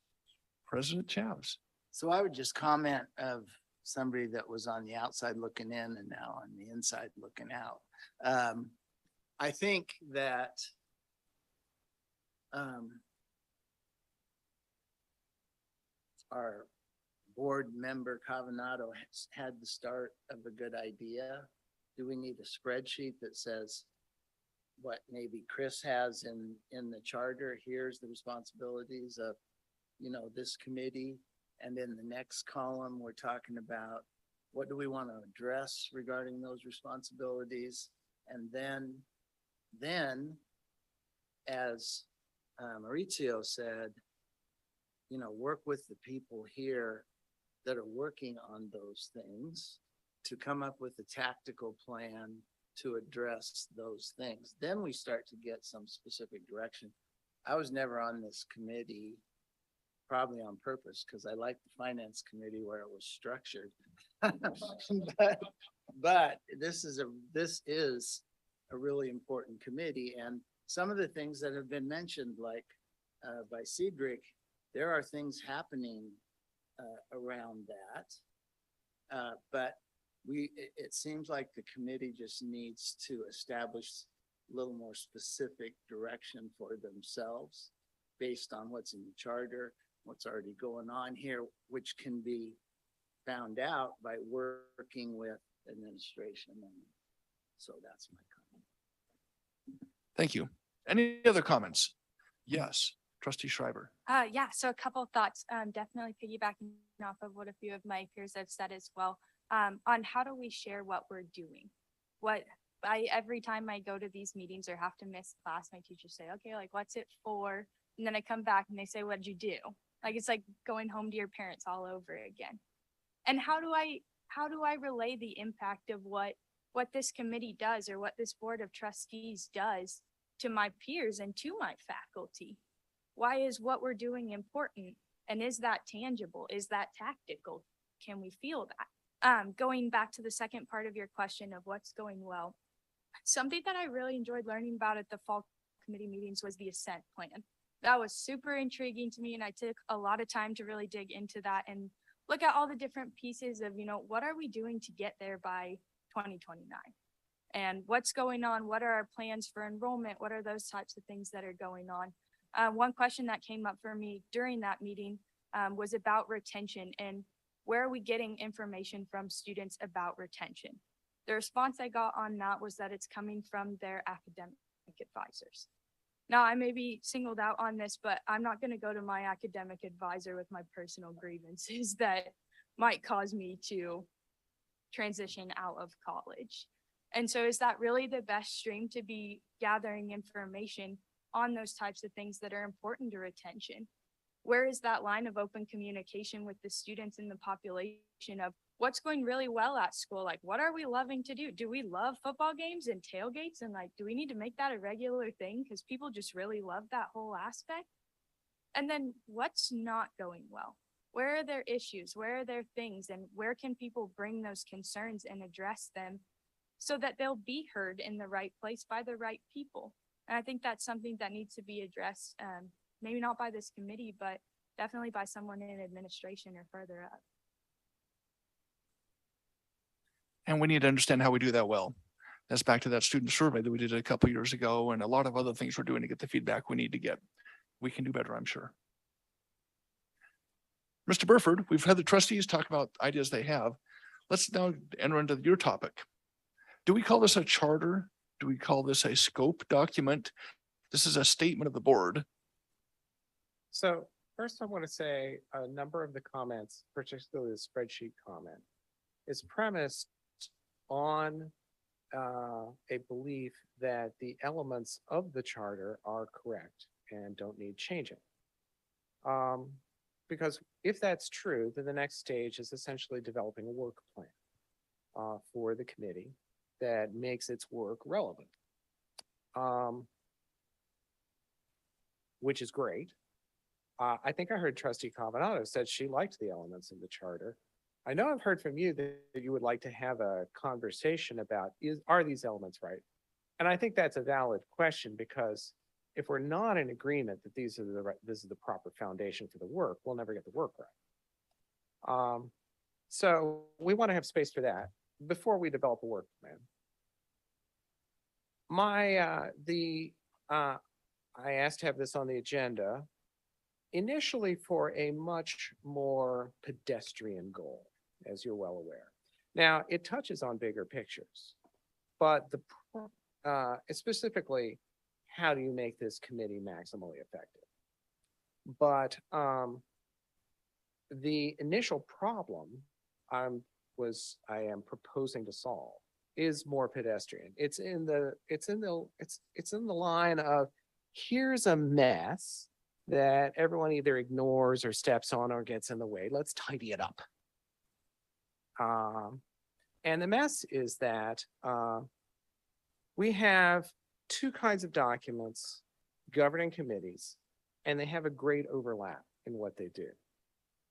President Chavs. So I would just comment of somebody that was on the outside looking in and now on the inside looking out. I think that our board member Cavanado has had the start of a good idea. Do we need a spreadsheet that says what maybe Chris has in the charter? Here's the responsibilities of, this committee. And in the next column, we're talking about what do we want to address regarding those responsibilities. And then as Maurizio said, work with the people here that are working on those things to come up with a tactical plan to address those things. Then we start to get some specific direction. I was never on this committee, probably on purpose, because I like the finance committee where it was structured. but this is a really important committee, and some of the things that have been mentioned, like by Cedric, there are things happening around that. But it seems like the committee just needs to establish a little more specific direction for themselves based on what's in the charter, what's already going on here, which can be found out by working with administration. And so that's my comment. Thank you. Any other comments? Yes, Trustee Schreiber. Yeah, so a couple of thoughts, definitely piggybacking off of what a few of my peers have said as well, on how do we share what we're doing? Every time I go to these meetings or have to miss class, my teachers say, okay, like, what's it for? And then I come back and they say, what'd you do? Like, it's like going home to your parents all over again. And how do I relay the impact of what this committee does or what this board of trustees does to my peers and to my faculty? Why is what we're doing important? And is that tangible? Is that tactical? Can we feel that? Going back to the second part of your question of what's going well, something that I really enjoyed learning about at the fall committee meetings was the ascent plan. That was super intriguing to me, and I took a lot of time to really dig into that and look at all the different pieces of, what are we doing to get there by 2029? And what's going on? What are our plans for enrollment? What are those types of things that are going on? One question that came up for me during that meeting was about retention and where are we getting information from students about retention? The response I got on that was that it's coming from their academic advisors. Now, I may be singled out on this, but I'm not going to go to my academic advisor with my personal grievances that might cause me to transition out of college. And so is that really the best stream to be gathering information on those types of things that are important to retention? Where is that line of open communication with the students in the population of what's going really well at school? Like, what are we loving to do? Do we love football games and tailgates? And do we need to make that a regular thing? Because people just really love that whole aspect. And then what's not going well? Where are there issues? Where are there things? And where can people bring those concerns and address them so that they'll be heard in the right place by the right people? And I think that's something that needs to be addressed, maybe not by this committee, but definitely by someone in administration or further up. And we need to understand how we do that well. That's back to that student survey that we did a couple years ago and a lot of other things we're doing to get the feedback we need to get. We can do better, I'm sure. Mr. Burford, we've had the trustees talk about ideas they have. Let's now enter into your topic. Do we call this a charter? Do we call this a scope document? This is a statement of the board. So first I want to say a number of the comments, particularly the spreadsheet comment, is premised on a belief that the elements of the charter are correct and don't need changing. Because if that's true, then the next stage is essentially developing a work plan for the committee that makes its work relevant, which is great. I think I heard Trustee Cavanaugh said she liked the elements of the charter. I know I've heard from you that you would like to have a conversation about are these elements right? And I think that's a valid question because if we're not in agreement that this is the proper foundation for the work, we'll never get the work right. So we want to have space for that before we develop a work plan. I asked to have this on the agenda initially for a much more pedestrian goal, as you're well aware. Now, it touches on bigger pictures, but specifically, how do you make this committee maximally effective? But the initial problem I am proposing to solve is more pedestrian. It's in the line of here's a mess that everyone either ignores or steps on or gets in the way. Let's tidy it up. And the mess is that we have two kinds of documents governing committees, and they have a great overlap in what they do.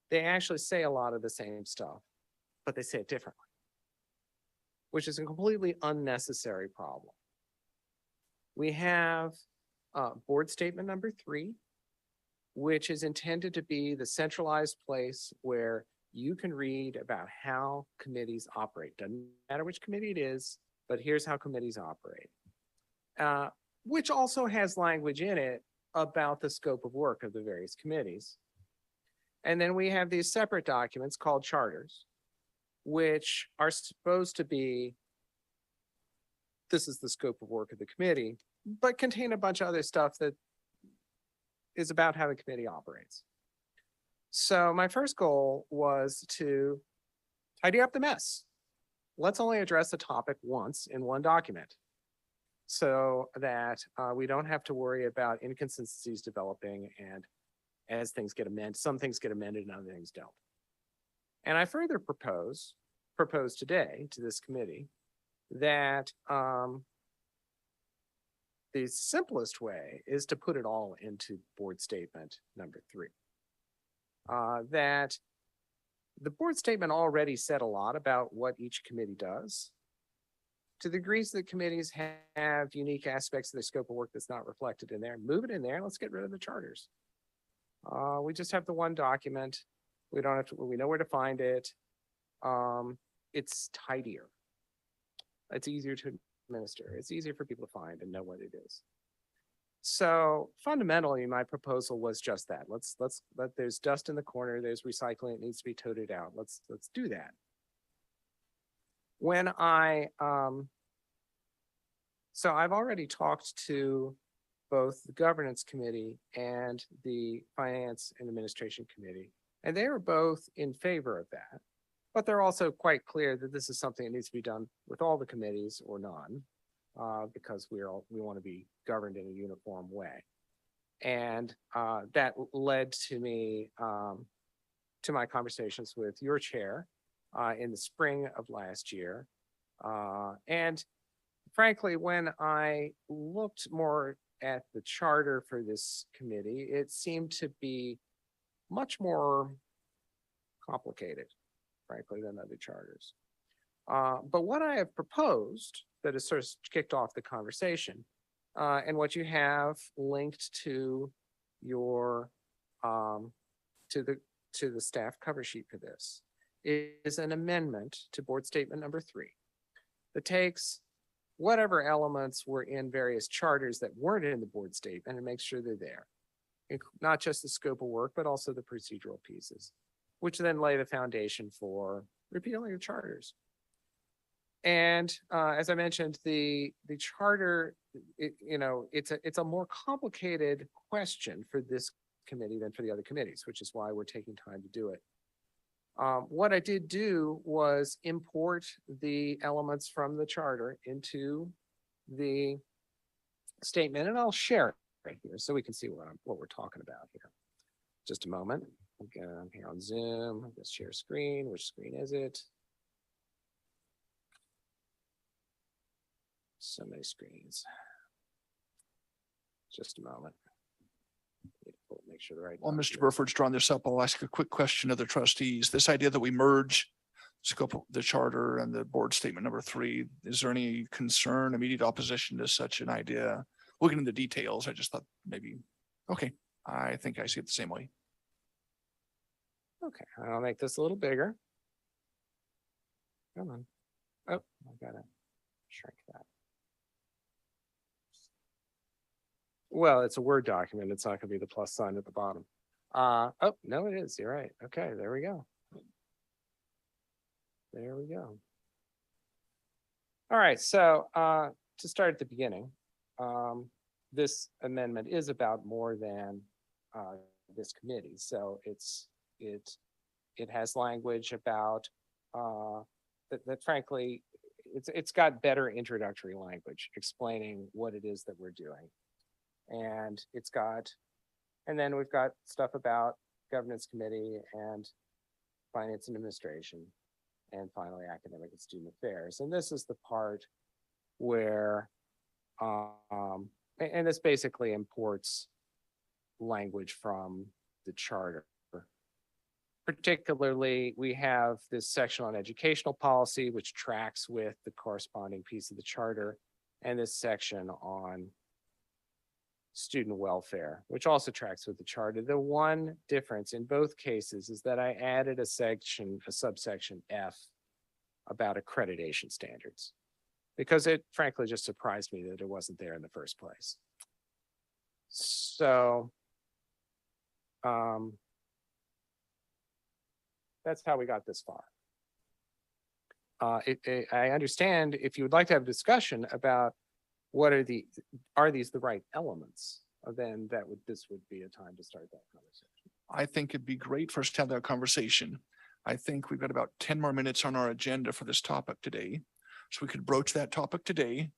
They actually say a lot of the same stuff, but they say it differently, which is a completely unnecessary problem. We have board statement number 3, which is intended to be the centralized place where you can read about how committees operate. Doesn't matter which committee it is, but here's how committees operate. Which also has language in it about the scope of work of the various committees. And then we have these separate documents called charters, which are supposed to be, this is the scope of work of the committee, but contain a bunch of other stuff that is about how the committee operates. So my first goal was to tidy up the mess. Let's only address the topic once in one document so that we don't have to worry about inconsistencies developing and as things get amended, some things get amended and other things don't. And I further propose today to this committee that the simplest way is to put it all into board statement number 3. That the board statement already said a lot about what each committee does. To the degrees that committees have unique aspects of the scope of work that's not reflected in there, move it in there. Let's get rid of the charters. We just have the one document. We don't have to, we know where to find it. It's tidier. It's easier to administer. It's easier for people to find and know what it is. So fundamentally, my proposal was just that. Let's let there's dust in the corner, there's recycling, it needs to be toted out. Let's do that. When so I've already talked to both the governance committee and the finance and administration committee, and they are both in favor of that. But they're also quite clear that this is something that needs to be done with all the committees or none, because we want to be governed in a uniform way. And that led to me to my conversations with your chair in the spring of last year. And frankly, when I looked more at the charter for this committee, it seemed to be much more complicated, frankly, than other charters. But what I have proposed that has sort of kicked off the conversation, and what you have linked to your to the staff cover sheet for this, is an amendment to board statement number 3 that takes whatever elements were in various charters that weren't in the board statement and makes sure they're there. Not just the scope of work, but also the procedural pieces, which then lay the foundation for repealing the charters. And as I mentioned, the charter, it's a more complicated question for this committee than for the other committees, which is why we're taking time to do it. What I did do was import the elements from the charter into the statement, and I'll share it right here so we can see what we're talking about here. Just a moment. Again, I'm here on Zoom. Let's share screen. Which screen is it? So many screens. Just a moment. Make sure the right. While Mr. Burford's drawing this up, I'll ask a quick question of the trustees. This idea that we merge scope of the charter and the board statement number 3, is there any concern, immediate opposition to such an idea? Looking into the details, I just thought maybe, okay, I think I see it the same way. Okay, I'll make this a little bigger. Come on. Oh, I gotta shrink that. Well, it's a Word document. It's not gonna be the plus sign at the bottom. Oh, no, it is. You're right. Okay, there we go. There we go. All right, so to start at the beginning, this amendment is about more than this committee. So it has language about that frankly, it's got better introductory language explaining what it is that we're doing. And then we've got stuff about governance committee and finance and administration, and finally academic and student affairs. And this is the part where, and this basically imports language from the charter. Particularly, we have this section on educational policy, which tracks with the corresponding piece of the charter, and this section on student welfare, which also tracks with the charter. The one difference in both cases is that I added a subsection F about accreditation standards, because it frankly just surprised me that it wasn't there in the first place. So that's how we got this far. I understand if you would like to have a discussion about what are these the right elements, then this would be a time to start that conversation. I think it'd be great for us to have that conversation. I think we've got about 10 more minutes on our agenda for this topic today. So we could broach that topic today,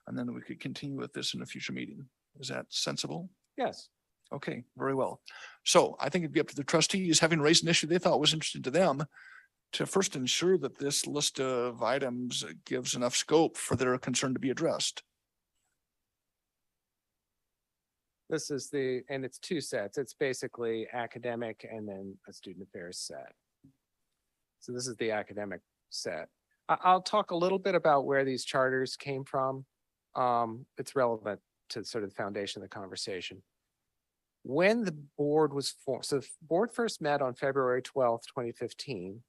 and then we could continue with this in a future meeting. Is that sensible? Yes. Okay, very well. So I think it'd be up to the trustees, having raised an issue they thought was interesting to them, to first ensure that this list of items gives enough scope for their concern to be addressed. This is and it's two sets. It's basically academic and then a student affairs set. So this is the academic set. I'll talk a little bit about where these charters came from. It's relevant to sort of the foundation of the conversation. When the board was formed, so the board first met on February 12th, 2015.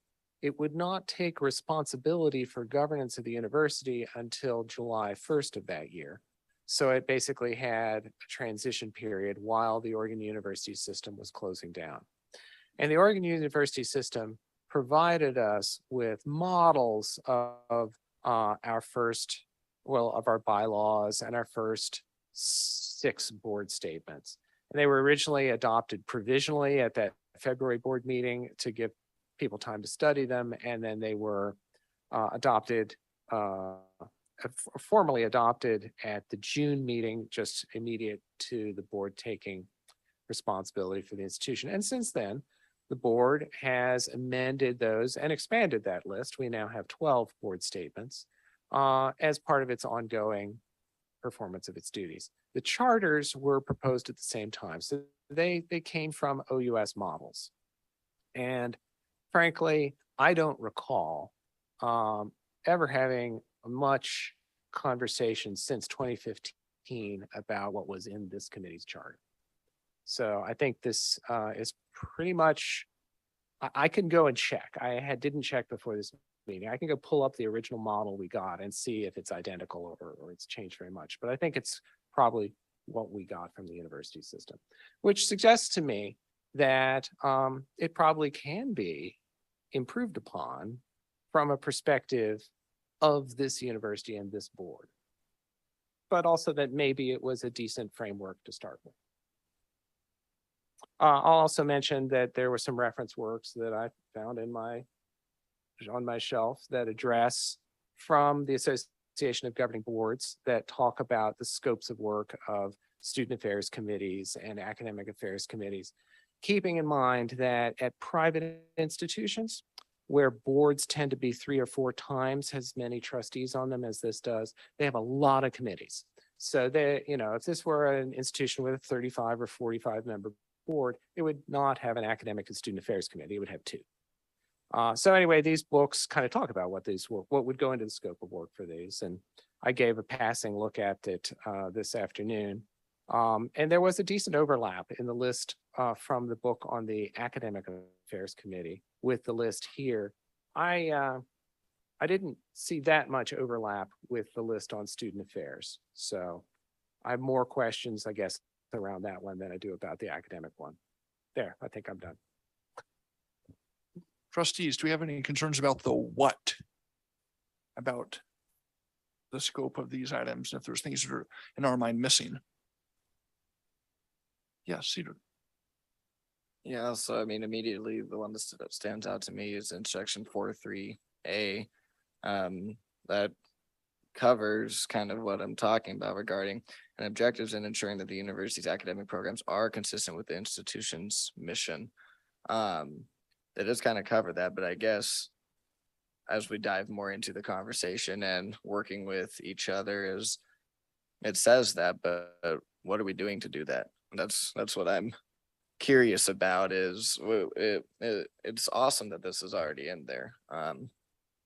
It would not take responsibility for governance of the university until July 1st of that year. So it basically had a transition period while the Oregon University system was closing down. And the Oregon University system provided us with models of our first, of our bylaws and our first 6 board statements. And they were originally adopted provisionally at that February board meeting to give people time to study them. And then they were formally adopted at the June meeting, just immediate to the board taking responsibility for the institution. And since then, the board has amended those and expanded that list. We now have 12 board statements as part of its ongoing performance of its duties. The charters were proposed at the same time. So they came from OUS models. And frankly, I don't recall ever having much conversation since 2015 about what was in this committee's charter. So I think this is pretty much, I can go and check. Didn't check before this meeting. I can go pull up the original model we got and see if it's identical or it's changed very much. But I think it's probably what we got from the university system, which suggests to me that it probably can be improved upon from a perspective of this university and this board, but also that maybe it was a decent framework to start with. I'll also mention that there were some reference works that I found on my shelf that address from the Association of Governing Boards that talk about the scopes of work of student affairs committees and academic affairs committees, keeping in mind that at private institutions where boards tend to be 3 or 4 times as many trustees on them as this does, they have a lot of committees. So if this were an institution with a 35 or 45 member board, it would not have an academic and student affairs committee. It would have 2. So anyway, these books kind of talk about what would go into the scope of work for these. And I gave a passing look at it this afternoon. And there was a decent overlap in the list from the book on the academic affairs committee with the list here. I didn't see that much overlap with the list on student affairs. So I have more questions, I guess, around that one than I do about the academic one. There, I think I'm done. Trustees, do we have any concerns about the what? About the scope of these items, if there's things that are in our mind missing? Yes, Cedar. Yeah, so I mean, immediately the one that stands out to me is in section 4.3a. That covers kind of what I'm talking about regarding and objectives in ensuring that the university's academic programs are consistent with the institution's mission. It does kind of cover that, but I guess as we dive more into the conversation and working with each other, is it says that, but what are we doing to do that? That's what I'm curious about. Is it's awesome that this is already in there,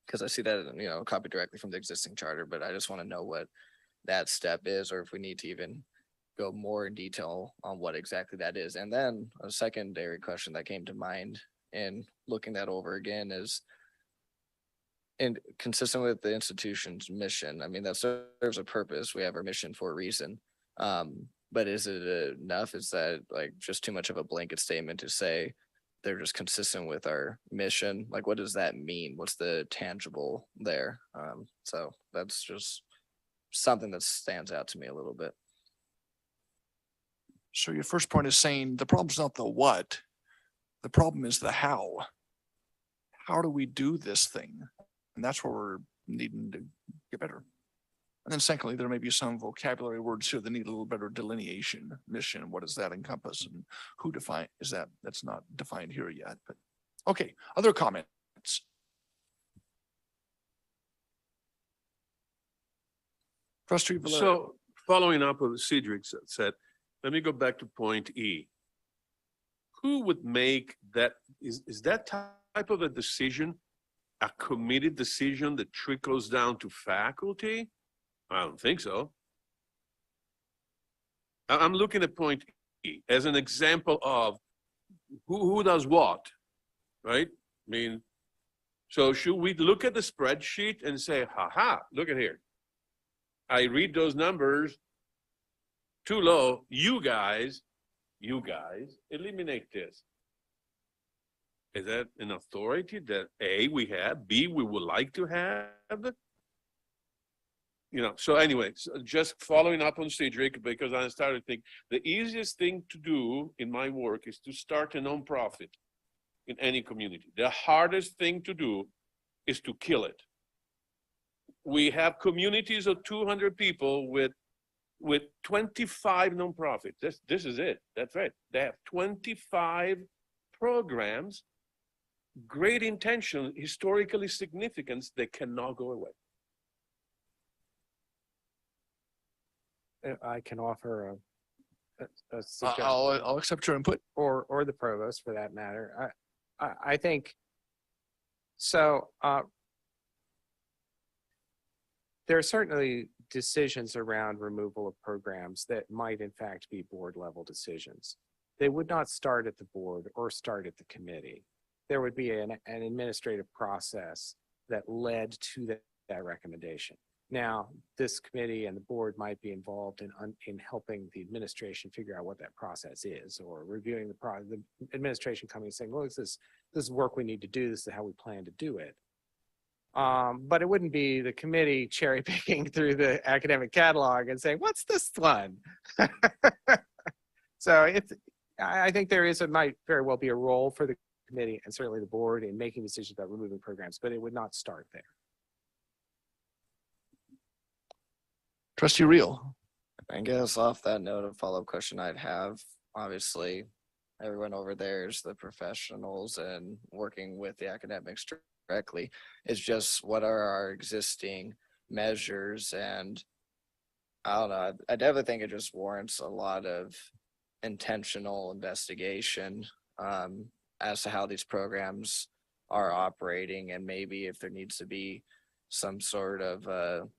because I see that copied directly from the existing charter, but I just want to know what that step is, or if we need to even go more in detail on what exactly that is. And then a secondary question that came to mind in looking that over again is, and consistent with the institution's mission. I mean, that serves a purpose. We have our mission for a reason. But is it enough? Is that like just too much of a blanket statement to say they're just consistent with our mission? Like, what does that mean? What's the tangible there? So that's just something that stands out to me a little bit. So your first point is saying the problem's not the what, the problem is the how. How do we do this thing? And that's where we're needing to get better. And then secondly, there may be some vocabulary words here that need a little better delineation. Mission, what does that encompass, and who define is that? That's not defined here yet, but okay. Other comments? Trustee Valero. So following up what Cedric said, let me go back to point E. Who would make that, is that type of a decision a committee decision that trickles down to faculty? I don't think so. I'm looking at point E as an example of who does what, right? I mean, so should we look at the spreadsheet and say, haha, look at here. I read those numbers too low. You guys, eliminate this. Is that an authority that A, we have, B, we would like to have? You know, so anyway, so just following up on Cedric, because I started to think the easiest thing to do in my work is to start a nonprofit in any community. The hardest thing to do is to kill it. We have communities of 200 people with 25 nonprofits. This is it. That's right. They have 25 programs, great intention, historically significance, they cannot go away. I can offer a suggestion. I'll accept your input. Or the provost for that matter. I think, so there are certainly decisions around removal of programs that might in fact be board level decisions. They would not start at the board or start at the committee. There would be an administrative process that led to that recommendation. Now, this committee and the board might be involved in helping the administration figure out what that process is, or reviewing the administration coming and saying, well, this is work we need to do. This is how we plan to do it. But it wouldn't be the committee cherry picking through the academic catalog and saying, what's this one? So I think might very well be a role for the committee and certainly the board in making decisions about removing programs, but it would not start there. Trustee Reel. I guess off that note, a follow-up question I'd have, obviously, everyone over there is the professionals and working with the academics directly. It's just what are our existing measures? And I don't know, I definitely think it just warrants a lot of intentional investigation as to how these programs are operating, and maybe if there needs to be some sort of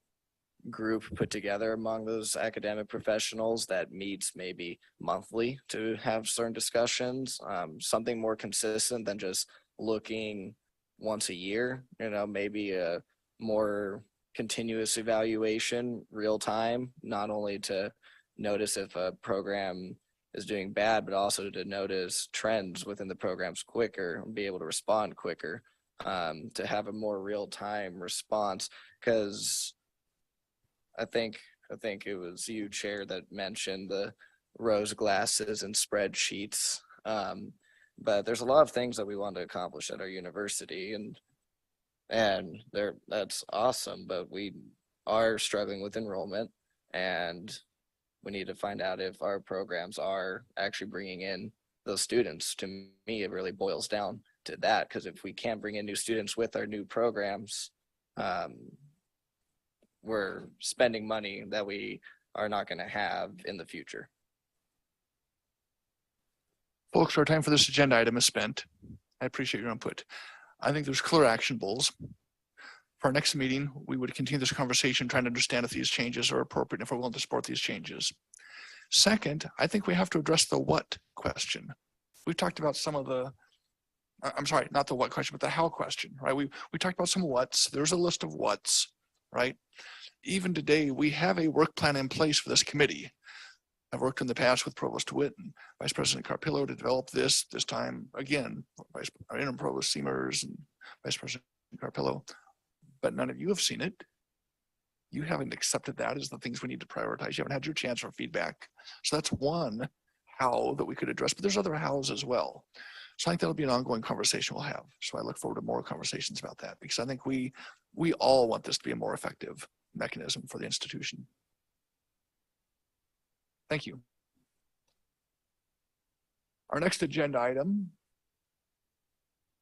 group put together among those academic professionals that meets maybe monthly to have certain discussions, something more consistent than just looking once a year, you know, maybe a more continuous evaluation, real time, not only to notice if a program is doing bad, but also to notice trends within the programs quicker and be able to respond quicker, to have a more real time response. Because I think it was you, Chair, that mentioned the rose glasses and spreadsheets. But there's a lot of things that we want to accomplish at our university, and that's awesome. But we are struggling with enrollment, and we need to find out if our programs are actually bringing in those students. To me, it really boils down to that, because if we can't bring in new students with our new programs, we're spending money that we are not going to have in the future. Folks, our time for this agenda item is spent. I appreciate your input. I think there's clear actionables. For our next meeting, we would continue this conversation trying to understand if these changes are appropriate and if we're willing to support these changes. Second, I think we have to address the what question. We've talked about some of the, I'm sorry, not the what question, but the how question, right? We talked about some what's. There's a list of what's, right? Even today, we have a work plan in place for this committee. I've worked in the past with Provost DeWitt and Vice President Carpillo to develop this time again, Interim Provost Seamers and Vice President Carpillo, but none of you have seen it. You haven't accepted that as the things we need to prioritize. You haven't had your chance for feedback. So that's one how that we could address, but there's other hows as well. So I think that'll be an ongoing conversation we'll have. So I look forward to more conversations about that, because I think we all want this to be a more effective mechanism for the institution. Thank you. Our next agenda item,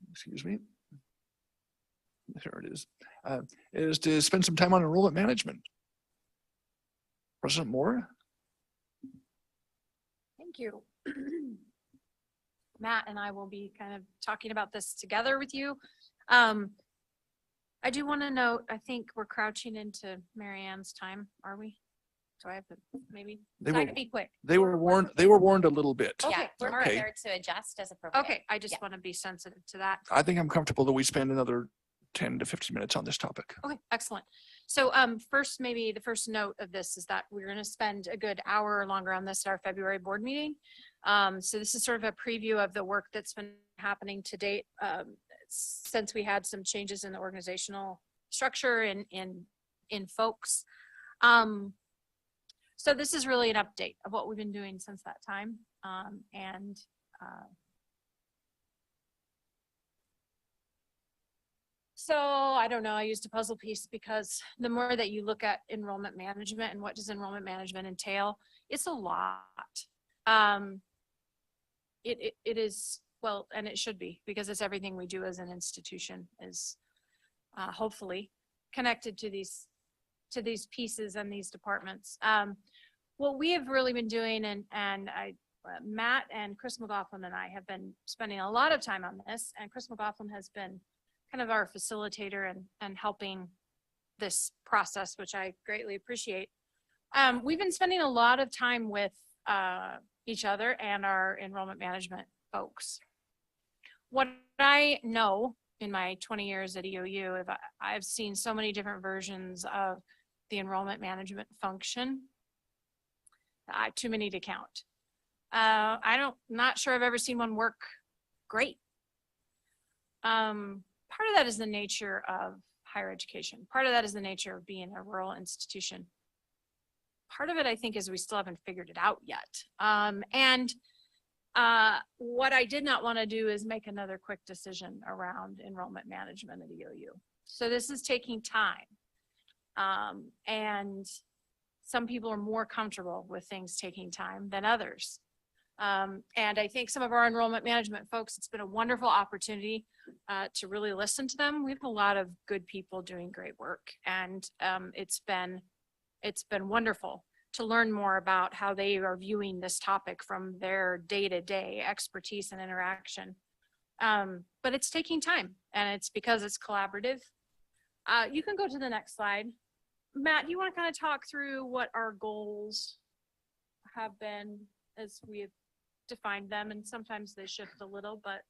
excuse me, there it is to spend some time on enrollment management. President Moore? Thank you. Matt and I will be kind of talking about this together with you. I do want to note, I think we're crouching into Mary Ann's time, are we? So I have to maybe, They try were, to be quick. they were warned a little bit. Okay, We're all right. prepared to adjust as appropriate. Okay, I just want to be sensitive to that. I think I'm comfortable that we spend another 10 to 15 minutes on this topic. Okay, excellent. So first, maybe the first note of this is that we're going to spend a good hour or longer on this at our February board meeting. So this is sort of a preview of the work that's been happening to date since we had some changes in the organizational structure and in folks. So this is really an update of what we've been doing since that time. So I don't know, I used a puzzle piece because the more that you look at enrollment management and what does enrollment management entail, it's a lot. It is, well, and it should be, because it's everything we do as an institution is hopefully connected to these pieces and these departments. What we have really been doing, and Matt and Chris McLaughlin and I have been spending a lot of time on this, and Chris McLaughlin has been kind of our facilitator and helping this process, which I greatly appreciate. We've been spending a lot of time with each other and our enrollment management folks. What I know in my 20 years at EOU, I've seen so many different versions of the enrollment management function. Too many to count. Not sure I've ever seen one work great. Part of that is the nature of higher education. Part of that is the nature of being a rural institution. Part of it, I think, is we still haven't figured it out yet. What I did not want to do is make another quick decision around enrollment management at EOU. So this is taking time. And some people are more comfortable with things taking time than others. And I think some of our enrollment management folks, it's been a wonderful opportunity to really listen to them. We have a lot of good people doing great work, and it's been wonderful to learn more about how they are viewing this topic from their day-to-day expertise and interaction. But it's taking time, and it's because it's collaborative. You can go to the next slide. Matt, do you want to kind of talk through what our goals have been as we have defined them? And sometimes they shift a little, but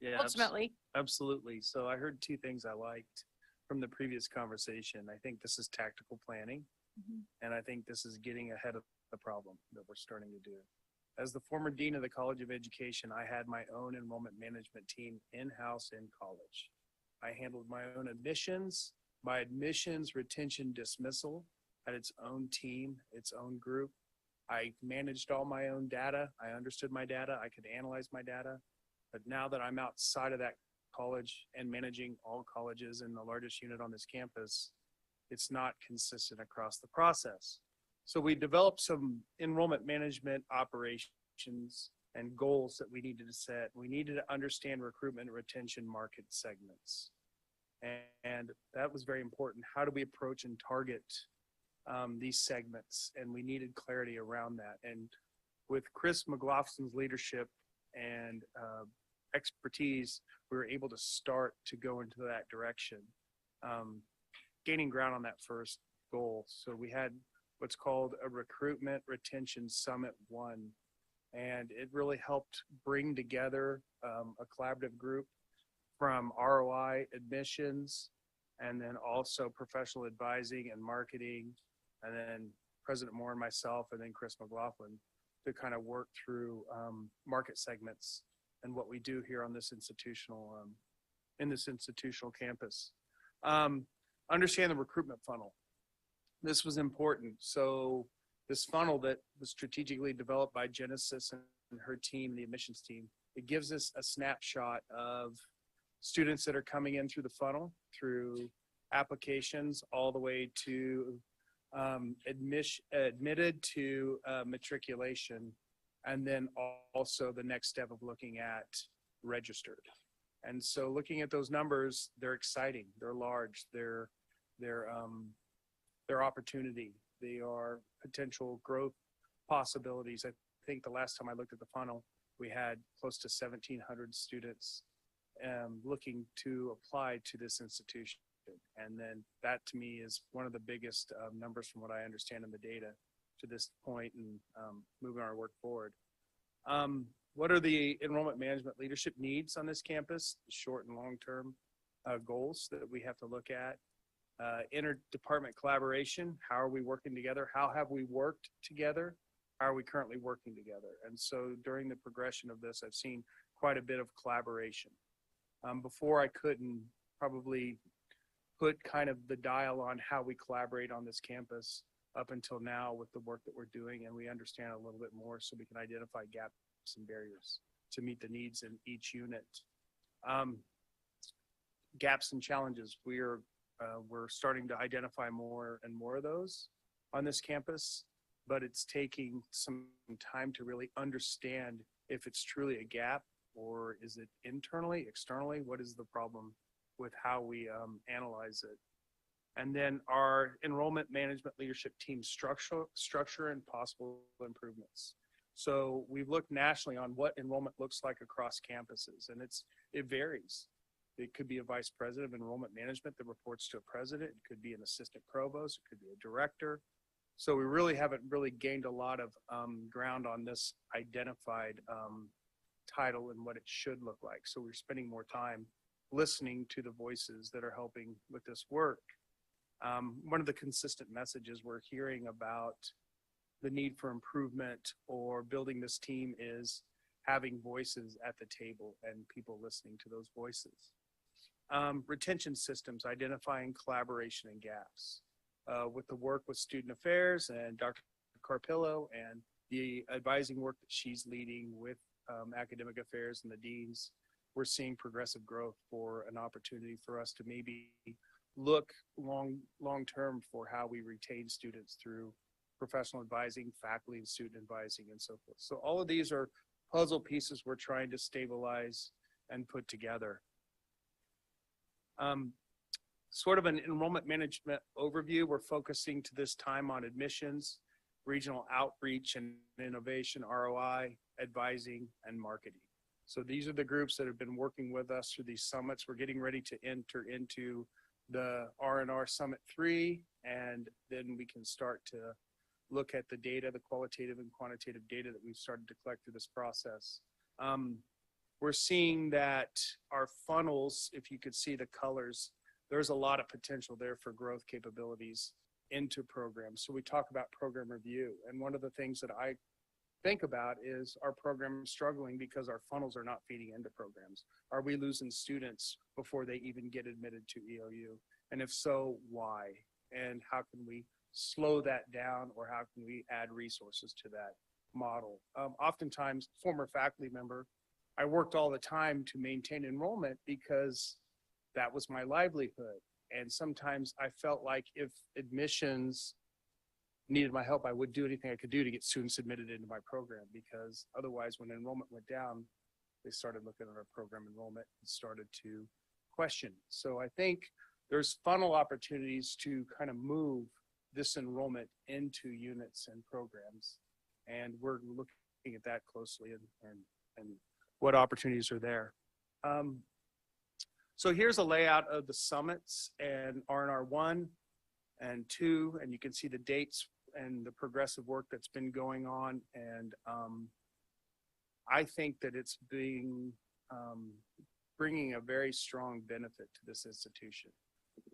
yeah, ultimately. Absolutely. So I heard two things I liked from the previous conversation. I think this is tactical planning, and I think this is getting ahead of the problem that we're starting to do. As the former dean of the College of Education, I had my own enrollment management team in-house in college. I handled my own admissions. My admissions retention dismissal had its own team, its own group. I managed all my own data. I understood my data. I could analyze my data. But now that I'm outside of that college and managing all colleges in the largest unit on this campus, it's not consistent across the process. So we developed some enrollment management operations and goals that we needed to set. We needed to understand recruitment and retention market segments. And that was very important. How do we approach and target these segments? And we needed clarity around that. And with Chris McLaughlin's leadership and expertise, we were able to start to go into that direction, gaining ground on that first goal. So we had what's called a Recruitment Retention Summit 1. And it really helped bring together a collaborative group from ROI, admissions, and then also professional advising and marketing, and then President Moore and myself, and then Chris McLaughlin, to kind of work through market segments and what we do here on this institutional, in this institutional campus. Understand the recruitment funnel. This was important. So this funnel that was strategically developed by Genesis and her team, the admissions team, it gives us a snapshot of students that are coming in through the funnel, through applications, all the way to admitted to matriculation, and then also the next step of looking at registered. And so looking at those numbers, they're exciting, they're large, they're opportunity. They are potential growth possibilities. I think the last time I looked at the funnel, we had close to 1,700 students looking to apply to this institution. And then that to me is one of the biggest numbers from what I understand in the data to this point and moving our work forward. What are the enrollment management leadership needs on this campus, short and long-term goals that we have to look at? Interdepartment collaboration, how are we working together? How have we worked together? How are we currently working together? And so during the progression of this, I've seen quite a bit of collaboration. Before I couldn't probably put kind of the dial on how we collaborate on this campus up until now with the work that we're doing, and we understand a little bit more so we can identify gaps and barriers to meet the needs in each unit. Gaps and challenges, we're starting to identify more and more of those on this campus, but it's taking some time to really understand if it's truly a gap or is it internally, externally, what is the problem with how we analyze it. And then our enrollment management leadership team structure and possible improvements. So we've looked nationally on what enrollment looks like across campuses, and it varies. It could be a vice president of enrollment management that reports to a president. It could be an assistant provost. It could be a director. So we really haven't gained a lot of ground on this identified title and what it should look like. So we're spending more time listening to the voices that are helping with this work. One of the consistent messages we're hearing about the need for improvement or building this team is having voices at the table and people listening to those voices. Retention systems, identifying collaboration and gaps. With the work with student affairs and Dr. Carpillo and the advising work that she's leading with academic affairs and the deans, we're seeing progressive growth for an opportunity for us to maybe look long term for how we retain students through professional advising, faculty and student advising, and so forth. So all of these are puzzle pieces we're trying to stabilize and put together. Sort of an enrollment management overview. We're focusing to this time on admissions, regional outreach and innovation, ROI, advising, and marketing. So these are the groups that have been working with us through these summits. We're getting ready to enter into the R&R Summit 3, and then we can start to look at the data, the qualitative and quantitative data that we've started to collect through this process. We're seeing that our funnels, if you could see the colors, there's a lot of potential there for growth capabilities into programs. So we talk about program review, and one of the things that I think about is our program struggling because our funnels are not feeding into programs. Are we losing students before they even get admitted to EOU? And if so, why? And how can we slow that down, or how can we add resources to that model? Oftentimes, former faculty member, I worked all the time to maintain enrollment because that was my livelihood. And sometimes I felt like if admissions needed my help, I would do anything I could do to get students admitted into my program, because otherwise when enrollment went down, they started looking at our program enrollment and started to question. So I think there's funnel opportunities to kind of move this enrollment into units and programs. And we're looking at that closely and what opportunities are there. So here's a layout of the summits and R&R 1 and 2, and you can see the dates and the progressive work that's been going on. And I think that it's bringing a very strong benefit to this institution.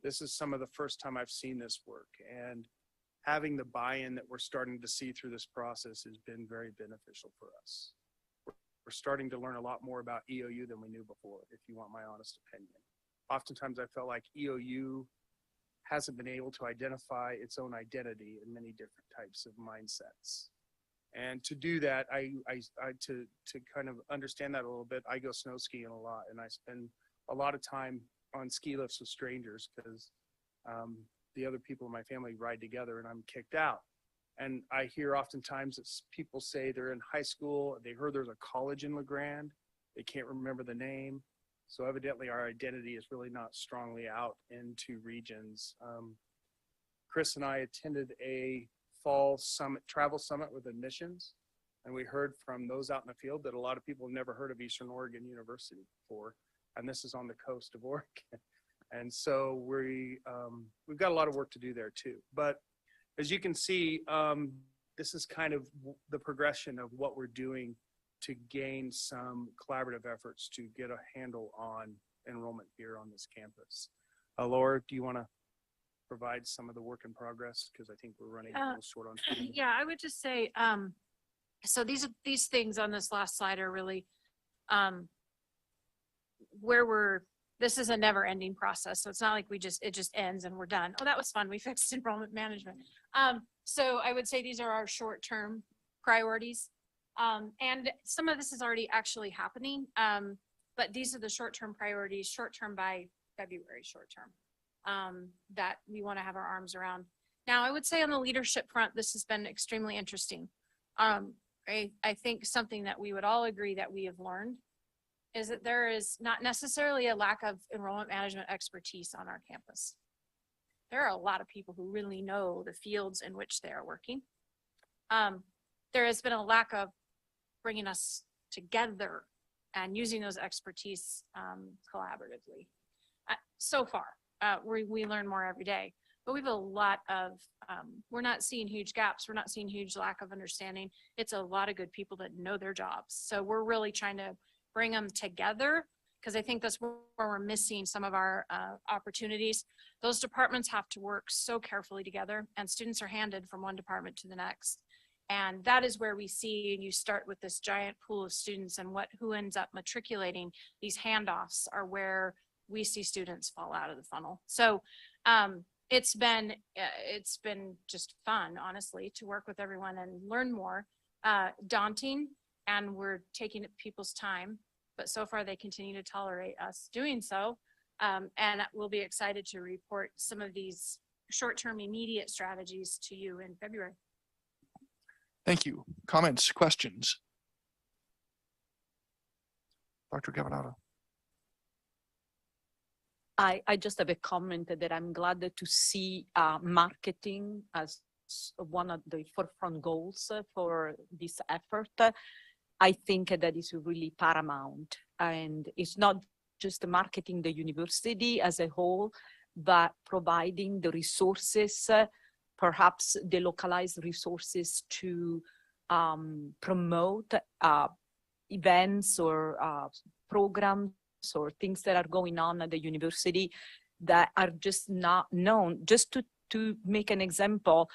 This is some of the first time I've seen this work, and having the buy-in that we're starting to see through this process has been very beneficial for us. We're starting to learn a lot more about EOU than we knew before, if you want my honest opinion. Oftentimes I felt like EOU hasn't been able to identify its own identity in many different types of mindsets. And to do that, to kind of understand that a little bit, I go snow skiing a lot, and I spend a lot of time on ski lifts with strangers because the other people in my family ride together and I'm kicked out. And I hear oftentimes that people say they're in high school, they heard there's a college in LeGrand, they can't remember the name. So evidently our identity is really not strongly out into regions. Chris and I attended a fall summit, travel summit with admissions. And we heard from those out in the field that a lot of people have never heard of Eastern Oregon University before. And this is on the coast of Oregon. And so we've got a lot of work to do there too. But as you can see, this is kind of the progression of what we're doing to gain some collaborative efforts to get a handle on enrollment here on this campus. Laura, do you want to provide some of the work in progress? Because I think we're running a little short on time. Yeah, I would just say, so these things on this last slide are really this is a never ending process. So it's not like it just ends and we're done. Oh, that was fun. We fixed enrollment management. So I would say these are our short-term priorities. And some of this is already actually happening. But these are the short-term priorities, short-term by February, short-term, that we want to have our arms around. Now, I would say on the leadership front, this has been extremely interesting. I think something that we would all agree that we have learned is that there is not necessarily a lack of enrollment management expertise on our campus. There are a lot of people who really know the fields in which they are working. There has been a lack of bringing us together and using those expertise collaboratively. So far, we learn more every day, but we have a lot of, we're not seeing huge gaps. We're not seeing huge lack of understanding. It's a lot of good people that know their jobs. So we're really trying to bring them together, because I think that's where we're missing some of our opportunities. Those departments have to work so carefully together, and students are handed from one department to the next. And that is where we see, and you start with this giant pool of students, and who ends up matriculating. These handoffs are where we see students fall out of the funnel. So it's been just fun, honestly, to work with everyone and learn more. Daunting, and we're taking people's time, but so far they continue to tolerate us doing so. And we'll be excited to report some of these short-term immediate strategies to you in February. Thank you. Comments, questions? Dr. Gavinato. I just have a comment that I'm glad to see marketing as one of the forefront goals for this effort. I think that is really paramount, and it's not just marketing the university as a whole, but providing the resources, perhaps the localized resources to promote events or programs or things that are going on at the university that are just not known. Just to make an example,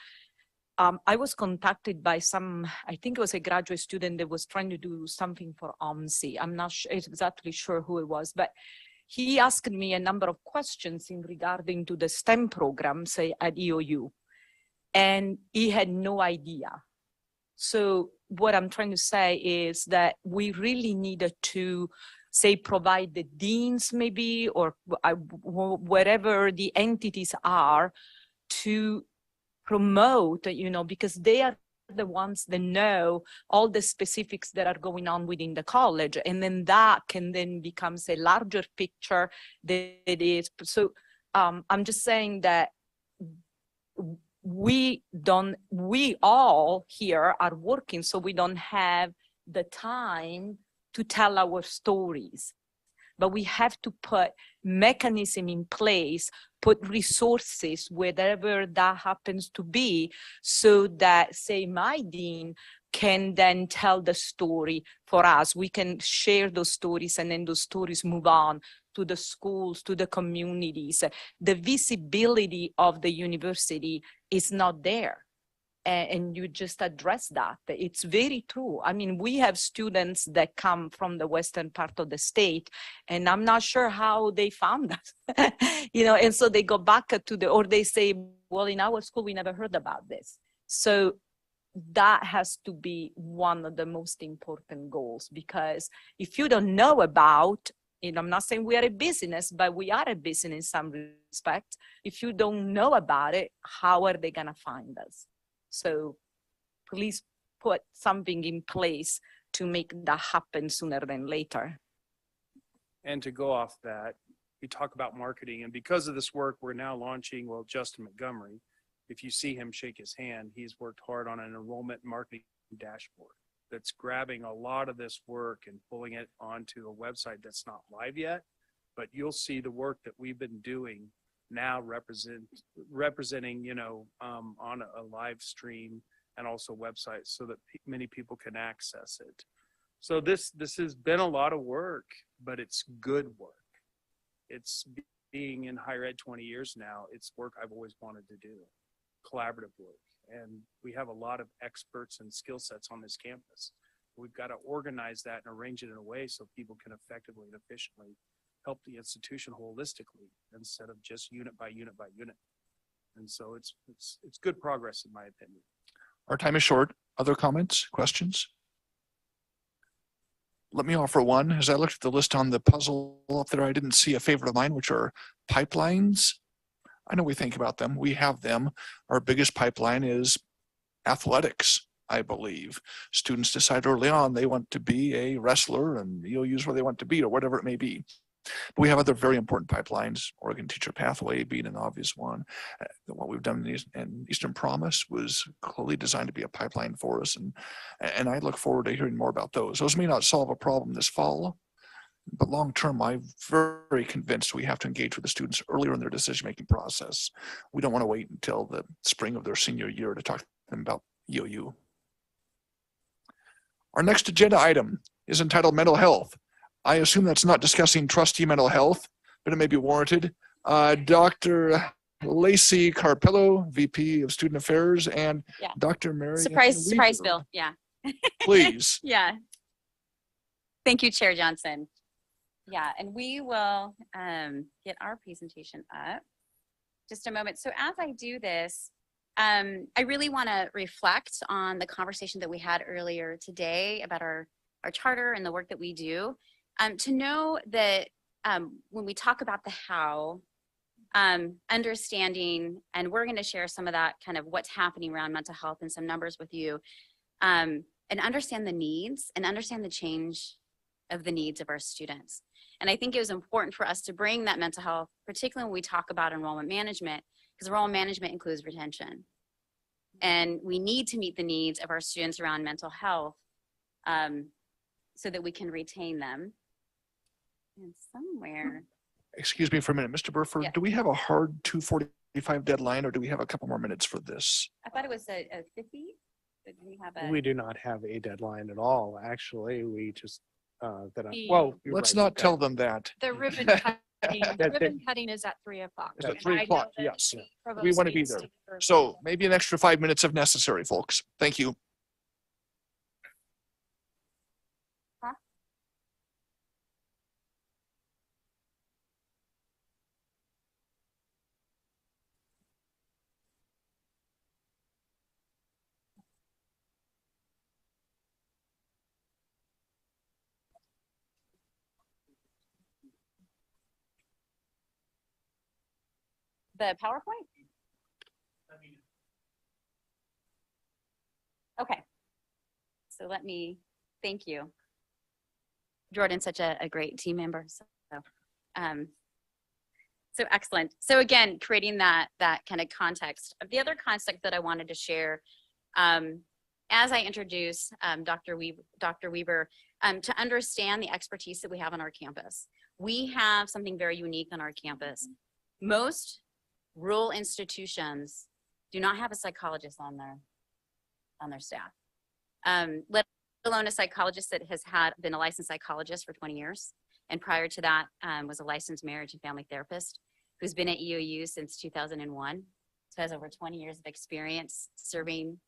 I was contacted by I think it was a graduate student that was trying to do something for OMSI. I'm not exactly sure who it was, but he asked me a number of questions in regarding to the STEM programs at EOU, and he had no idea. So what I'm trying to say is that we really needed to provide the deans maybe, or wherever the entities are, to promote, because they are the ones that know all the specifics that are going on within the college. And then that can then becomes a larger picture that it is. So I'm just saying that we all here are working, so we don't have the time to tell our stories. But we have to put mechanism in place, put resources, wherever that happens to be, so that, my dean can then tell the story for us. We can share those stories, and then those stories move on to the schools, to the communities. The visibility of the university is not there. And you just address that. It's very true. I mean, we have students that come from the western part of the state, and I'm not sure how they found us, and so they go back or they say, well, in our school, we never heard about this. So that has to be one of the most important goals, because if you don't know about, I'm not saying we are a business, but we are a business in some respect. If you don't know about it, how are they gonna find us? So please put something in place to make that happen sooner than later. And to go off that, we talk about marketing, and because of this work, we're now launching, Justin Montgomery if you see him shake his hand, he's worked hard on an enrollment marketing dashboard that's grabbing a lot of this work and pulling it onto a website that's not live yet. But you'll see the work that we've been doing now representing, you know, on a live stream and also websites so that many people can access it. So this has been a lot of work, but it's good work. It's being in higher ed 20 years now. It's work I've always wanted to do, collaborative work. And we have a lot of experts and skill sets on this campus. We've got to organize that and arrange it in a way so people can effectively and efficiently help the institution holistically instead of just unit by unit by unit. And so it's good progress in my opinion. Our time is short. Other comments, questions? Let me offer one. As I looked at the list on the puzzle up there, I didn't see a favorite of mine, which are pipelines. I know we think about them. We have them. Our biggest pipeline is athletics, I believe. Students decide early on they want to be a wrestler, and EOU is where they want to be, or whatever it may be. But we have other very important pipelines, Oregon Teacher Pathway being an obvious one. What we've done in Eastern Promise was clearly designed to be a pipeline for us. And I look forward to hearing more about those. Those may not solve a problem this fall, but long term, I'm very convinced we have to engage with the students earlier in their decision-making process. We don't want to wait until the spring of their senior year to talk to them about EOU. Our next agenda item is entitled Mental Health. I assume that's not discussing trustee mental health, but it may be warranted. Dr. Lacey Carpello, VP of Student Affairs, and Dr. Mary. Surprise, Bill. Yeah. Please. Yeah. Thank you, Chair Johnson. Yeah, and we will get our presentation up. Just a moment. So as I do this, I really want to reflect on the conversation that we had earlier today about our charter and the work that we do. To know that when we talk about the how, understanding, and we're going to share some of that kind of what's happening around mental health and some numbers with you, and understand the needs and understand the change of the needs of our students. And I think it was important for us to bring that mental health, particularly when we talk about enrollment management, because enrollment management includes retention. And we need to meet the needs of our students around mental health so that we can retain them. And somewhere. Excuse me for a minute, Mr. Burford, Yeah. do we have a hard 2:45 deadline, or do we have a couple more minutes for this? I thought it was a 50. But we have a. We do not have a deadline at all, actually. We just, The- well. you're Let's right, not okay. tell them that. The ribbon cutting, That- ribbon cutting is at 3 o'clock. It's at And 3 I know o'clock, that yes. the We provost want to be needs there. be early. So maybe an extra 5 minutes if necessary, folks. Thank you. The PowerPoint? Okay. So let me, thank you. Jordan's such a great team member. So excellent. So again, creating that kind of context. The other context that I wanted to share, as I introduce Dr. Weaver, to understand the expertise that we have on our campus. We have something very unique on our campus. Most rural institutions do not have a psychologist on their staff, let alone a psychologist that has been a licensed psychologist for 20 years. And prior to that was a licensed marriage and family therapist who's been at EOU since 2001. So has over 20 years of experience serving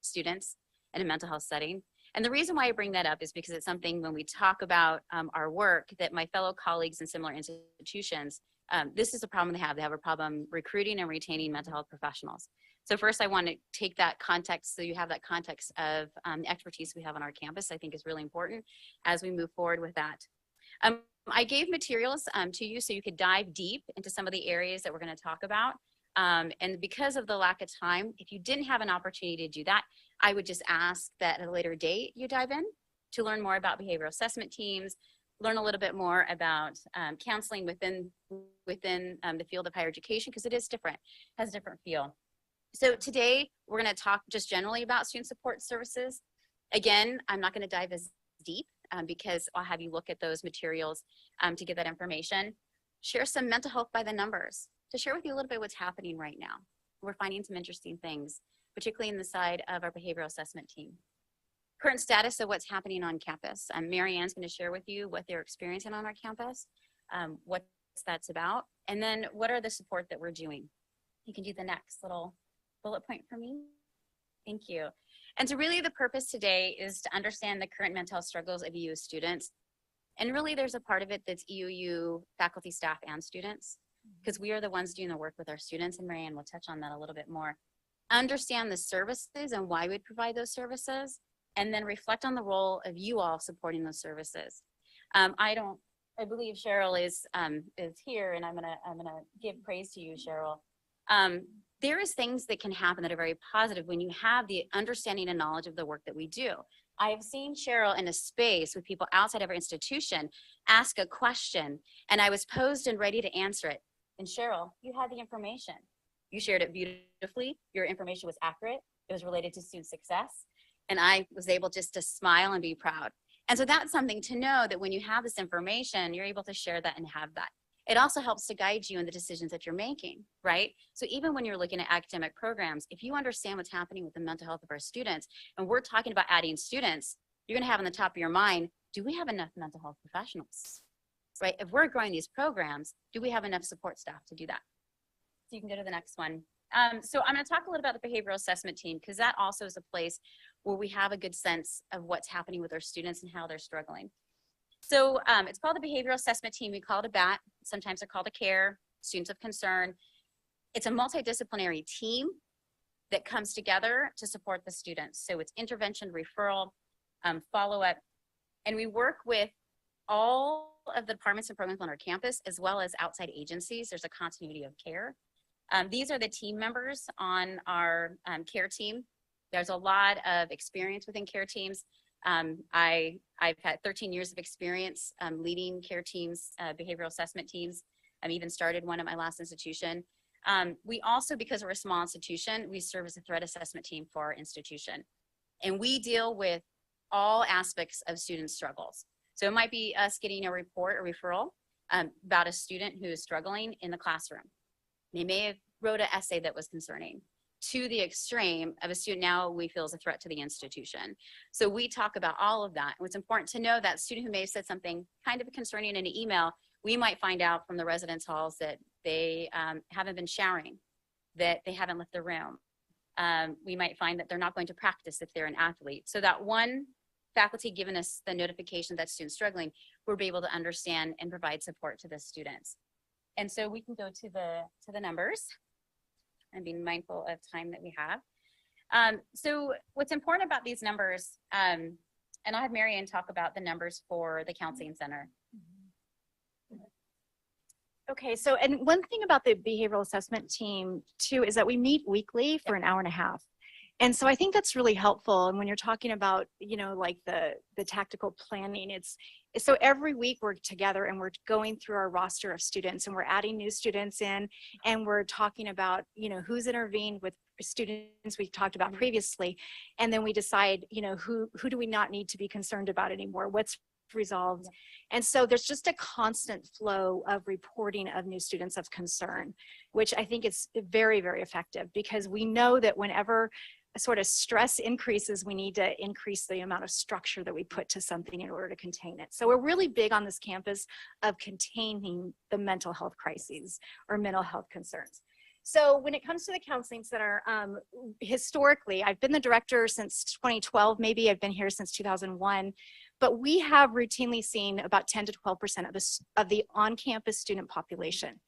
students in a mental health setting. And the reason why I bring that up is because it's something when we talk about our work that my fellow colleagues in similar institutions, this is a problem they have. They have a problem recruiting and retaining mental health professionals. So first I want to take that context so you have that context of the expertise we have on our campus. I think is really important as we move forward with that. I gave materials to you so you could dive deep into some of the areas that we're going to talk about. And because of the lack of time, if you didn't have an opportunity to do that, I would just ask that at a later date you dive in to learn more about behavioral assessment teams, learn a little bit more about counseling within the field of higher education, because it is different, has a different feel. So today, we're going to talk just generally about student support services. Again, I'm not going to dive as deep because I'll have you look at those materials to get that information. Share some mental health by the numbers, to share with you a little bit what's happening right now. We're finding some interesting things, particularly in the side of our behavioral assessment team. Current status of what's happening on campus. Mary Ann's going to share with you what they're experiencing on our campus, what that's about, and then what are the support that we're doing. You can do the next little bullet point for me. Thank you. And so really the purpose today is to understand the current mental health struggles of EOU students. And really there's a part of it that's EOU faculty, staff, and students, because we are the ones doing the work with our students, and Marianne will touch on that a little bit more. Understand the services and why we'd provide those services, and then reflect on the role of you all supporting those services. I believe Cheryl is here, and I'm gonna give praise to you, Cheryl. There is things that can happen that are very positive when you have the understanding and knowledge of the work that we do. I have seen Cheryl in a space with people outside of our institution ask a question, and I was posed and ready to answer it. And Cheryl, you had the information. You shared it beautifully. Your information was accurate. It was related to student success. And I was able just to smile and be proud. And so that's something to know, that when you have this information, you're able to share that and have that. It also helps to guide you in the decisions that you're making, right? So even when you're looking at academic programs, if you understand what's happening with the mental health of our students, and we're talking about adding students, you're gonna have on the top of your mind, do we have enough mental health professionals, right? If we're growing these programs, do we have enough support staff to do that? So you can go to the next one. So I'm gonna talk a little about the behavioral assessment team, because that also is a place where we have a good sense of what's happening with our students and how they're struggling. So it's called the behavioral assessment team. We call it a BAT. Sometimes they're called a CARE, students of concern. It's a multidisciplinary team that comes together to support the students. So it's intervention, referral, follow-up, and we work with all of the departments and programs on our campus, as well as outside agencies. There's a continuity of care. These are the team members on our CARE team. There's a lot of experience within CARE teams. I've had 13 years of experience leading CARE teams, behavioral assessment teams. I've even started one at my last institution. We also, because we're a small institution, we serve as a threat assessment team for our institution. And we deal with all aspects of student struggles. So it might be us getting a report or referral about a student who is struggling in the classroom. They may have wrote an essay that was concerning, to the extreme of a student now we feel is a threat to the institution. So we talk about all of that. And it's important to know that student who may have said something kind of concerning in an email, we might find out from the residence halls that they haven't been showering, that they haven't left the room. We might find that they're not going to practice if they're an athlete. So that one faculty giving us the notification that student's struggling, we'll be able to understand and provide support to the students. And so we can go to the numbers and being mindful of time that we have. So what's important about these numbers, and I'll have Marianne talk about the numbers for the counseling center. Okay, so, and one thing about the behavioral assessment team too, is that we meet weekly for an hour and a half. And so I think that's really helpful. And when you're talking about, you know, like the tactical planning, it's so every week we're together and we're going through our roster of students and we're adding new students in, and we're talking about, you know, who's intervened with students we've talked about previously. And then we decide, you know, who do we not need to be concerned about anymore? What's resolved? And so there's just a constant flow of reporting of new students of concern, which I think is very, very effective, because we know that whenever sort of stress increases, we need to increase the amount of structure that we put to something in order to contain it. So we're really big on this campus of containing the mental health crises or mental health concerns. So when it comes to the counseling center, historically, I've been the director since 2012, maybe I've been here since 2001, but we have routinely seen about 10 to 12% of the on-campus student population.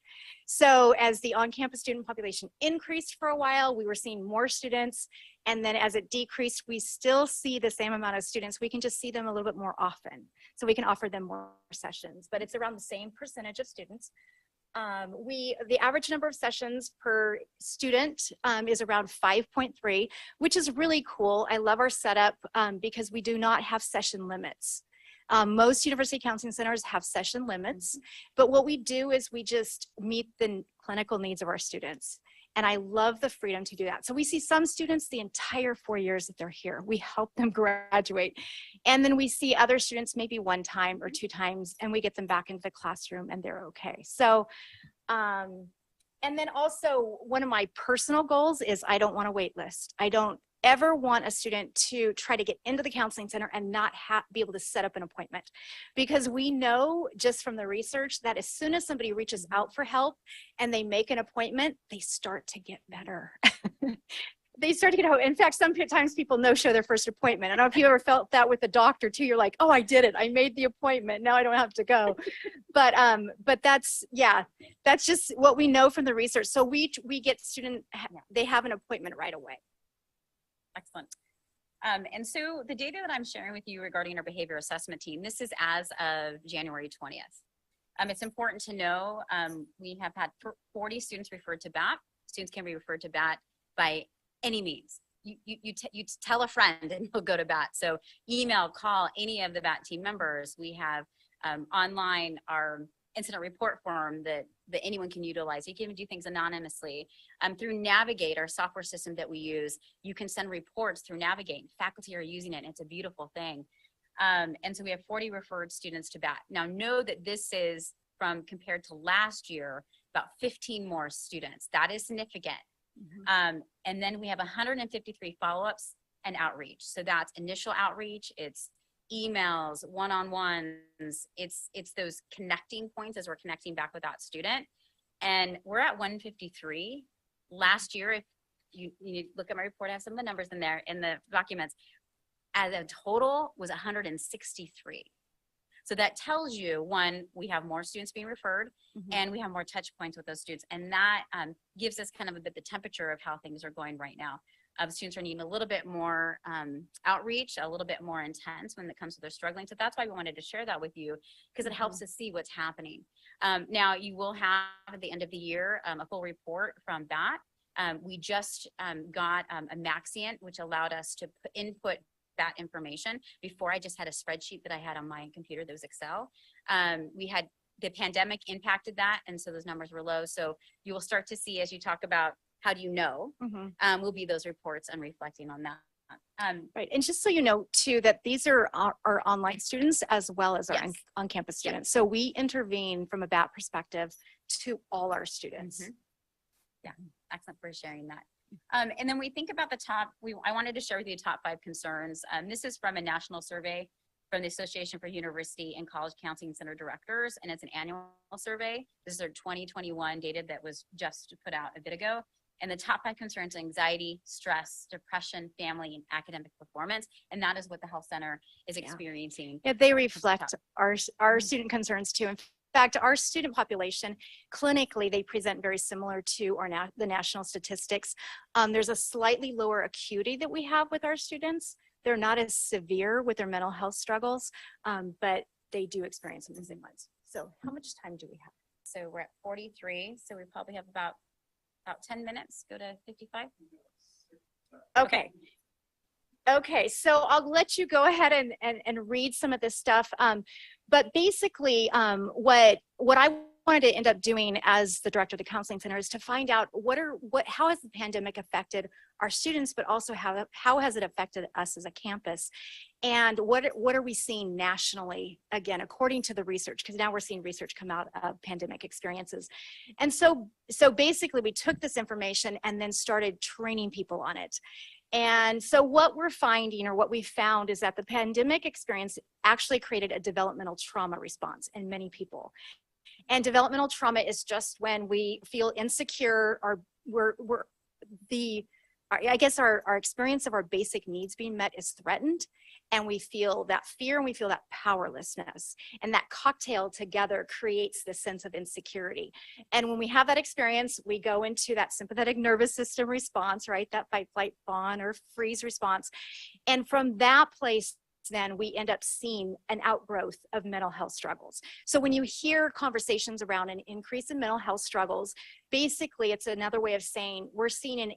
So as the on-campus student population increased for a while, we were seeing more students. And then as it decreased, we still see the same amount of students. We can just see them a little bit more often. So we can offer them more sessions, but it's around the same percentage of students. The average number of sessions per student is around 5.3, which is really cool. I love our setup because we do not have session limits. Most university counseling centers have session limits, but what we do is we just meet the clinical needs of our students. And I love the freedom to do that. So we see some students the entire 4 years that they're here. We help them graduate. And then we see other students maybe 1 time or 2 times, and we get them back into the classroom and they're okay. So, and then also one of my personal goals is I don't want a wait list. I don't ever want a student to try to get into the counseling center and not be able to set up an appointment, because we know just from the research that as soon as somebody reaches out for help and they make an appointment, they start to get better. They start to get hope. In fact, sometimes people no-show their first appointment. I don't know if you ever felt that with the doctor too. You're like, oh, I did it. I made the appointment. Now I don't have to go. But that's, yeah, that's just what we know from the research. So we get they have an appointment right away. Excellent. And so the data that I'm sharing with you regarding our behavior assessment team, this is as of January 20th. It's important to know we have had 40 students referred to BAT. Students can be referred to BAT by any means. You tell a friend and he'll go to BAT. So email, call any of the BAT team members. We have online our incident report form that anyone can utilize. You can even do things anonymously. Through Navigate, our software system that we use, you can send reports through Navigate. Faculty are using it, and it's a beautiful thing. And so we have 40 referred students to BAT. Now know that this is from compared to last year, about 15 more students. That is significant. And then we have 153 follow-ups and outreach. So that's initial outreach, it's emails, one-on-ones, it's those connecting points as we're connecting back with that student. And we're at 153. Last year, if you look at my report, I have some of the numbers in there in the documents, as a total was 163. So that tells you, one, we have more students being referred and we have more touch points with those students. And that gives us kind of a bit the temperature of how things are going right now. Students are needing a little bit more outreach, a little bit more intense when it comes to their struggling. So that's why we wanted to share that with you, because it helps us see what's happening. Now you will have at the end of the year a full report from that. We just got a Maxient, which allowed us to input that information. Before, I just had a spreadsheet that I had on my computer that was Excel. We had the pandemic impacted that, and so those numbers were low. So you will start to see, as you talk about how do you know, will be those reports and reflecting on that. Right, and just so you know too, that these are our online students as well as our on-campus students. So we intervene from a BAT perspective to all our students. Yeah, excellent for sharing that. And then we think about the top, I wanted to share with you the top 5 concerns. This is from a national survey from the Association for University and College Counseling Center Directors, and it's an annual survey. This is our 2021 data that was just put out a bit ago. And the top 5 concerns are anxiety, stress, depression, family, and academic performance. And that is what the health center is experiencing. Yeah, they reflect our student concerns too. In fact, our student population, clinically, they present very similar to the national statistics. There's a slightly lower acuity that we have with our students. They're not as severe with their mental health struggles, but they do experience some of ones. So how much time do we have? So we're at 43. So we probably have about 10 minutes, go to 55. Okay. Okay, so I'll let you go ahead and read some of this stuff. But basically, what I wanted to end up doing as the director of the counseling center is to find out how has the pandemic affected our students, but also how has it affected us as a campus, and what are we seeing nationally, again, according to the research, because now we're seeing research come out of pandemic experiences. And so basically we took this information and then started training people on it. And so what we're finding, or what we found, is that the pandemic experience actually created a developmental trauma response in many people. And developmental trauma is just when we feel insecure, or I guess our experience of our basic needs being met is threatened, and we feel that fear and we feel that powerlessness, and that cocktail together creates this sense of insecurity. And when we have that experience, we go into that sympathetic nervous system response, right? That fight, flight, fawn, or freeze response. And from that place, then we end up seeing an outgrowth of mental health struggles. So when you hear conversations around an increase in mental health struggles, basically it's another way of saying we're seeing an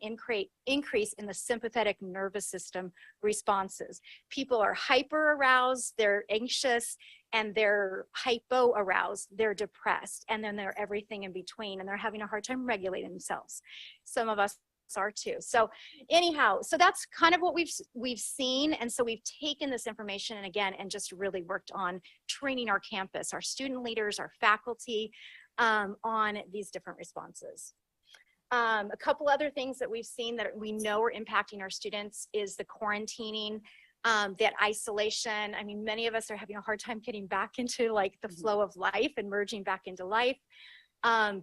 increase in the sympathetic nervous system responses. People are hyper aroused, they're anxious, and they're hypo aroused, they're depressed, and then they're everything in between, and they're having a hard time regulating themselves. Some of us are too. So anyhow, so that's kind of what we've seen. And so we've taken this information and again, and just really worked on training our campus, our student leaders, our faculty on these different responses. A couple other things that we've seen that we know are impacting our students is the quarantining, that isolation. I mean, many of us are having a hard time getting back into like the flow of life and merging back into life.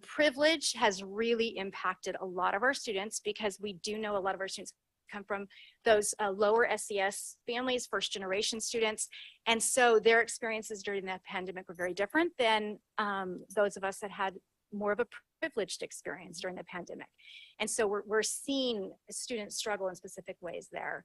Privilege has really impacted a lot of our students because we do know a lot of our students come from those lower SES families, first generation students. And so their experiences during the pandemic were very different than those of us that had more of a privileged experience during the pandemic. And so we're seeing students struggle in specific ways there.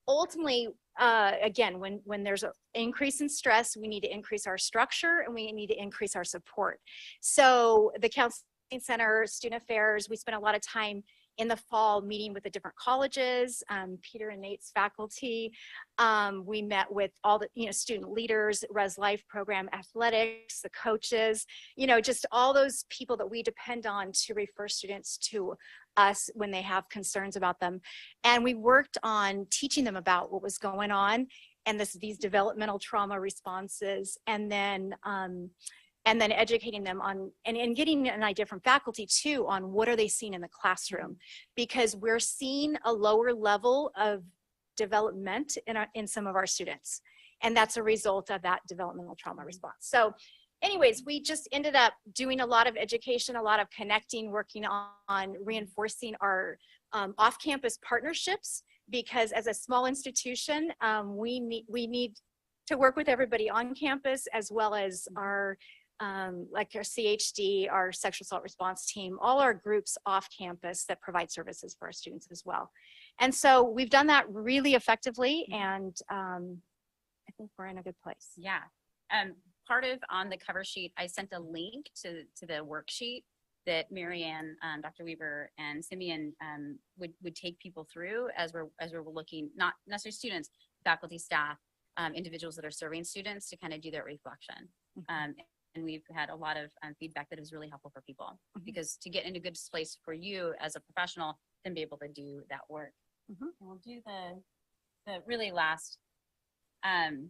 Ultimately, again, when there's an increase in stress, we need to increase our structure and we need to increase our support. So the Counseling Center, Student Affairs, we spent a lot of time in the fall meeting with the different colleges, Peter and Nate's faculty. We met with all the student leaders, Res Life program, athletics, the coaches, just all those people that we depend on to refer students to us when they have concerns about them. And we worked on teaching them about what was going on and these developmental trauma responses, and then educating them on and getting an idea from faculty too on what are they seeing in the classroom, because we're seeing a lower level of development in some of our students, and that's a result of that developmental trauma response. So anyways, we just ended up doing a lot of education, a lot of connecting, working on reinforcing our off-campus partnerships, because as a small institution, we need to work with everybody on campus as well as our like our CHD, our sexual assault response team, all our groups off campus that provide services for our students as well. And so we've done that really effectively, and I think we're in a good place. Yeah. Part of on the cover sheet, I sent a link to the worksheet that Marianne, Dr. Weaver, and Simeon would take people through as we're looking, not necessarily students, faculty, staff, individuals that are serving students to kind of do that reflection. And we've had a lot of feedback that is really helpful for people, because to get in a good place for you as a professional, then be able to do that work. And we'll do the really last, and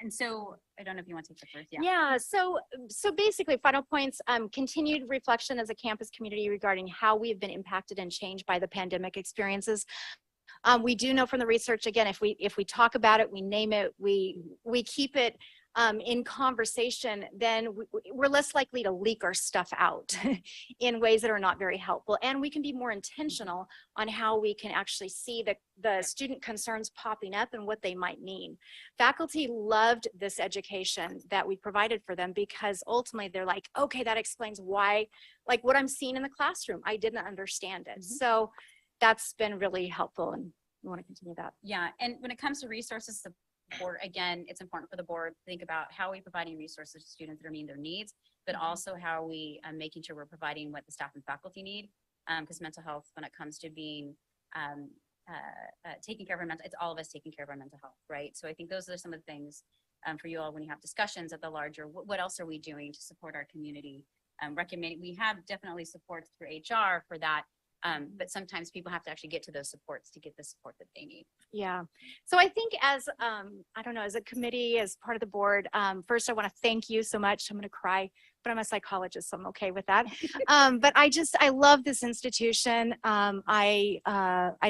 so I don't know if you want to take the first. Yeah. So basically, final points, continued reflection as a campus community regarding how we have been impacted and changed by the pandemic experiences. We do know from the research, again, if we talk about it, we name it, we keep it in conversation, then we're less likely to leak our stuff out in ways that are not very helpful. And we can be more intentional on how we can actually see the student concerns popping up and what they might mean. Faculty loved this education that we provided for them, because ultimately they're like, okay, that explains why, like what I'm seeing in the classroom, I didn't understand it. So that's been really helpful, and we want to continue that. Yeah, and when it comes to resources support, again, it's important for the board to think about how are we providing resources to students that are meeting their needs, but also how are we making sure we're providing what the staff and faculty need, because mental health, when it comes to being taking care of our mental, it's all of us taking care of our mental health, right? So I think those are some of the things for you all when you have discussions at the larger, what else are we doing to support our community? Recommending, we have definitely supports through HR for that, but sometimes people have to actually get to those supports to get the support that they need. Yeah. So I think as, I don't know, as a committee, as part of the board, first I want to thank you so much. I'm going to cry, but I'm a psychologist, so I'm okay with that. But I love this institution. I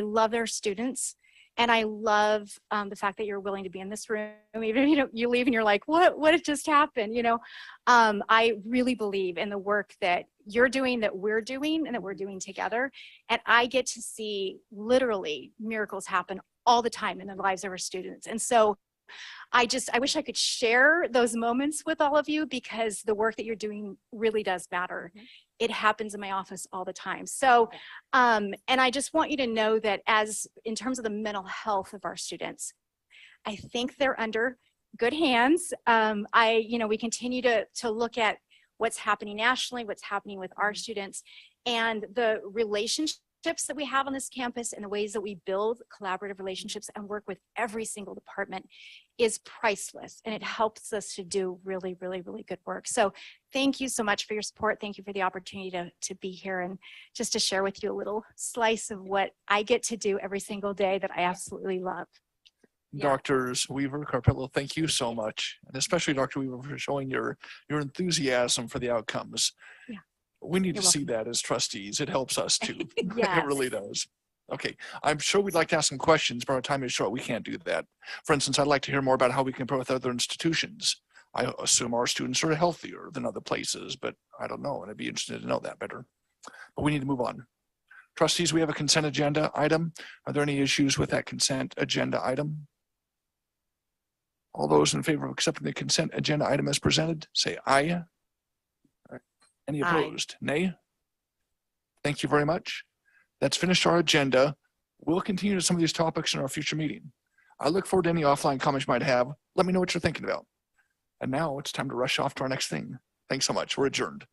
love their students. And I love the fact that you're willing to be in this room, even if you leave and you're like, what just happened? I really believe in the work that you're doing, that we're doing, and that we're doing together. And I get to see literally miracles happen all the time in the lives of our students. And so I wish I could share those moments with all of you, because the work that you're doing really does matter. it happens in my office all the time. So, and I just want you to know that as in terms of the mental health of our students, I think they're under good hands. We continue to look at what's happening nationally, what's happening with our students, and the relationships that we have on this campus and the ways that we build collaborative relationships and work with every single department is priceless. And it helps us to do really, really, really good work. So thank you so much for your support. Thank you for the opportunity to be here and just to share with you a little slice of what I get to do every single day that I absolutely love. Doctors Weaver, Carpello, thank you so much. And especially Dr. Weaver for showing your enthusiasm for the outcomes. Yeah. We need You're to see that as trustees. It helps us too. Yes. It really does. Okay, I'm sure we'd like to ask some questions, but our time is short. We can't do that. For instance, I'd like to hear more about how we compare with other institutions. I assume our students are healthier than other places, but I don't know, and I'd be interested to know that better. But we need to move on. Trustees, we have a consent agenda item. Are there any issues with that consent agenda item? All those in favor of accepting the consent agenda item as presented, say aye. All right. Any Aye. opposed? Nay? Thank you very much. That's finished our agenda. We'll continue to some of these topics in our future meeting. I look forward to any offline comments you might have. Let me know what you're thinking about. And now it's time to rush off to our next thing. Thanks so much. We're adjourned.